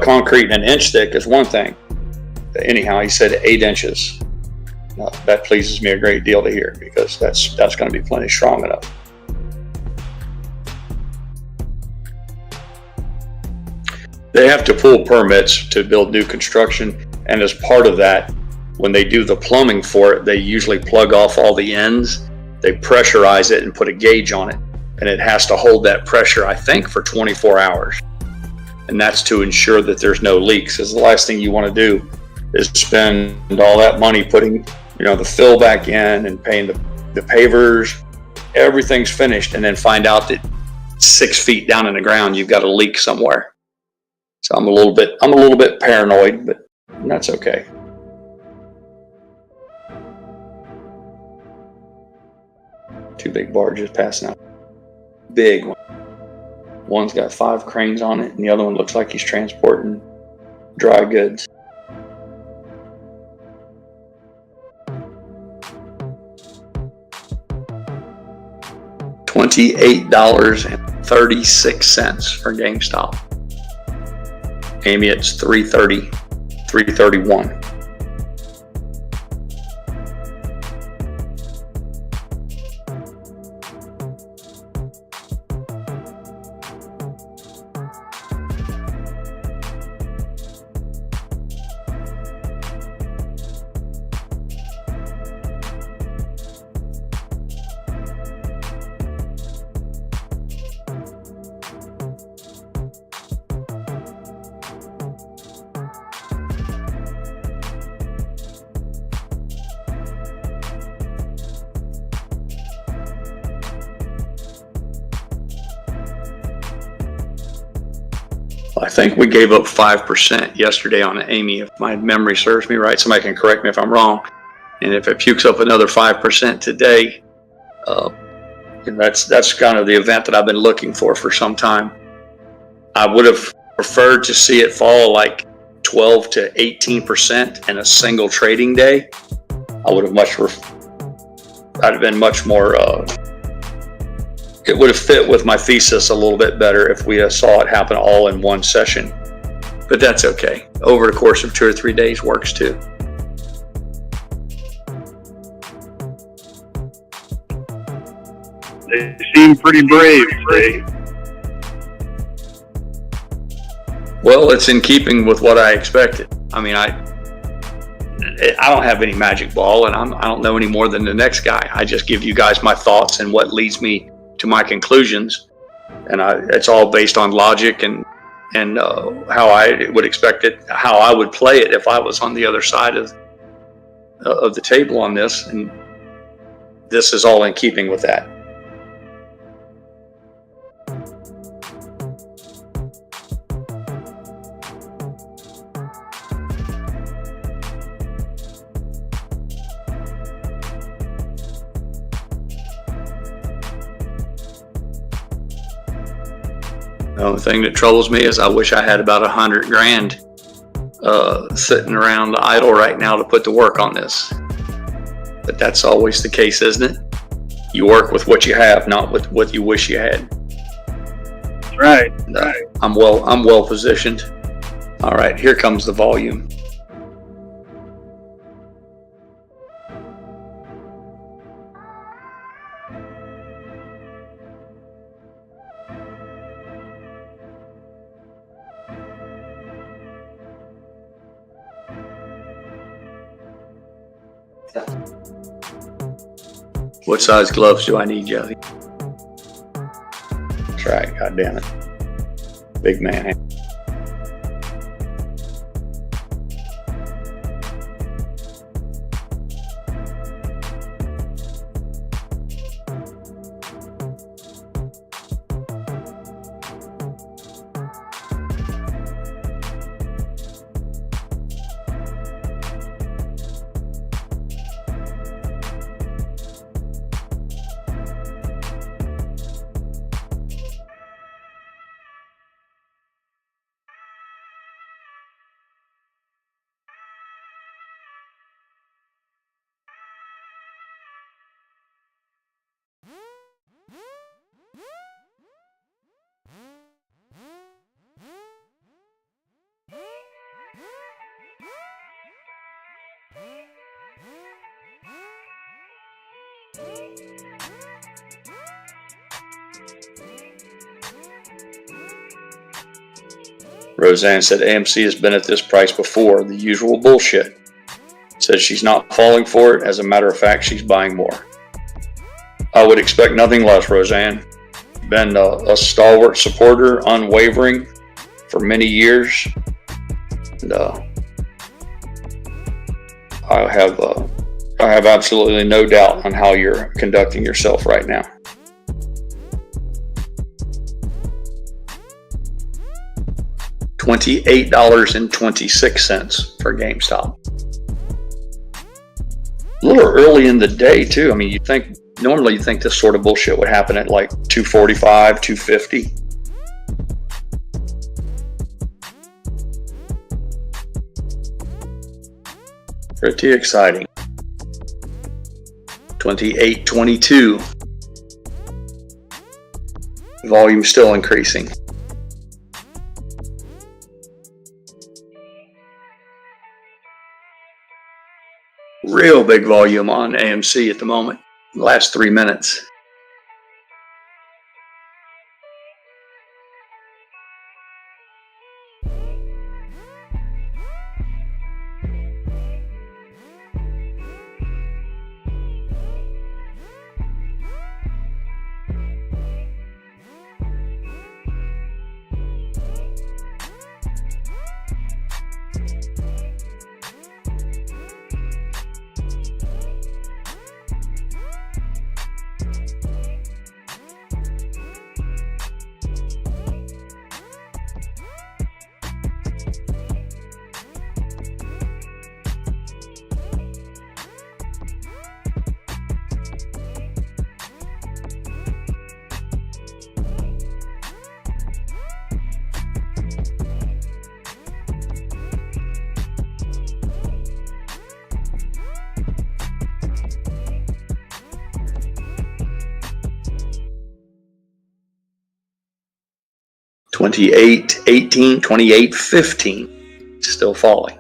Concrete an inch thick is one thing. Anyhow, he said 8 inches. That pleases me a great deal to hear, because that's going to be plenty strong enough. They have to pull permits to build new construction, and as part of that, when they do the plumbing for it, they usually plug off all the ends. They pressurize it and put a gauge on it, and it has to hold that pressure, I think, for 24 hours. And that's to ensure that there's no leaks, because the last thing you want to do is spend all that money putting the fill back in and paying the pavers. Everything's finished, and then find out that 6 feet down in the ground you've got a leak somewhere. So I'm a little bit paranoid, but that's okay. Two big barges passing out. Big one. One's got 5 cranes on it, and the other one looks like he's transporting dry goods. $28.36 for GameStop. Amy, it's $3.30, $3.31. I think we gave up 5% yesterday on AME, if my memory serves me right. Somebody can correct me if I'm wrong. And if it pukes up another 5% today, that's kind of the event that I've been looking for some time. I would have preferred to see it fall like 12 to 18% in a single trading day. I'd have been much more, it would have fit with my thesis a little bit better if we saw it happen all in one session. But that's okay. Over the course of 2 or 3 days works too. They seem pretty brave today. Well, it's in keeping with what I expected. I mean, I don't have any magic ball, and I don't know any more than the next guy. I just give you guys my thoughts and what leads me to my conclusions, and it's all based on logic and how I would expect it, how I would play it if I was on the other side of the table on this, and this is all in keeping with that. The only thing that troubles me is I wish I had about 100 grand sitting around idle right now to put to work on this. But that's always the case, isn't it? You work with what you have, not with what you wish you had. Right. I'm well positioned. All right, here comes the volume. What size gloves do I need, Josie? That's right, God damn it. Big man. Roseanne said AMC has been at this price before, the usual bullshit. Says she's not falling for it. As a matter of fact, she's buying more. I would expect nothing less, Roseanne. Been a stalwart supporter, unwavering for many years. And I have absolutely no doubt on how you're conducting yourself right now. $28.26 for GameStop. A little early in the day too. I mean, normally you think this sort of bullshit would happen at like 245, 250. Pretty exciting. 28.22. Volume still increasing. Real big volume on AMC at the moment. Last 3 minutes. 28.18, 28.15, still falling.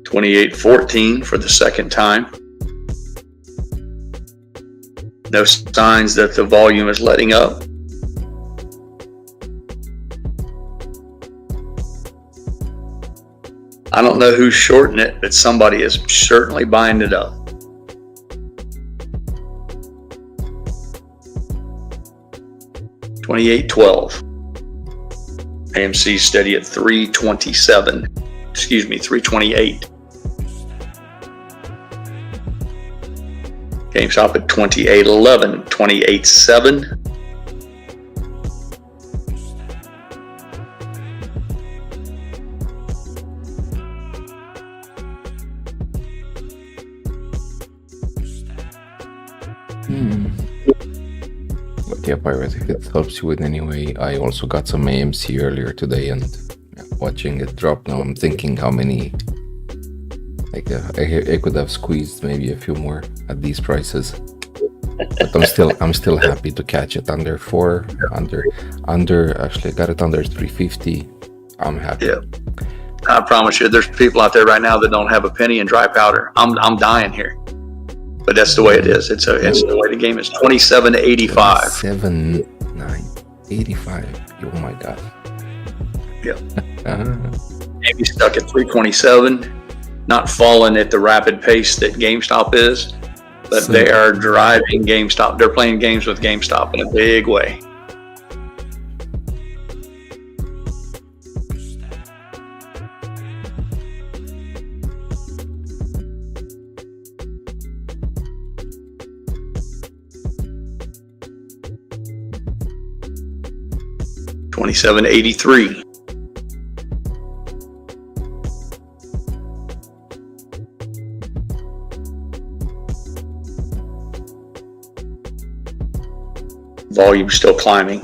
$28.14 for the second time. No signs that the volume is letting up. I don't know who's shorting it, but somebody is certainly buying it up. $28.12. AMC steady at $3.27. Excuse me, $3.28. GameStop at $28.11, $28.7. But yeah, Pirate, if it helps you in any way, I also got some AMC earlier today, and watching it drop now, I'm thinking how many. Like I could have squeezed maybe a few more at these prices, but I'm still happy to catch it under 4, under. Actually, I got it under 350. I'm happy. Yeah, I promise you, there's people out there right now that don't have a penny in dry powder. I'm dying here, but that's the way it is. It's the way the game is. 27.85. 7.985. Oh my god. Yeah. Maybe stuck at 327. Not falling at the rapid pace that GameStop is, but they are driving GameStop. They're playing games with GameStop in a big way. $27.83. Volume still climbing.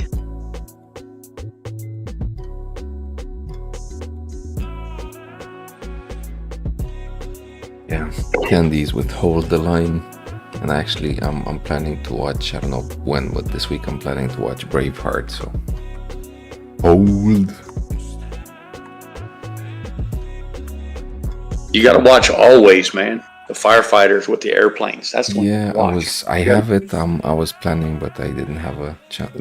Yeah, Candies would hold the line, and actually, I'm planning to watch. I don't know when, but this week I'm planning to watch Braveheart. So hold. You got to watch Always, man. The firefighters with the airplanes. That's the one. Yeah, I have it. I was planning, but I didn't have a chance.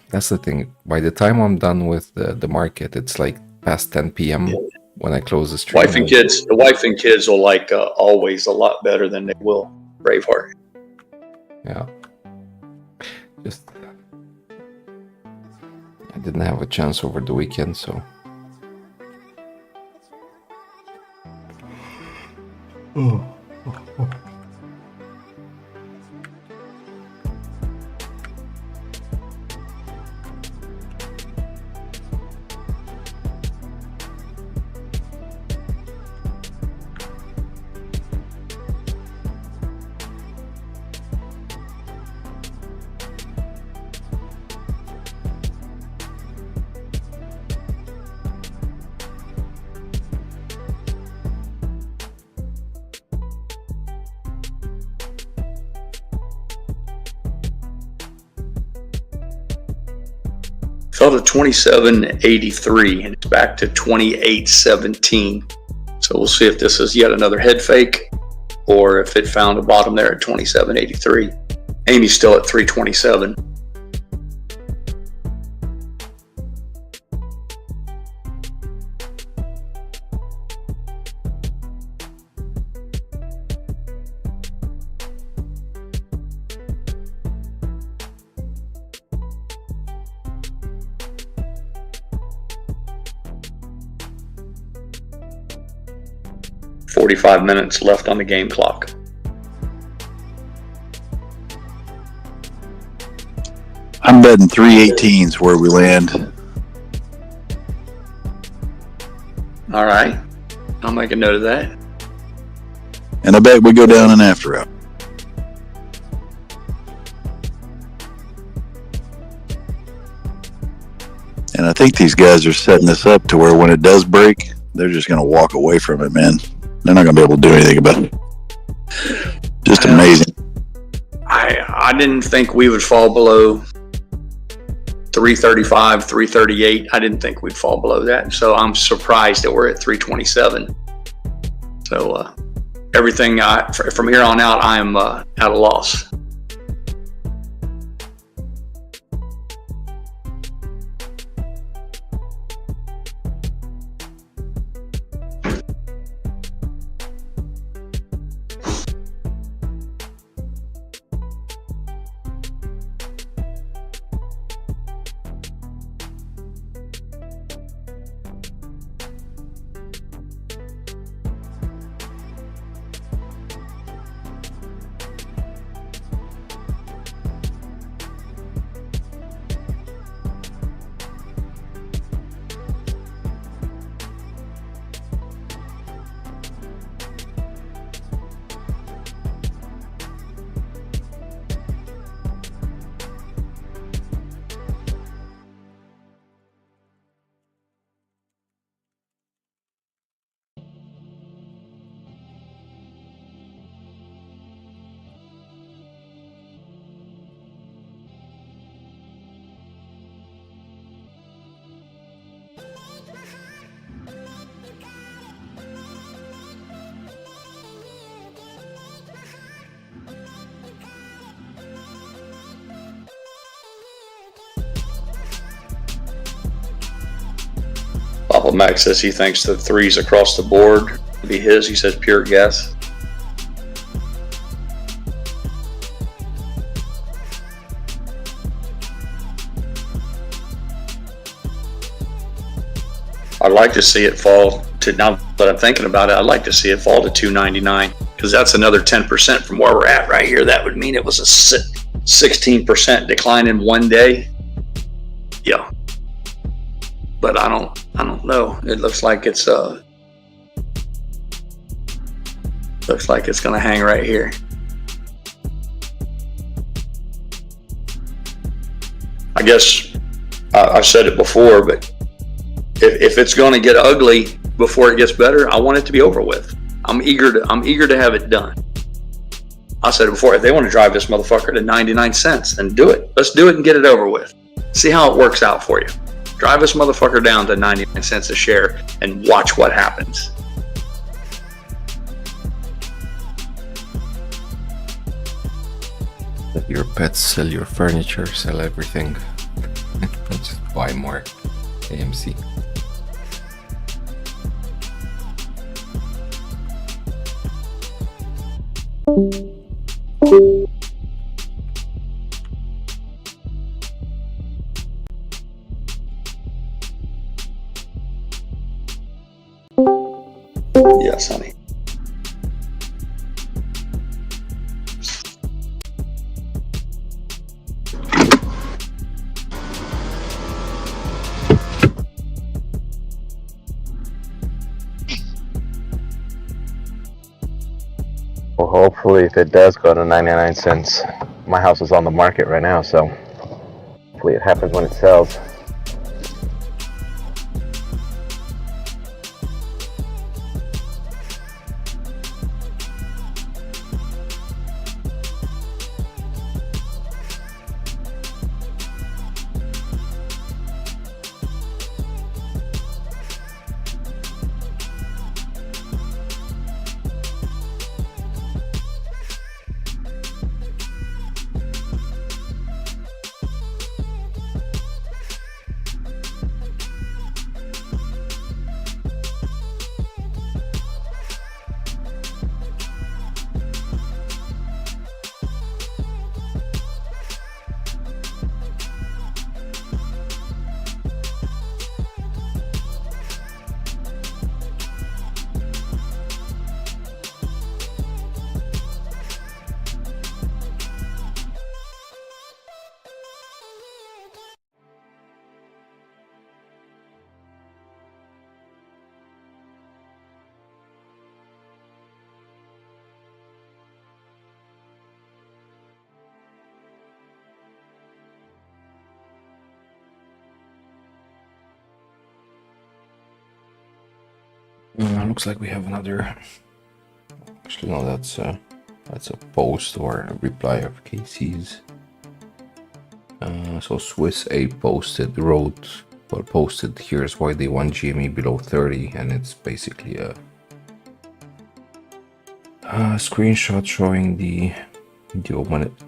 That's the thing. By the time I'm done with the market, it's like past 10 p.m. when I close the stream. The wife and kids will like Always a lot better than they will Braveheart. Yeah. Just I didn't have a chance over the weekend, so. Oh. 27.83 and it's back to 28.17. So we'll see if this is yet another head fake or if it found a bottom there at 27.83. Amy's still at 327. $45 minutes left on the game clock. I'm betting 318 is where we land. All right. I'll make a note of that. And I bet we go down an after hour. And I think these guys are setting this up to where when it does break, they're just going to walk away from it, man. They're not going to be able to do anything about it. Just amazing. I didn't think we would fall below 335, 338. I didn't think we'd fall below that. So I'm surprised that we're at 327. So everything from here on out, I am at a loss. Papa Mac says he thinks the threes across the board will be his. He says pure guess. I'd like to see it fall to, now that I'm thinking about it, I'd like to see it fall to 299 because that's another 10% from where we're at right here. That would mean it was a 16% decline in one day. Yeah. But I don't know. It looks like it's going to hang right here. I guess I've said it before, but if it's going to get ugly before it gets better, I want it to be over with. I'm eager to have it done. I said it before, if they want to drive this motherfucker to 99 cents, then do it. Let's do it and get it over with. See how it works out for you. Drive this motherfucker down to 99 cents a share and watch what happens. Sell your pets, sell your furniture, sell everything. Just buy more AMC. Yes, honey. Well, hopefully, if it does go to 99 cents, my house is on the market right now, so hopefully it happens when it sells. Looks like we have another. Actually, no, that's a post or a reply of Casey's. So Swiss A posted here's why they want GME below 30, and it's basically a screenshot showing the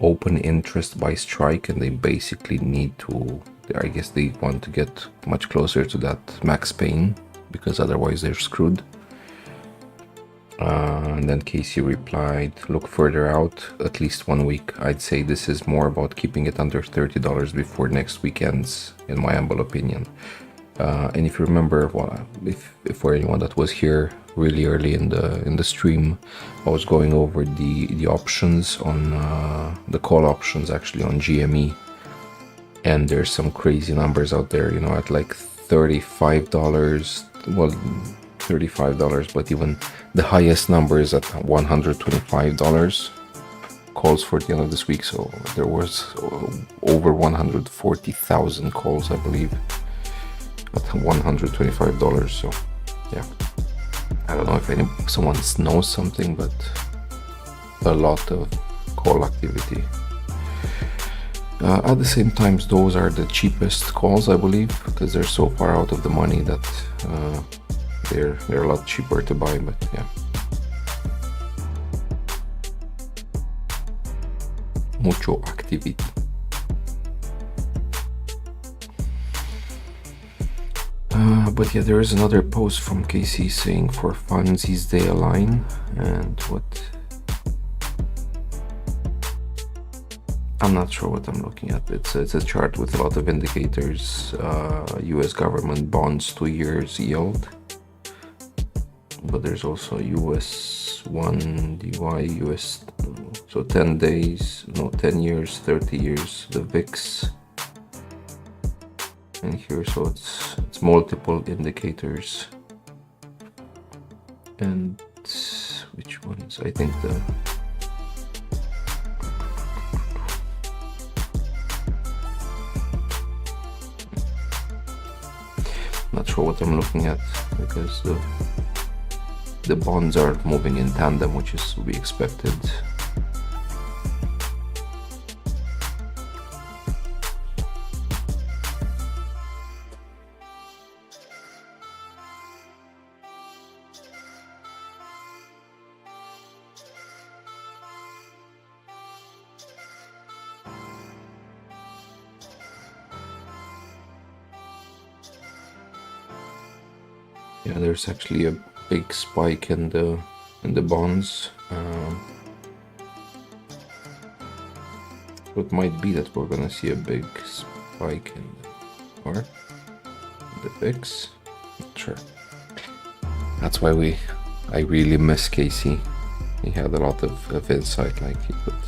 open interest by strike, and they basically need to, I guess they want to get much closer to that max pain because otherwise they're screwed. And then Casey replied, look further out, at least 1 week. I'd say this is more about keeping it under $30 before next week ends, in my humble opinion. And if you remember, well, if for anyone that was here really early in the stream, I was going over the options on the call options actually on GME, and there's some crazy numbers out there, you know, at like $35. Well, $35, but even the highest number is at $125 calls for the end of this week. So there was over 140,000 calls, I believe, at $125. So yeah, I don't know if someone knows something, but a lot of call activity. At the same time, those are the cheapest calls, I believe, because they're so far out of the money that they're a lot cheaper to buy. But yeah, mucho activity. But yeah, there is another post from Casey saying for funsies they align, and what, I'm not sure what I'm looking at. It's a chart with a lot of indicators. US government bonds 2 years yield, but there's also US 1 DY, US, so 10 days, no, 10 years, 30 years, the VIX. And here, so it's multiple indicators. And which ones? I think the not sure what I'm looking at, because the bonds are moving in tandem, which is to be expected. Yeah, there's actually a big spike in the bonds. It might be that we're gonna see a big spike in the VIX. Not sure. That's why I really miss Casey. He had a lot of insight. Like, he could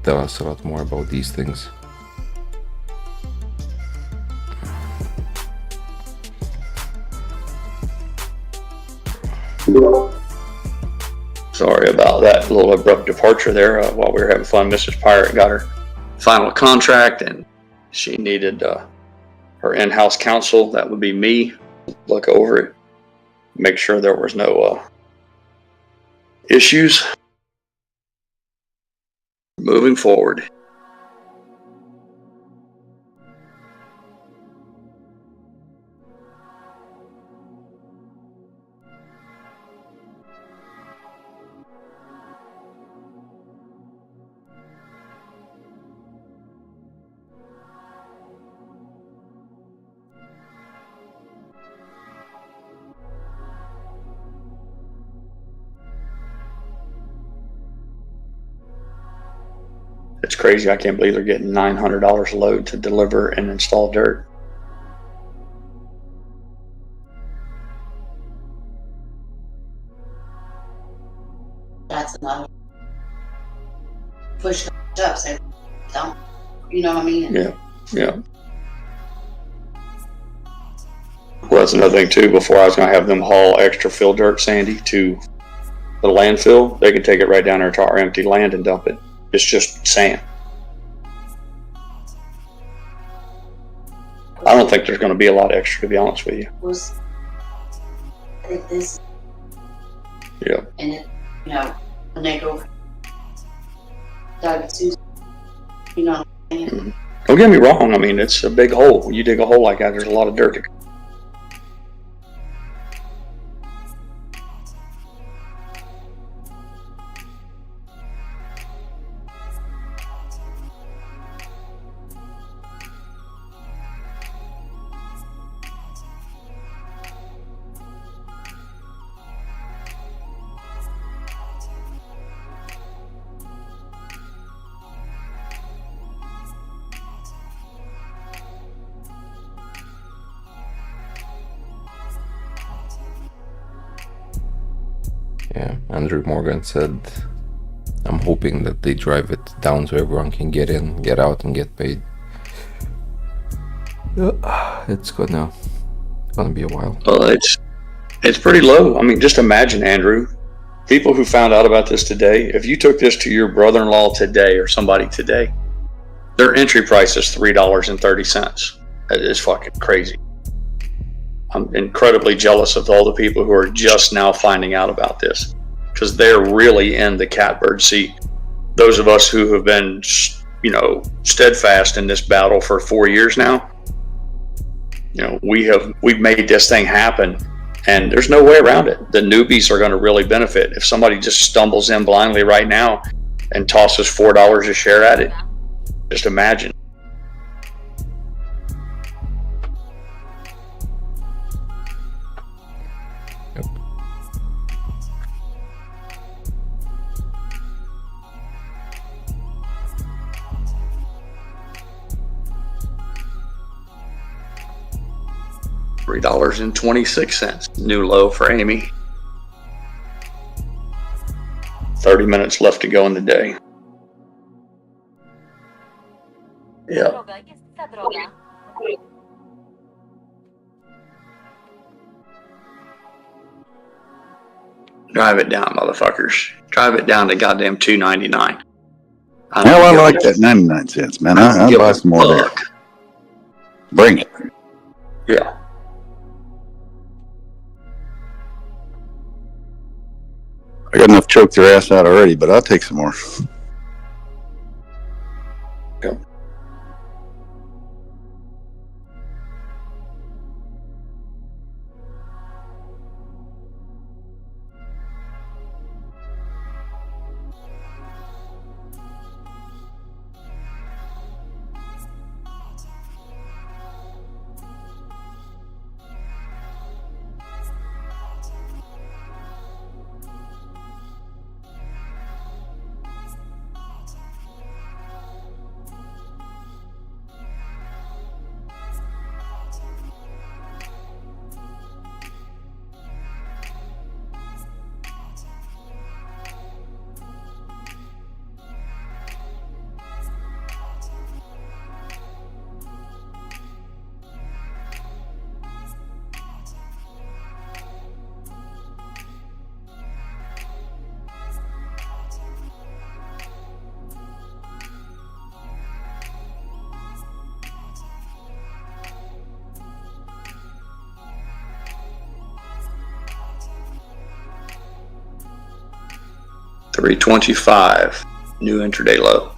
tell us a lot more about these things. Sorry about that little abrupt departure there. While we were having fun, Mrs. Pirate got her final contract, and she needed her in-house counsel, that would be me, look over it, make sure there was no issues moving forward. It's crazy. I can't believe they're getting $900 a load to deliver and install dirt. That's another push up, say, don't, you know what I mean? Yeah, yeah. Well, that's another thing too. Before, I was going to have them haul extra fill dirt, Sandy, to the landfill. They could take it right down there to our empty land and dump it. It's just sand. I don't think there's going to be a lot extra, to be honest with you. like this. Yeah. And it, you know, when they go, Doug, Susan, you know what I'm saying? Don't get me wrong. I mean, it's a big hole. When you dig a hole like that, there's a lot of dirt. Yeah, Andrew Morgan said, I'm hoping that they drive it down so everyone can get in, get out, and get paid. It's gonna be a while. Well, it's pretty low. I mean, just imagine, Andrew, people who found out about this today, if you took this to your brother-in-law today or somebody today, their entry price is $3.30. That is fucking crazy. I'm incredibly jealous of all the people who are just now finding out about this, because they're really in the catbird seat. Those of us who have been, you know, steadfast in this battle for 4 years now, you know, we've made this thing happen, and there's no way around it. The newbies are going to really benefit. If somebody just stumbles in blindly right now and tosses $4 a share at it, just imagine. $3.26, new low for Amy. 30 minutes left to go in the day. Yeah. Drive it down, motherfuckers. Drive it down to goddamn $2.99. Hell, I like that 99 cents, man. I'll buy some more there. Bring it. Yeah. I got enough choked their ass out already, but I'll take some more. Yep. $3.25, new intraday low.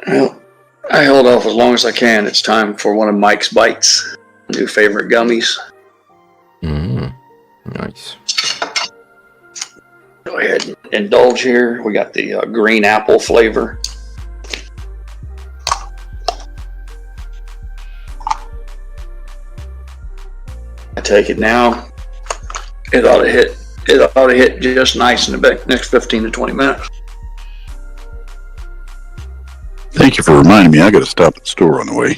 Well, I held off as long as I can. It's time for one of Mike's Bites, new favorite gummies. Nice. Go ahead and indulge here. We got the green apple flavor. I take it now. It ought to hit just nice in the next 15 to 20 minutes. Thank you for reminding me. I got to stop at the store on the way.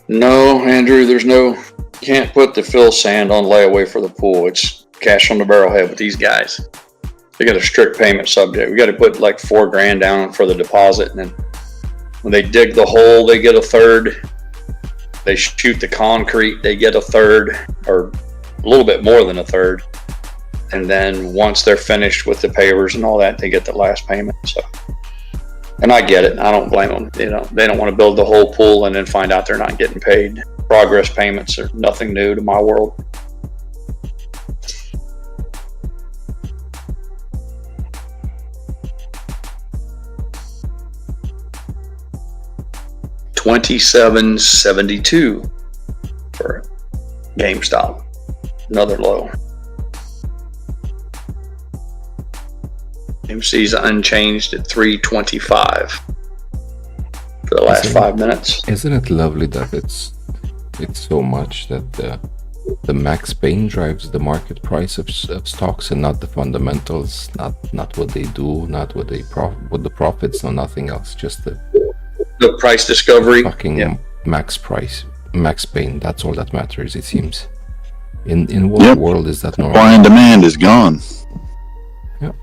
No, Andrew, you can't put the fill sand on layaway for the pool. It's cash on the barrelhead with these guys. They got a strict payment subject. We got to put like $4,000 down for the deposit, and then when they dig the hole, they get a third. They shoot the concrete, they get a third, or a little bit more than a third. And then once they're finished with the pavers and all that, they get the last payment. So, and I get it. I don't blame them. They don't want to build the whole pool and then find out they're not getting paid. Progress payments are nothing new to my world. $27.72 for GameStop. Another low. AMC's unchanged at $3.25 for the last 5 minutes. Isn't it lovely that it's so much that the max pain drives the market price of stocks and not the fundamentals, not what they do, not what what the profits, no nothing else, just the price discovery. Fucking max pain. That's all that matters, it seems. In what world is that normal? Supply and demand is gone. Yep.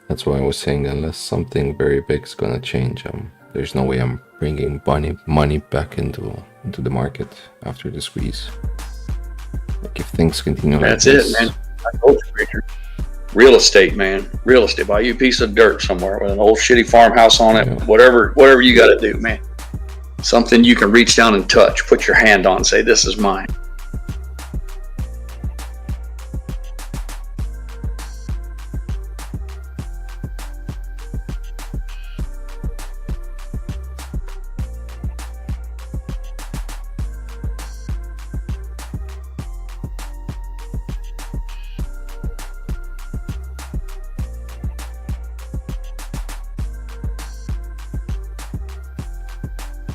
That's why I was saying, unless something very big is gonna change, there's no way I'm bringing money back into the market after the squeeze. Like if things continue like That's this, it, man. I told you, Richard. Real estate, man. Real estate. Buy you a piece of dirt somewhere with an old shitty farmhouse on it. Whatever you got to do, man. Something you can reach down and touch, put your hand on, say, this is mine.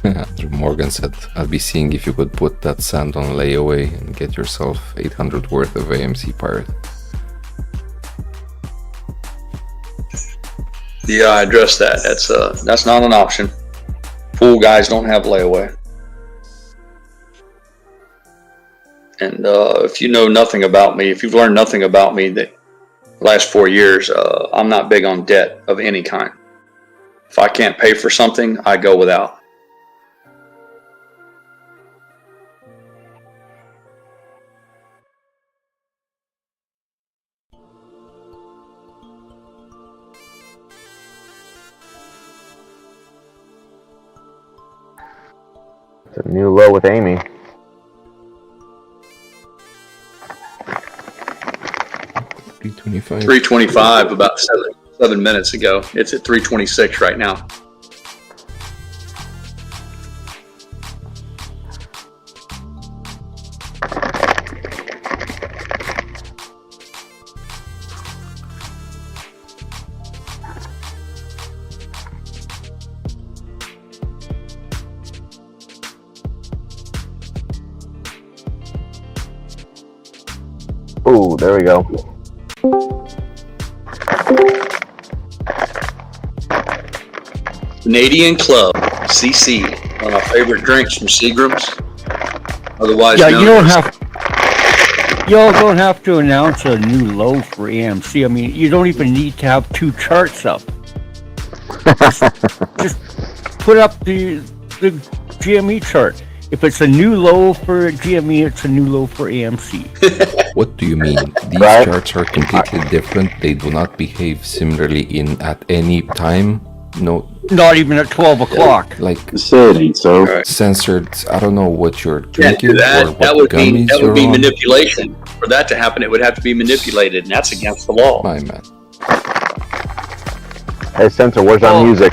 Andrew Morgan said, I'll be seeing if you could put that sand on layaway and get yourself 800 worth of AMC Pirate. Yeah, I addressed that. That's not an option. Pool guys don't have layaway. And if you know nothing about me, if you've learned nothing about me the last 4 years, I'm not big on debt of any kind. If I can't pay for something, I go without. It's a new low with Amy. $3.25 about seven minutes ago. It's at $3.26 right now. there we go. Canadian Club, CC, one of my favorite drinks from Seagram's. Otherwise, Yeah, known you don't as- have. You all don't have to announce a new low for AMC. I mean, you don't even need to have two charts up. just put up the GME chart. If it's a new low for GME, it's a new low for AMC. What do you mean? These charts are completely different. They do not behave similarly at any time. No, not even at 12 o'clock. Like say it ain't so. Censored. I don't know what you're Can't do drinking that. or what That would be gummies you're on. manipulation. For that to happen, it would have to be manipulated, and that's against the law. My man. Hey, Censor, where's our music?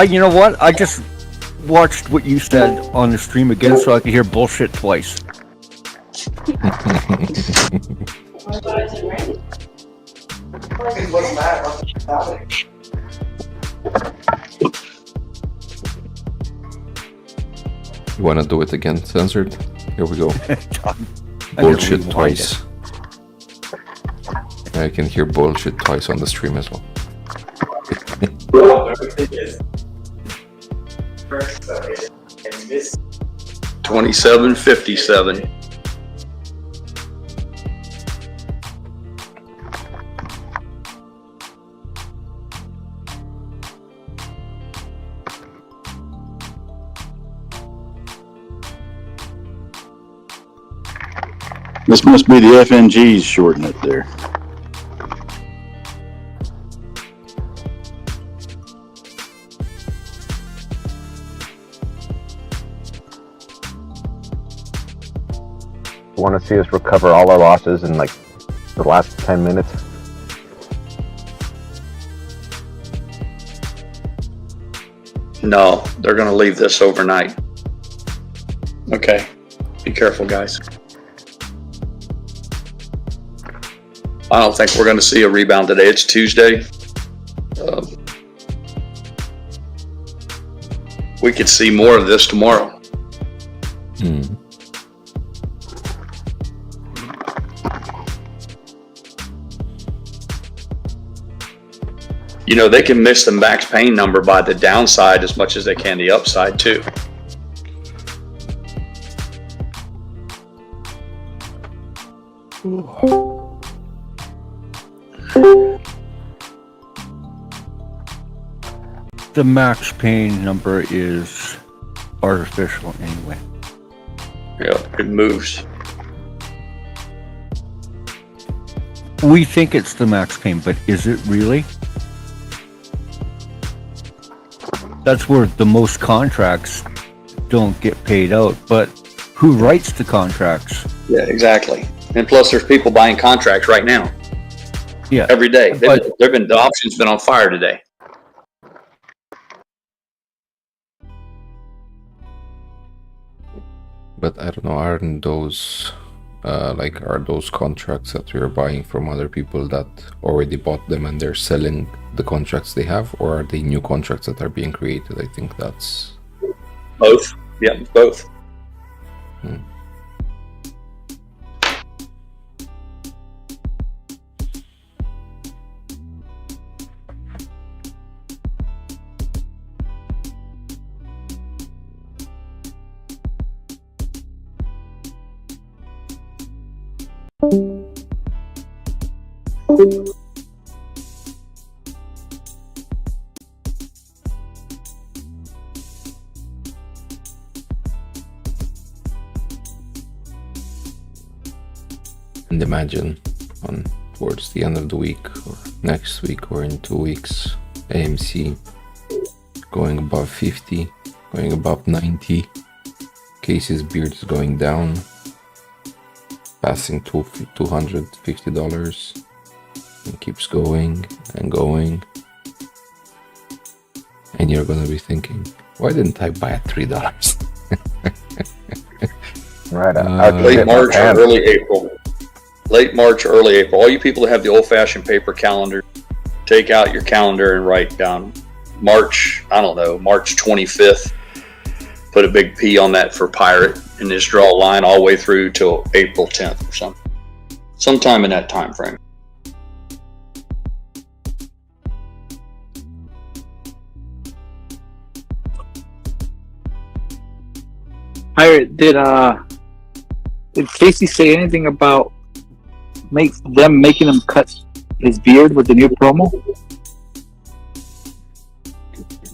You know what? I just watched what you said on the stream again, so I could hear bullshit twice. You want to do it again, Censored? Here we go. I Bullshit never twice. I can hear bullshit twice on the stream as well. 2757. This must be the FNGs shorting it there. Want to see us recover all our losses in like the last 10 minutes? No, they're going to leave this overnight. Okay. Be careful, guys. I don't think we're going to see a rebound today. It's Tuesday. We could see more of this tomorrow. You know, they can miss the max pain number by the downside as much as they can the upside, too. The max pain number is artificial anyway. Yeah, it moves. We think it's the max pain, but is it really? That's where the most contracts don't get paid out, but who writes the contracts? Yeah, exactly. And plus, there's people buying contracts right now. Yeah, every day. The option's been on fire today. But I don't know, aren't those are those contracts that we're buying from other people that already bought them and they're selling the contracts they have, or are they new contracts that are being created? I think that's both. Yeah, both. And imagine towards the end of the week or next week or in 2 weeks, AMC going above 50, going above 90, Casey's beard is going down, passing $250, and keeps going and going. And you're gonna be thinking, why didn't I buy at $3? Right. Late March, early April. Late March, early April. All you people that have the old-fashioned paper calendar, take out your calendar and write down March 25th. Put a big P on that for pirate, and just draw a line all the way through till April 10th or something. Sometime in that time frame. Pirate, did Casey say anything about making him cut his beard with the new promo?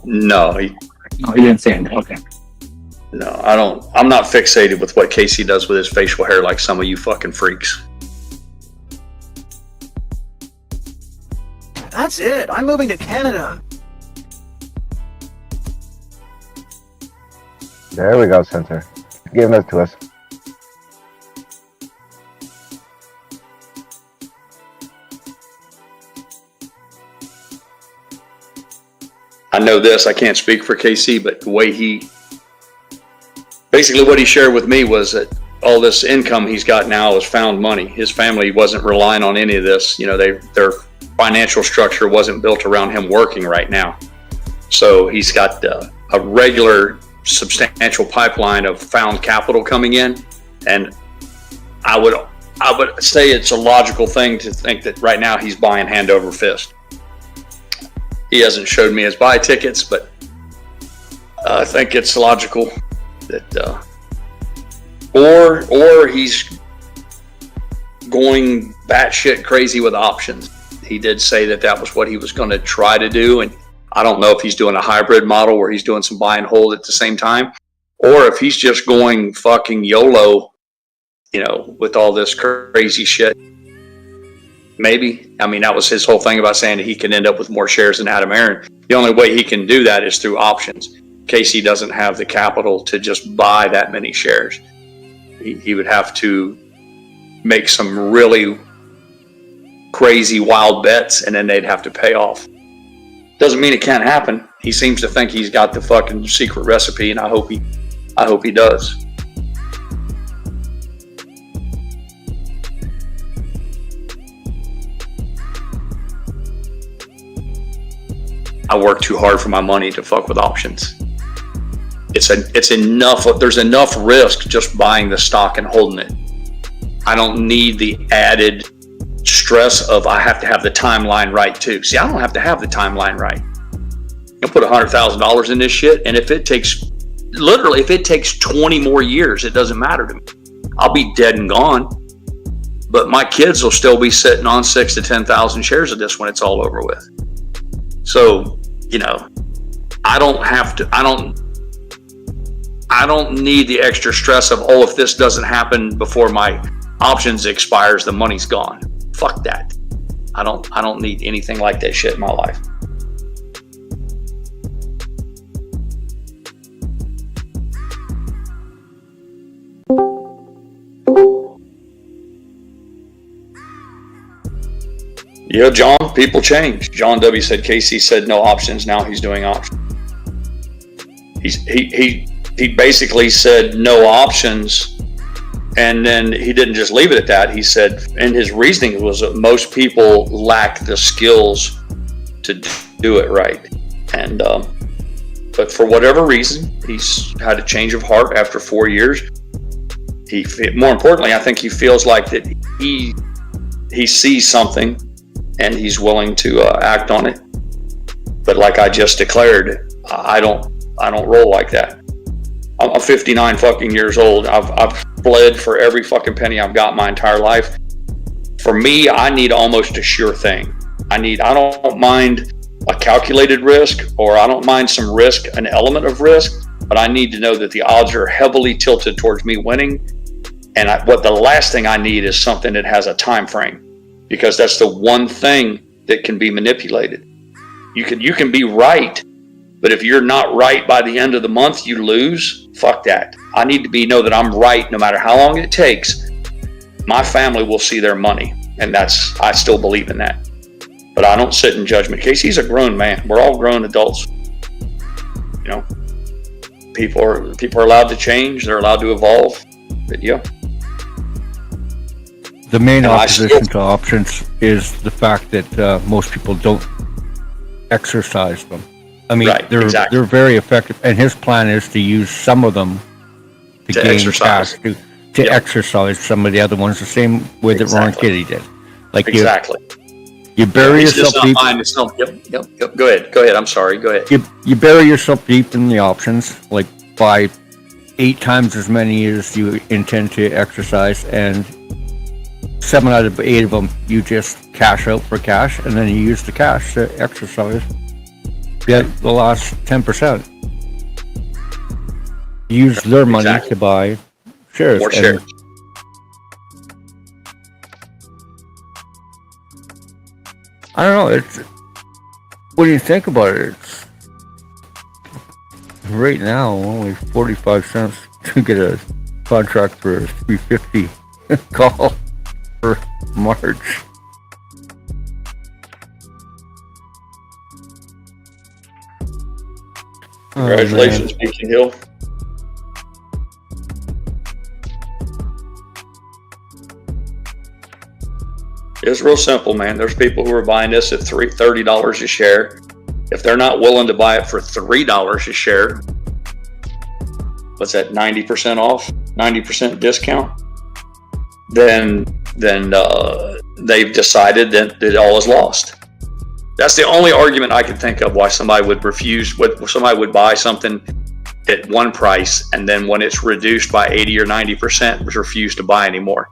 No, he didn't say anything. Okay. No, I'm not fixated with what Casey does with his facial hair like some of you fucking freaks. That's it. I'm moving to Canada. There we go, Sensor. Give it to us. I know this, I can't speak for KC, but the way basically what he shared with me was that all this income he's got now is found money. His family wasn't relying on any of this. You know, their financial structure wasn't built around him working right now. So he's got a regular substantial pipeline of found capital coming in. And I would say it's a logical thing to think that right now he's buying hand over fist. He hasn't showed me his buy tickets, but I think it's logical that, or he's going batshit crazy with options. He did say that was what he was going to try to do, and I don't know if he's doing a hybrid model where he's doing some buy and hold at the same time, or if he's just going fucking YOLO, you know, with all this crazy shit. Maybe. I mean, that was his whole thing about saying that he can end up with more shares than Adam Aaron. The only way he can do that is through options. Casey doesn't have the capital to just buy that many shares. He would have to make some really crazy wild bets, and then they'd have to pay off. Doesn't mean it can't happen. He seems to think he's got the fucking secret recipe, and I hope he does. I work too hard for my money to fuck with options. It's enough. There's enough risk just buying the stock and holding it. I don't need the added stress of I have to have the timeline right too. See, I don't have to have the timeline right. You'll put $100,000 in this shit, and if it takes 20 more years, it doesn't matter to me. I'll be dead and gone, but my kids will still be sitting on 6,000 to 10,000 shares of this when it's all over with. So, you know, I don't need the extra stress of, oh, if this doesn't happen before my options expires, the money's gone. Fuck that. I don't need anything like that shit in my life. Yeah, John, people change. John W. said Casey said no options. Now he's doing options. He basically said no options, and then he didn't just leave it at that. He said, and his reasoning was that most people lack the skills to do it right. And but for whatever reason, he's had a change of heart after 4 years. More importantly, I think he feels like that he sees something, and he's willing to act on it. But like I just declared, I don't roll like that. I'm 59 fucking years old. I've bled for every fucking penny I've got my entire life. For me, I need almost a sure thing. I don't mind a calculated risk, or I don't mind some risk, an element of risk, but I need to know that the odds are heavily tilted towards me winning. And the last thing I need is something that has a time frame, because that's the one thing that can be manipulated. You can be right, but if you're not right by the end of the month, you lose. Fuck that. I need to know that I'm right no matter how long it takes. My family will see their money, and I still believe in that. But I don't sit in judgment. Casey's a grown man. We're all grown adults. You know, people are allowed to change. They're allowed to evolve. But yeah. The main opposition to options is the fact that most people don't exercise them. I mean, Right, they're exactly. they're very effective, and his plan is to use some of them to gain exercise. cash to exercise some of the other ones, the same way that Ron Exactly. Kitty did. Like Exactly. you bury He's yourself just not deep. buying himself. Yep. Go ahead. I'm sorry. Go ahead. You bury yourself deep in the options, like buy 8 times as many as you intend to exercise, and 7 out of 8 of them you just cash out for cash, and then you use the cash to exercise. Get the last 10%. Use their money to buy shares. More shares. I don't know. It's when you think about it. It's right now only 45 cents to get a contract for a 350 call for March. Congratulations, Beacon Hill. It's real simple, man. There's people who are buying this at $30 a share. If they're not willing to buy it for $3 a share, what's that, 90% off, 90% discount? Then they've decided that it all is lost. That's the only argument I can think of why somebody would somebody would buy something at one price, and then when it's reduced by 80 or 90%, refuse to buy anymore.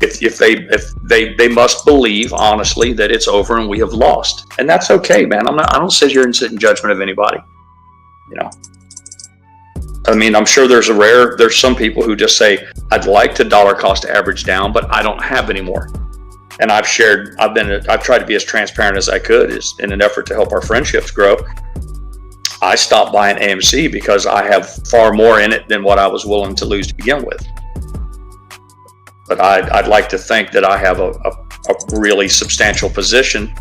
If they must believe honestly that it's over and we have lost, and that's okay, man. I don't sit here and sit in judgment of anybody. You know, I mean, I'm sure there's some people who just say, I'd like to dollar cost average down, but I don't have any more. And I've tried to be as transparent as I could in an effort to help our friendships grow. I stopped buying AMC because I have far more in it than what I was willing to lose to begin with. But I'd like to think that I have a really substantial position.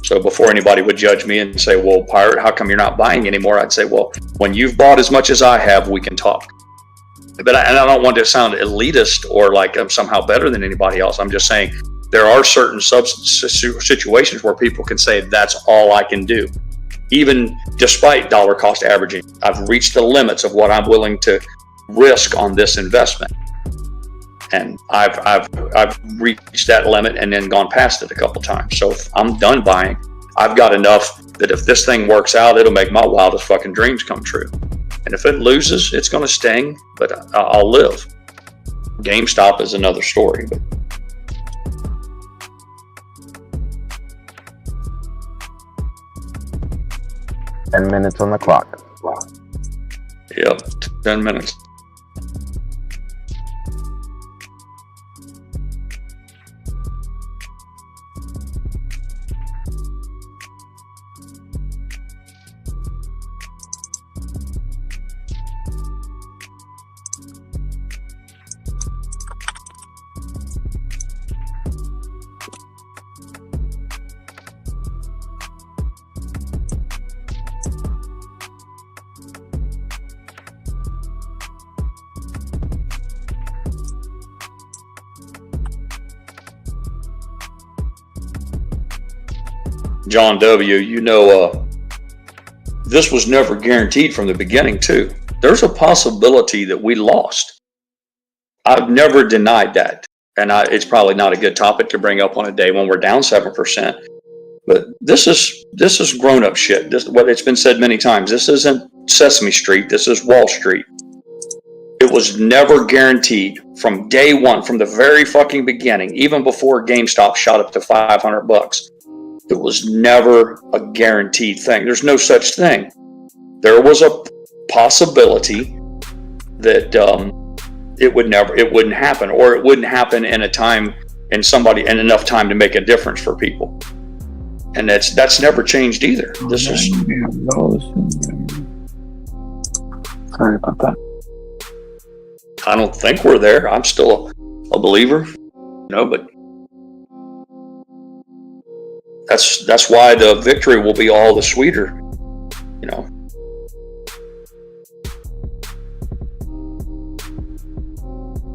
So before anybody would judge me and say, well, Pirate, how come you're not buying anymore? I'd say, well, when you've bought as much as I have, we can talk. But I don't want to sound elitist or like I'm somehow better than anybody else. I'm just saying there are certain situations where people can say, that's all I can do. Even despite dollar cost averaging, I've reached the limits of what I'm willing to risk on this investment. And I've reached that limit and then gone past it a couple times. So if I'm done buying, I've got enough that if this thing works out, it'll make my wildest fucking dreams come true. And if it loses, it's going to sting, but I'll live. GameStop is another story. But 10 minutes on the clock. Yep, 10 minutes. John W., this was never guaranteed from the beginning, too. There's a possibility that we lost. I've never denied that. And it's probably not a good topic to bring up on a day when we're down 7%. But this is grown-up shit. It's been said many times. This isn't Sesame Street. This is Wall Street. It was never guaranteed from day one, from the very fucking beginning, even before GameStop shot up to $500. It was never a guaranteed thing. There's no such thing. There was a possibility that it wouldn't happen, or it wouldn't happen in a time and enough time to make a difference for people. And that's never changed either. This is. Sorry about that. I don't think we're there. I'm still a believer, but. That's why the victory will be all the sweeter,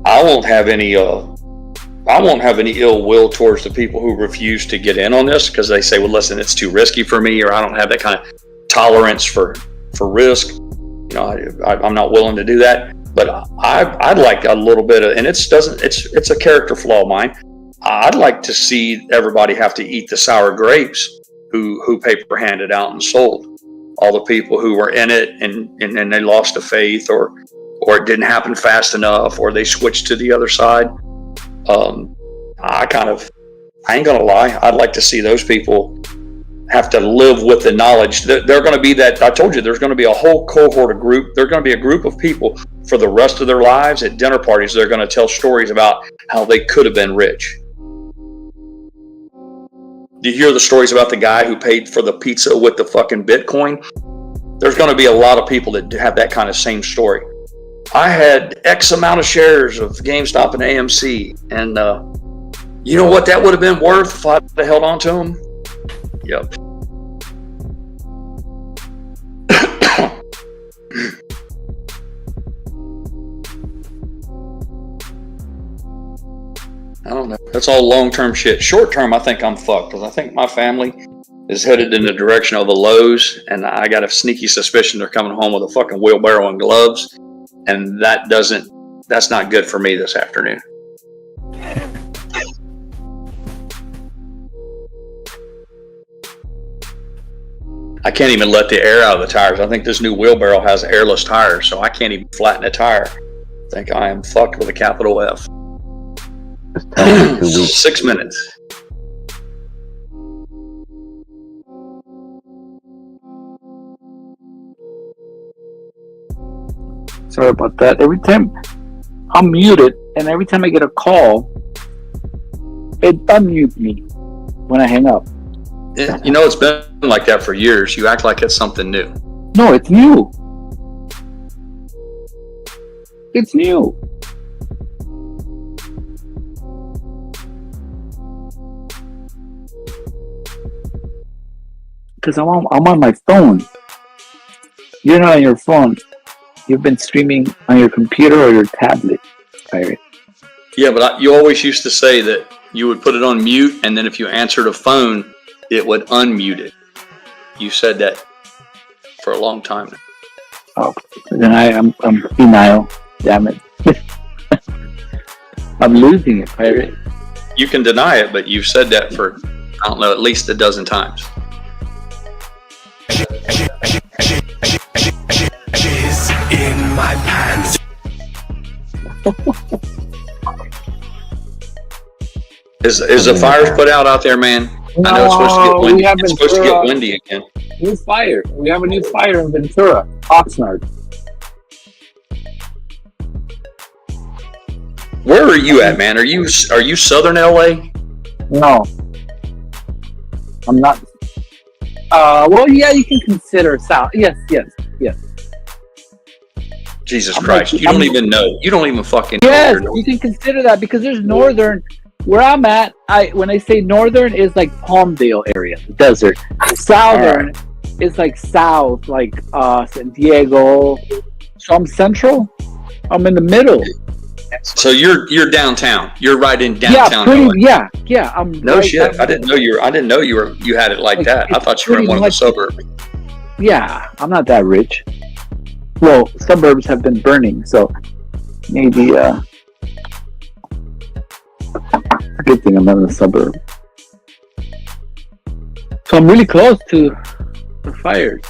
I won't have any ill will towards the people who refuse to get in on this because they say, well, listen, it's too risky for me, or I don't have that kind of tolerance for risk. You know, I'm not willing to do that. But I'd like a little bit of, and it's a character flaw of mine. I'd like to see everybody have to eat the sour grapes who paper handed out and sold. All the people who were in it and they lost the faith, or it didn't happen fast enough, or they switched to the other side. I ain't gonna lie, I'd like to see those people have to live with the knowledge that they're going to be that. I told you there's going to be a whole cohort of group. There's going to be a group of people for the rest of their lives at dinner parties. They're going to tell stories about how they could have been rich. Do you hear the stories about the guy who paid for the pizza with the fucking Bitcoin? There's going to be a lot of people that have that kind of same story. I had X amount of shares of GameStop and AMC, and you know what that would have been worth if I'd held on to them? Yep. I don't know. That's all long-term shit. Short-term, I think I'm fucked because I think my family is headed in the direction of a Lowe's, and I got a sneaky suspicion they're coming home with a fucking wheelbarrow and gloves, and that's not good for me this afternoon. I can't even let the air out of the tires. I think this new wheelbarrow has airless tires, so I can't even flatten a tire. I think I am fucked with a capital F. 6 minutes. Sorry about that. Every time I'm muted, and every time I get a call, it unmutes me when I hang up. You know, it's been like that for years. You act like it's something new. No, it's new. It's new. Because I'm on my phone. You're not on your phone. You've been streaming on your computer or your tablet, Pirate. Yeah, but you always used to say that you would put it on mute, and then if you answered a phone, it would unmute it. You said that for a long time now. Oh, then I'm senile. Damn it. I'm losing it, Pirate. You can deny it, but you've said that for, I don't know, at least a dozen times. In my pants. Is the fires put out there, man? No, I know it's supposed to get windy. we have It's supposed to get windy again. New fire. We have a new fire in Ventura, Oxnard. Where are you at, man? Are you Southern LA? No, I'm not. Well, yeah, you can consider South. Yes. Jesus Christ! You don't even know. You don't even fucking know. Yes, you can consider that because there's northern. Where I'm at, when I say northern is like Palmdale area, the desert. Southern is like south, like San Diego. So I'm central. I'm in the middle. So you're downtown. You're right in downtown. Yeah, I'm no right shit. I didn't know you had it like that. I thought you were in one of the suburbs. Yeah, I'm not that rich. Well, suburbs have been burning, so maybe good thing I'm not in the suburb. So I'm really close to the fires.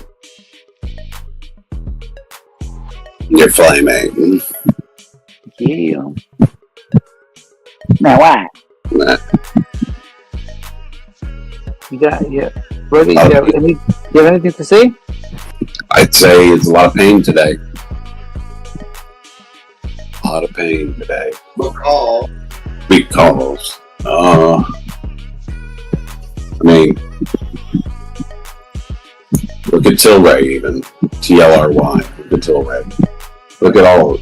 You're flaming. Yeah. Now what? Nah. Brody, you have anything to say? I'd say it's a lot of pain today. A lot of pain today. Because, I mean, look at Tilray even. TLRY. Look at Tilray. Look at all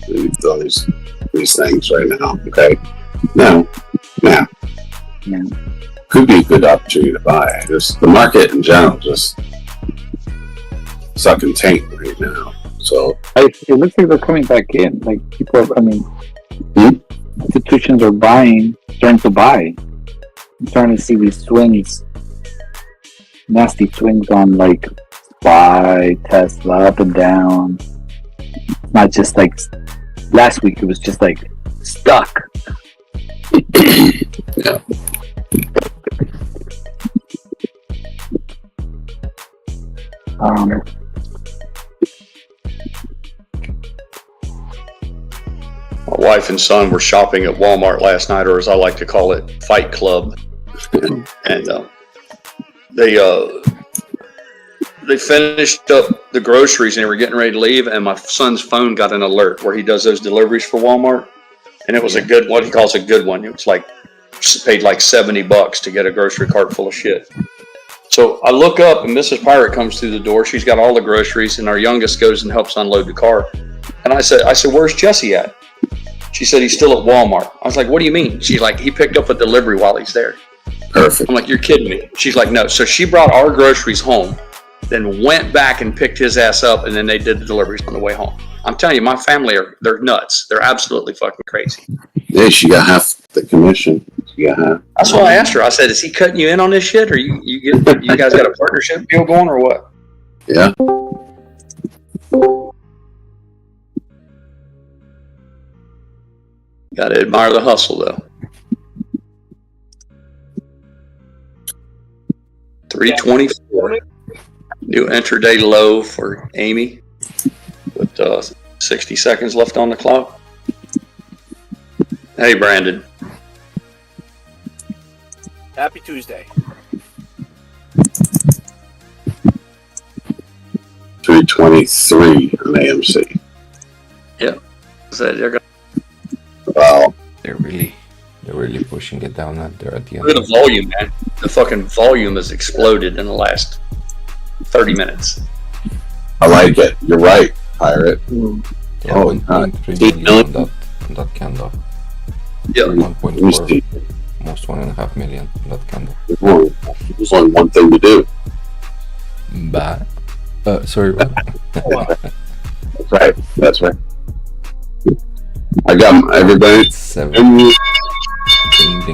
these things right now, okay? Now, could be a good opportunity to buy. Just the market in general just sucking taint right now. So it looks like they're coming back in. Like people institutions are starting to buy. I'm starting to see these swings, nasty swings on like buy Tesla up and down. Not just like last week, it was just like stuck. Yeah. My wife and son were shopping at Walmart last night, or as I like to call it, Fight Club. And they finished up the groceries and they were getting ready to leave, and my son's phone got an alert where he does those deliveries for Walmart, and it was a good, what he calls a good one. It was like, paid like $70 to get a grocery cart full of shit. So I look up and Mrs. Pirate comes through the door. She's got all the groceries, and our youngest goes and helps unload the car. And I said, where's Jesse at? She said, he's still at Walmart. I was like, what do you mean? She's like, he picked up a delivery while he's there. Perfect. I'm like, you're kidding me. She's like, no. So she brought our groceries home, then went back and picked his ass up, and then they did the deliveries on the way home. I'm telling you, my family they're nuts. They're absolutely fucking crazy. Yeah, she got half the commission. She got half. That's why I asked her. I said, is he cutting you in on this shit, or you guys got a partnership deal going, or what? Yeah. Got to admire the hustle, though. 324. New intraday low for Amy with 60 seconds left on the clock. Hey, Brandon. Happy Tuesday. 323 on AMC. Yeah. So they're gonna. Wow. They're really pushing it down there at the end. Look at the volume, man. The fucking volume has exploded in the last 30 minutes. I like it. You're right, Pirate. Yeah, Oh, 1.3 million on that candle. Yeah. 1.4, almost 1.5 million on that candle. There's only one thing to do. But, sorry, what? That's right. That's right. I got everybody.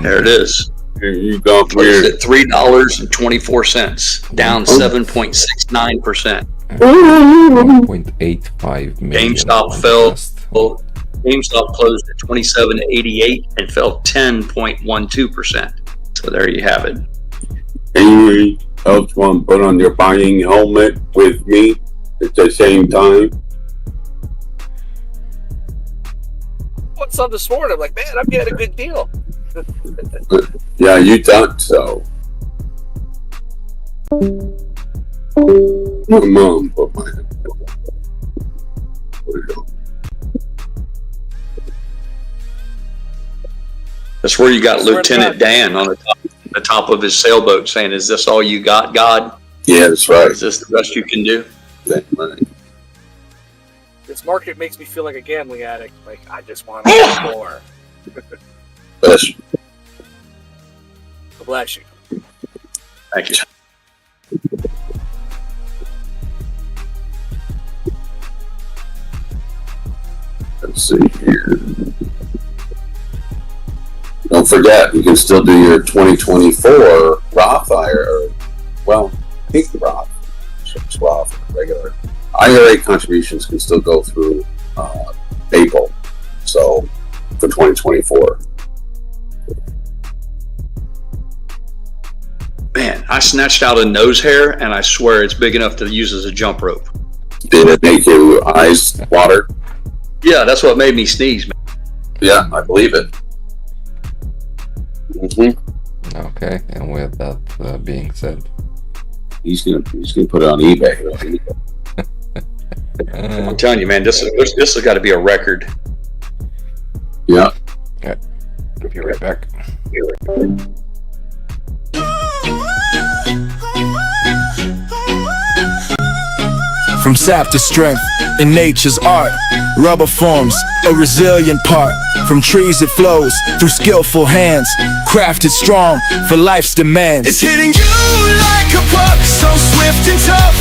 There it is. Here you go. Closed at $3.24, down 7.69%. 1.85 million. GameStop fell. GameStop closed at $27.88 and fell 10.12%. So there you have it. Anyone else want to put on your buying helmet with me at the same time? What's up this morning? I'm like, man, I'm getting a good deal. Yeah, you thought so. Come on, put my hand. There you go. That's where you got Lieutenant Dan on the top of his sailboat saying, "Is this all you got, God? Yeah, that's right. Is this the best you can do?" That's right. This market makes me feel like a gambling addict. Like, I just want more. Bless you. Bless you. Thank you. Let's see here. Don't forget, you can still do your 2024 Roth IRA. Well, I think the Roth, regular IRA contributions can still go through April. So for 2024. Man, I snatched out a nose hair, and I swear it's big enough to use as a jump rope. Did it make your eyes water? Yeah, that's what made me sneeze, man. Yeah, I believe it. Mm-hmm. Okay, and with that being said, he's gonna put it on eBay. I'm telling you, man, this has got to be a record. Yeah. Okay. I'll be right back. From sap to strength in nature's art, rubber forms a resilient part. From trees it flows through skillful hands, crafted strong for life's demands. It's hitting you like a puck, so swift and tough.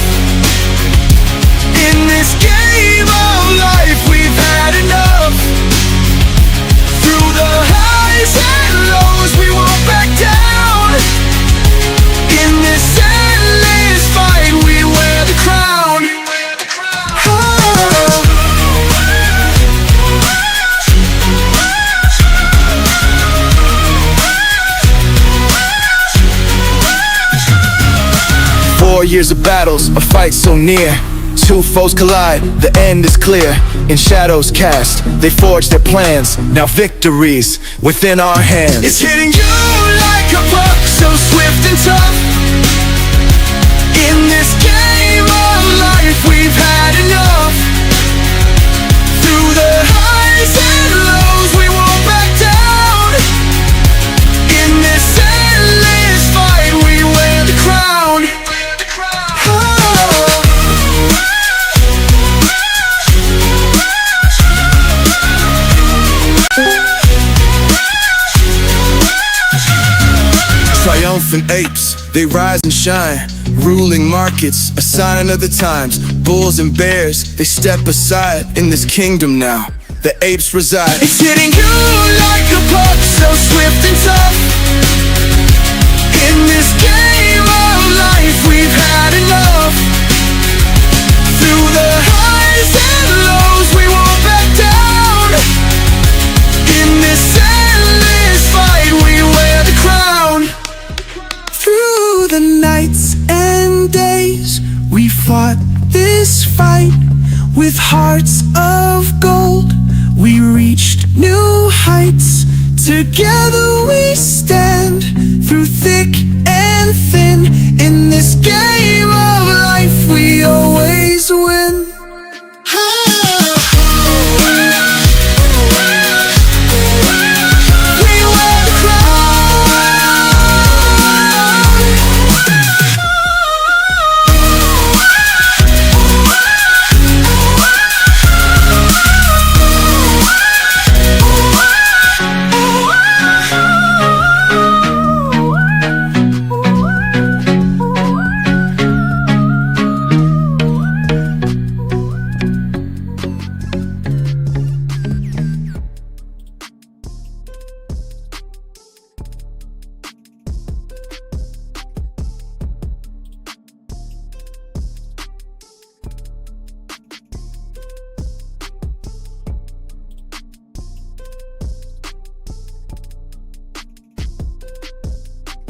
In this game of life we've had enough. Through the highs and lows we won't back down. In this endless fight we wear the crown. 4 years of battles, a fight so near. Two foes collide, the end is clear. In shadows cast, they forge their plans. Now victory's within our hands. It's hitting you like a puck, so swift and tough. In this game of life, we've had enough. Through the highs and lows, we won't back down. In this endless fight, we wear the crown. Triumphant apes, they rise and shine. Ruling markets, a sign of the times. Bulls and bears, they step aside. In this kingdom now, the apes reside. It's hitting you like a puck, so swift and tough. In this game of life, we've had enough. Through the highs and lows, we won't back down. In this endless fight, we wear the crown. Through the nights and days, we fought this fight. With hearts of gold, we reached new heights. Together we